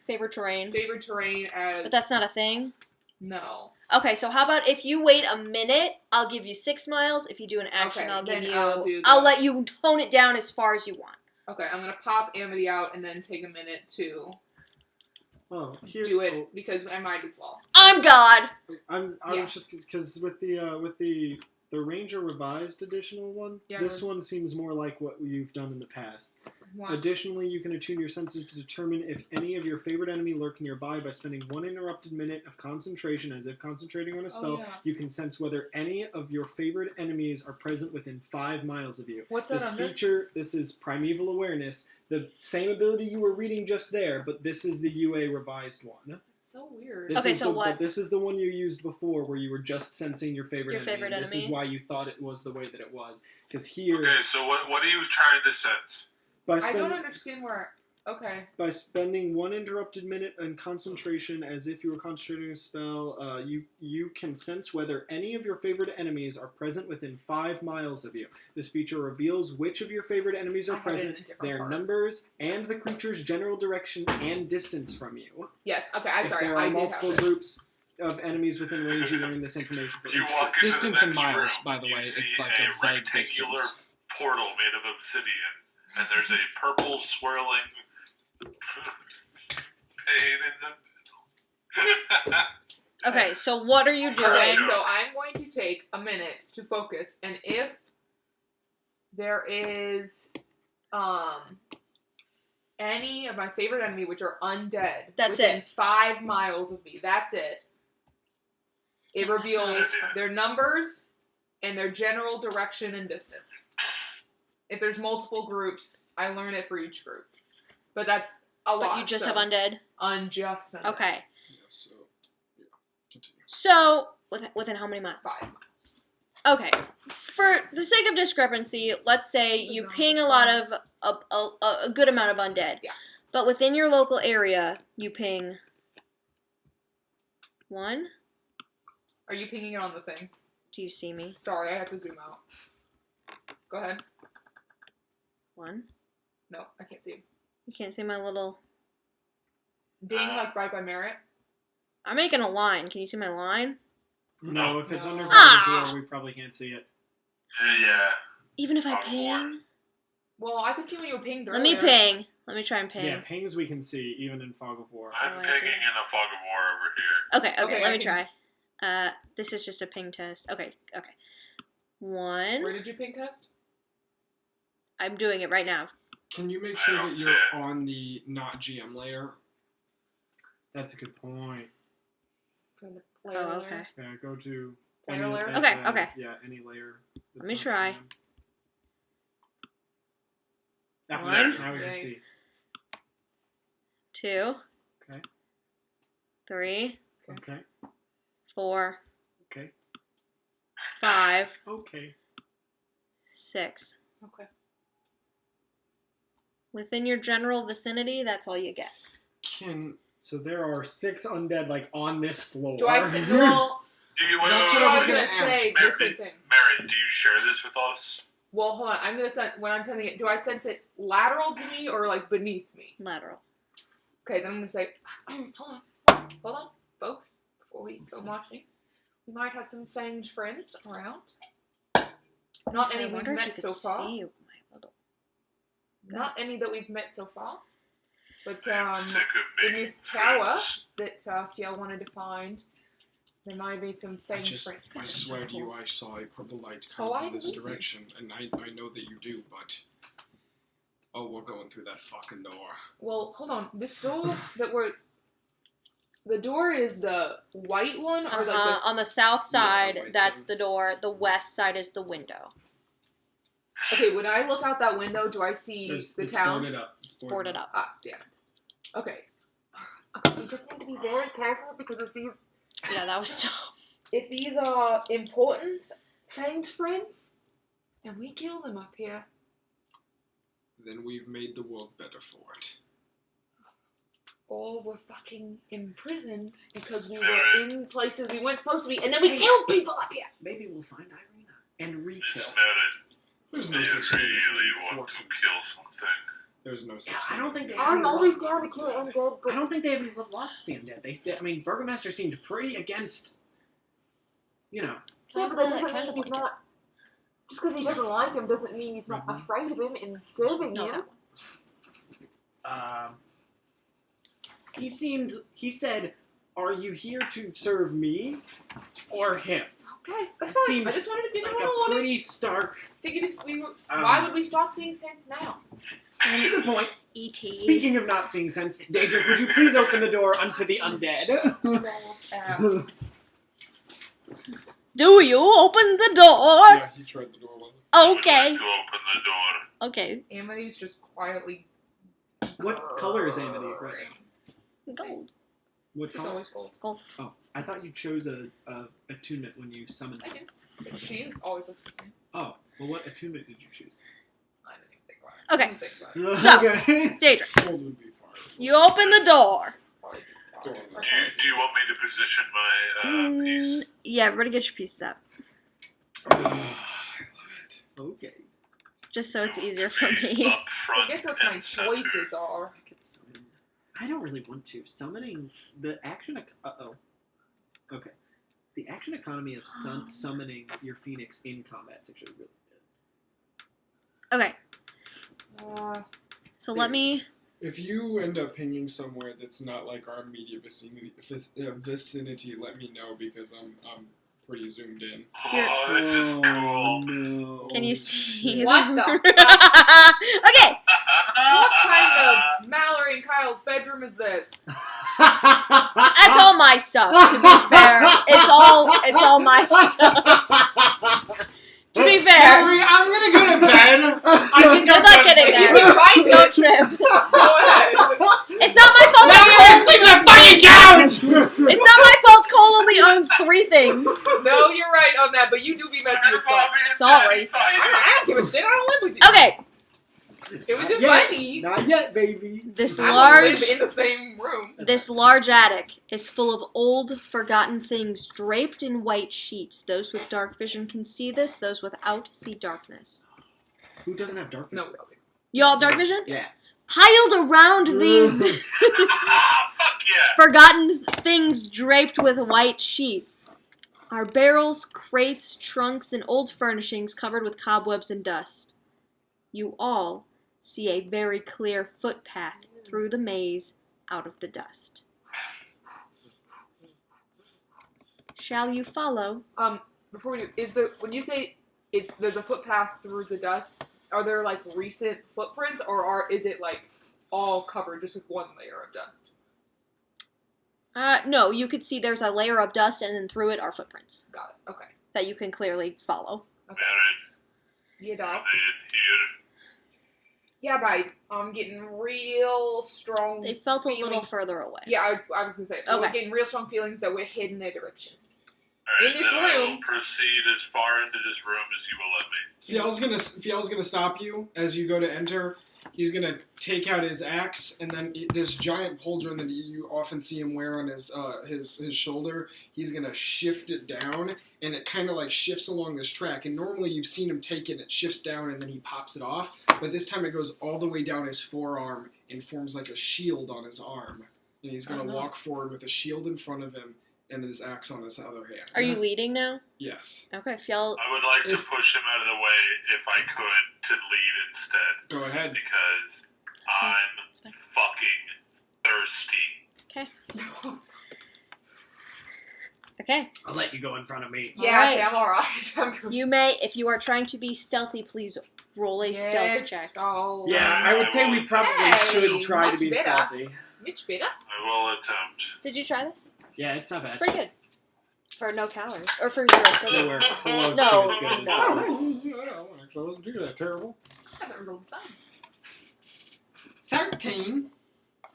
Favorite terrain. favorite terrain as But that's not a thing? no. Okay, so how about if you wait a minute, I'll give you 6 miles. If you do an action, Okay, I'll give then you... I'll do I'll the- let you tone it down as far as you want. Okay, I'm gonna pop Amity out and then take a minute to Oh, here, do it because I might as well. I'm God! I Yeah. was just because with the Ranger Revised additional one, Yeah, this one seems more like what you've done in the past. One. Additionally, you can attune your senses to determine if any of your favorite enemy lurk nearby by spending 1 interrupted minute of concentration as if concentrating on a spell. yeah. You can sense whether any of your favorite enemies are present within 5 miles of you. What's that This under? feature, this is Primeval Awareness, the same ability you were reading just there, but this is the UA revised one. It's so weird. This Okay, is so what? But this is the one you used before, where you were just sensing your favorite Your enemy. favorite and This is enemy? why you thought it was the way that it was. Because here, Okay, so what are you trying to sense? by, I don't spend, understand where. Okay. by spending 1 interrupted minute in concentration, as if you were concentrating a spell, you can sense whether any of your favorite enemies are present within 5 miles of you. This feature reveals which of your favorite enemies are I had it in a present, different their part. numbers, and the creature's general direction and distance from you. Yes. Okay. I'm If sorry. there I are did have multiple it. group of enemies within range, you learn this information for You each walk group. into Distance the in next miles, room, by the you way, see it's like a a vague rectangular distance. portal made of obsidian, and there's a purple swirling pain in the middle. Okay, so what are you doing? Okay, so I'm going to take a minute to focus, and if there is any of my favorite enemy which are undead That's within it. 5 miles of me, that's it. It That's reveals it. their numbers and their general direction and distance. If there's multiple groups, I learn it for each group. But that's a lot. But you just so have undead? unjust. Undead. Okay. Yeah, so, yeah, continue. So, within how many miles? 5 miles. Okay. For the sake of discrepancy, let's say you No, ping a it's lot fine. of a good amount of undead. Yeah. But within your local area, you ping 1. Are you pinging it on the thing? Do you see me? Sorry, I have to zoom out. Go ahead. 1. No, I can't see you. You can't see my little... Ding, like right by Merritt. I'm making a line. Can you see my line? No, if it's No. under Ah! Fog, we probably can't see it. Yeah. Even if I Fog of War. ping? Well, I could see when you were pinged Let earlier. me ping. Let me try and ping. Yeah, pings we can see, even in Fog of War. I'm Oh, pinging okay. in a fog of war over here. Okay, Okay, let I me can- try. This is just a ping test. Okay. 1. Where did you ping test? I'm doing it right now. Can you make I sure don't that see you're it. on the not GM layer? That's a good point. From the player Oh, layer? okay. Yeah, go to Player any, layer? Okay, okay. Yeah, any layer. that's me not try. common. Ah, 1. yes, now we can Yay. see. 2. Okay. 3. Okay. 4. Okay. 5. Okay. 6. Okay. Within your general vicinity, that's all you get. Can So there are 6 undead, like, on this floor. Do I say, well, Do you, That's wait, what I I was was gonna gonna ask. say the same thing. Merritt, do you share this with us? Well, hold on. I'm gonna send when I'm sending it. Do I send it lateral to me or like beneath me? Lateral. Okay, then I'm gonna say, hold on, folks. Before we go marching, we might have some fanged friends around. Not So any I we've wonder if you met could so far. see my little. Not any that we've met so far. But I'm sick of in making this tower friends. that Fiel wanted to find, there might be some I fanged friends. swear to you, I saw a purple light Oh, come I from this believe you. direction, and I know that you do, but we're going through that fucking door. Well, hold on. This door that we're. The door is the white one, or like this. On the south side, white that's thing. the door. The west side is the window. Okay, when I look out that window, do I see the It's town? boarded up. It's Boarded up. Ah, damn it. Okay. Okay, we just need to be very careful because Yeah, that was so. if these are important fanged friends, and we kill them up here, Then we've made the world better for it. or we're fucking imprisoned because we were in places we weren't supposed to be, and then we killed people up here. Maybe we'll find Irina and It's re-kill. Merritt. There's They no such thing as really want to corpses. kill something. There's no such Yeah, thing. I don't as think they that. have any always laws. down to kill undead, but I don't think they have any love lost with the undead. I mean, Burgomaster seemed pretty against, you know. yeah, but that doesn't mean he's blanket. not. Just because he doesn't like him doesn't mean he's not afraid of him and serving No, him. that one. He said, "Are you here to serve me or him?" Okay, that's It fine. seemed I just wanted to give Like him a a warning. pretty stark. Figured if we were, why would we start seeing sense now? Good point. E.T. Speaking of not seeing sense, Daedric, would you please open the door unto the undead? Ass. Do you open the door? Yeah, he tried the door one. I would Okay. like to open the door. Okay. Amity's just quietly. What color is Amity right now? Gold. What She's color? always cold. Gold. Oh, I thought you chose a attunement when you summoned I her. do. She always looks the same. Oh, well, what attunement did you choose? I didn't even think about it. Okay. I didn't think about it. So- okay. Daedric, Gold would be fire. you open the door. Probably Go on. Do you want me to position my piece? Yeah, everybody get your pieces up. Okay. Just so it's easier for Be me. Up I front guess what my and center. choices are. I could summon. I don't really want to. Summoning the action. Okay. The action economy of summoning your phoenix in combat is actually really good. Okay, so let me. If you end up pinging somewhere that's not like our immediate vicinity, let me know because I'm pretty zoomed in. Oh, this is cool. No. Can you see? What the fuck? Okay. What kind of Mallory and Kyle's bedroom is this? That's all my stuff. To be fair, it's all my stuff. To be fair, Mallory, I'm gonna go to bed. I think good I'm luck done getting for there. you. Find Don't it. trip. Go ahead. It's not my fault. Mallory, that sleep on a fucking couch. It's not my fault. Cole only owns 3 things. No, you're right on that, but you do be messing Your with stuff. mommy and Sorry. daddy fighting. I don't give a shit. I don't live with you. Okay, It was just Not funny. Not yet, baby. this I don't large. live in the same room. This large attic is full of old, forgotten things draped in white sheets. Those with dark vision can see this, those without see darkness. Who doesn't have dark vision? No, You all have dark vision? Yeah. Piled around these Fuck yeah. forgotten things draped with white sheets are barrels, crates, trunks, and old furnishings covered with cobwebs and dust. You all see a very clear footpath through the maze out of the dust. Shall you follow? Before we do, when you say there's a footpath through the dust, are there like recent footprints, or is it like all covered just with one layer of dust? No, you could see there's a layer of dust, and then through it are footprints Got it. Okay. that you can clearly follow. Okay. Merritt, Yeah, dog. are they in Yeah, babe. I'm getting real strong. They felt a little feelings. further away. Yeah, I was gonna say. Okay. We're getting real strong feelings that we're heading their direction. Alright, In this then I will room- proceed as far into this room as you will let me. Fiel's gonna stop you as you go to enter, He's gonna take out his axe, and then this giant pauldron that you often see him wear on his shoulder, he's gonna shift it down, and it kind of like shifts along this track. And normally you've seen him take it, it shifts down, and then he pops it off. But this time it goes all the way down his forearm and forms like a shield on his arm. And he's gonna walk forward with a shield in front of him and his axe on his other hand. Are you leading now? Yes. Okay, if y'all... I would like to push him out of the way if I could to lead instead. Go ahead. Because I'm fucking thirsty. Okay. Okay. I'll let you go in front of me. Yeah, Alright. okay, I'm alright. I'm good. You may, if you are trying to be stealthy, please roll a stealth check. Oh, Yeah, I would say we probably Hey, should try to much be better. stealthy. Much better. I will attempt. Did you try this? Yeah, it's not bad. Pretty good. For no calories. Or for zero sugar. Nowhere close No, to as good as no. Actually, I wasn't doing that terrible. I haven't rolled the same. 13.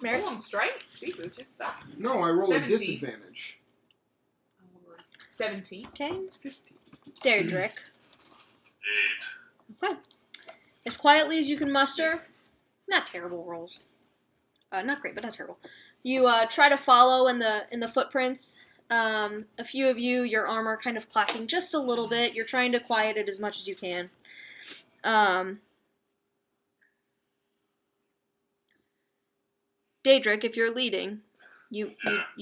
Merritt? Oh, I'm straight? Jesus, just suck. No, I rolled a 17. disadvantage. 17. Okay. Deirdrick. 8. Okay. As quietly as you can muster, not terrible rolls. Not great, but not terrible. You try to follow in the footprints. A few of you, your armor kind of clacking just a little bit. You're trying to quiet it as much as you can. Daedric, if you're leading, you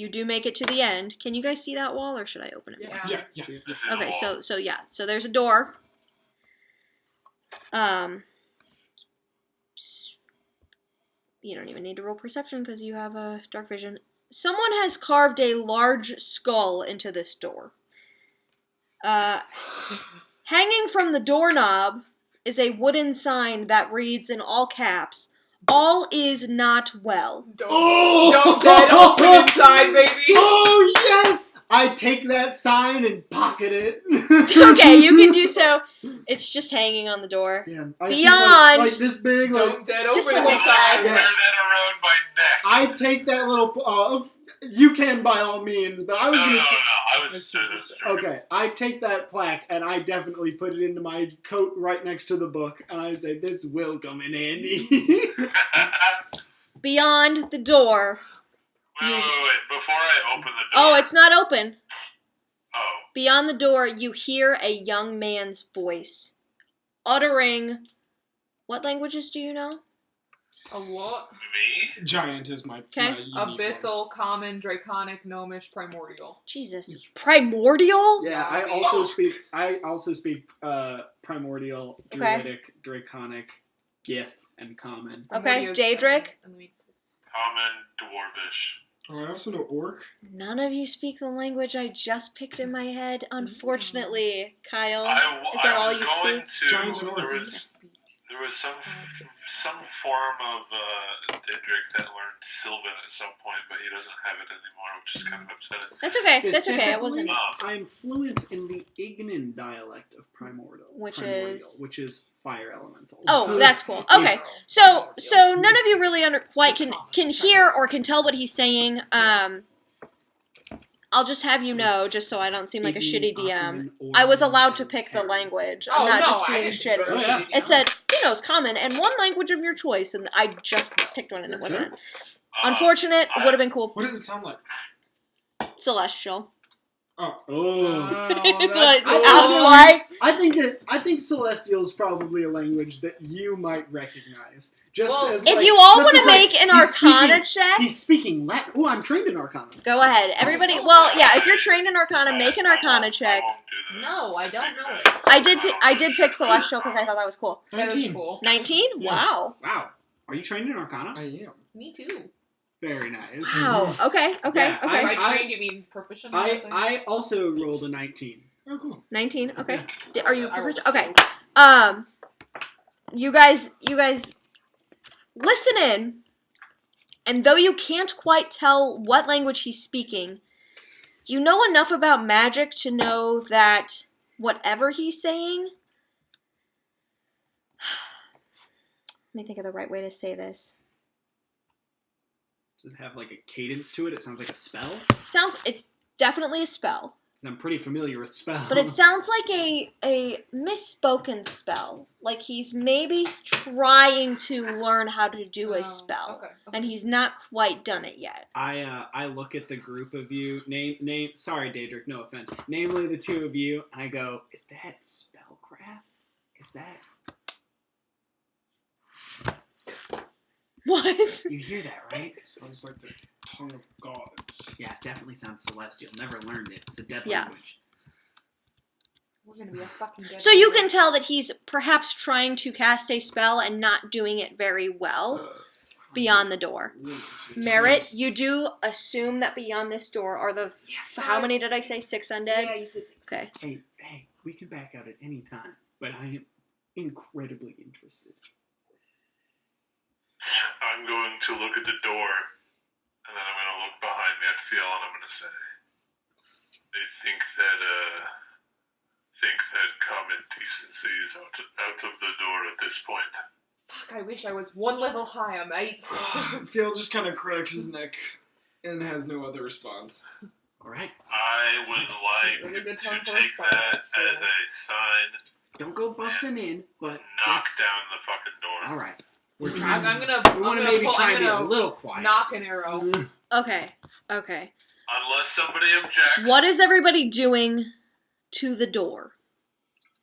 do make it to the end. Can you guys see that wall, or should I open it? Yeah. Yeah. This is Okay, all. so there's a door. You don't even need to roll perception because you have a dark vision. Someone has carved a large skull into this door. Hanging from the doorknob is a wooden sign that reads in all caps, "All is not well." Don't dead open inside, baby. Oh, yes! I take that sign and pocket it. Okay, you can do so. It's just hanging on the door. Yeah, I see, Beyond- like this big, like Don't dead open Just a I little would like inside. to wear that around my neck. I take that little. You can by all means, but I was No, gonna. no, say, no. I was just Okay, I take that plaque and I definitely put it into my coat right next to the book, and I say, "This will come in handy." Beyond the door. Wait. Before I open the door. Oh, it's not open. Oh. Beyond the door, you hear a young man's voice uttering. What languages do you know? A what? Me? Giant is my, Okay. my unique one. Abyssal, common, draconic, gnomish, primordial. Jesus. Primordial? Yeah, I also speak primordial, druidic, draconic, gith, and common. Okay, Primordial's Daedric? Common, dwarvish. Oh, I also know orc. None of you speak the language I just picked in my head, unfortunately, Kyle. Is that all you going speak? Giant and orc. There was some form of Daedric that learned Sylvan at some point, but he doesn't have it anymore, which is kind of upsetting. That's okay. That's okay. I Specifically, wasn't. I'm fluent in the Ignan dialect of primordial, Which which is fire elemental. Oh, that's cool. Okay, so none of you really quite can hear or can tell what he's saying. I'll just have you know, just so I don't seem like a shitty DM. I was allowed to pick the language. I'm not just being shitty. Oh, yeah. It said, he knows common and one language of your choice, and I just picked one and it wasn't. Unfortunate, would have been cool. What does it sound like? Celestial. Oh. It's what it cool. sounds like. I think Celestial is probably a language that you might recognize. Just Well, as If like, you all just want to as, like, make an he's Arcana speaking- check, He's speaking Latin. Oh, I'm trained in Arcana. go ahead. Everybody, well, yeah, if you're trained in Arcana, make an Arcana check. I won't do that. No, I don't know it. I did pick Celestial because I thought that was cool. That is 19. cool. 19? Yeah. Wow. Wow. Are you trained in Arcana? I am. Me too. Very nice. Wow. Okay, okay, Yeah, okay. By trained, you mean proficient? I'm guessing? I also rolled a 19. Oh, cool. 19, okay. Yeah. Are you I rolled proficient? two. Okay. You guys listen in, and though you can't quite tell what language he's speaking, you know enough about magic to know that whatever he's saying... Let me think of the right way to say this. Does it have like a cadence to it? It sounds like a spell. It's definitely a spell. I'm pretty familiar with spells. But it sounds like a misspoken spell. Like he's maybe trying to learn how to do a spell. Okay. And he's not quite done it yet. I look at the group of you. Sorry, Daedric, no offense. Namely, the two of you, and I go, "Is that spellcraft? Is that?" What? You hear that, right? It sounds like the tongue of gods. Yeah, it definitely sounds celestial. Never learned it. It's a dead Yeah. language. We're gonna be a fucking dead So you man. can tell that he's perhaps trying to cast a spell and not doing it very well beyond the door. Merritt, you do assume that beyond this door are the... How many did I say? 6 undead? Yeah, you said 6. Okay. Hey, we can back out at any time, but I am incredibly interested. I'm going to look at the door, and then I'm going to look behind me at Phil, and I'm going to say, they think that common decency is out of the door at this point. Fuck, I wish I was one level higher, mates. Phil just kind of cracks his neck and has no other response. All right. I would Really like good to time for a take fight, that so- as a sign, Don't go busting in, but knock down the fucking door. All right. I'm gonna. We want I'm to gonna maybe pull, try I'm and be a gonna little quiet. knock an arrow. Okay. Unless somebody objects. What is everybody doing to the door?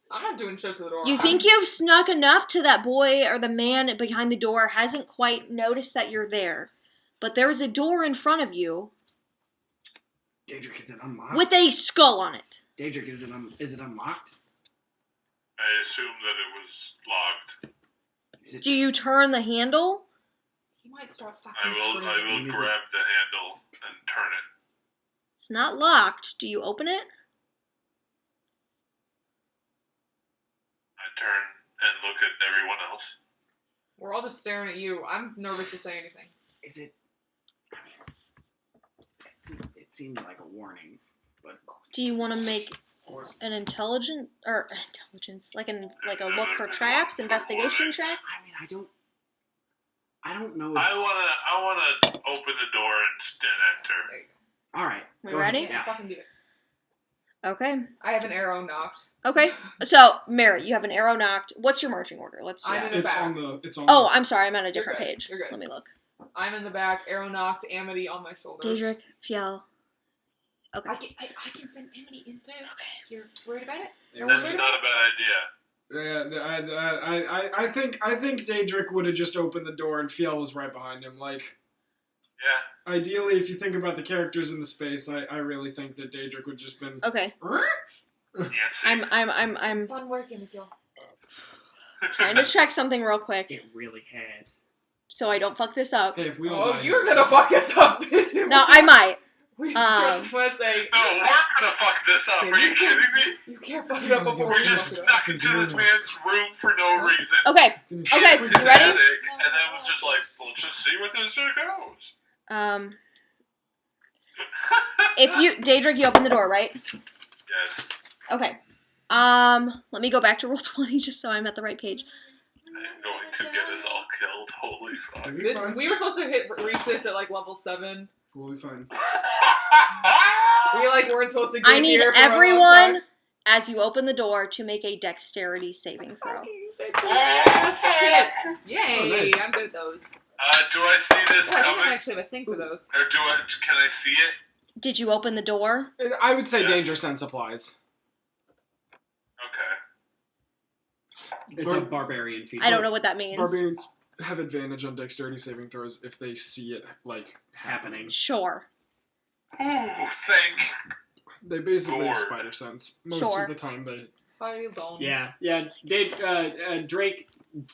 I'm not doing shit to the door. You think you've snuck enough to that boy or the man behind the door hasn't quite noticed that you're there. But there is a door in front of you Daedric, is it unlocked? with a skull on it. Daedric, is it unlocked? I assume that it was locked. Is it? Do you turn the handle? He might start fucking I will screaming. Is it- grab the handle and turn it. It's not locked. Do you open it? I turn and look at everyone else. We're all just staring at you. I'm nervous to say anything. Is it? It seemed like a warning, but Do you want to make an intelligence, like a look for traps, investigation check? I mean, I don't know. I wanna open the door and enter. There you All right. We go ready? ahead. go. Yeah. Fucking do it. Okay. I have an arrow knocked. Okay. So, Merritt, you have an arrow knocked. What's your marching order? Let's do I'm that. in It's back. on the. It's on. Oh, I'm sorry. I'm on a different good. page. You're good. Let me look. I'm in the back, arrow knocked, Amity on my shoulders. Daedric, Fiel. Okay. I can send Amity in first. If you're worried about it? That's not a bad idea. Yeah, I think Daedric would have just opened the door and Fiel was right behind him. Like, Yeah. ideally, if you think about the characters in the space, I really think that Daedric would just been. Okay. Nancy. I'm Fun working with you. trying to check something real quick It really has. so I don't fuck this up. Hey, if we all Oh, die, you're gonna fuck us up, bitch. No, I might. We Um, just want to say, No, we're gonna fuck this up. Are you kidding me? you can't fuck it up before We we just fuck it up. snuck into this man's room for no reason. Okay. Finish Okay, it. His you ready? attic, and then was just like, well, let's see where this shit goes. If you, Daedric, you open the door, right? Yes. Okay. Let me go back to roll 20 just so I'm at the right page. I'm going to get us all killed. Holy fuck. This, we were supposed to reach this at like level 7. Fully fine. We like weren't supposed to get I need here for a long everyone, time. as you open the door, to make a dexterity saving throw. Shit. Yay! Oh, nice. I'm good at those. Do I see this Oh, I don't coming? actually have a thing for those. Or can I see it? Did you open the door? I would say Yes. danger sense applies. Okay. It's a barbarian feat. I don't know what that means. Barbarians have advantage on dexterity saving throws if they see it, like, Happening. Sure. Ooh, thank. They basically have Lord. spider sense. Most Sure. of the time they... Fire bone. Yeah. Drake.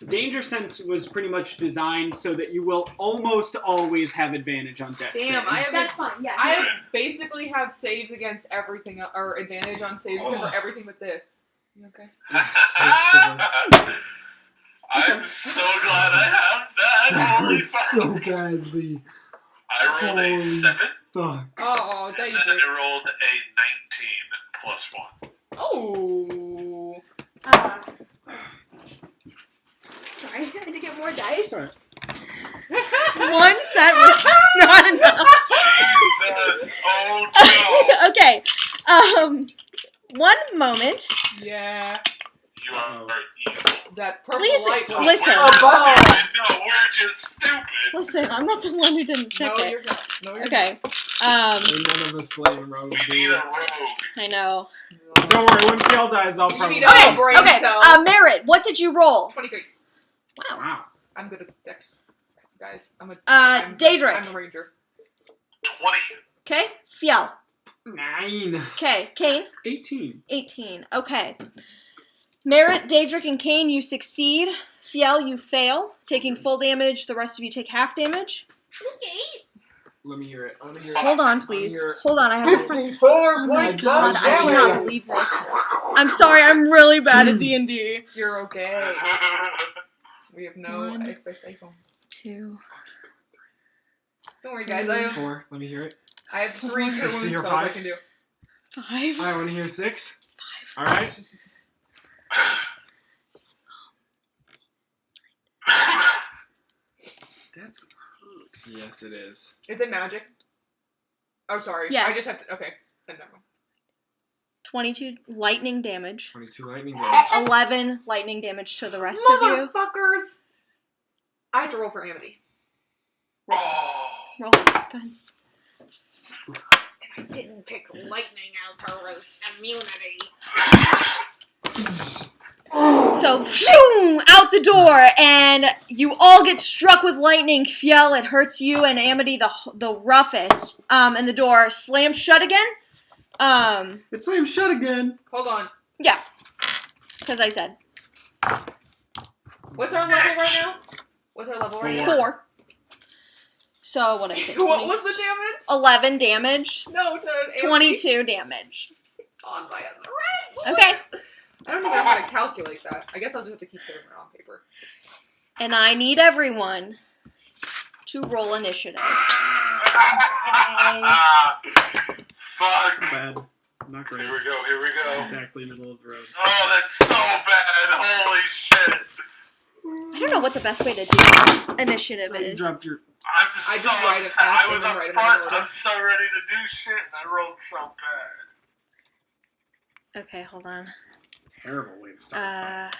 Danger Sense was pretty much designed so that you will almost always have advantage on dex Damn, I saves. have fine, yeah. I basically have saves against everything, or advantage on saves for everything but this. You okay? I'm so glad I have that. Holy fuck. badly. I rolled a Holy 7, Fuck. Oh, and thank then you. I rolled a 19 plus 1. Oh. Sorry, I had to get more dice. Sorry. One set was not enough. Jesus! Oh no! Okay. One moment. Yeah. You are evil. That purple Please light was listen. We're above. stupid. No, we're just stupid. Listen, I'm not the one who didn't check No, it. you're not. No, you're Okay. And none of us blame Rogue. We need a rogue. I know. not. Don't worry, when Fiel dies, I'll You probably. need a Okay, brain okay. cell. Merritt, what did you roll? 23. Wow. Wow. I'm good at dex. Guys, I'm a. Daedric. I'm a ranger. 20. Okay. Fiel. 9. Okay. Kane. 18. 18. Okay. Merritt, Daedric, and Kane, you succeed. Fiel, you fail, taking full damage. The rest of you take half damage. Let me hear it. I want to hear it. Hold on, please. Hold on, I have to... 54 Oh my points god, of I cannot damage. believe this. I'm sorry, I'm really bad at D&D. You're okay. We have no One. ice phones. 2. Don't worry, guys. I 4. Let me hear it. have 3 cure Let's wounds see your spells I 5. can do. 5. I want to hear 6. All right. That's gonna hurt. Yes, it is. Is it magic? Oh, sorry. Yes. I just have to. Okay. Then never mind. 22 lightning damage. 22 lightning damage. 11 lightning damage to the rest of you. Motherfuckers! I have to roll for Amity. Oh. Roll. Go ahead. I didn't pick lightning as her immunity. So, phew, out the door, and you all get struck with lightning. Fiel, it hurts you, and Amity the roughest. And the door slams shut again. It's slammed shut again. Hold on. Yeah, because I said What's our level right now? What's our level right now? 4. So what did I say? What was the damage? 11 damage. No, to Amity. 22 damage. On my other Okay. I don't even know how to calculate that. I guess I'll just have to keep putting it on paper. And I need everyone to roll initiative. Fuck. Bad. Not great. Here we go. Exactly middle of the road. Oh, that's so bad. Holy shit. I don't know what the best way to do initiative You is. dropped your. I'm so just write it upset. fast I was and up then write it front. in order. I'm so ready to do shit, and I rolled so bad. Okay, hold on. Terrible way to start.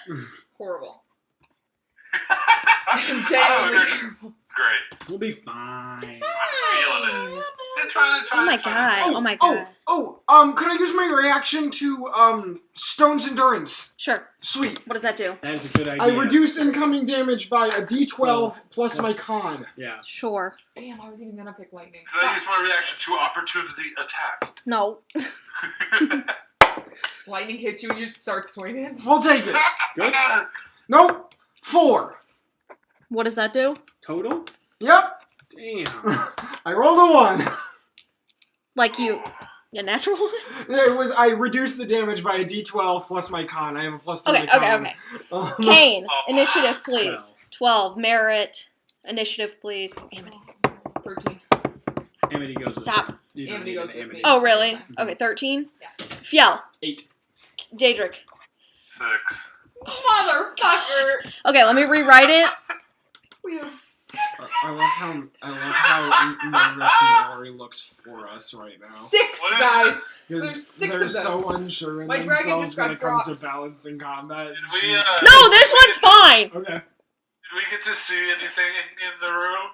Horrible. Oh, Genuinely good. terrible. Great. We'll be fine. I'm feeling it. It's fine. It's fine. Oh my it's fine. god. Oh my god. Could I use my reaction to, Stone's Endurance? Sure. Sweet. What does that do? That is a good idea. I reduce incoming damage by a d12 plus my con. Yeah. Sure. Damn, I was even gonna pick lightning. Can I use my reaction to opportunity attack? No. Lightning hits you and you just start swinging. We'll take it. Good. Nope. 4. What does that do? Total? Yep. Damn. I rolled a 1. Like you... A natural one? I reduced the damage by a d12 plus my con. I have a plus 3 Okay, to okay, con. okay. Kane, initiative, please. 12. Merritt, initiative, please. Amity. 13. Amity goes with Stop. You don't Amity need goes an with Amity. me. Oh, really? Okay, 13. Yeah. Fiel. 8. Daedric. 6. Motherfucker! Okay, let me rewrite it. We have 6. I love how nervous Mallory looks for us right now. 6, What is guys! Because There's 6 they're of them. so unsure in My dragon themselves just when got it comes dropped. to balancing combat. Did we, No, this one's fine! Okay. Did we get to see anything in the room?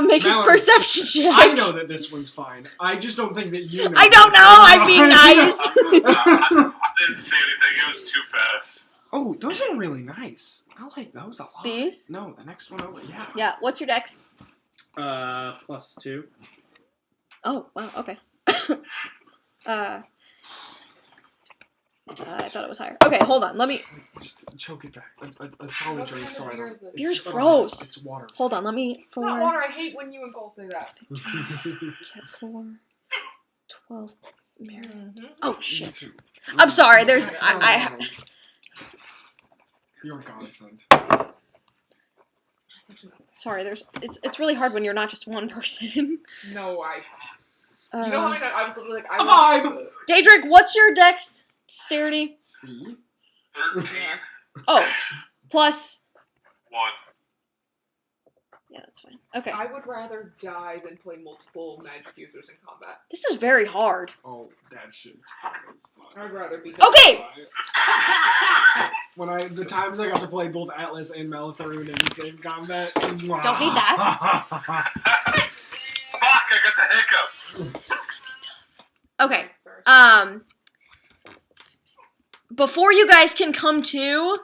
Make a Mallory, perception check. I know that this one's fine. I just don't think that you know. I don't know, I'm being nice. I didn't see anything. It was too fast. Oh, those are really nice. I like those a lot. These? No, the next one over. Yeah. Yeah, what's your dex? +2. Oh, wow, okay. I thought it was higher. Okay, hold on, let me... Just choke it back. A solid What drink kind so of I beer don't. is it? Beer's it's gross. It's water. Hold on, let me... It's not water. I hate when you and Cole say that. Get 4, 12, Merritt. Mm-hmm. Oh, Me shit. too. I'm sorry, there's... That's I not have... water. You're a godsend. Sorry, there's... It's really hard when you're not just one person. No, you know how many times I was literally like, A 5. Daedric, what's your dexterity? See. 13. Oh, plus... 1. Yeah, that's fine. Okay. I would rather die than play multiple magic users in combat. This is very hard. Oh, that shit's fun as fuck. I'd rather be Okay! The times I got to play both Atlas and Malitharoon in the same combat. Don't need that. Fuck! I got the hiccups. This is gonna be tough. Okay. Before you guys can come to,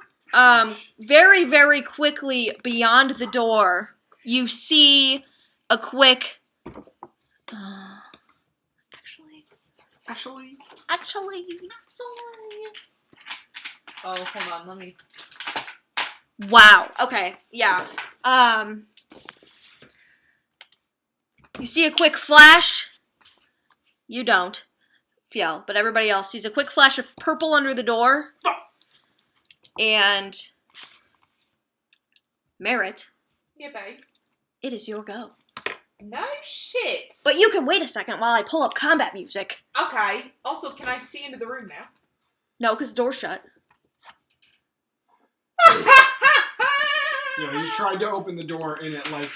very, very quickly beyond the door, you see a quick. Actually. Oh, hold on, let me. Wow. Okay. Yeah. You see a quick flash. You don't, Fiel, but everybody else sees a quick flash of purple under the door. And Merritt, Yeah, babe. it is your go. No shit. But you can wait a second while I pull up combat music. Okay. Also, can I see into the room now? No, because the door's shut. Yeah, you tried to open the door and it like.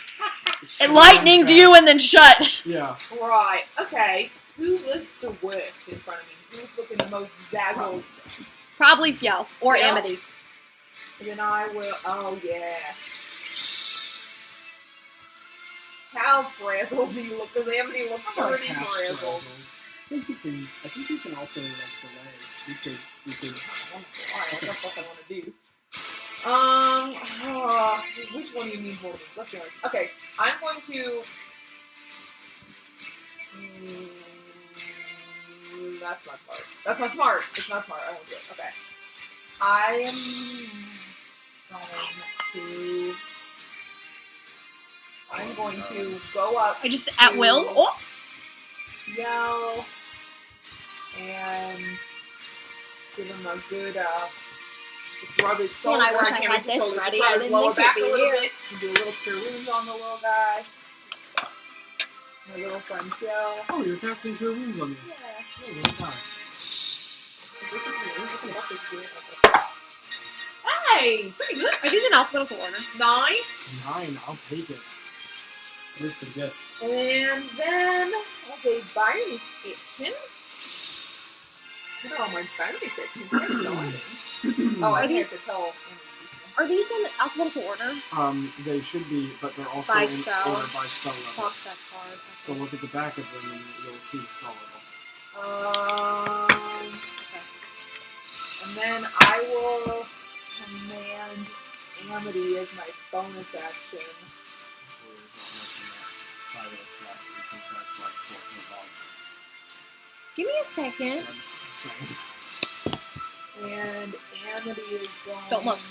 It lightninged you and then shut. Yeah. Right. Okay. Who looks the worst in front of me? Who's looking the most zazzled? Probably Fiel or Fiel? Amity. Then I will. Oh yeah. How frazzled do you look? Because Amity looks pretty frazzled. I think you can also like delay. You could. Alright, what the fuck I want to do? Which one do you need more of these? Let's be honest. Okay, I'm going to. That's not smart. That's not smart. It's not smart. I won't do it. Okay. I am going to. I'm going to go up. I just at will. Oh. Yell and give him a good just rub his shoulder. Man, I wish I had this shoulder. ready. Just I didn't lower think back it'd a be little here. bit and do a little cure wounds on the little guy. My little friend Joe. Oh, you're casting Cure Wounds on me. Yeah. Oh, that's fine. Hey, pretty good. Are these in alphabetical order? 9. 9, I'll take it. That is pretty good. And then as a bonus action. What are all my bonus actions? Oh, I Are have these- to tell. Are these in alphabetical order? They should be, but they're also By in spell. order by spell level. Fuck, that's hard. So look at the back of them and you'll see spell level. Okay. And then I will command Amity as my bonus action. Side of the stack, because that's like 4 foot long. Give me a second. I'm just saying. And Amity is going Don't look. to...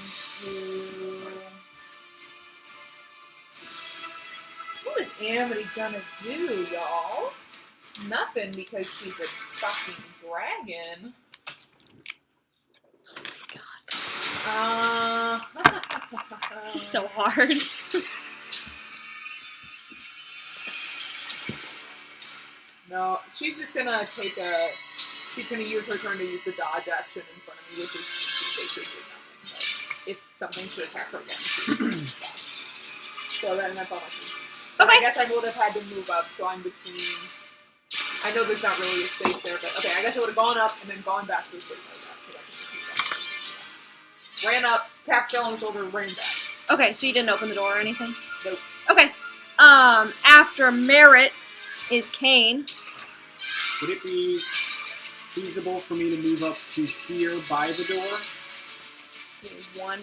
What is Amity gonna do, y'all? Nothing, because she's a fucking dragon. Oh my god. This is so hard. No, she's just gonna take a... She's gonna use her turn to use the dodge action in front of me, which is basically nothing. But if something should attack her again, she's so then that's all I can do. But Okay. I guess I would have had to move up, so I'm between... I know there's not really a space there, but okay, I guess I would have gone up and then gone back to the space like that. So ran up, tapped Phil on the shoulder, ran back. Okay, so you didn't open the door or anything? Nope. Okay. After Merritt is Kane. Would it be feasible for me to move up to here by the door? Give me 1.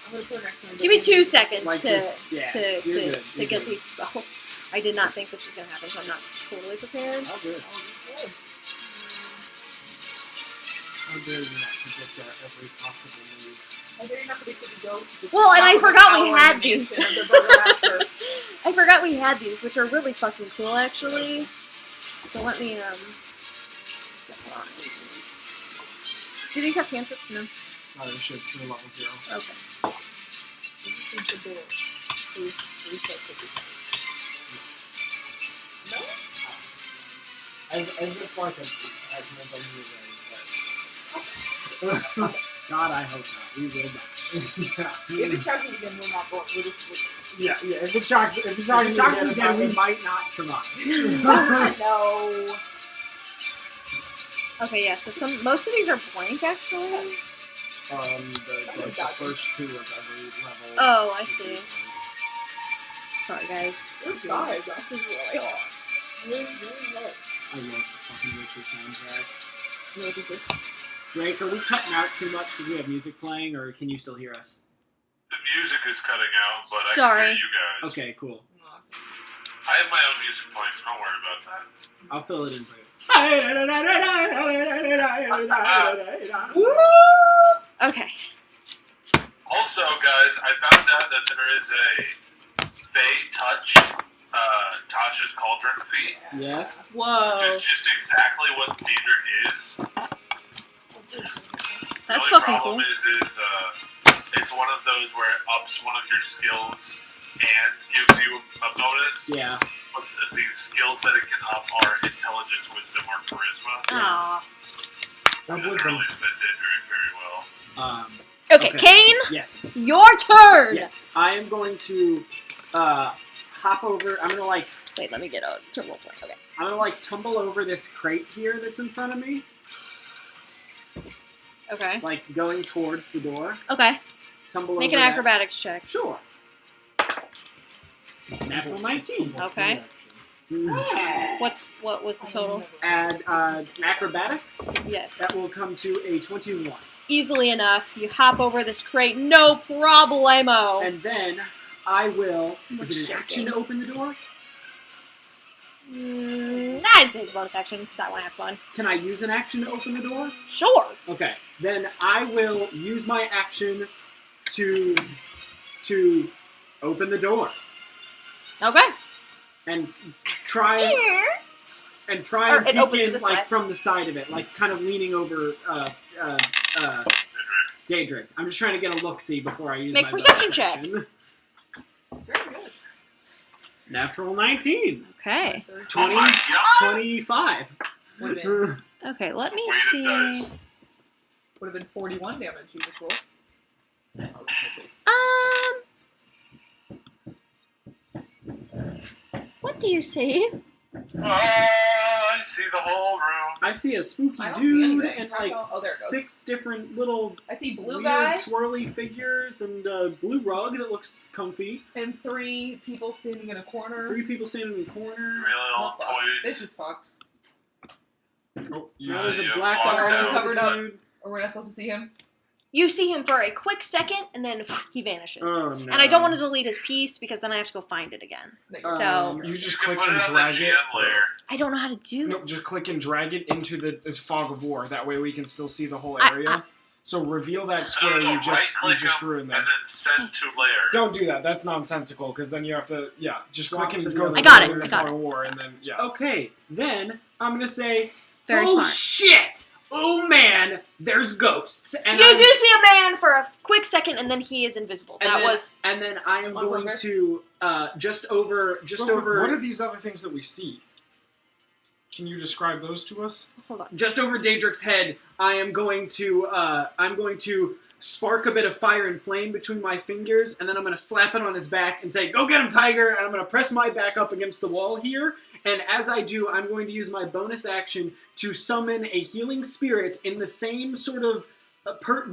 I'm gonna put an extra. Give me 2 seconds Like to this. Yeah, to you're to, good, to you're get good. these spells. I did not think this was gonna happen, so I'm not totally prepared. How good. How dare you not predict every possible move? I dare you not predict where to go to the Well, and I top of the forgot we tower had in the these. mansion of the Burgermaster. I forgot we had these, which are really fucking cool, actually. So let me get that on. Do these have cantrips? No. Oh, they should. They're level 0. Okay. No? As if like a God, I hope not. We will not. If it chugs again, we're not going. We're just. Yeah. If it shocks again, we might not survive. No. Okay, yeah. So most of these are blank actually. The first two of every level. Oh, I see. Sorry, guys. Guys, this is really hard. I love the fucking Witcher soundtrack. What is this? Drake, are we cutting out too much because we have music playing, or can you still hear us? The music is cutting out, but I Sorry. can hear you guys. Okay, cool. I have my own music playing, so don't worry about that. I'll fill it in for you. Okay. Also, guys, I found out that there is a Fae-touched Tasha's Cauldron feat. Yes. Whoa. Just exactly what Daedric is. That's the only fucking problem cool. is it's one of those where it ups one of your skills and gives you a bonus. Yeah. But the skills that it can up are intelligence, wisdom, or charisma. Aww. That Which wisdom. really fit Daedric very well. Okay, Okay. Kane, Yes. your turn. Yes. I am going to hop over. I'm gonna Wait, let me get a turbo point. Okay. I'm gonna tumble over this crate here that's in front of me, Okay. going towards the door. Okay. Tumble Make over an that. acrobatics check. Sure. Natural 19. Okay. What was the total? Add acrobatics. Yes. That will come to a 21. Easily enough. You hop over this crate, no problemo. And then I will. What's Is it an shaking? action to open the door? I'd say it's a bonus action because I want to have fun. Can I use an action to open the door? Sure. Okay. Then I will use my action to open the door Okay. and try and Or it peek opens in this way. from the side of it, kind of leaning over Daedric. I'm just trying to get a look-see before I use Make my perception bonus check. action. Very good. Natural 19. Okay. 20, Oh my God! 25. Would have been, Okay, let me Weighted see. dice. would have been 41 damage you just rolled. What do you see? I see the whole room. I see a spooky I don't see dude anything. and Oh, there it goes. 6 different little I see blue weird guy swirly figures and a blue rug that looks comfy. and 3 people standing in a corner. 3 people standing in the corner. Really Well, old fuck. toys. This is fucked. Oh, Now yeah. there's a Yeah, black blocked Are we out. covered up? dude. Or we're not supposed to see him? You see him for a quick second, and then he vanishes. Oh, no. And I don't want to delete his piece because then I have to go find it again. So You just You can click put and it on the drag it. GM layer. I don't know how to do. No, just click and drag it into the fog of war. That way we can still see the whole I- area. So reveal that square you just right-click ruined there. and then send to layer. Don't do that. That's nonsensical because then you have to just Swap click and to go. the I got it, through I the got fog of war and then Okay, then I'm gonna say, Very oh smart. shit! Oh man, there's ghosts. And You I'm- do see a man for a quick second, and then he is invisible. and That then, was And then I am On going purpose? to just over. What are these other things that we see? Can you describe those to us? hold on. Just over Daedric's head, I'm going to spark a bit of fire and flame between my fingers, and then I'm going to slap it on his back and say, "Go get him, Tiger!" And I'm going to press my back up against the wall here. And as I do, I'm going to use my bonus action to summon a healing spirit in the same sort of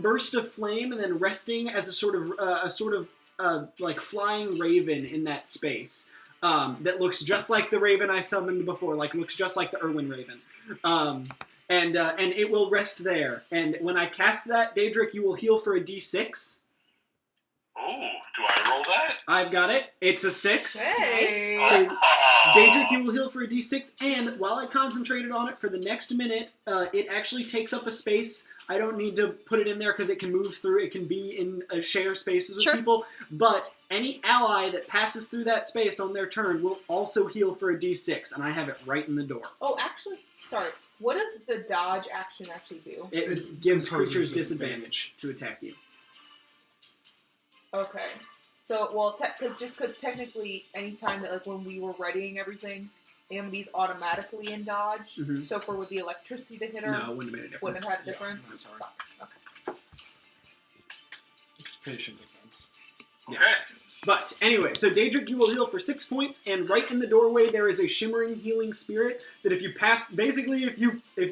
burst of flame, and then resting as a sort of like flying raven in that space. That looks just like the raven I summoned before, looks just like the Irwin raven. And it will rest there. And when I cast that, Daedric, you will heal for a d6. Oh, do I roll that? I've got it. It's a 6. Hey! So, Oh. Daedric, you will heal for a d6, and while I concentrated on it for the next minute, it actually takes up a space. I don't need to put it in there because it can move through. It can be in share spaces with Sure. people. But any ally that passes through that space on their turn will also heal for a d6, and I have it right in the door. Oh, actually, sorry. What does the dodge action actually do? It gives Imposes creatures disadvantage. disadvantage to attack you. Okay. So, well, because technically, anytime that, when we were readying everything, Amity's automatically in dodge. Mhm. So, with the electricity to hit her, No, it wouldn't have made a difference. wouldn't have had a difference. That's hard. Okay. It's Patient defense. Yeah. Okay. But anyway, so Daedric, you will heal for 6 points, and right in the doorway there is a shimmering healing spirit that if you pass, basically if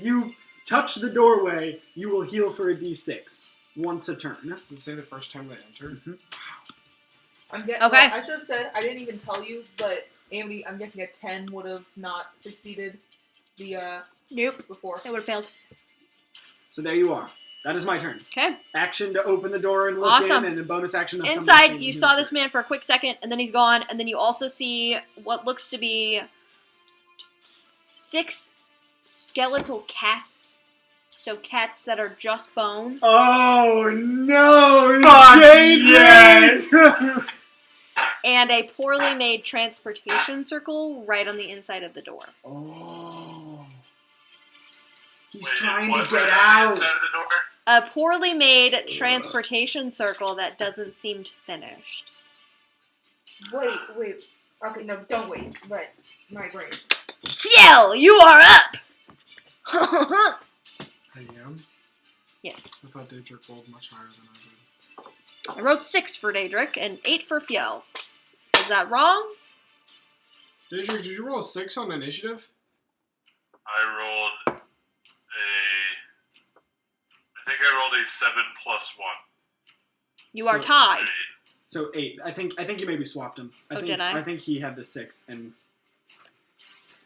you touch the doorway, you will heal for a d6 once a turn. Does it say the first time they enter? I'm getting. Okay. Well, I should have said I didn't even tell you, but Amity, I'm guessing a 10 would have not succeeded the Nope. before. It would have failed. So there you are. That is my turn. Okay. Action to open the door and look Awesome. in, and then bonus action to summon the Inside, same you healing saw this spirit. man for a quick second, and then he's gone, and then you also see what looks to be 6 skeletal cats. So cats that are just bone. Oh no! Fuck yes! And a poorly made transportation circle right on the inside of the door. Oh. He's Wait, trying what to get right on the out. inside of the door? A poorly made transportation circle that doesn't seem finished. Wait. Okay, no, don't wait. Right. My brain. Fiel, you are up! I am? Yes. I thought Daedric rolled much higher than I did. I wrote 6 for Daedric and 8 for Fiel. Is that wrong? Daedric, did you roll a 6 on initiative? I rolled I think I rolled a 7 plus 1. You are So- tied. So 8. I think you maybe swapped him. Did I? I think he had the 6, and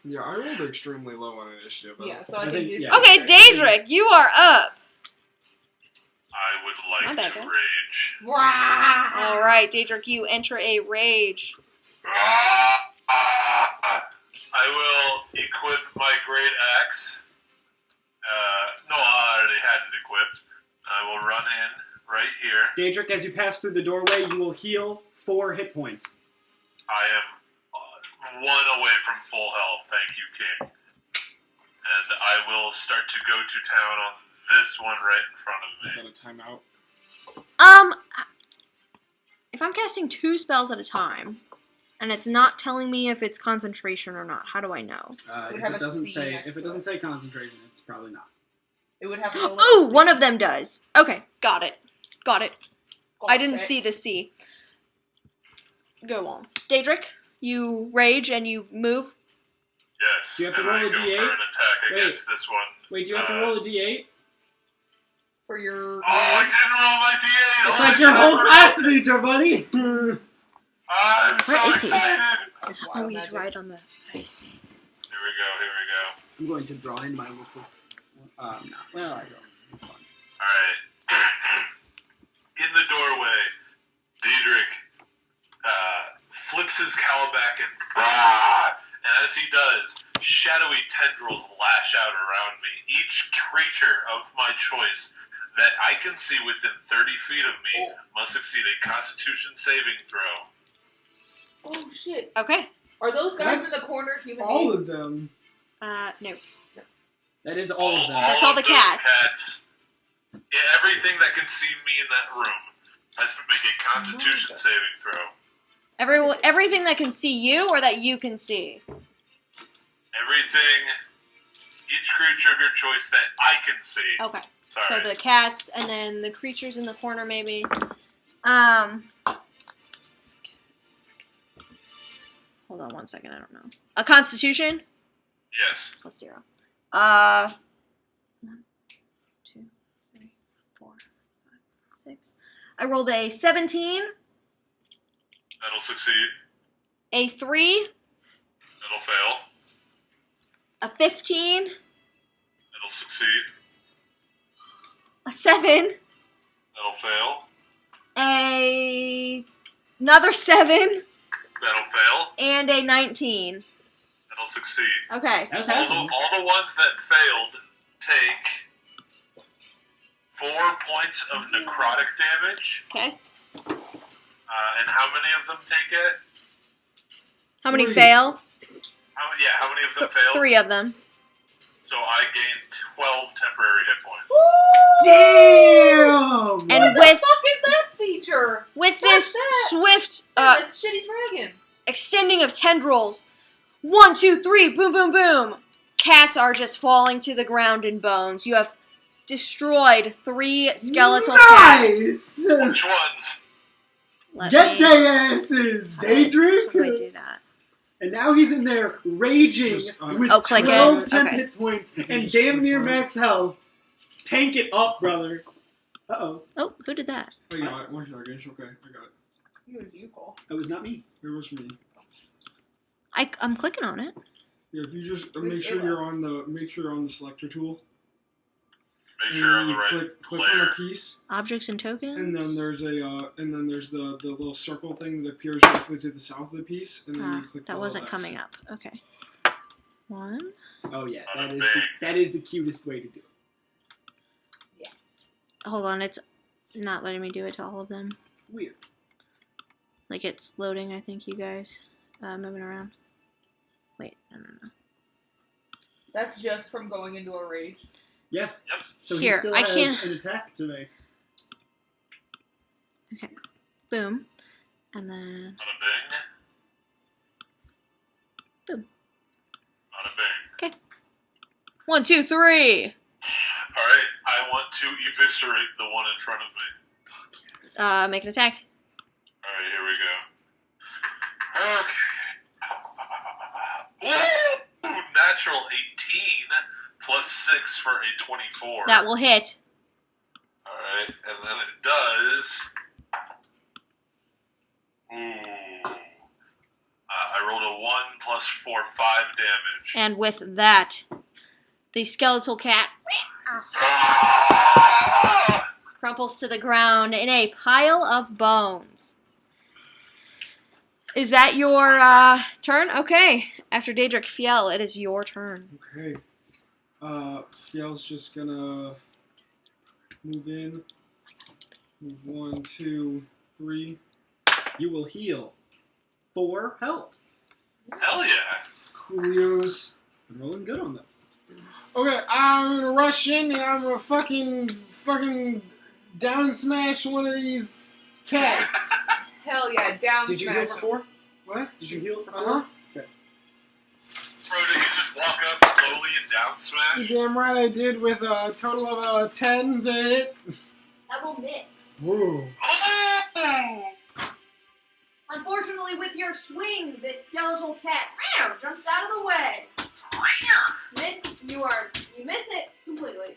Yeah, I rolled extremely low on initiative. Yeah, so I I think think- it's yeah. Okay, Daedric, you are up. I would My like bad, to guys. rage. All right, Daedric, you enter a rage. I will equip my great axe. No, I already had it equipped. I will run in right here. Daedric, as you pass through the doorway, you will heal 4 hit points. I am 1 away from full health, thank you, King. And I will start to go to town on this one right in front of Is me. that a timeout? If I'm casting 2 spells at a time, and it's not telling me if it's concentration or not, how do I know? Would If have it a doesn't C say next to it. concentration, it's probably not. It would have to go. Oh, one of them does. Okay, got it. I didn't see the C. Go on. Daedric, you rage and you move. Yes, Do you have to and roll I a go D8? for an attack Wait. against this one. Wait, do you have to roll a d8? For your. Oh, I didn't roll my D8! It's Oh, like I your didn't whole roll class it. feature, buddy! I'm so Where is he? excited! It's wild Oh, he's magic. right on the. I see. Here we go. I'm going to draw in my local... no. Well, I don't. It's fine. Alright. In the doorway, Daedric flips his cowl back and as he does, shadowy tendrils lash out around me. Each creature of my choice that I can see within 30 feet of me must succeed a Constitution saving throw. Oh shit! Okay. Are those guys That's in the corner human All beings? of them. No. That is all of them. That's all of the those cats. Yeah, everything that can see me in that room has to make a Constitution saving throw. Everything that can see you or that you can see. Everything, each creature of your choice that I can see. Okay. Sorry. So the cats and then the creatures in the corner, maybe. Hold on 1 second. I don't know. A Constitution Yes. plus 0. 1, 2, 3, 4, 5, 6. I rolled a 17, That'll succeed. a 3, That'll fail. a 15, That'll succeed. a 7, That'll fail. another 7, That'll fail. and a 19. That'll succeed. Okay. That's All happening. the ones that failed take 4 points of necrotic damage. Okay. And how many of them take it? How many 3. fail? How many of them failed? 3 of them. So I gained 12 temporary hit points. Damn! And What the fuck is that feature? with What's this that? swift This shitty dragon. extending of tendrils, 1, 2, 3, boom, boom, boom. Cats are just falling to the ground in bones. You have destroyed 3 skeletal cats. Nice! Which ones? Get their asses! How do I Daedric! do that? And now he's in there raging Just, with Oh, click it. 12 temp Okay. hit points If you and just damn click near on it. max health. Tank it up, brother. Uh-oh. Oh, who did that? I got it. 1 second. Okay, I got it. It was you, Cole. That was not me. It was me. I'm clicking on it. Yeah, if you just Wait, make sure Ava. you're on the selector tool. Make And sure you're then on the you right click on layer. a piece, Objects and tokens. and then there's the little circle thing that appears directly to the south of the piece, and then you click. That the wasn't little X. coming up. Okay. 1. Oh, yeah. Bada That is the cutest way to do it. Hold on, it's not letting me do it to all of them. Weird. Like it's loading, I think, you guys. Moving around. Wait, no. That's just from going into a rage. Yes. Yep. So Here, he still I has can't- an attack to make. Boom. And then. Bada bing. Boom. Bada bing. 1, 2, 3. Alright, I want to eviscerate the one in front of me. Make an attack. Alright, here we go. Okay. Woo! Natural 18 plus 6 for a 24. That will hit. Alright, and then it does. Ooh. I rolled a 1 plus 4, 5 damage. And with that, the skeletal cat Ah! crumples to the ground in a pile of bones. Is that your turn? Okay. After Daedric Fiel, it is your turn. Okay. Fiel's just gonna move in. Move 1, 2, 3. You will heal 4 health. Hell yeah. Coolios. I'm rolling good on this. Okay, I'm gonna rush in and I'm gonna fucking down smash one of these cats. Hell yeah, down Did you smash heal for him. 4? What? Did you heal for 4? Uh-huh. Bro, did you just walk up slowly and down You smash? damn right I did with a total of 10 to hit. That will miss. Whoa. Oh! Unfortunately, with your swing, this skeletal cat jumps out of the way. You miss it completely.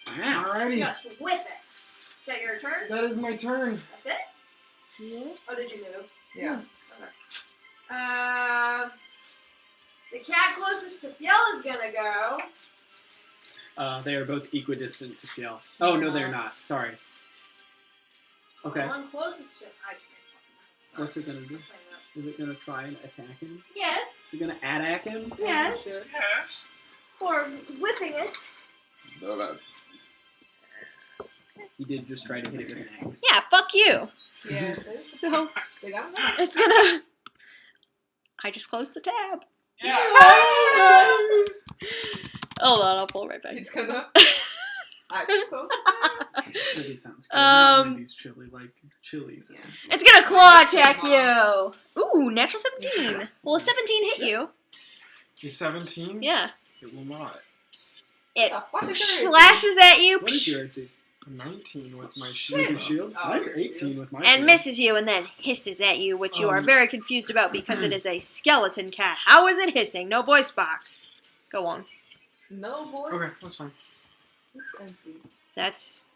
Alrighty. Just whiff it. Is that your turn? That is my turn. That's it? Yeah. Oh, did you move? Yeah. The cat closest to Fiel is gonna go. They are both equidistant to Fiel. Oh, no, they're not. Sorry. Okay. The one closest to What's it going to do? Is it going to try and attack him? Yes. Is it going to attack him? Yes. Yes. For whipping it. He did just try to hit it with an axe. Yeah, fuck you. Yeah. So, They got him. it's gonna... I just closed the tab. Yeah. Hold on, I'll pull it right back. It's gonna. I just closed it. Chili sounds good. One of these chilies. Yeah. It's gonna claw attack you. Ooh, natural 17. Will a 17 hit you? A 17? Yeah. It will not. It The fuck is your slashes at you What is your AC? A 19 with my With shield. your shield? Oh, Mine's your 18 with my and shield. misses you and then hisses at you, which you are Um, very confused about because it is a skeleton cat. How is it hissing? No voice box. Go on. No voice. Okay, that's fine. It's empty. That's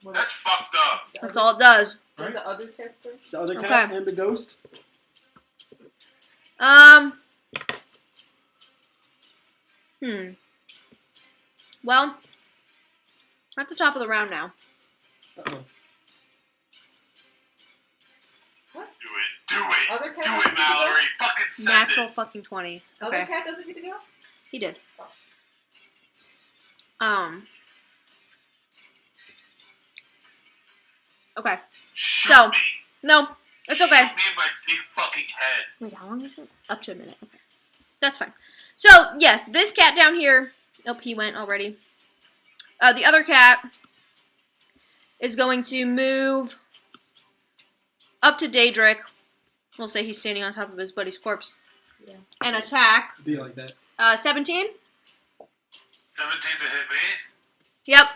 That's fucked up. The that's other- all it does. Did the other character? The other cat Okay. and the ghost? Well, at the top of the round now. Uh-oh. Do it. Other cat Do doesn't it, get to go? Mallory. Fucking send Natural it. fucking 20. Other Okay. cat doesn't get to go? He did. Okay. Shoot So- me. No, it's okay. Shoot me in my big fucking head. Wait, how long is it? Up to a minute. Okay. That's fine. So, yes, this cat down here. Oh, he went already. The other cat is going to move up to Daedric. We'll say he's standing on top of his buddy's corpse. Yeah. And attack. Be like that. 17? 17 to hit me. Yep.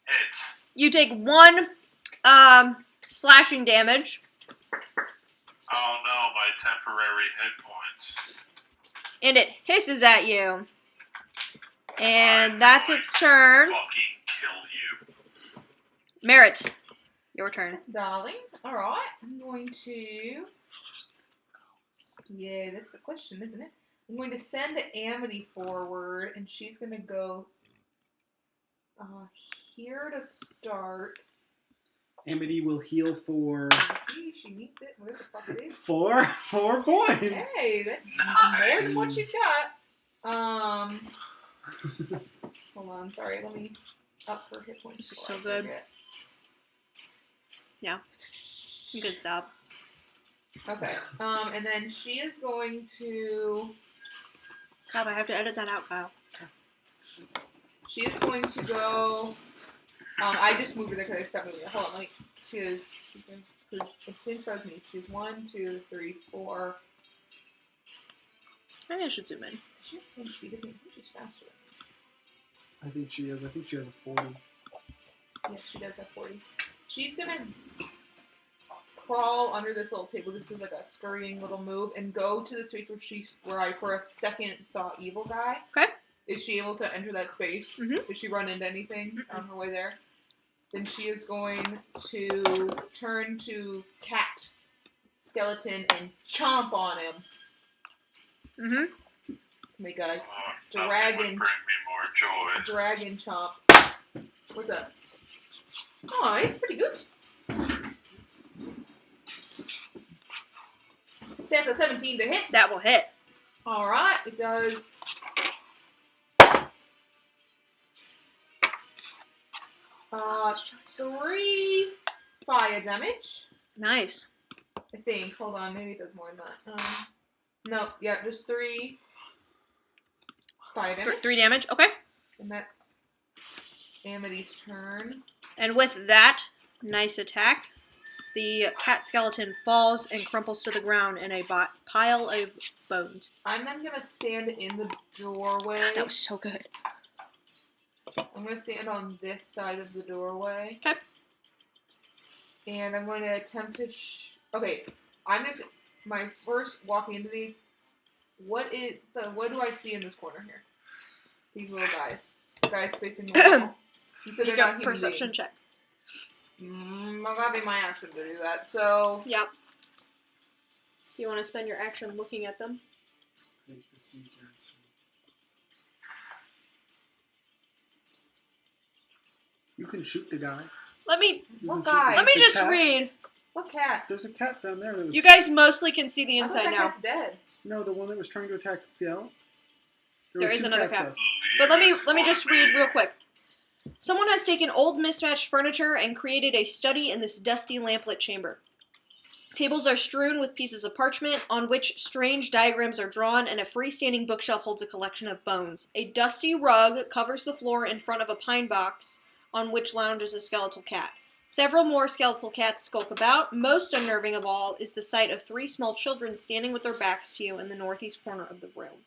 Hits. You take 1 slashing damage, Oh no, my temporary hit points. and it hisses at you. And that's its turn. Fucking kill you. Merritt, your turn. That's darling. Alright, I'm going to... Yeah, that's the question, isn't it? I'm going to send Amity forward, and she's going to go here to start. Amity will heal for She needs it, whatever the fuck it is. 4 points. Hey, that's more than what she's got. Hold on, sorry, let me up her hit points. This is before so I good. forget. Yeah. Good stuff. Okay, and then she is going to... Stop, I have to edit that out, Kyle. She is going to go... I just moved her there because I stopped moving her. Hold on, she's going to... It's in front of me. She's 1, 2, 3, 4... Maybe I should zoom in. She has the same speed as me. I think she's faster. I think she is. I think she has a 40. Yes, she does have 40. She's going to crawl under this little table. This is like a scurrying little move, and go to the space where I for a second saw evil guy. Okay. Is she able to enter that space? Mhm. Did she run into anything on her way there? Then she is going to turn to cat skeleton and chomp on him. Mm-hmm. Make a Nothing Dragon. would bring me more joy. dragon chomp. What's up? Oh, he's pretty good. That's a 17 to hit. That will hit. Alright, it does. Uh, 3 fire damage. Nice. I think. Hold on, maybe it does more than that. No, yeah, just 3 fire damage. 3 damage. Okay. And that's Amity's turn. And with that nice attack, the cat skeleton falls and crumples to the ground in a pile of bones. I'm then gonna stand in the doorway. That was so good. I'm gonna stand on this side of the doorway. Okay. And I'm going to attempt to. Okay, I'm just my first walking into these. What do I see in this corner here? These little guys facing the wall. You said You they're not got human perception beings. check. That'll be my action to do that. So Yep. Do you want to spend your action looking at them? Take the seek action. You can shoot the guy. Let me You What can shoot guy? let me the just cat. read. what cat? There's a cat down there. That was, You guys mostly can see the I thought inside that now. cat's dead. No, the one that was trying to attack Phil. There were is 2 another cats cat. left. But let me just read real quick. Someone has taken old mismatched furniture and created a study in this dusty lamplit chamber. Tables are strewn with pieces of parchment on which strange diagrams are drawn, and a freestanding bookshelf holds a collection of bones. A dusty rug covers the floor in front of a pine box on which lounges a skeletal cat. Several more skeletal cats skulk about. Most unnerving of all is the sight of 3 small children standing with their backs to you in the northeast corner of the room.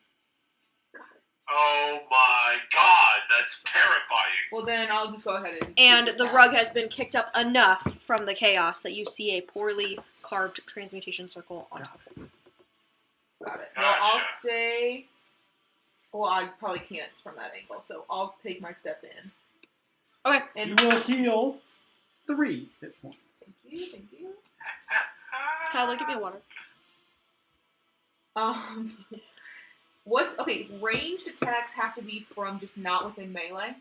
Oh my god, that's terrifying. Well, then I'll just go ahead and. And shoot the cat. rug has been kicked up enough from the chaos that you see a poorly carved transmutation circle on top of it. Got it. Well, I'll Gotcha. stay. Well, I probably can't from that angle, so I'll take my step in. Okay. And You will heal 3 hit points. Thank you. Kyle, give me a water. What's okay? Ranged attacks have to be from just not within melee.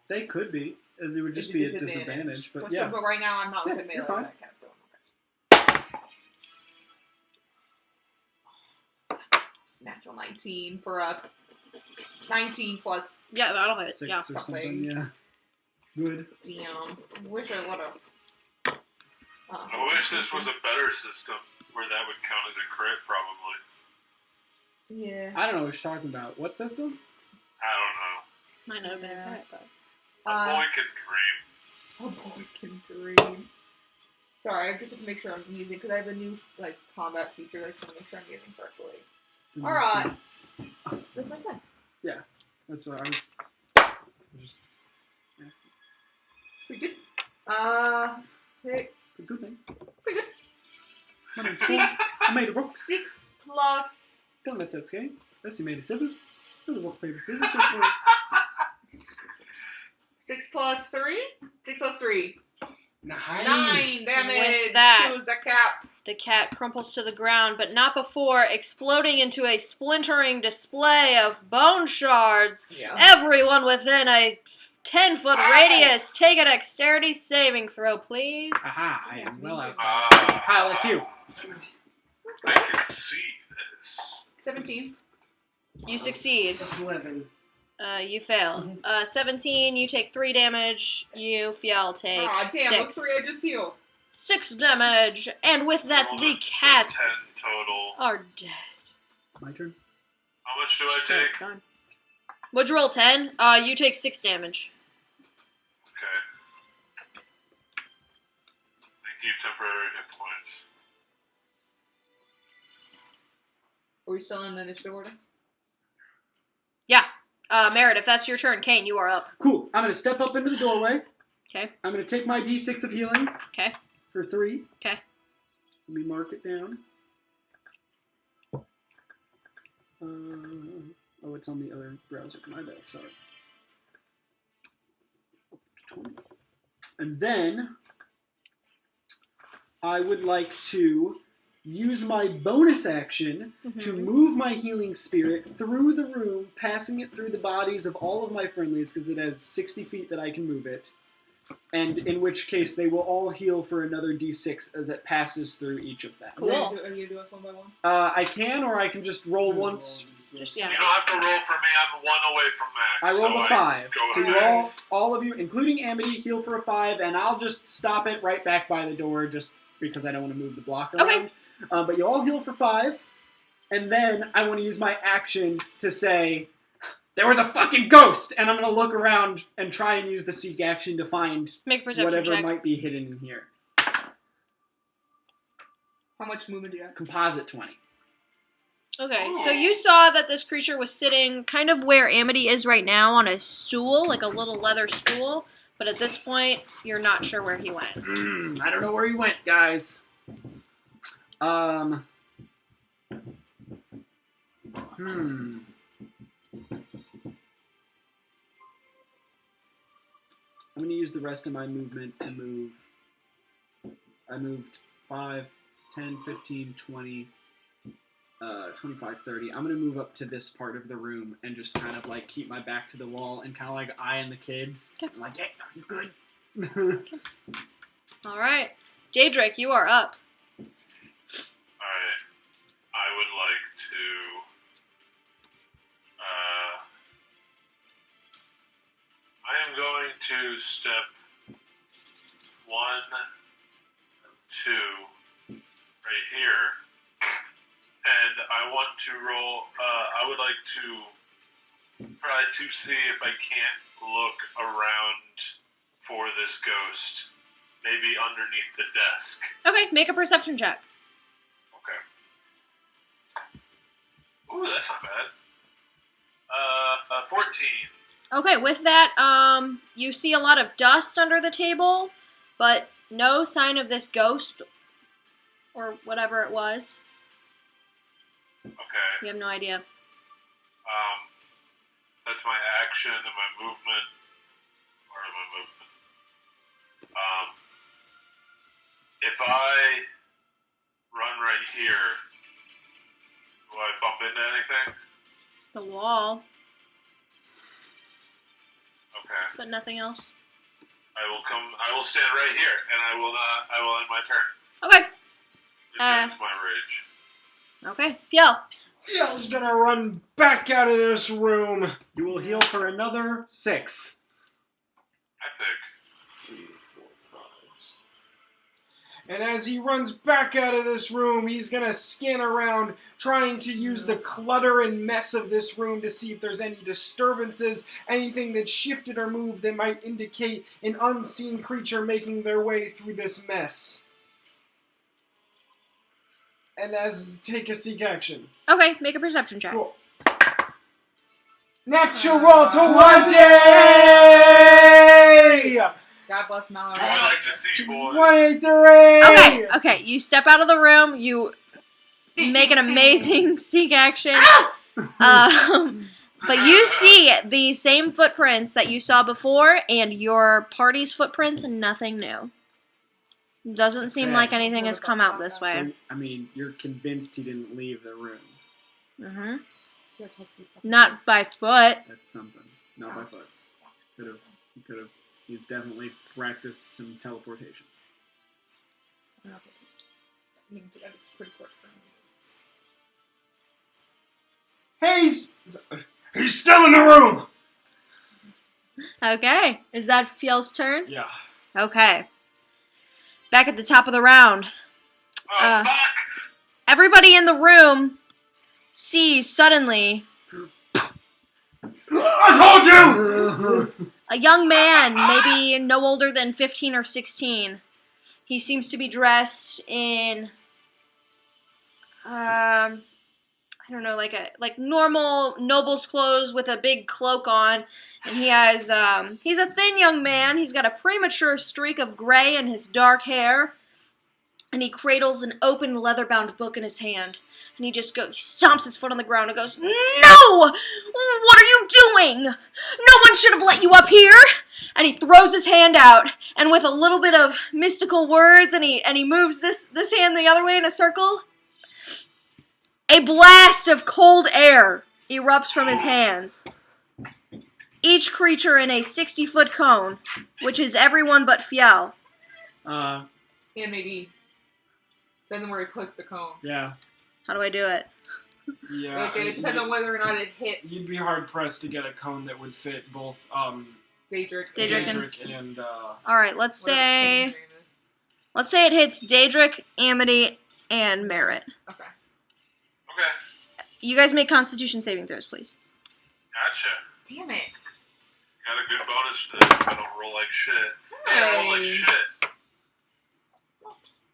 They could be. They would just Is be it a disadvantage. But So, yeah. but right now I'm not within melee. you're fine. With that cat, so I'm okay. Natural 19 for a 19 plus. Yeah, that'll hit. 6 Yeah. or something. something. Yeah. Good. Damn. I wish I would have. I wish this was a better system where that would count as a crit, probably. Yeah. I don't know what you're talking about. What system? I Might not have been a crit, but. don't know. A boy can dream. A boy can dream. Sorry, I just have to make sure I'm using because I have a new combat feature. I just want to make sure I'm using correctly. All right. That's what I said. That's what I was. Just nasty. It's pretty good. Six, A good thing. pretty good. I made a rock. 6 plus. Don't let that skate. Bessie made a scissors. Do the rock, paper, scissors. Just for 6 plus 3? 6 plus 3. 9 damage With that- to the cat. The cat crumples to the ground, but not before exploding into a splintering display of bone shards. Yeah. Everyone within a 10-foot radius, take a dexterity saving throw, please. Aha, I am well outside. Kyle, it's you. I can see this. 17. You succeed. That's 11. You fail. 17, you take 3 damage. You, Fjell, take Aw, damn, those 6. 3 I just healed. 6 damage. And with that, Rolled the a cats 10 total. are dead. my turn. How much do I Yeah, take? it's fine. What'd you roll, 10? You take 6 damage. Okay. Thank you, temporary hit points. Are we still in initiative order? Yeah. Merritt, if that's your turn, Kane, you are up. Cool. I'm gonna step up into the doorway. Okay. I'm gonna take my D6 of healing. Okay. For 3. Okay. Let me mark it down. Oh, it's on the other browser. My bad. Sorry. 20. And then I would like to use my bonus action to move my healing spirit through the room, passing it through the bodies of all of my friendlies, because it has 60 feet that I can move it. And in which case, they will all heal for another d6 as it passes through each of them. Cool. Are you going to do us one by one? I can, or I can just roll once. Just, You yeah. don't have to roll for me. I'm 1 away from max. I rolled so a 5. go So you ahead. all of you, including Amity, heal for a 5, and I'll just stop it right back by the door just because I don't want to move the block around. Okay. But you all heal for 5, and then I want to use my action to say, there was a fucking ghost! And I'm going to look around and try and use the seek action to find Make a perception whatever check. might be hidden in here. How much movement do you have? Composite 20. Okay, so you saw that this creature was sitting kind of where Amity is right now on a stool, like a little leather stool. But at this point, you're not sure where he went. I don't know where he went, guys. I'm going to use the rest of my movement to move. I moved 5, 10, 15, 20, 25, 30. I'm going to move up to this part of the room and just kind of like keep my back to the wall and kind of like eyeing the kids. Okay. I'm like, yeah, you good? All right. Daedric, you are up. Alright. I would like to... I am going to step 1, 2, right here. And I want to roll... I would like to try to see if I can't look around for this ghost. Maybe underneath the desk. Okay, make a perception check. Okay. Ooh, that's not bad. 14. Okay, with that, you see a lot of dust under the table, but no sign of this ghost or whatever it was. Okay. You have no idea. That's my action and my movement. Part of my movement. If I run right here, will I bump into anything? The wall, Okay. but nothing else. I will stand right here, and I will end my turn. Okay. If that's my rage. Okay, Fjell. Fjell's gonna run back out of this room. You will heal for another 6. I pick. 3, 4, 5. And as he runs back out of this room, he's gonna scan around, trying to use the clutter and mess of this room to see if there's any disturbances, anything that shifted or moved that might indicate an unseen creature making their way through this mess. And take a seek action. Okay, make a perception check. Cool. Natural 20! 20! God bless Mallory. We like to see boys. 23! Okay, you step out of the room, you make an amazing seek action. But you see the same footprints that you saw before and your party's footprints and nothing new. Doesn't seem like anything has come out this way. So, I mean, you're convinced he didn't leave the room. Mm-hmm. Not by foot. That's something. Not by foot. He could have. He's definitely practiced some teleportation. Hey, he's still in the room. Okay, is that Fjel's turn? Yeah. Okay. Back at the top of the round. Fuck! Everybody in the room sees suddenly I told you. a young man, maybe no older than 15 or 16. He seems to be dressed in, I don't know, like normal noble's clothes with a big cloak on. And he has, he's a thin young man. He's got a premature streak of gray in his dark hair. And he cradles an open leather-bound book in his hand. And he stomps his foot on the ground and goes, "No! What are you doing? No one should have let you up here!" And he throws his hand out, and with a little bit of mystical words, and he moves this hand the other way in a circle, a blast of cold air erupts from his hands. Each creature in a 60-foot cone, which is everyone but Fjell. And maybe depends on where he puts the cone. Yeah. How do I do it? Yeah. Okay, it depends on whether or not it hits. You'd be hard pressed to get a cone that would fit both Daedric and All right, let's whatever say his name is. it hits Daedric, Amity, and Merritt. Okay. Okay, You guys make Constitution saving throws, please. gotcha. Damn it. Got a good bonus to this. I don't roll like shit. I roll like Hey. shit.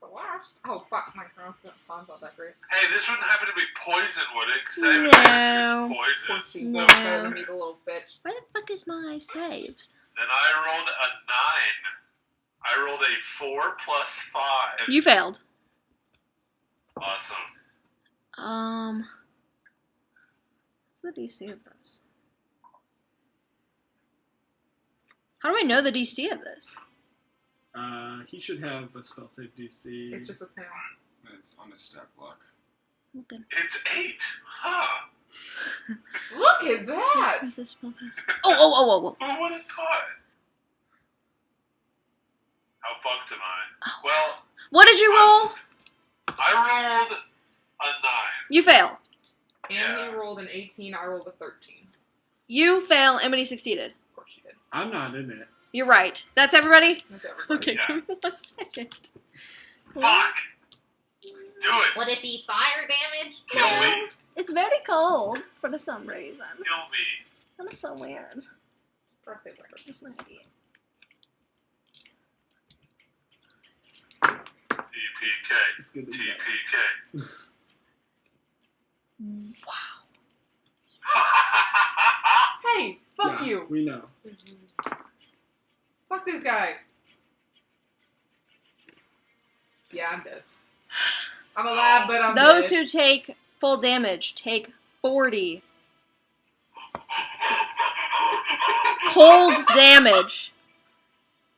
The last. Oh fuck, my phone's not that great. Hey, this wouldn't happen to be poison, would it? Because I haven't No. experienced poison. Poor she No. better than me, the little bitch. Where the fuck is my saves? Then I rolled a 9. I rolled a 4 plus 5. You failed. Awesome. What's the DC of this? How do I know the DC of this? He should have a spell save DC. It's just with him. it's on his stat block. Okay. It's 8. Huh. Look at that! Since this spell pass- Oh. Who would have thought? How fucked am I? Oh. Well, What did you roll? I rolled a 9. You fail. And Yeah. he rolled an 18, I rolled a 13. You fail. Amity succeeded. Of course she did. I'm not in it. You're right. That's everybody? That's everybody. Okay, Yeah. give me 1 second. Fuck! Do it! Would it be fire damage? Kill me! It's very cold for some reason. Kill me! That is so weird. Birthday record. Where's my idea? TPK. It's good to be back. TPK. Wow. Hey, fuck Yeah, you! We know. Fuck this guy! Yeah, I'm dead. I'm alive, but I'm Those dead. who take full damage take 40 cold damage.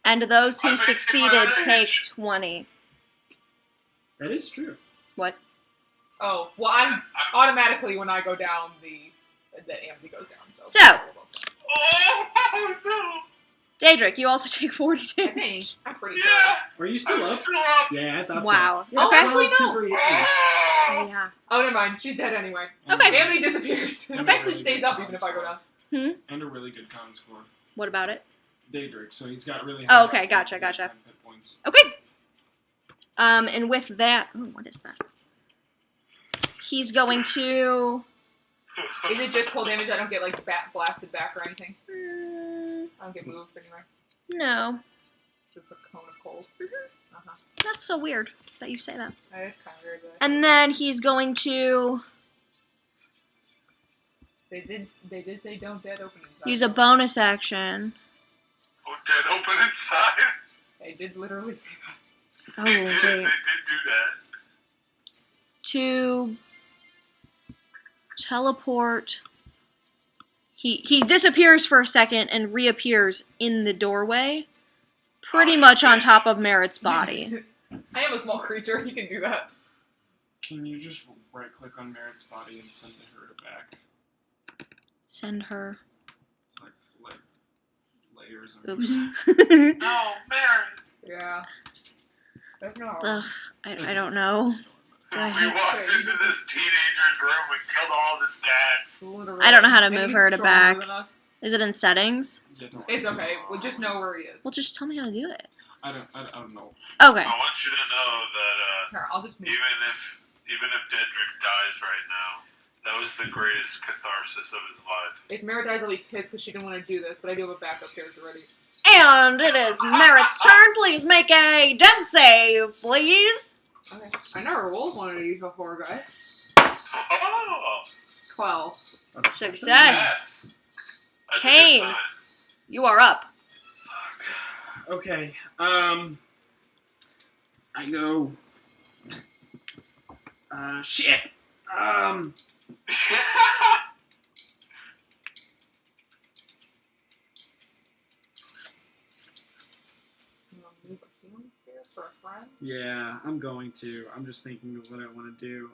And those who succeeded take 20. That is true. What? Oh, well, I'm automatically when I go down, the amity goes down. So. Oh no! Daedric, you also take 40 I damage. think I'm pretty Yeah! Are you still I'm up? still up! Yeah, I thought Wow. so. Yeah, Okay. 12 Actually, no. temporary hit points. Oh! Yeah. Oh, never mind. She's dead anyway. Okay. Amity disappears. It actually stays up even if I go down. And a really good con score. What about it? Daedric, so he's got really Oh, high okay, health, gotcha, 10 gotcha. hit points. Okay. And with that, oh, what is that? He's going to. Is it just cold damage? I don't get like blasted back or anything. Mm, I don't get moved anyway. no, Just a cone of cold. that's so weird that you say that. That is kind of weird. And then he's going to. They did say don't dead open inside. Use a bonus action. Oh, dead open inside. They did literally say that. Oh, They did wait. do that. To teleport. He disappears for a second and reappears in the doorway, pretty much on top of Merritt's body. I am a small creature. He can do that. Can you just right-click on Merritt's body and send her to back? Send her. It's like layers of... Oops. No, Merritt. Yeah. That's not hard. Ugh, I don't know. We walked into this teenager's room and killed all of his cats. Literally. I don't know how to And move he's her to stronger back. than us. Is it in settings? Yeah, don't It's okay. We'll just know where he is. Well, just tell me how to do it. I don't know. Okay. I want you to know that Here, I'll just move. even if Dedrick dies right now, that was the greatest catharsis of his life. If Merritt dies, I'll be pissed because she didn't want to do this, but I do have a backup character ready. And it is Merritt's turn. Please make a death save, please. Okay. I never rolled one of these before, guys. Oh, 12. Success. yes. That's Kane. a good sign. You are up. Okay. I go. Shit. You want to move a healing spirit for a friend? Yeah, I'm going to. I'm just thinking of what I want to do.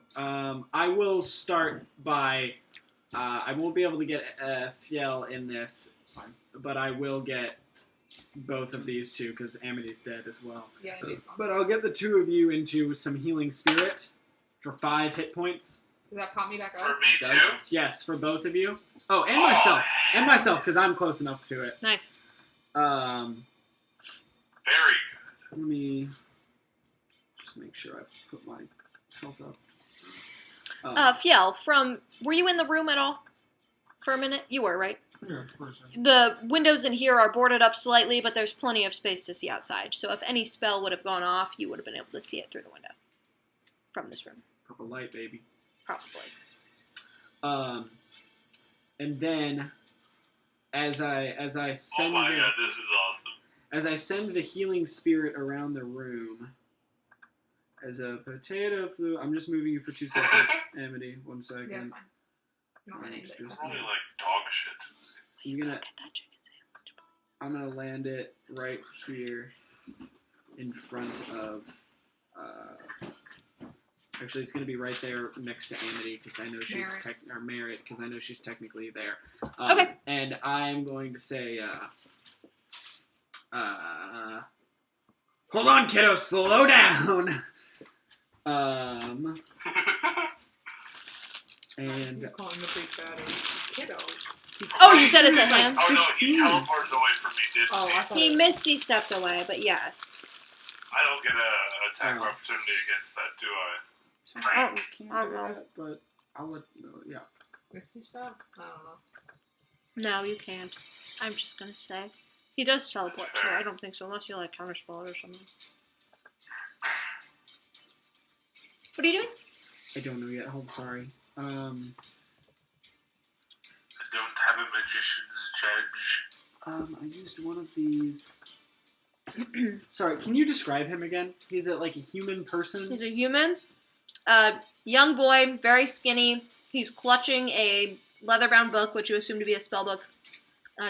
I will start by. I won't be able to get Fiel in this. It's fine. But I will get both of these two because Amity's dead as well. Yeah, it's fine. But I'll get the two of you into some healing spirit for 5 hit points. Does that pop me back For up? me Does- too. Yes, for both of you. Oh, and myself. And myself because I'm close enough to it. Nice. Very Let me just make sure I put my health up. Fiel, were you in the room at all for a minute? You were, right? Yeah, for a second. The windows in here are boarded up slightly, but there's plenty of space to see outside. So if any spell would have gone off, you would have been able to see it through the window from this room, Purple light, baby. probably. And then as I Oh send my the, god, this is awesome. as I send the healing spirit around the room, as a potato flew, I'm just moving you for 2 seconds, Amity. 1 second. Yeah, it's fine. You don't want Just- anything. Probably like dog shit. I'm gonna Get that chicken sandwich, please. I'm gonna land it right here in front of. Actually, it's gonna be right there next to Amity because I know she's Merritt. Merritt because I know she's technically there. Okay. And I'm going to say, hold on, kiddo, slow down. And You're calling the big baddie kiddo. Oh, you said it's a him? Oh no, he 15. teleported away from me, didn't Oh, he? I thought He it was- misty stepped away, but yes. I don't get a attack Oh. opportunity against that, do I? Oh, can't do I don't know. that, but I'll let yeah. Misty stuff? I don't know. No, you can't. I'm just gonna say. He does teleport too. I don't think so, unless you like counterspell it or something. What are you doing? I don't know yet. Hold, sorry. I don't have a magician's judge. I used one of these. Sorry, can you describe him again? He's like a human person. He's a human. Young boy, very skinny. He's clutching a leather-bound book, which you assume to be a spell book.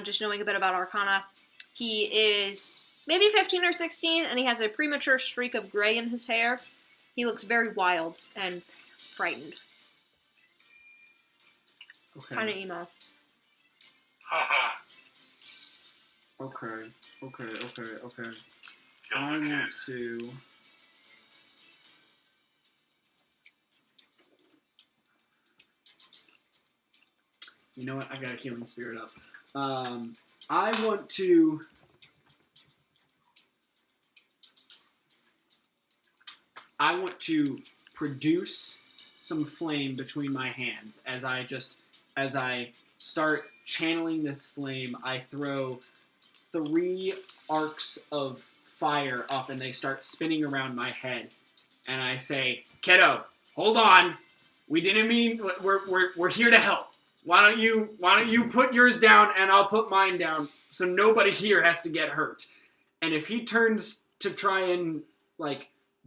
Just knowing a bit about Arcana. He is maybe 15 or 16, and he has a premature streak of gray in his hair. He looks very wild and frightened. Okay. Kind of emo. Haha. Okay. Kill I the kid. want to. You know what? I've got a healing spirit up. I want to. Produce some flame between my hands as I start channeling this flame. I throw 3 arcs of fire up and they start spinning around my head. And I say, kiddo, hold on. We didn't mean, we're here to help. Why don't you put yours down and I'll put mine down so nobody here has to get hurt. And if he turns to try and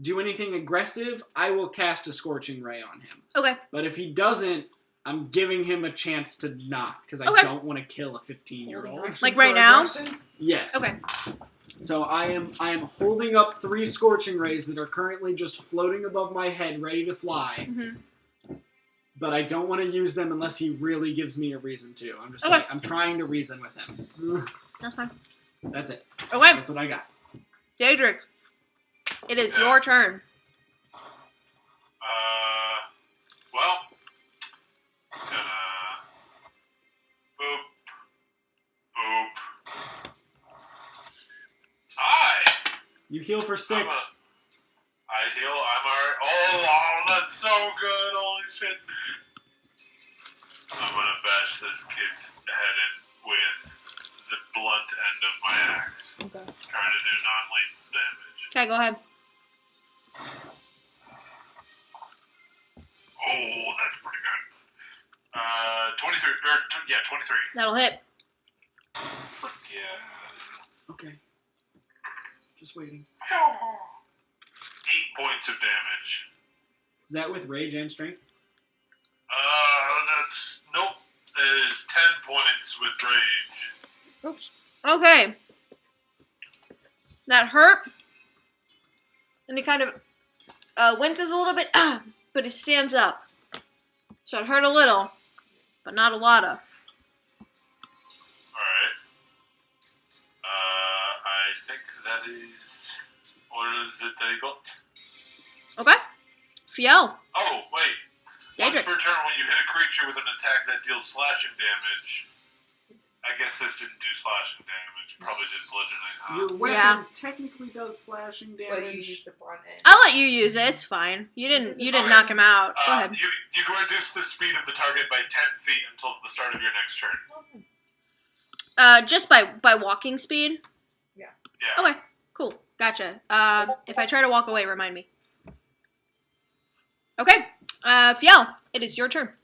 do anything aggressive, I will cast a Scorching Ray on him. Okay. But if he doesn't, I'm giving him a chance to not, because I don't want to kill a 15-year-old. Like right now? Yes. Okay. So I am holding up 3 Scorching Rays that are currently just floating above my head, ready to fly. Mm-hmm. But I don't want to use them unless he really gives me a reason to. I'm just I'm trying to reason with him. That's fine. That's it. Okay. That's what I got. Daedric, it is your turn. Well, boop, boop. Hi. You heal for 6. I heal. I'm alright. Oh, that's so good. Holy shit. I'm gonna bash this kid's head in with the blunt end of my axe. Okay. Trying to do non-lethal damage. Okay, go ahead. Oh, that's pretty good. 23. 23. That'll hit. Fuck yeah. Okay. Just waiting. 8 points of damage. Is that with rage and strength? That's nope. It is 10 points with rage. Oops. Okay. That hurt. And he kind of winces a little bit, but he stands up. So it hurt a little, but not a lot of. Alright. I think that is all that I got. Okay. Fiel. Oh, wait. Once Daedric. per turn, when you hit a creature with an attack that deals slashing damage, I guess this didn't do slashing damage. Probably did bludgeoning, huh? Your weapon Yeah. technically does slashing But you damage. used the brunt end. I'll let you use it. It's fine. You didn't Okay. knock him out. Go ahead. You can reduce the speed of the target by 10 feet until the start of your next turn. Just by walking speed. Yeah. Okay. Cool. Gotcha. If I try to walk away, remind me. Okay. Fiel, it is your turn.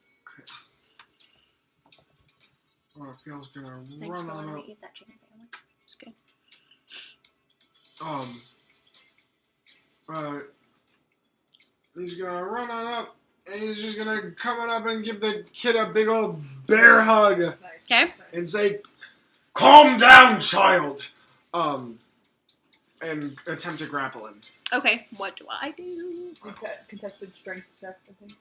Oh, Fiel's gonna Thanks run for letting on me up. eat that chicken sandwich. It's good. He's gonna run on up, and he's just gonna come on up and give the kid a big old bear hug Okay. and say, "Calm down, child," and attempt to grapple him. Okay. What do I do? Contested strength checks, I think.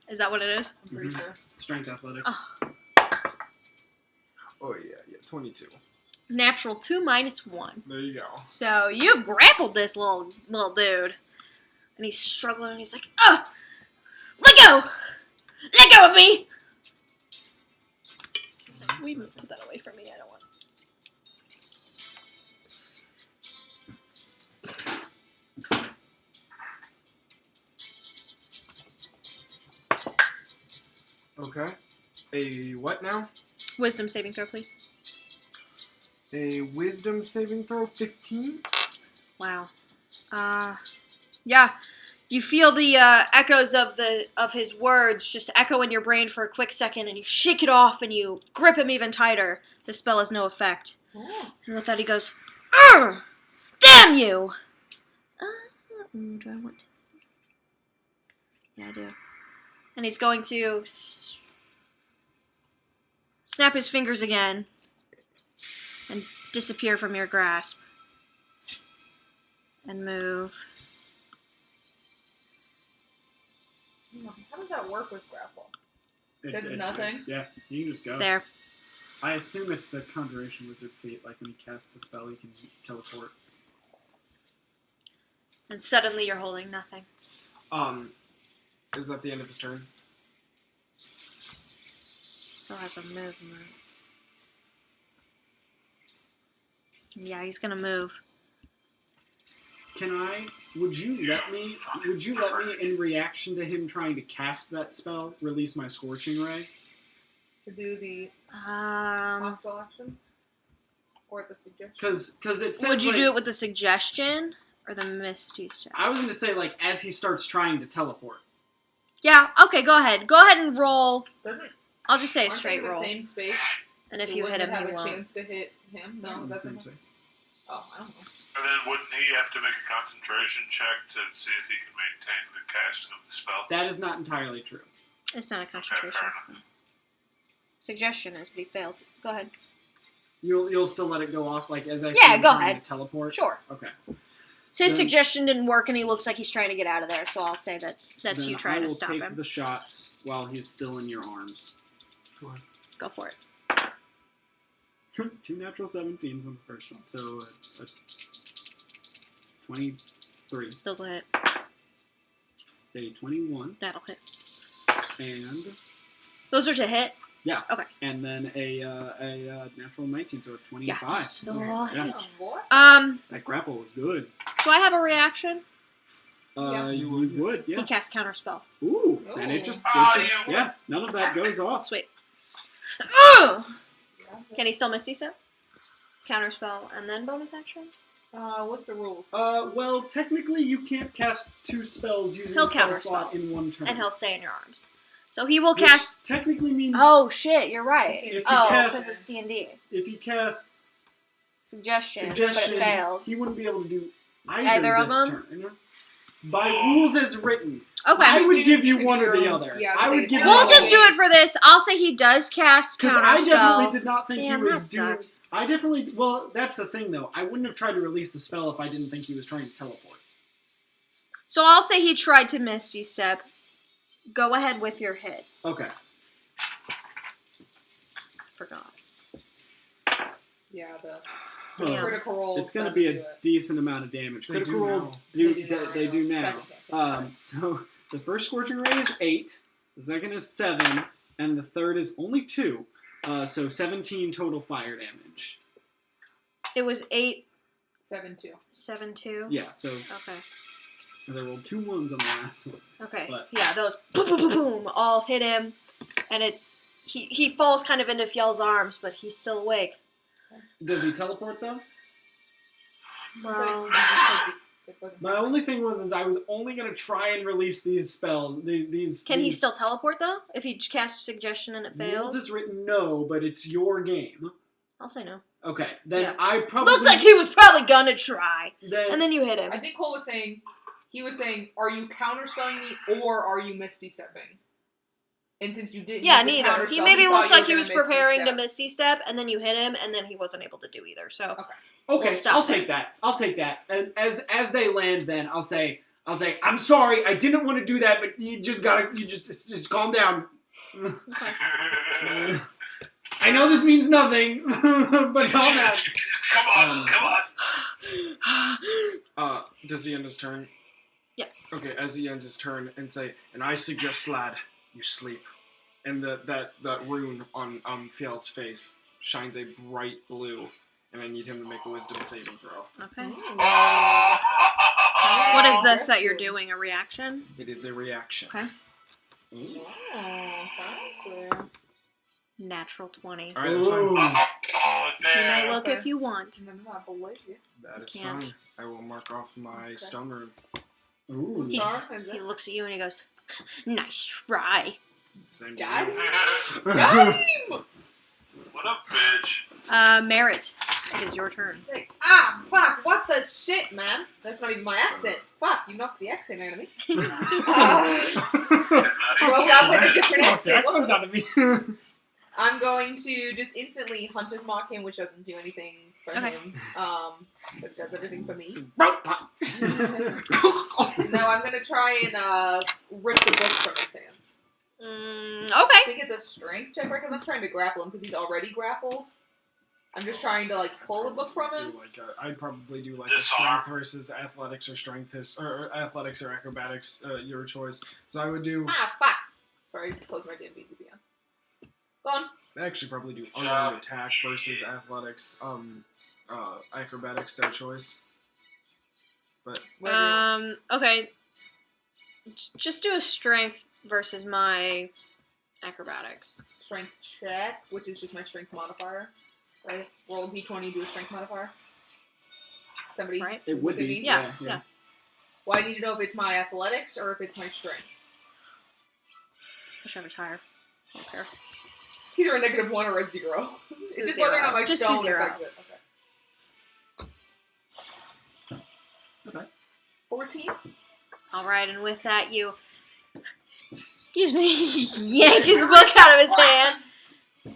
Is that what it is? I'm pretty sure. Strength athletics. Oh. Oh yeah, 22. Natural 2 minus 1. There you go. So you've grappled this little dude, and he's struggling. And he's like, "Oh, let go! Let go of me!" We put that away from me. I don't want. Okay. A what now? Wisdom saving throw, please. A wisdom saving throw, 15. Wow. Yeah. You feel the echoes of his words just echo in your brain for a quick second, and you shake it off and you grip him even tighter. The spell has no effect. Oh. And with that, he goes, "Urgh! Damn you!" Do I want to? Yeah, I do. And he's going to snap his fingers again and disappear from your grasp. And move. How does that work with grapple? Does nothing? Yeah, you can just go. There. I assume it's the Conjuration Wizard feat. Like when he casts the spell, he can teleport. And suddenly you're holding nothing. Is that the end of his turn? Still has a movement. Yeah, he's gonna move. Would you let me, in reaction to him trying to cast that spell, release my Scorching Ray? To do the Um, hostile action? Or the suggestion? Because it says would you like, do it with the suggestion or the Misty step? I was going to say, like, as he starts trying to teleport. Yeah, okay, go ahead. Go ahead and roll. Doesn't I'll just say a Aren't they straight in the roll. same space? And if So you hit wouldn't him, it have he a won't. chance to hit him? No, In the that's same not. space. Oh, I don't know. And then wouldn't he have to make a concentration check to see if he can maintain the casting of the spell? That is not entirely true. It's not a Okay, concentration. fair It's enough. suggestion is, but he failed. Go ahead. You'll still let it go off, like as I Yeah, see him go trying ahead. to teleport. Sure. Okay. His Then- suggestion didn't work, and he looks like he's trying to get out of there. So I'll say that's Then you I trying to will stop take him. the shots while he's still in your arms. Go for it. 2 natural 17s on the first one, so a 23, Those will hit. a 21, That'll hit. and Those are to hit. and then a natural 19, so a 25. Yeah. So I'll Yeah. hit. Oh, boy. That grapple was good. Do I have a reaction? Yeah. You would, yeah. He casts counterspell. Ooh, and it Ooh. just, Ah, you yeah, none of that goes off. Sweet. Oh! Can he still Misty Step? Counterspell and then bonus action? What's the rules? Well, technically you can't cast 2 spells using He'll a spell counterspell. slot in one turn. And he'll stay in your arms. So he will Which cast. technically means Oh shit! You're right. If he Oh, casts- because it's D&D. if he casts Suggestion, but suggestion, it failed. he wouldn't be able to do Either of this them? turn. By rules as written, Okay. I would You give you could one do or the your own- other. yeah, I say would it's give your you We'll own. just do it for this. I'll say he does cast because I counterspell. definitely did not think Damn, he was that doing. sucks. I definitely. Well, that's the thing though. I wouldn't have tried to release the spell if I didn't think he was trying to teleport. So I'll say he tried to Misty Step. Go ahead with your hits. Okay. Forgot. Yeah, the Damn. critical roll. It's going to does be do a it. decent amount of damage. They Critical do roll now. they do now. Second hit. So the first scorching ray is 8, the second is 7, and the third is only 2. So 17 total fire damage. It was 8, 7-2. 7, 2. Yeah, so Okay. I rolled 2 1s on the last one. Okay. But- Yeah, those boom, boom, boom, boom, all hit him, and it's he falls kind of into Fjell's arms, but he's still awake. Does he teleport though? Well, My only thing is I was only going to try and release these spells. can he still teleport though? If he casts suggestion and it Rules fails, is written no, but it's your game. I'll say no. Okay, then Yeah. I probably Looked like he was probably gonna try, then, and then you hit him. I think Cole was saying, are you counterspelling me or are you misty stepping? And since you didn't, Yeah, use the neither. He counterspell, maybe thought looked you like were he was gonna preparing to step. Misty Step, and then you hit him, and then he wasn't able to do either. So okay, We'll stop I'll there. take that. I'll take that. And as they land, then I'll say, I'm sorry, I didn't want to do that, but you just calm down. okay. I know this means nothing, but calm down. Come on. Does he end his turn? Yeah. Okay, as he ends his turn, and say, and I suggest, lad, you sleep. And that rune on Fjell's face shines a bright blue, and I need him to make a wisdom saving throw. Okay. Oh. What is this that you're doing? A reaction? It is a reaction. Okay. Oh, fancy. Natural 20. Alright, that's fine. Ooh. Oh, You may damn. look Okay. if you want. And I'm not believe you. That is Can't. fine. I will mark off my stone rune. Ooh. He Sorry. looks at you and he goes, "Nice try." Same to Got you. him. Got him! What up, bitch? Merritt, it is your turn. He's like, fuck, what the shit, man? That's not even my accent. Fuck, you knocked the accent out of me. Broke out with a different accent. Accent out of me. I'm going to just instantly Hunter's Mark him, which doesn't do anything for Okay. him. But it does everything for me. Broke No, I'm gonna try and rip the book from his hands. I Okay. think it's a strength check, right? Because I'm trying to grapple him because he's already grappled. I'm just trying to like pull the book from him. I'd probably do like a Disarm. strength versus athletics or strength or athletics or acrobatics, your choice. So I would do Fuck. Sorry, close my D&D to be on. Go on. I actually probably do Job. unarmed attack versus athletics, acrobatics, their choice. But Whatever you want. Okay. Just do a strength versus my acrobatics. Strength check, which is just my strength modifier. Right? Roll D20, do a strength modifier. Somebody Right. It would look at be. me. Yeah. Well, I need to know if it's my athletics or if it's my strength. Whichever's higher. I don't care. It's either a -1 or a 0. It's a just whether or not my Just stone a 0. affects it. Okay. 14. All right, and with that, you, excuse me, yank his book out of his hand,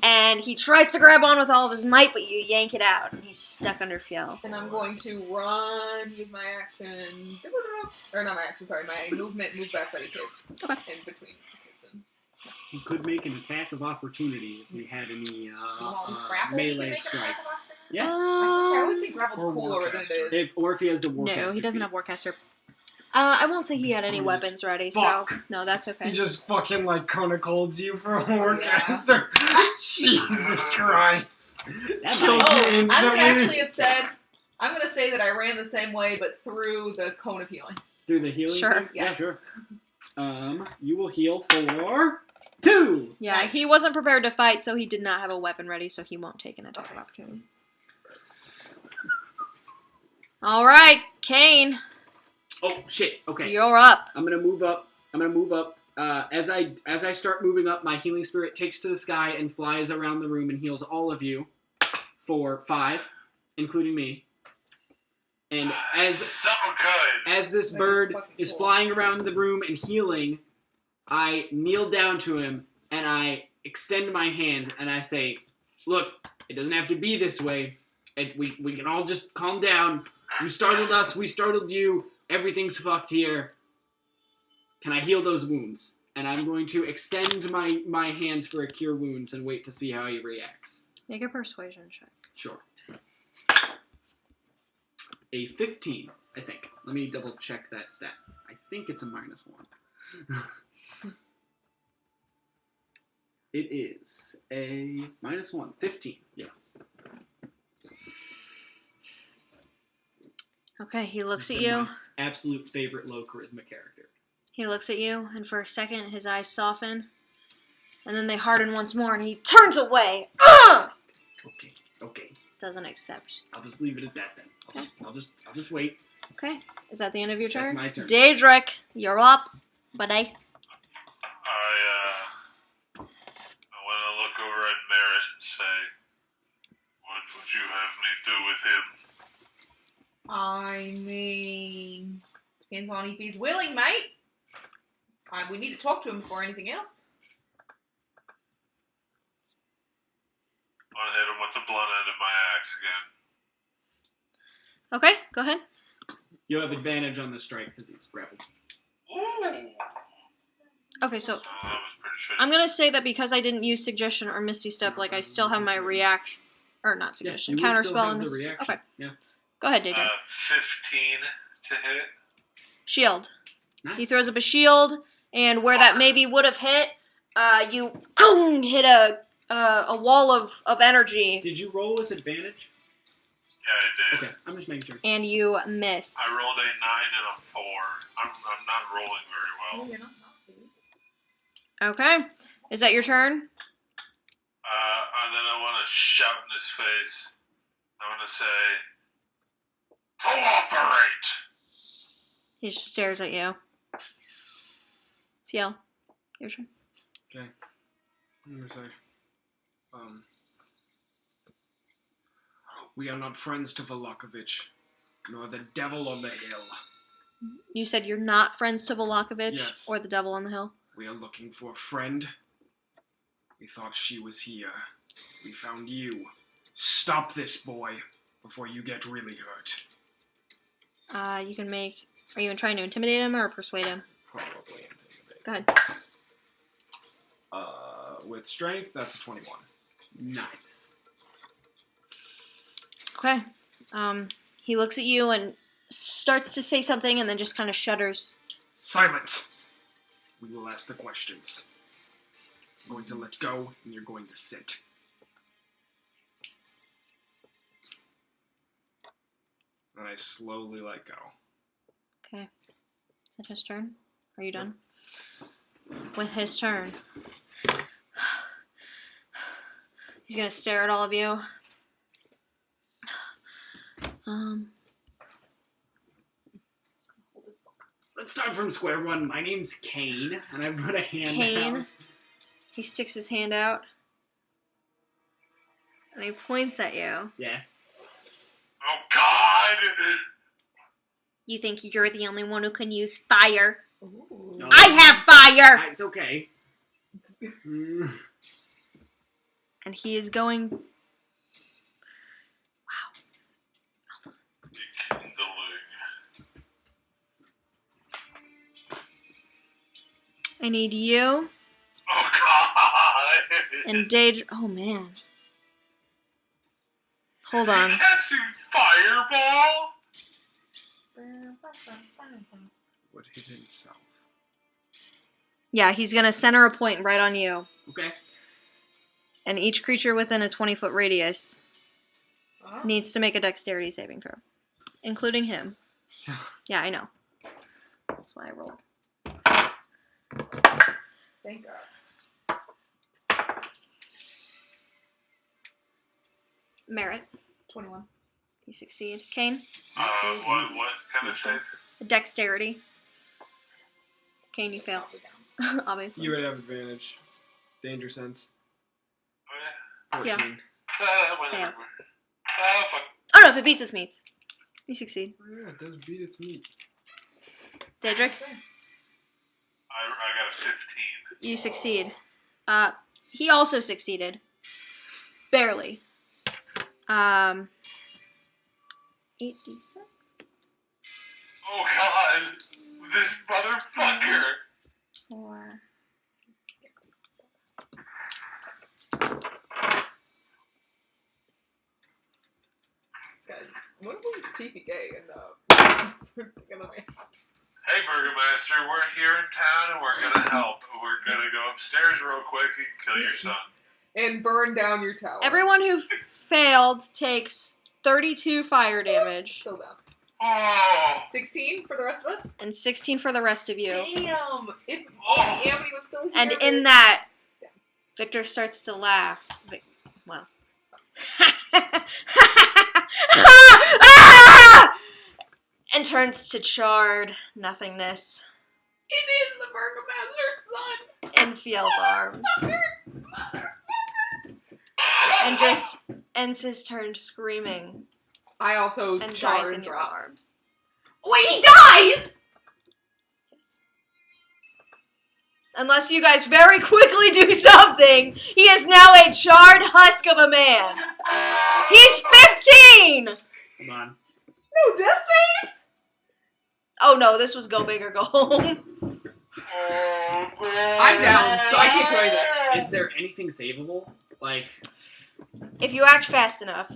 and he tries to grab on with all of his might, but you yank it out, and he's stuck under Fjell. And I'm going to run, use my action, or not my action, sorry, my movement, move back by the kids. Okay. In between the kids and... You could make an attack of opportunity if we had any Grapple, you can melee make an attack strikes. of Yeah. I always think grapple's Or cooler than it Warcaster. is. Or if he has the Warcaster. No, he doesn't feat. have Warcaster. I won't say he had any weapons ready, so Fuck. no, that's okay. He just fucking like Chronic holds you for a Warcaster. Jesus Christ. That Kills might- you I'm gonna instantly. actually have said, I'm gonna say that I ran the same way, but through the cone of healing. Through the healing Sure. thing? Yeah. Yeah, sure. You will heal for 2. Yeah, Nice. he wasn't prepared to fight, so he did not have a weapon ready, so he won't take an attack of opportunity. All right, Kane, Oh shit. Okay. you're up. I'm gonna move up. As I start moving up, my healing spirit takes to the sky and flies around the room and heals all of you for 5, including me. And So good. as this That is bird fucking is cool. flying around the room and healing, I kneel down to him and I extend my hands and I say, "Look, it doesn't have to be this way. We can all just calm down. You startled us. We startled you. Everything's fucked here. Can I heal those wounds?" And I'm going to extend my hands for a cure wounds and wait to see how he reacts. Make a persuasion check. Sure. A 15, I think. Let me double check that stat. I think it's a -1. It is a -1. 15, yes. Okay, he looks This at has been you. my absolute favorite low charisma character. He looks at you, and for a second, his eyes soften, and then they harden once more, and he turns away. Okay. Doesn't accept. I'll just leave it at that then. I'll just wait. Okay, is that the end of your turn? That's my turn. Daedric, you're up, buddy. I want to look over at Merritt and say, "What would you have me do with him?" I mean, depends on if he's willing, mate. We need to talk to him before anything else. I want to hit him with the blunt end of my axe again. Okay, go ahead. You have advantage on the strike because he's grappled. Ooh. Okay, so Oh, that was pretty shitty. I'm gonna say that because I didn't use Suggestion or Misty Step, like I still have my reaction, or not Suggestion, you would Counter still Spell have and the Misty. reaction. Okay, Yeah. go ahead, Daedric. 15 to hit. Shield. Nice. He throws up a shield, and where that maybe would have hit, you hit a wall of energy, Did you roll with advantage? Yeah, I did. Okay, I'm just making sure. and you miss. I rolled a 9 and a 4. I'm not rolling very well. Okay, is that your turn? And then I want to shout in his face. I want to say, "Cooperate!" He just stares at you. Fiel, your turn. Okay. I'm gonna say, we are not friends to Volokovich, nor the devil on the hill. You said you're not friends to Volokovich Yes. or the Devil on the Hill. We are looking for a friend. We thought she was here. We found you. Stop this boy before you get really hurt. You can make. Are you trying to intimidate him or persuade him? Probably intimidate. Go ahead. With strength, that's a 21. Nice. Okay. He looks at you and starts to say something, and then just kind of shudders. Silence! We will ask the questions. I'm going to let go, and you're going to sit. And I slowly let go. Okay. Is it his turn? Are you done? With his turn. He's gonna stare at all of you. Let's start from square one. My name's Kane, and I put a hand Kane. out. He sticks his hand out. And he points at you. Yeah. Oh God! You think you're the only one who can use fire? Ooh. No. I have fire! It's okay. And he is going... Kindling. I need you Oh God! and Daedra... Oh, man. Hold Is on. he casting fireball? What hit himself? Yeah, he's gonna center a point right on you. Okay. And each creature within a 20-foot radius Huh? needs to make a dexterity saving throw. Including him. Yeah. Yeah, I know. That's why I rolled. Thank God. Merritt, 21. you succeed. Kane, What kind of save? dexterity. Kane, you fail. Obviously. You would have advantage. Danger sense. Oh, Yeah. 14. whatever. Fail. Fuck. Oh no, if it beats its meats. You succeed. Oh yeah, it does beat its meat. Daedric, I got a 15. you succeed. He also succeeded. Barely. 8d6? Oh God! This motherfucker! 4. God, what if we TPK and Hey, Burgermaster, we're here in town and we're gonna help. We're gonna go upstairs real quick and kill your son. and burn down your tower. Everyone who failed takes 32 fire damage Still down. Oh! 16 for the rest of us? and 16 for the rest of you. Damn! If Oh. Amity was still here. And in that, Victor starts to laugh. Well. And turns to charred nothingness It is the Burgermaster's son! in Fiel's arms. And just ends his turn screaming I also and charred dies in your drop. arms. Wait, he dies! Yes. Unless you guys very quickly do something, he is now a charred husk of a man. He's 15! Hold on. No death saves? Oh no, this was go big or go home. I'm down, so I can't do anything. Is there anything savable? Like, If you act fast enough,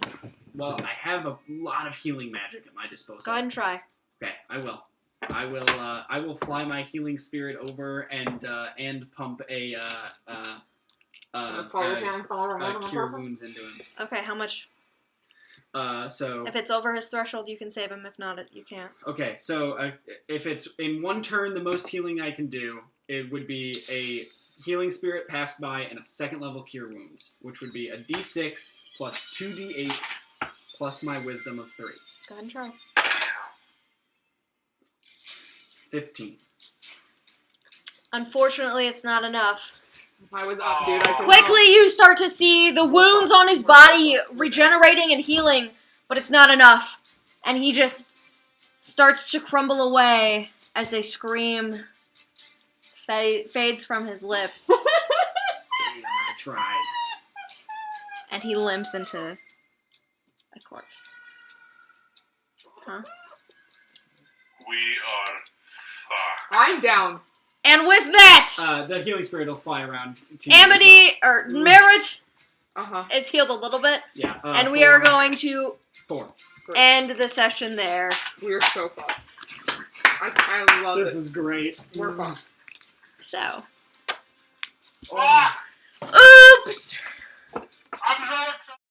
well, I have a lot of healing magic at my disposal. go ahead and try. Okay, I will. I will fly my healing spirit over and pump a cure wounds into him. Okay, how much? So If it's over his threshold, you can save him. If not, you can't. okay, so if it's in one turn, the most healing I can do, it would be a healing spirit passed by and a second level cure wounds, which would be a d6 plus 2d8 plus my wisdom of 3. Go ahead and try. 15. Unfortunately, it's not enough. If I was up, dude, I could Quickly, you start to see the wounds on his body regenerating and healing, but it's not enough. And he just starts to crumble away as a scream fades from his lips. Damn, I tried. And he limps into a corpse. Huh? We are fucked. I'm down. And with that, The healing spirit will fly around to you Amity, or Merritt, Uh-huh. is healed a little bit. as well. Yeah. And we are going to 4. Great. end the session there. We're so fucked. I love This it. is great. We're fucked. So. Fuck! Oops! I'm so